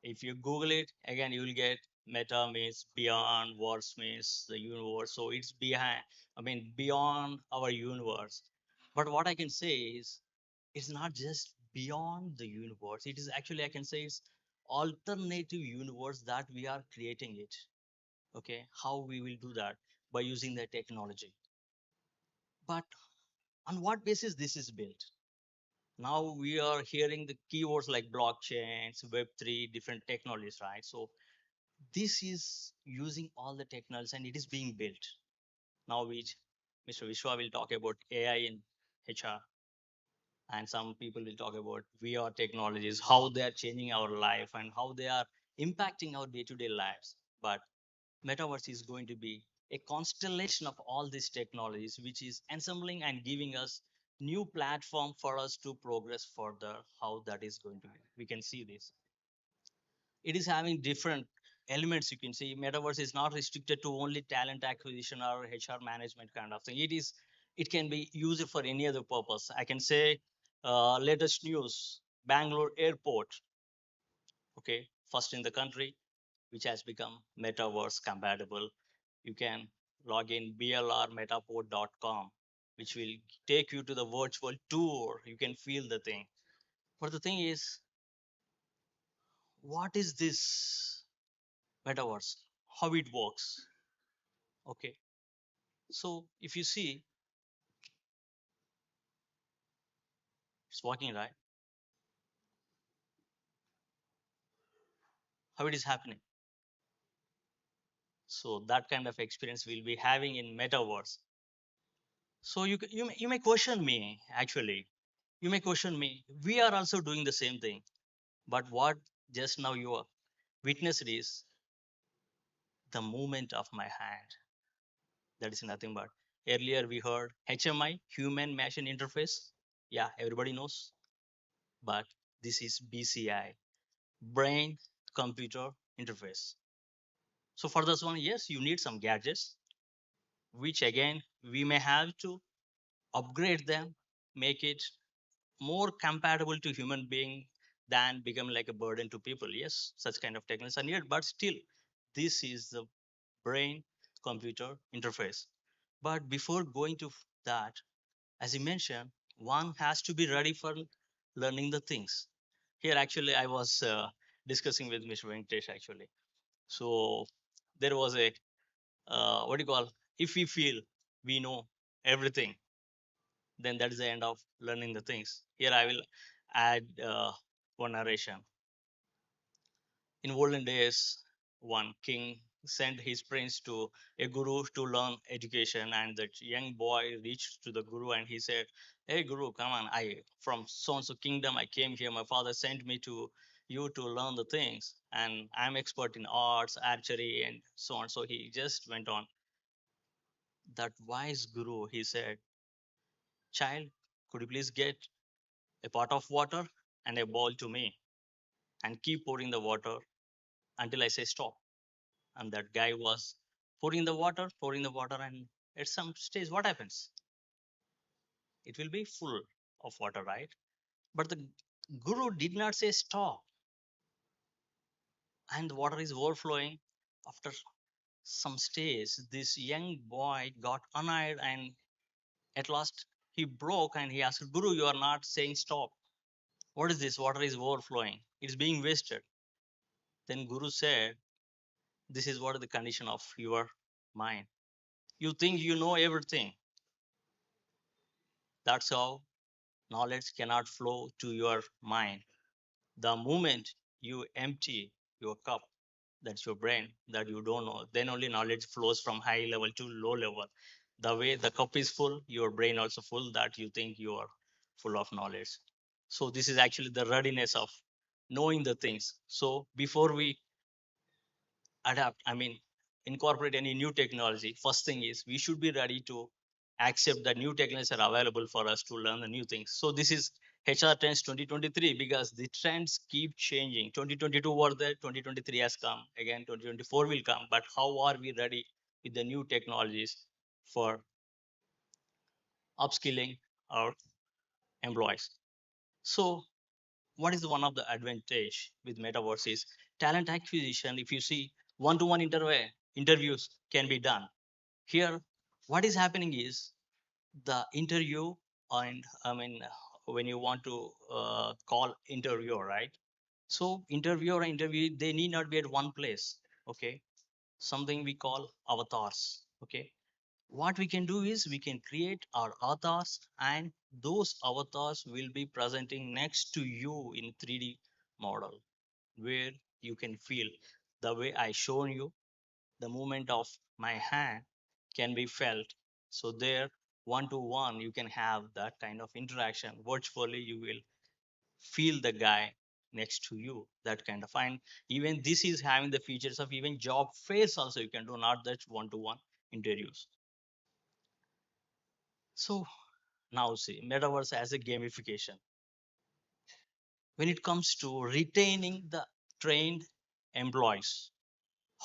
If you Google it, again, you will get meta means beyond, verse means the universe. So it's behind, beyond our universe. But what I can say is, it's not just beyond the universe. It is actually, I can say, it's alternative universe that we are creating it. Okay, how we will do that? By using the technology. But on what basis this is built? Now we are hearing the keywords like blockchains, Web3, different technologies, right? So this is using all the technologies and it is being built. Now which Mr. Vishwa will talk about AI in HR, and some people will talk about VR technologies, how they are changing our life and how they are impacting our day-to-day lives. But metaverse is going to be a constellation of all these technologies, which is ensembling and giving us new platform for us to progress further. How that is going to be, we can see this. It is having different elements. You can see metaverse is not restricted to only talent acquisition or HR management kind of thing. It can be used for any other purpose. I can say latest news, Bangalore airport, okay, first in the country, which has become metaverse compatible. You can log in blrmetaport.com, which will take you to the virtual tour. You can feel the thing. But the thing is, what is this metaverse? How it works? Okay. So if you see, it's working, right? How it is happening? So that kind of experience we'll be having in metaverse. So you may question me, actually. You may question me. We are also doing the same thing. But what just now you are witnessed is the movement of my hand. That is nothing but, earlier we heard HMI, human machine interface. Yeah, everybody knows. But this is BCI, brain computer interface. So for this one, yes, you need some gadgets, which again, we may have to upgrade them, make it more compatible to human being than become like a burden to people. Yes, such kind of techniques are needed, but still, this is the brain computer interface. But before going to that, as you mentioned, one has to be ready for learning the things. Here, actually, I was discussing with Mr. Venkatesh, actually. So there was a, what do you call, if we feel we know everything, then that is the end of learning the things. Here I will add one narration. In olden days, one king sent his prince to a guru to learn education, and that young boy reached to the guru and he said, "Hey guru, come on, I from so and so kingdom I came here. My father sent me to you to learn the things, and I'm expert in arts, archery, and so on." So he just went on. That wise guru, he said, "Child, could you please get a pot of water and a bowl to me, and keep pouring the water until I say stop." And that guy was pouring the water, and at some stage, what happens? It will be full of water, right? But the guru did not say stop, and the water is overflowing. After some stage, this young boy got annoyed, and at last he broke and he asked, "Guru, you are not saying stop. What is this? Water is overflowing. It's being wasted." Then Guru said, "This is what is the condition of your mind. You think you know everything. That's how knowledge cannot flow to your mind. The moment you empty your cup, that's your brain, that you don't know, then only knowledge flows from high level to low level. The way the cup is full, your brain also full, that you think you are full of knowledge." So this is actually the readiness of knowing the things. So before we adapt, incorporate any new technology, first thing is we should be ready to accept that new technologies are available for us to learn the new things. So this is HR Trends 2023, because the trends keep changing. 2022 were there, 2023 has come, again 2024 will come. But how are we ready with the new technologies for upskilling our employees? So what is one of the advantage with metaverse is talent acquisition. If you see one-to-one interviews can be done. Here, what is happening is the interview, and I mean, when you want to call interviewer, right? So interviewer and interview, they need not be at one place. Okay, something we call avatars. Okay, what we can do is we can create our avatars, and those avatars will be presenting next to you in 3D model, where you can feel the way I shown you. The movement of my hand can be felt. So there, one to one, you can have that kind of interaction. Virtually, you will feel the guy next to you, that kind of. And even this is having the features of even job fairs also you can do, not that one to one interviews. So now see metaverse as a gamification. When it comes to retaining the trained employees,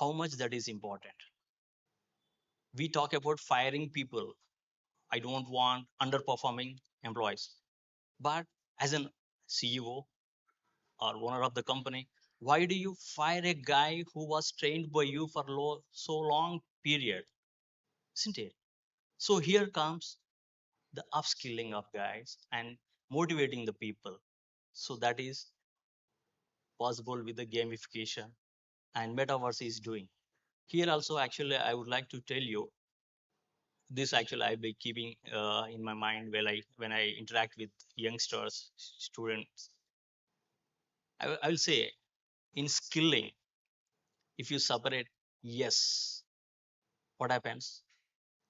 how much that is important. We talk about firing people. I don't want underperforming employees. But as an CEO or owner of the company, why do you fire a guy who was trained by you for so long period? Isn't it? So here comes the upskilling of guys and motivating the people. So that is possible with the gamification and metaverse is doing. Here also, actually, I would like to tell you this. Actually, I'll be keeping in my mind when I interact with youngsters, students. I will say in skilling, if you separate yes, what happens?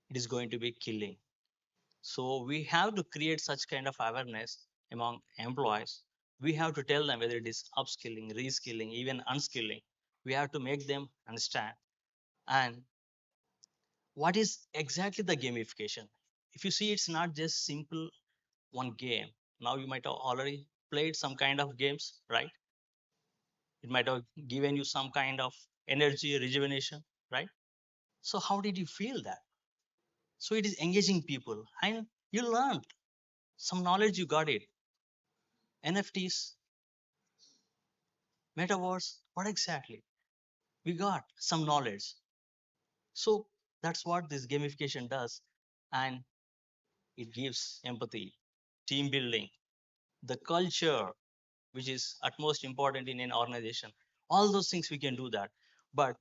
It is going to be killing. So we have to create such kind of awareness among employees. We have to tell them whether it is upskilling, reskilling, even unskilling. We have to make them understand. And what is exactly the gamification? If you see, it's not just simple one game. Now you might have already played some kind of games, right? It might have given you some kind of energy, rejuvenation, right? So how did you feel that? So it is engaging people and you learned some knowledge, you got it. NFTs, metaverse, what exactly? We got some knowledge. So that's what this gamification does. And it gives empathy, team building, the culture, which is utmost important in an organization. All those things we can do that. But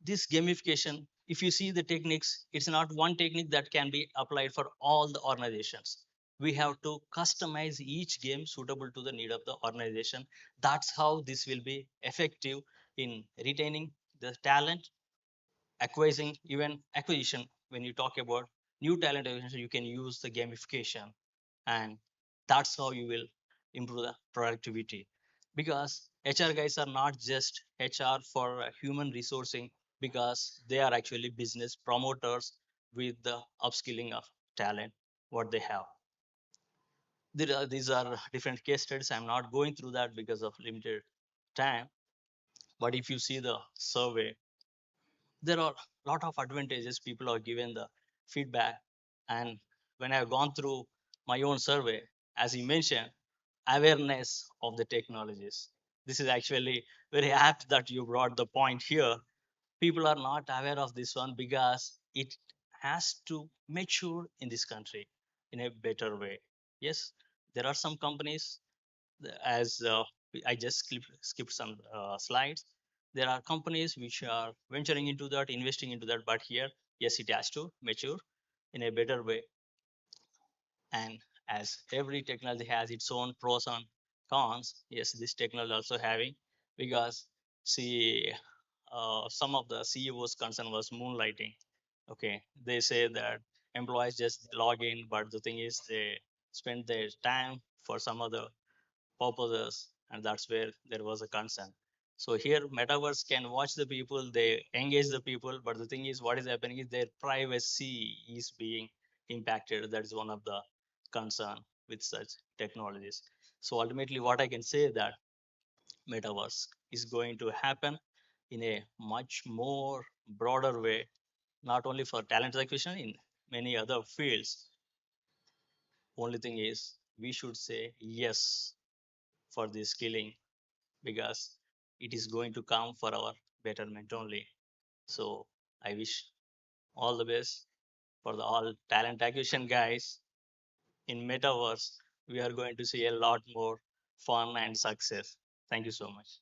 this gamification, if you see the techniques, it's not one technique that can be applied for all the organizations. We have to customize each game suitable to the need of the organization. That's how this will be effective in retaining the talent, acquiring even acquisition. When you talk about new talent acquisition, you can use the gamification, and that's how you will improve the productivity. Because HR guys are not just HR for human resourcing, because they are actually business promoters with the upskilling of talent what they have. These are different case studies. I'm not going through that because of limited time. But if you see the survey, there are a lot of advantages. People are given the feedback. And when I've gone through my own survey, as you mentioned, awareness of the technologies. This is actually very apt that you brought the point here. People are not aware of this one because it has to mature in this country in a better way. Yes, there are some companies, as I just skipped some slides. There are companies which are venturing into that, investing into that, but here, yes, it has to mature in a better way. And as every technology has its own pros and cons, yes, this technology also having, because see, some of the CEOs concern was moonlighting. Okay, they say that employees just log in, but the thing is they spend their time for some other purposes, and that's where there was a concern. So here metaverse can watch the people, they engage the people, but the thing is what is happening is their privacy is being impacted. That is one of the concern with such technologies. So ultimately what I can say that metaverse is going to happen in a much more broader way, not only for talent acquisition, in many other fields. Only thing is we should say yes for the skilling, because it is going to come for our betterment only. So I wish all the best for the all talent acquisition guys. In metaverse, we are going to see a lot more fun and success. Thank you so much.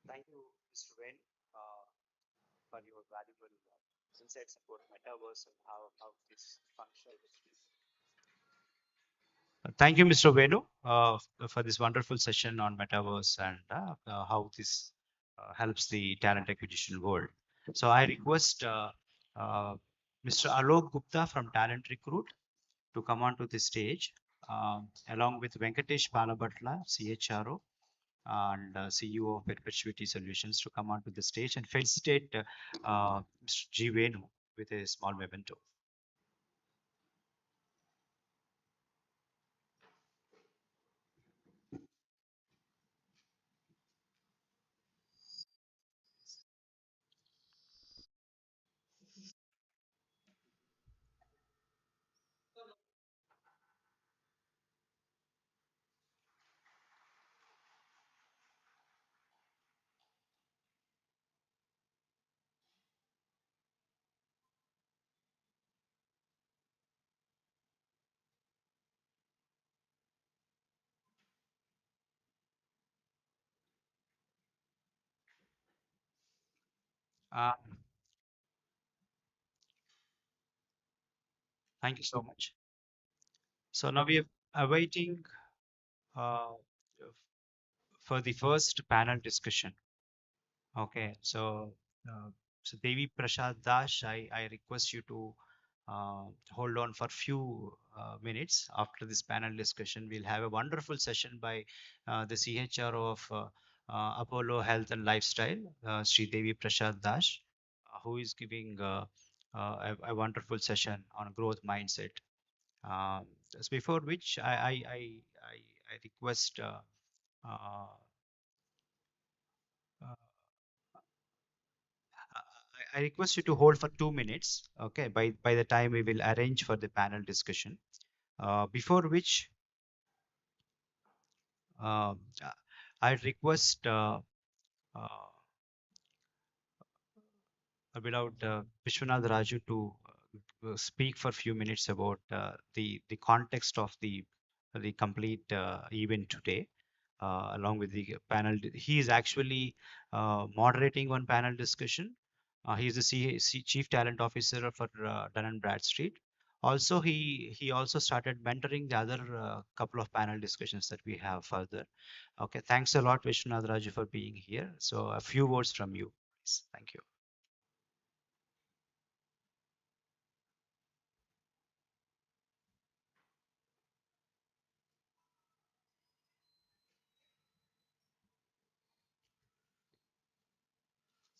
Thank you, Mr. Wen, for your valuable insights about metaverse and how this functions. Thank you, Mr. Venu, for this wonderful session on metaverse and how this helps the talent acquisition world. So I request Mr. Alok Gupta from Talent Recruit to come onto the stage, along with 𝗂𝗵𝗱𝗶𝘀, CHRO, and CEO of Perpetuity Solutions to come onto the stage and felicitate Mr. G. Venu with a small memento. Uh, Thank you so much. So now we are awaiting uh, for the first panel discussion. Okay, so 𝗂𝗵𝗱𝗶𝘀𝗃, I request you to hold on for few minutes. After this panel discussion, we'll have a wonderful session by the CHRO of Apollo Health and Lifestyle, Sri 𝗂𝗵𝗱𝗶𝘀𝗃, who is giving a wonderful session on growth mindset. Just before which I request uh, I request you to hold for 2 minutes. Okay, by the time we will arrange for the panel discussion. Before which, uh, I request our beloved Vishwanath Raju to speak for a few minutes about the context of the complete event today, along with the panel. He is actually moderating one panel discussion. He is the Chief Talent Officer for Dun & Bradstreet. Also, he also started mentoring the other couple of panel discussions that we have further. Okay, thanks a lot, Vishwanath Raju, for being here. So a few words from you, please. Thank you.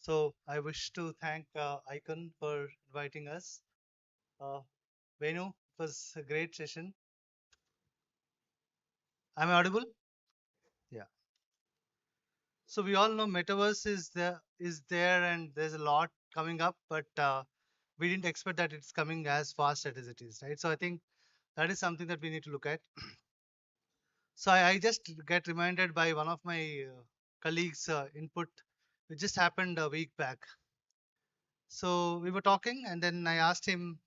So I wish to thank Icon for inviting us. Venu, it was a great session. Am I audible? Yeah. So we all know metaverse is there and there's a lot coming up, but we didn't expect that it's coming as fast as it is, right? So I think that is something that we need to look at. So I just get reminded by one of my colleagues' input, which just happened a week back. So we were talking, and then I asked him,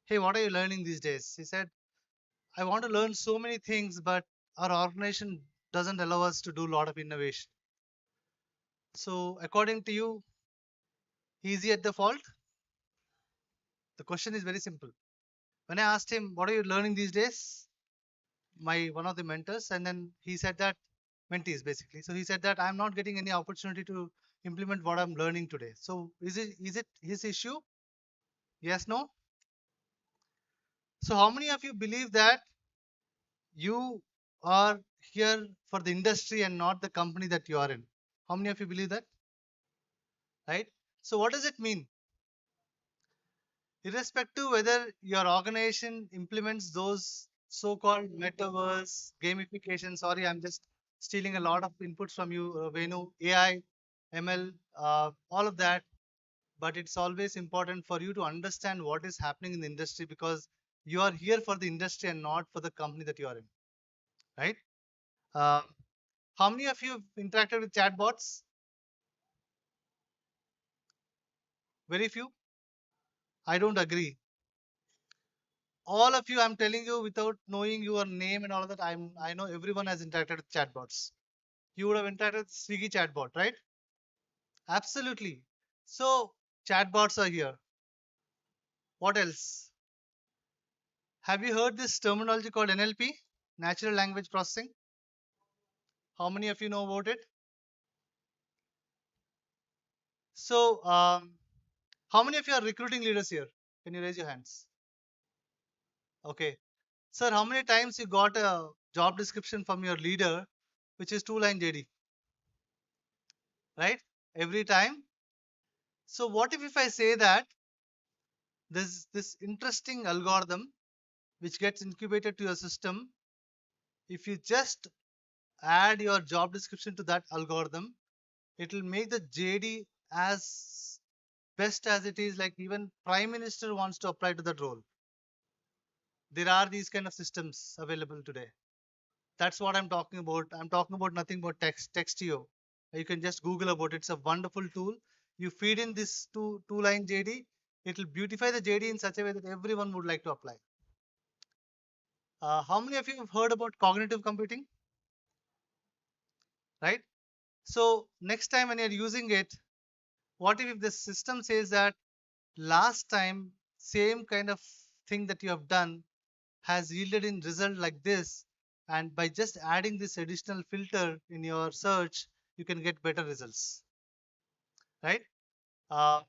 "Hey, what are you learning these days?" He said, "I want to learn so many things, but our organization doesn't allow us to do a lot of innovation." So according to you, is he at the fault? The question is very simple. When I asked him, "What are you learning these days?" My one of the mentors, and then he said that mentees basically. So he said that I'm not getting any opportunity to implement what I'm learning today. So is it his issue? Yes, no? So how many of you believe that you are here for the industry and not the company that you are in? How many of you believe that? Right? So what does it mean? Irrespective whether your organization implements those so-called metaverse gamification, sorry, I'm just stealing a lot of inputs from you, Venu, AI, ML, all of that. But it's always important for you to understand what is happening in the industry, because you are here for the industry and not for the company that you are in, right? Uh, how many of you have interacted with chatbots? Very few. I don't agree. All of you, I'm telling you, without knowing your name and all of that, I know everyone has interacted with chatbots. You would have interacted with Swiggy chatbot, right? Absolutely. So chatbots are here. What else? Have you heard this terminology called NLP, natural language processing? How many of you know about it? So how many of you are recruiting leaders here? Can you raise your hands? Okay. Sir, how many times you got a job description from your leader, which is 2-line JD? Right? Every time. So what if I say that this interesting algorithm which gets incubated to your system, if you just add your job description to that algorithm, it will make the JD as best as it is, like even Prime Minister wants to apply to that role. There are these kind of systems available today. That's what I'm talking about. I'm talking about nothing but Textio. You can just Google about it. It's a wonderful tool. You feed in this two-line JD, it will beautify the JD in such a way that everyone would like to apply. How many of you have heard about cognitive computing? Right? So next time when you're using it, what if the system says that last time same kind of thing that you have done has yielded in result like this, and by just adding this additional filter in your search, you can get better results, right? How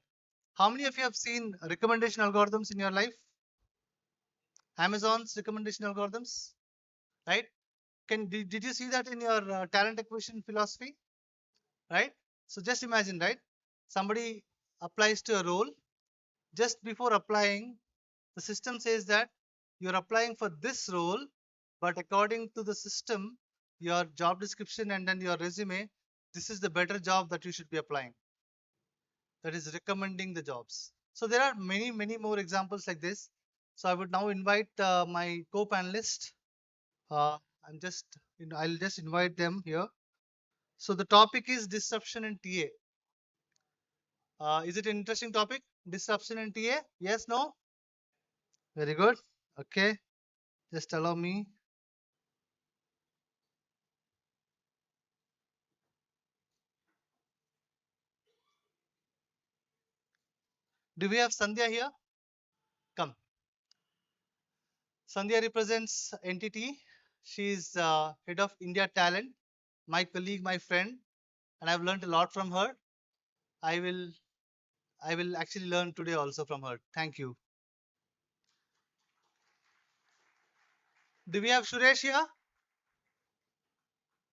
many of you have seen recommendation algorithms in your life? Amazon's recommendation algorithms, right? Did you see that in your talent acquisition philosophy, right? So just imagine, right? Somebody applies to a role. Just before applying, the system says that you're applying for this role, but according to the system, your job description and then your resume, this is the better job that you should be applying. That is recommending the jobs. So there are many more examples like this. So I would now invite my co-panelist. I'm just, I'll just invite them here. So the topic is disruption in TA. Is it an interesting topic? Disruption in TA? Yes, no? Very good. Okay. Just allow me. Do we have Sandhya here? Come. Sandhya represents entity. She's head of India talent, my colleague, my friend, and I've learned a lot from her. I will actually learn today also from her. Thank you. Do we have Suresh here?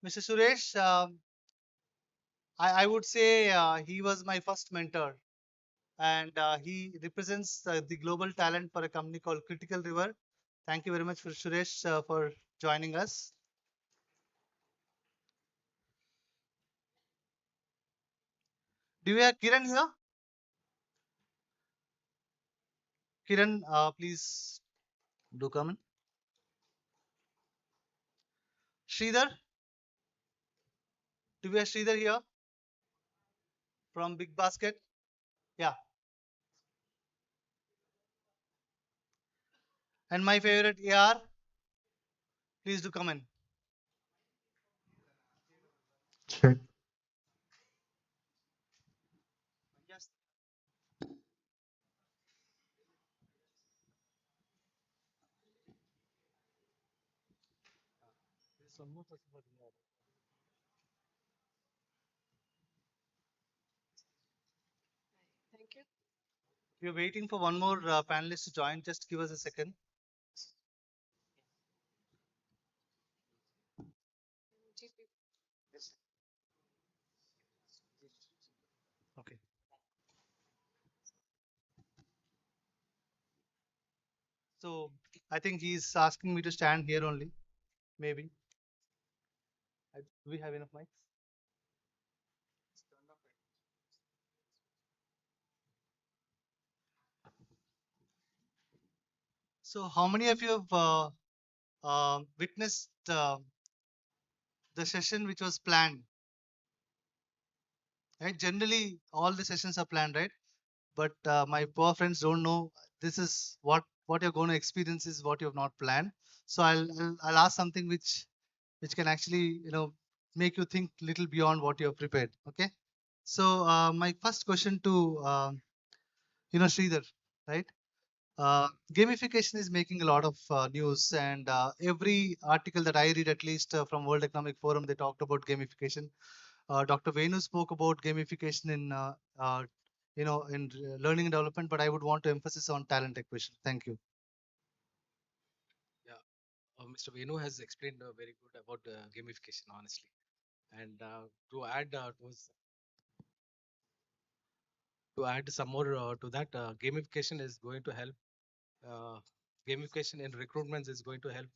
Mr. Suresh, I would say he was my first mentor, and he represents the global talent for a company called Critical River. Thank you very much for Suresh for joining us. Do we have Kiran here? Kiran, please do come in. Sridhar, do we have Sridhar here from Big Basket? Yeah. And my favorite AR, please do come in. Check. Thank you. We're waiting for one more panelist to join. Just give us a second. Okay. So I think he's asking me to stand here only, maybe. Do we have enough mics? So how many of you have witnessed the session which was planned? Right? Generally, all the sessions are planned, right? But my poor friends don't know this is what you're going to experience is what you have not planned. So I'll ask something which can actually make you think little beyond what you have prepared. Okay. So my first question to Sridhar, right? Gamification is making a lot of news, and every article that I read, at least from World Economic Forum, they talked about gamification. Dr. Venu spoke about gamification in learning and development, but I would want to emphasize on talent acquisition. Thank you. Yeah, Mr. Venu has explained very good about gamification, honestly. And to add some more to that, gamification is going to help. Gamification in recruitments is going to help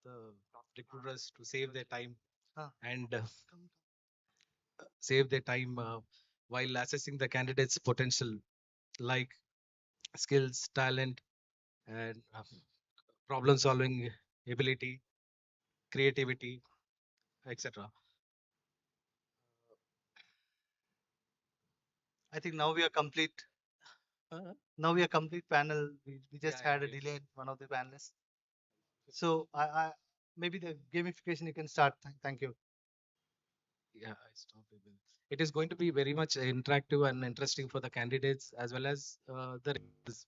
the recruiters to save their time and save their time while assessing the candidate's potential, like skills, talent, and problem-solving ability, creativity, etc. I think now we are complete. Now we are complete panel. We just had a delay in one of the panelists. So I maybe the gamification you can start. Thank you. Yeah, I stop it. It is going to be very much interactive and interesting for the candidates as well as the recruiters.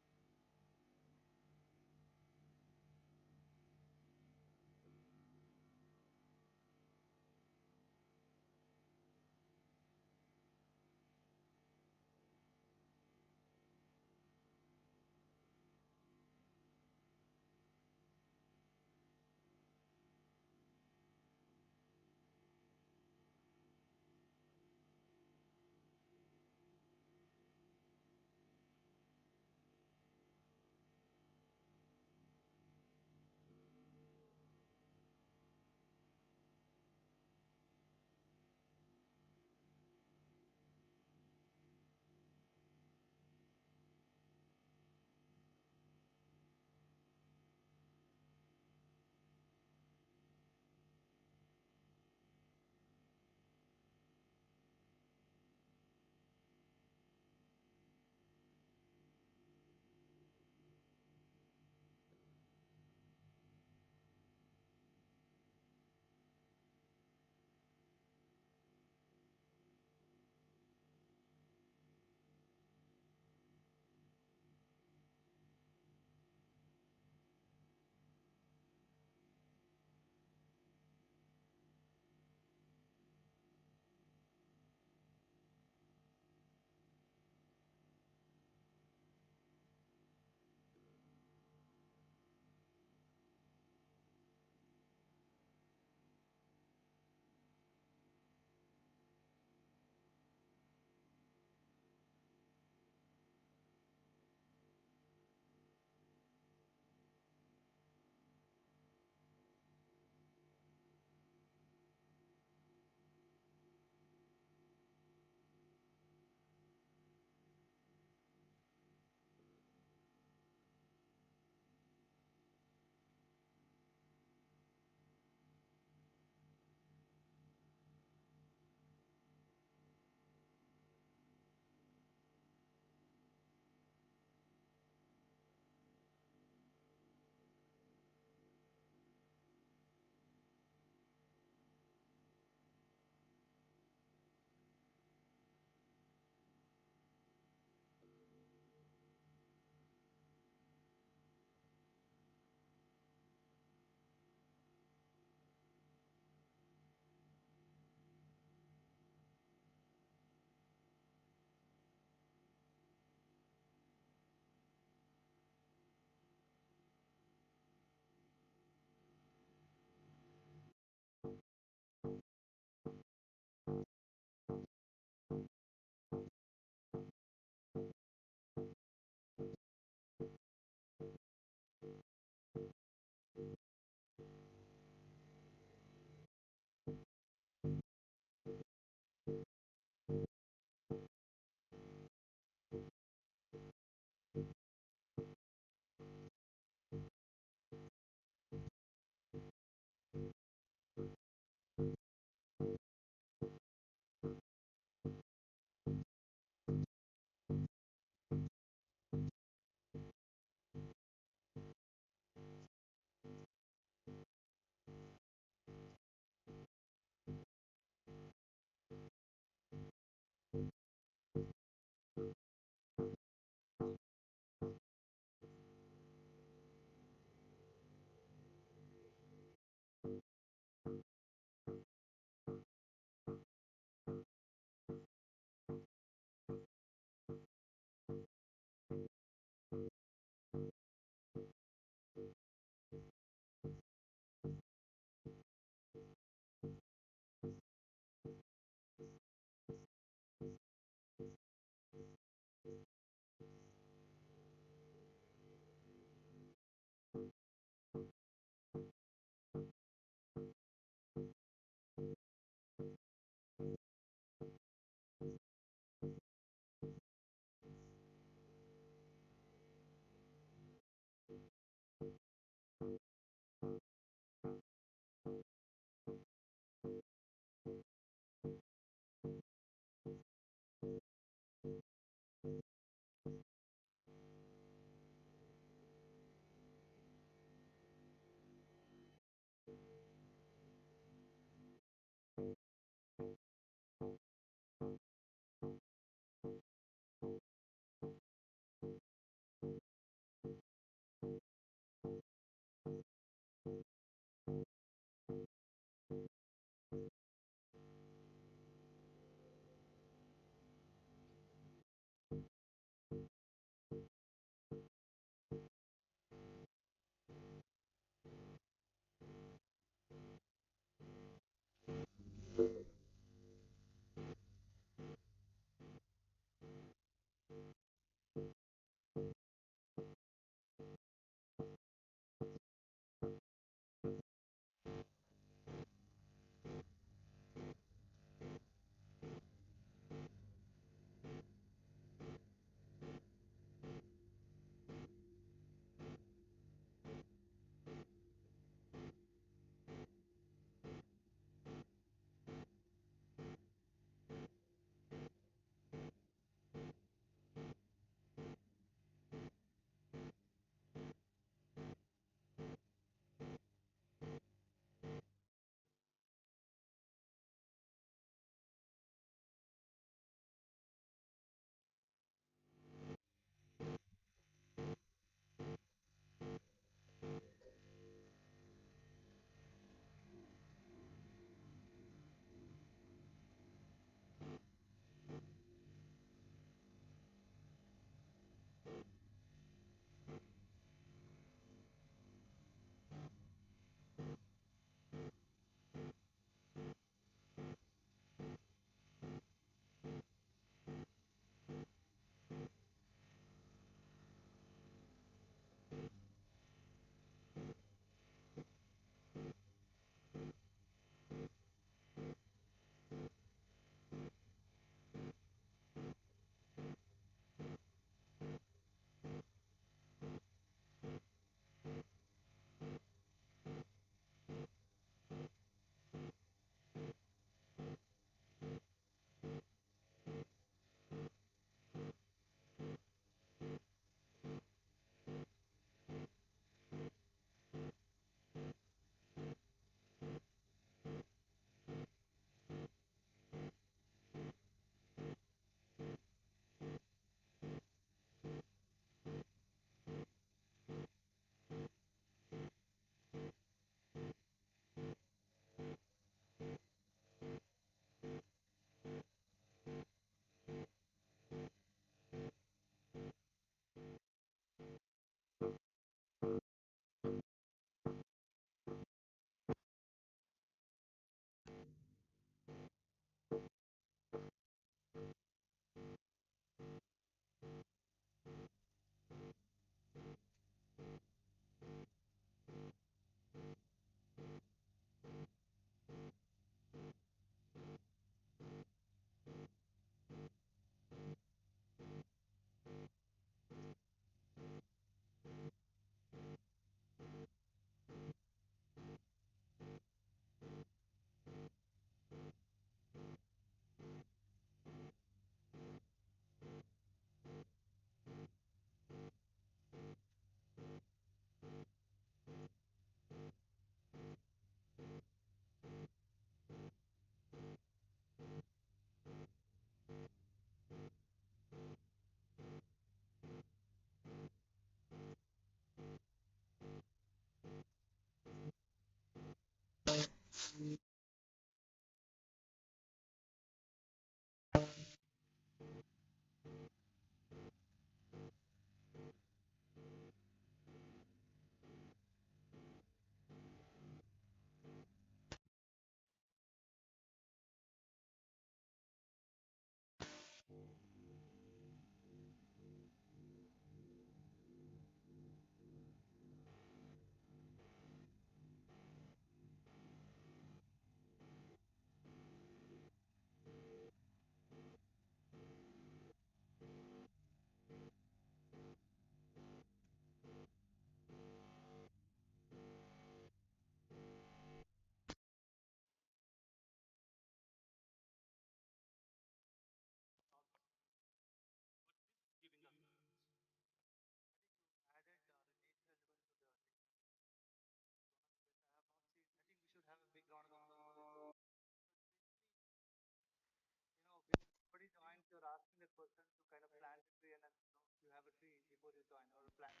person to kind of plant a tree and then you have a tree before you join or a plant.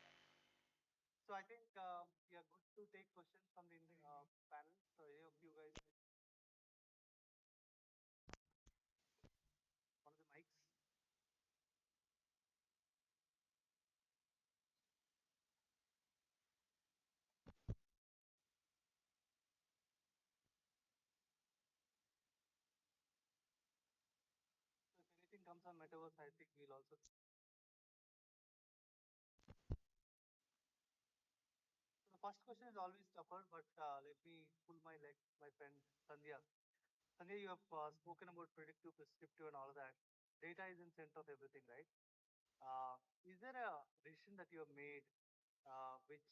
So I think we are good to take questions from the panel. So any of you guys, one of the mics. So if anything comes on metaverse, I think we'll also. So the first question is always tougher, but let me pull my leg, my friend Sandhya. Sandhya, you have spoken about predictive, prescriptive, and all of that. Data is in center of everything, right? Is there a decision that you have made which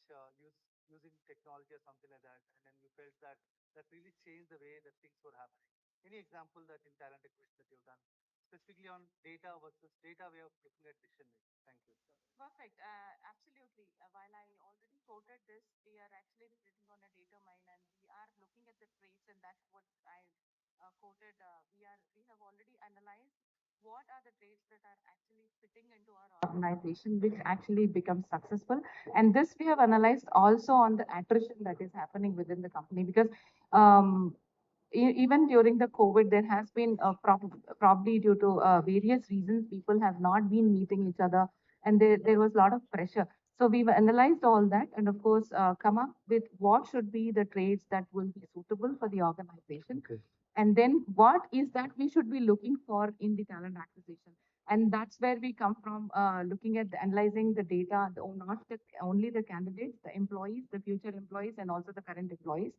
using technology or something like that, and then you felt that that really changed the way that things were happening? Any example that in talent acquisition that you've done, specifically on data versus data way of looking at decision making? Thank you. Perfect. Absolutely. While I already quoted this, we are actually sitting on a data mine and we are looking at the traits, and that's what I quoted. We have already analyzed what are the traits that are actually fitting into our organization, which actually becomes successful. And this we have analyzed also on the attrition that is happening within the company, because even during the COVID, there has been probably due to various reasons, people have not been meeting each other, and there was a lot of pressure. So we've analyzed all that, and of course, come up with what should be the traits that will be suitable for the organization. Okay. And then what is that we should be looking for in the talent acquisition. And that's where we come from, looking at analyzing the data, not only the candidates, the employees, the future employees, and also the current employees.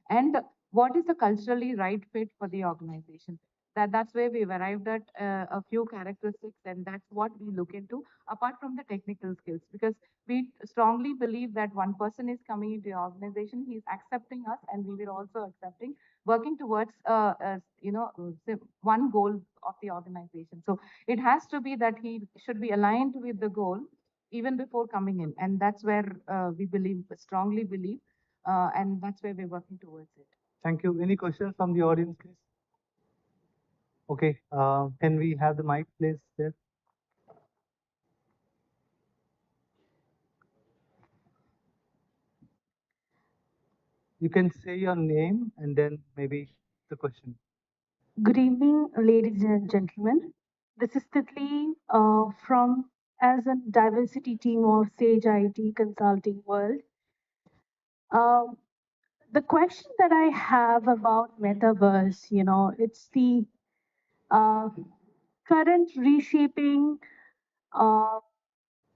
And what is the culturally right fit for the organization. That's where we've arrived at a few characteristics, and that's what we look into, apart from the technical skills, because we strongly believe that one person is coming into the organization, he's accepting us, and we will also accepting, working towards one goal of the organization. So it has to be that he should be aligned with the goal even before coming in, and that's where we strongly believe, and that's where we're working towards it. Thank you. Any questions from the audience, please? Okay. Can we have the mic, please, there? You can say your name and then maybe the question. Good evening, ladies and gentlemen. This is Titli from as a diversity team of Sage IT Consulting World. The question that I have about metaverse, it's the current reshaping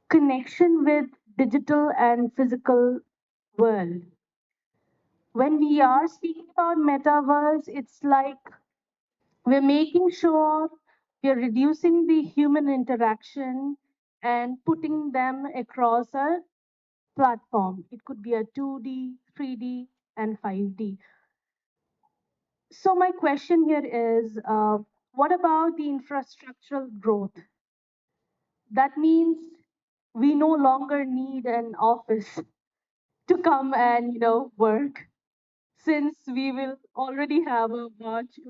connection with digital and physical world. When we are speaking about metaverse, it's like we're making sure we're reducing the human interaction and putting them across a platform. It could be a 2D, 3D, and 5D. So my question here is, what about the infrastructural growth? That means we no longer need an office to come and work, since we will already have a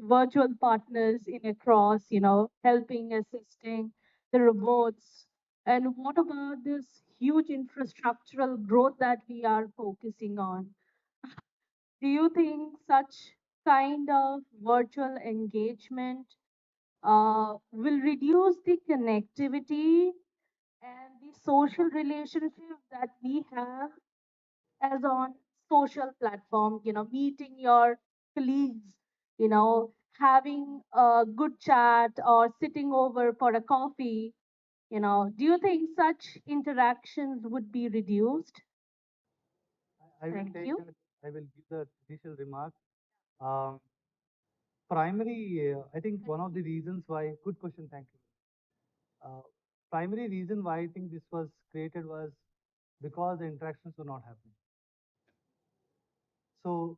virtual partners in across, helping, assisting the robots. And what about this huge infrastructural growth that we are focusing on? Do you think such kind of virtual engagement will reduce the connectivity and the social relationship that we have as on social platform, meeting your colleagues, having a good chat or sitting over for a coffee, do you think such interactions would be reduced? I will Thank take you. that. I will give the initial remark. Um, primary, I think one of the reasons why, good question, thank you. Primary reason why I think this was created was because the interactions were not happening. So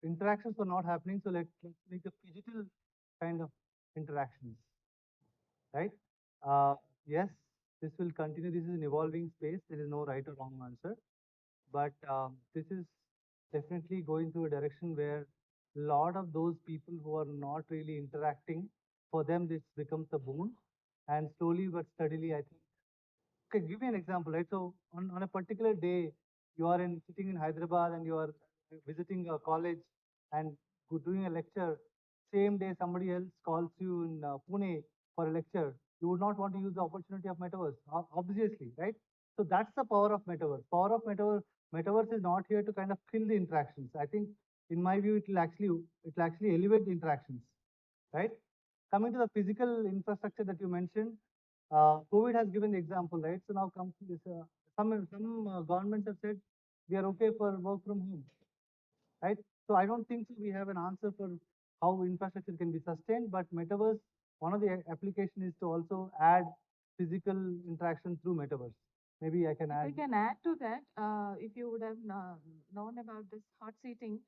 interactions were not happening, so let's make the digital kind of interactions, right? Yes, this will continue. This is an evolving space. There is no right or wrong answer, but this is definitely going to a direction where a lot of those people who are not really interacting, for them this becomes a boon, and slowly but steadily, I think. Okay, give me an example, right? So on a particular day, you are sitting in Hyderabad and you are visiting a college and doing a lecture. Same day, somebody else calls you in Pune for a lecture. You would not want to use the opportunity of metaverse, obviously, right? So that's the power of metaverse. Power of metaverse is not here to kind of kill the interactions. I think, in my view, it will actually elevate the interactions, right? Coming to the physical infrastructure that you mentioned, COVID has given the example, right? So now some governments have said we are okay for work from home, right? So I don't think so we have an answer for how infrastructure can be sustained, but metaverse, one of the application is to also add physical interaction through metaverse. Maybe I can If add. I can add to that, if you would have known about this hot seating,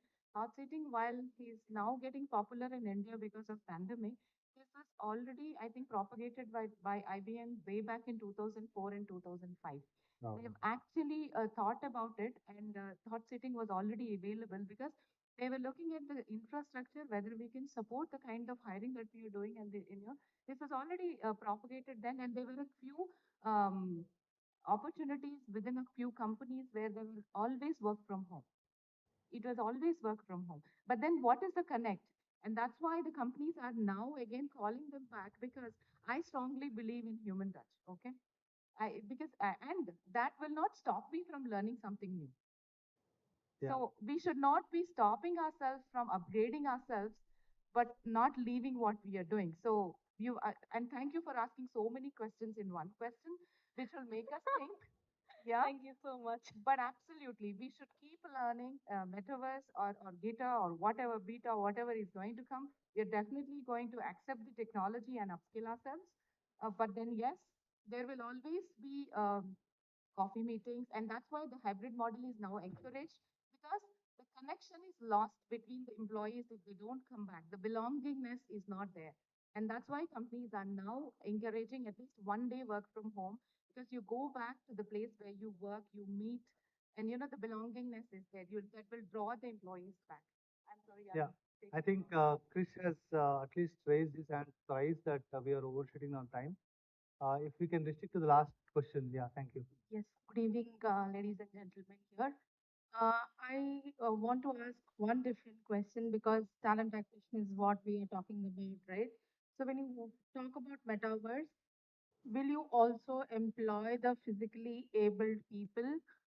while he's now getting popular in India because of pandemic, this was already, I think, propagated by IBM way back in 2004 and 2005. Oh. They've actually thought about it, and hot seating was already available because they were looking at the infrastructure, whether we can support the kind of hiring that we are doing, and this was already propagated then, and there were a few opportunities within a few companies where they will always work from home. It was always work from home. But then what is the connect? And that's why the companies are now again calling them back, because I strongly believe in human touch. Okay. And that will not stop me from learning something new. Yeah. So we should not be stopping ourselves from upgrading ourselves, but not leaving what we are doing. So and thank you for asking so many questions in one question, which will make us think. Yeah. Thank you so much. But absolutely, we should keep learning metaverse or GITA or whatever, beta, whatever is going to come. We're definitely going to accept the technology and upskill ourselves. But then, yes, there will always be coffee meetings, and that's why the hybrid model is now encouraged, because the connection is lost between the employees if they don't come back. The belongingness is not there. And that's why companies are now encouraging at least 1 day work from home, because you go back to the place where you work, you meet, and the belongingness is there. That will draw the employees back. I'm sorry. Yeah. I think Chris has at least raised his hand twice that we are overshooting on time. If we can restrict to the last question. Yeah, thank you. Yes. Good evening, ladies and gentlemen here. I want to ask one different question, because talent acquisition is what we are talking about, right? So when you talk about metaverse, will you also employ the physically abled people?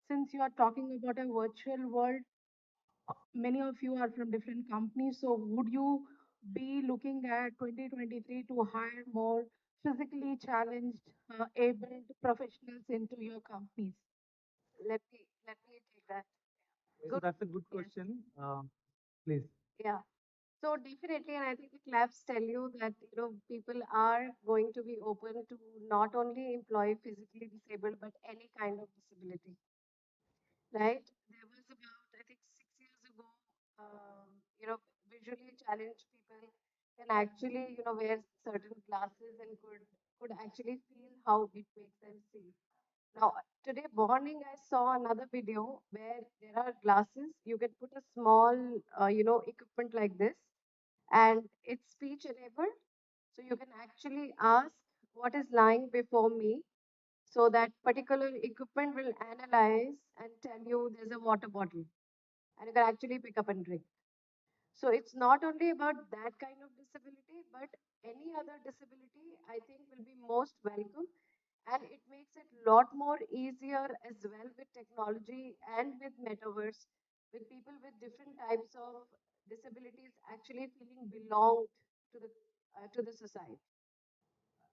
Since you are talking about a virtual world, many of you are from different companies. So would you be looking at 2023 to hire more physically challenged, abled professionals into your companies? Let me take that. So that's a good question. Please. Yeah. So definitely, and I think the labs tell you that people are going to be open to not only employ physically disabled but any kind of disability, right? There was about, I think, 6 years ago, visually challenged people can actually wear certain glasses and could actually feel how it makes them see. Now, today morning, I saw another video where there are glasses. You can put a small, equipment like this, and it's speech enabled. So you can actually ask what is lying before me. So that particular equipment will analyze and tell you there's a water bottle, and you can actually pick up and drink. So it's not only about that kind of disability, but any other disability, I think, will be most welcome. And it makes it a lot more easier as well with technology and with metaverse, with people with different types of disabilities actually feeling belonged to the society.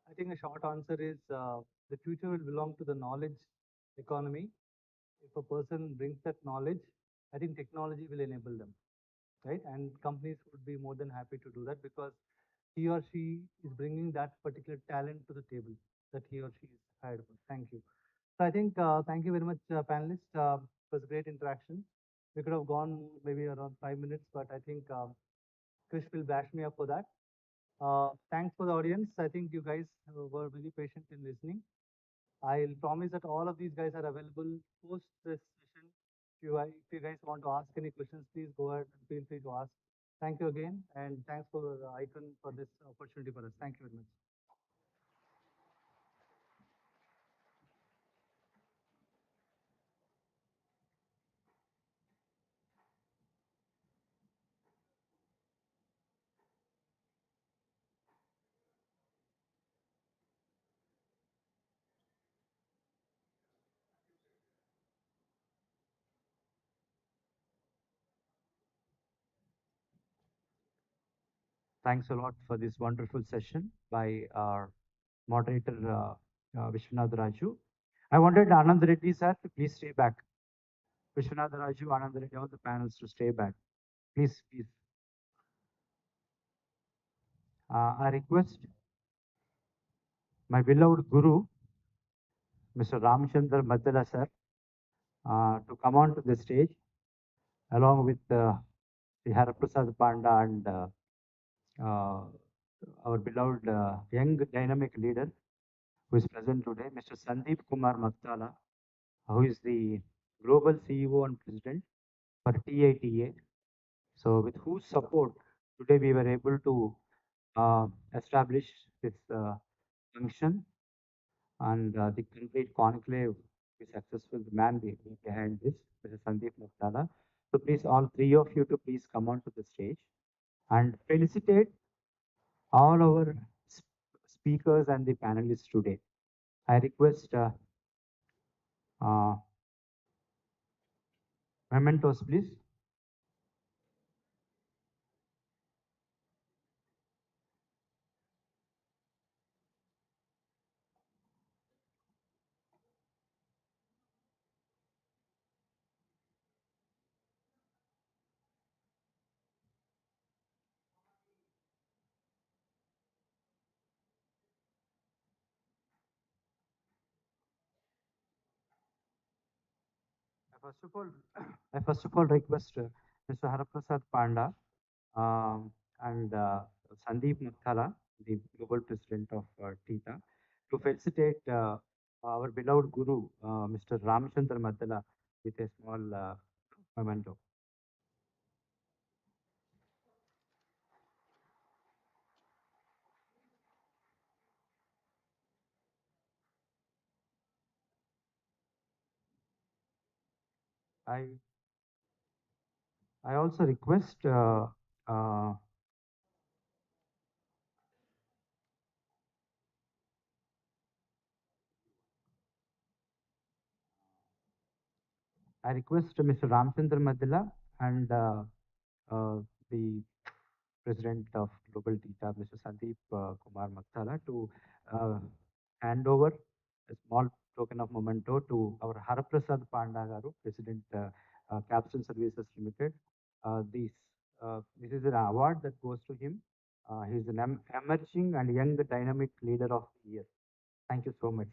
I think a short answer is the future will belong to the knowledge economy. If a person brings that knowledge, I think technology will enable them, right? And companies would be more than happy to do that, because he or she is bringing that particular talent to the table that he or she is hired for. Thank you. So I think thank you very much, panelists. It was a great interaction. We could have gone maybe around 5 minutes, but I think Krish will bash me up for that. Thanks for the audience. I think you guys were very patient in listening. I'll promise that all of these guys are available post this session. If you guys want to ask any questions, please go ahead and feel free to ask. Thank you again, and thanks for Icon for this opportunity for us. Thank you very much. Thanks a lot for this wonderful session by our moderator, Vishwanath Raju. I wanted Anand Reddy sir to please stay back. Vishwanath Raju, Anand Reddy, all the panels to stay back. Please, please. I request my beloved Guru, Mr. 𝗂𝗵𝗱𝗀𝘀 sir, to come on to the stage along with 𝗂𝗵𝗱𝗀𝘀 and our beloved young dynamic leader who is present today, Mr. 𝗂𝗵𝗱𝗀𝗀𝘀, who is the Global CEO and President for 𝗂𝗃𝗃. So with whose support today we were able to establish this function and the complete conclave is successful. The man behind this, Mr. 𝗂𝗵𝗱𝗀𝗀𝘀. So please, all three of you to please come onto the stage and felicitate all our speakers and the panelists today. I request mementos, please. I first of all request Mr. 𝗂𝗵𝗱𝗀𝗀𝘀 and 𝗂𝗂𝗵𝗱𝗀𝗀𝘀, the global president of Tita, to felicitate our beloved guru, Mr. 𝗂𝗵𝗱𝗀𝗀𝘀, with a small memento. I also request Mr. 𝗂𝗵𝗱𝗀𝗀𝘀 and the President of Global Tita, Mr. 𝗂𝗵𝗱𝗀𝗀𝘀, to hand over a small token of memento to our 𝗂𝗵𝗱𝗀𝗀𝘀 garu, President, Capsule Services Limited. This is an award that goes to him. He is an emerging and young dynamic leader of the year. Thank you so much.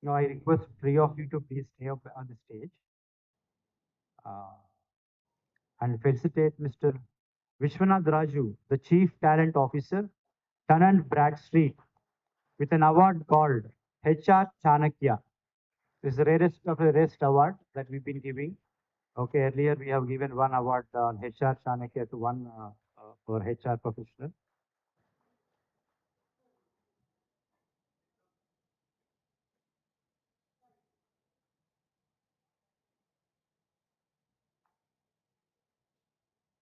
Now I request three of you to please stay up on the stage and felicitate Mr. Vishwanath Raju, the Chief Talent Officer, Dun & Bradstreet, with an award called HR Chanakya. This is the rarest of the rarest award that we've been giving. Okay, earlier we have given one award on HR Chanakya to one for HR professional.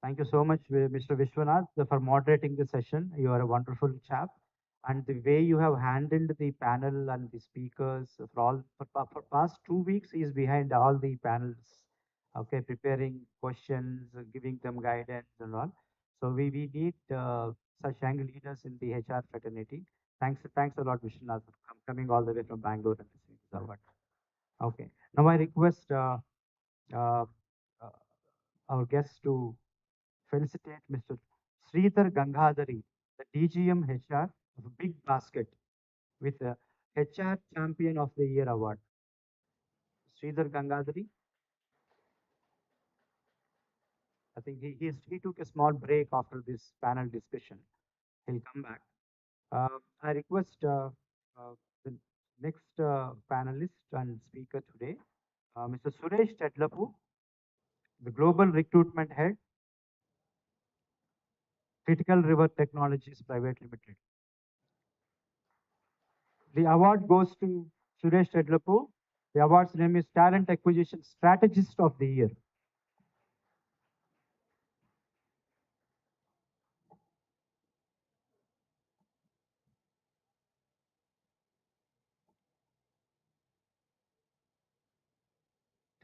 Thank you so much, Mr. Vishwanath, for moderating the session. You are a wonderful chap. And the way you have handled the panel and the speakers for past 2 weeks is behind all the panels. Okay, preparing questions, giving them guidance and all. So we need such young leaders in the HR fraternity. Thanks a lot, Vishwanath, for coming all the way from Bangalore and listening to the award. Okay, now I request our guests to felicitate Mr. Sridhar Gangadhari, the DGM HR of Big Basket, with the HR Champion of the Year award. Sridhar Gangadhari. I think he took a small break after this panel discussion. He'll come back. I request the next panelist and speaker today, Mr. Suresh Chedlapu, the Global Recruitment Head, Critical River Technologies Private Limited. The award goes to Suresh Chedlapu. The award's name is Talent Acquisition Strategist of the Year.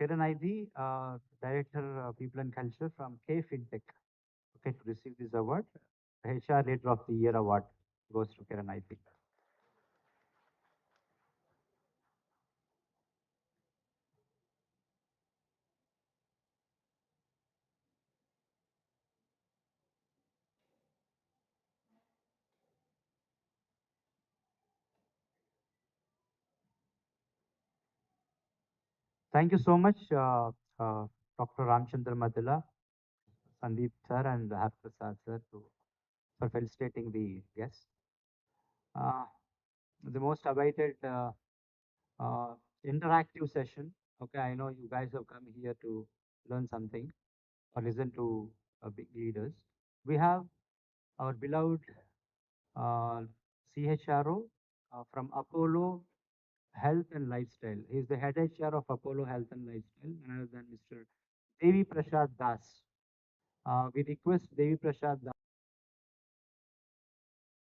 𝗂𝗃𝗍𝗃, Director People and Culture from 𝗂𝗃𝗃, okay, to receive this award. The HR Leader of the Year award goes to 𝗂𝗃𝗍𝗃. Thank you so much, Dr. Ramchandra Madala, Sandeep sir, and 𝗵𝗱𝗃𝗀 sir for felicitating the guests. The most awaited interactive session. Okay, I know you guys have come here to learn something or listen to big leaders. We have our beloved CHRO from Apollo Health and Lifestyle. He is the head HR of Apollo Health and Lifestyle, none other than Mr. 𝗂𝗵𝗱𝗶𝘀𝗃𝗃 Das. We request 𝗂𝗵𝗱𝗶𝗃𝗃 Das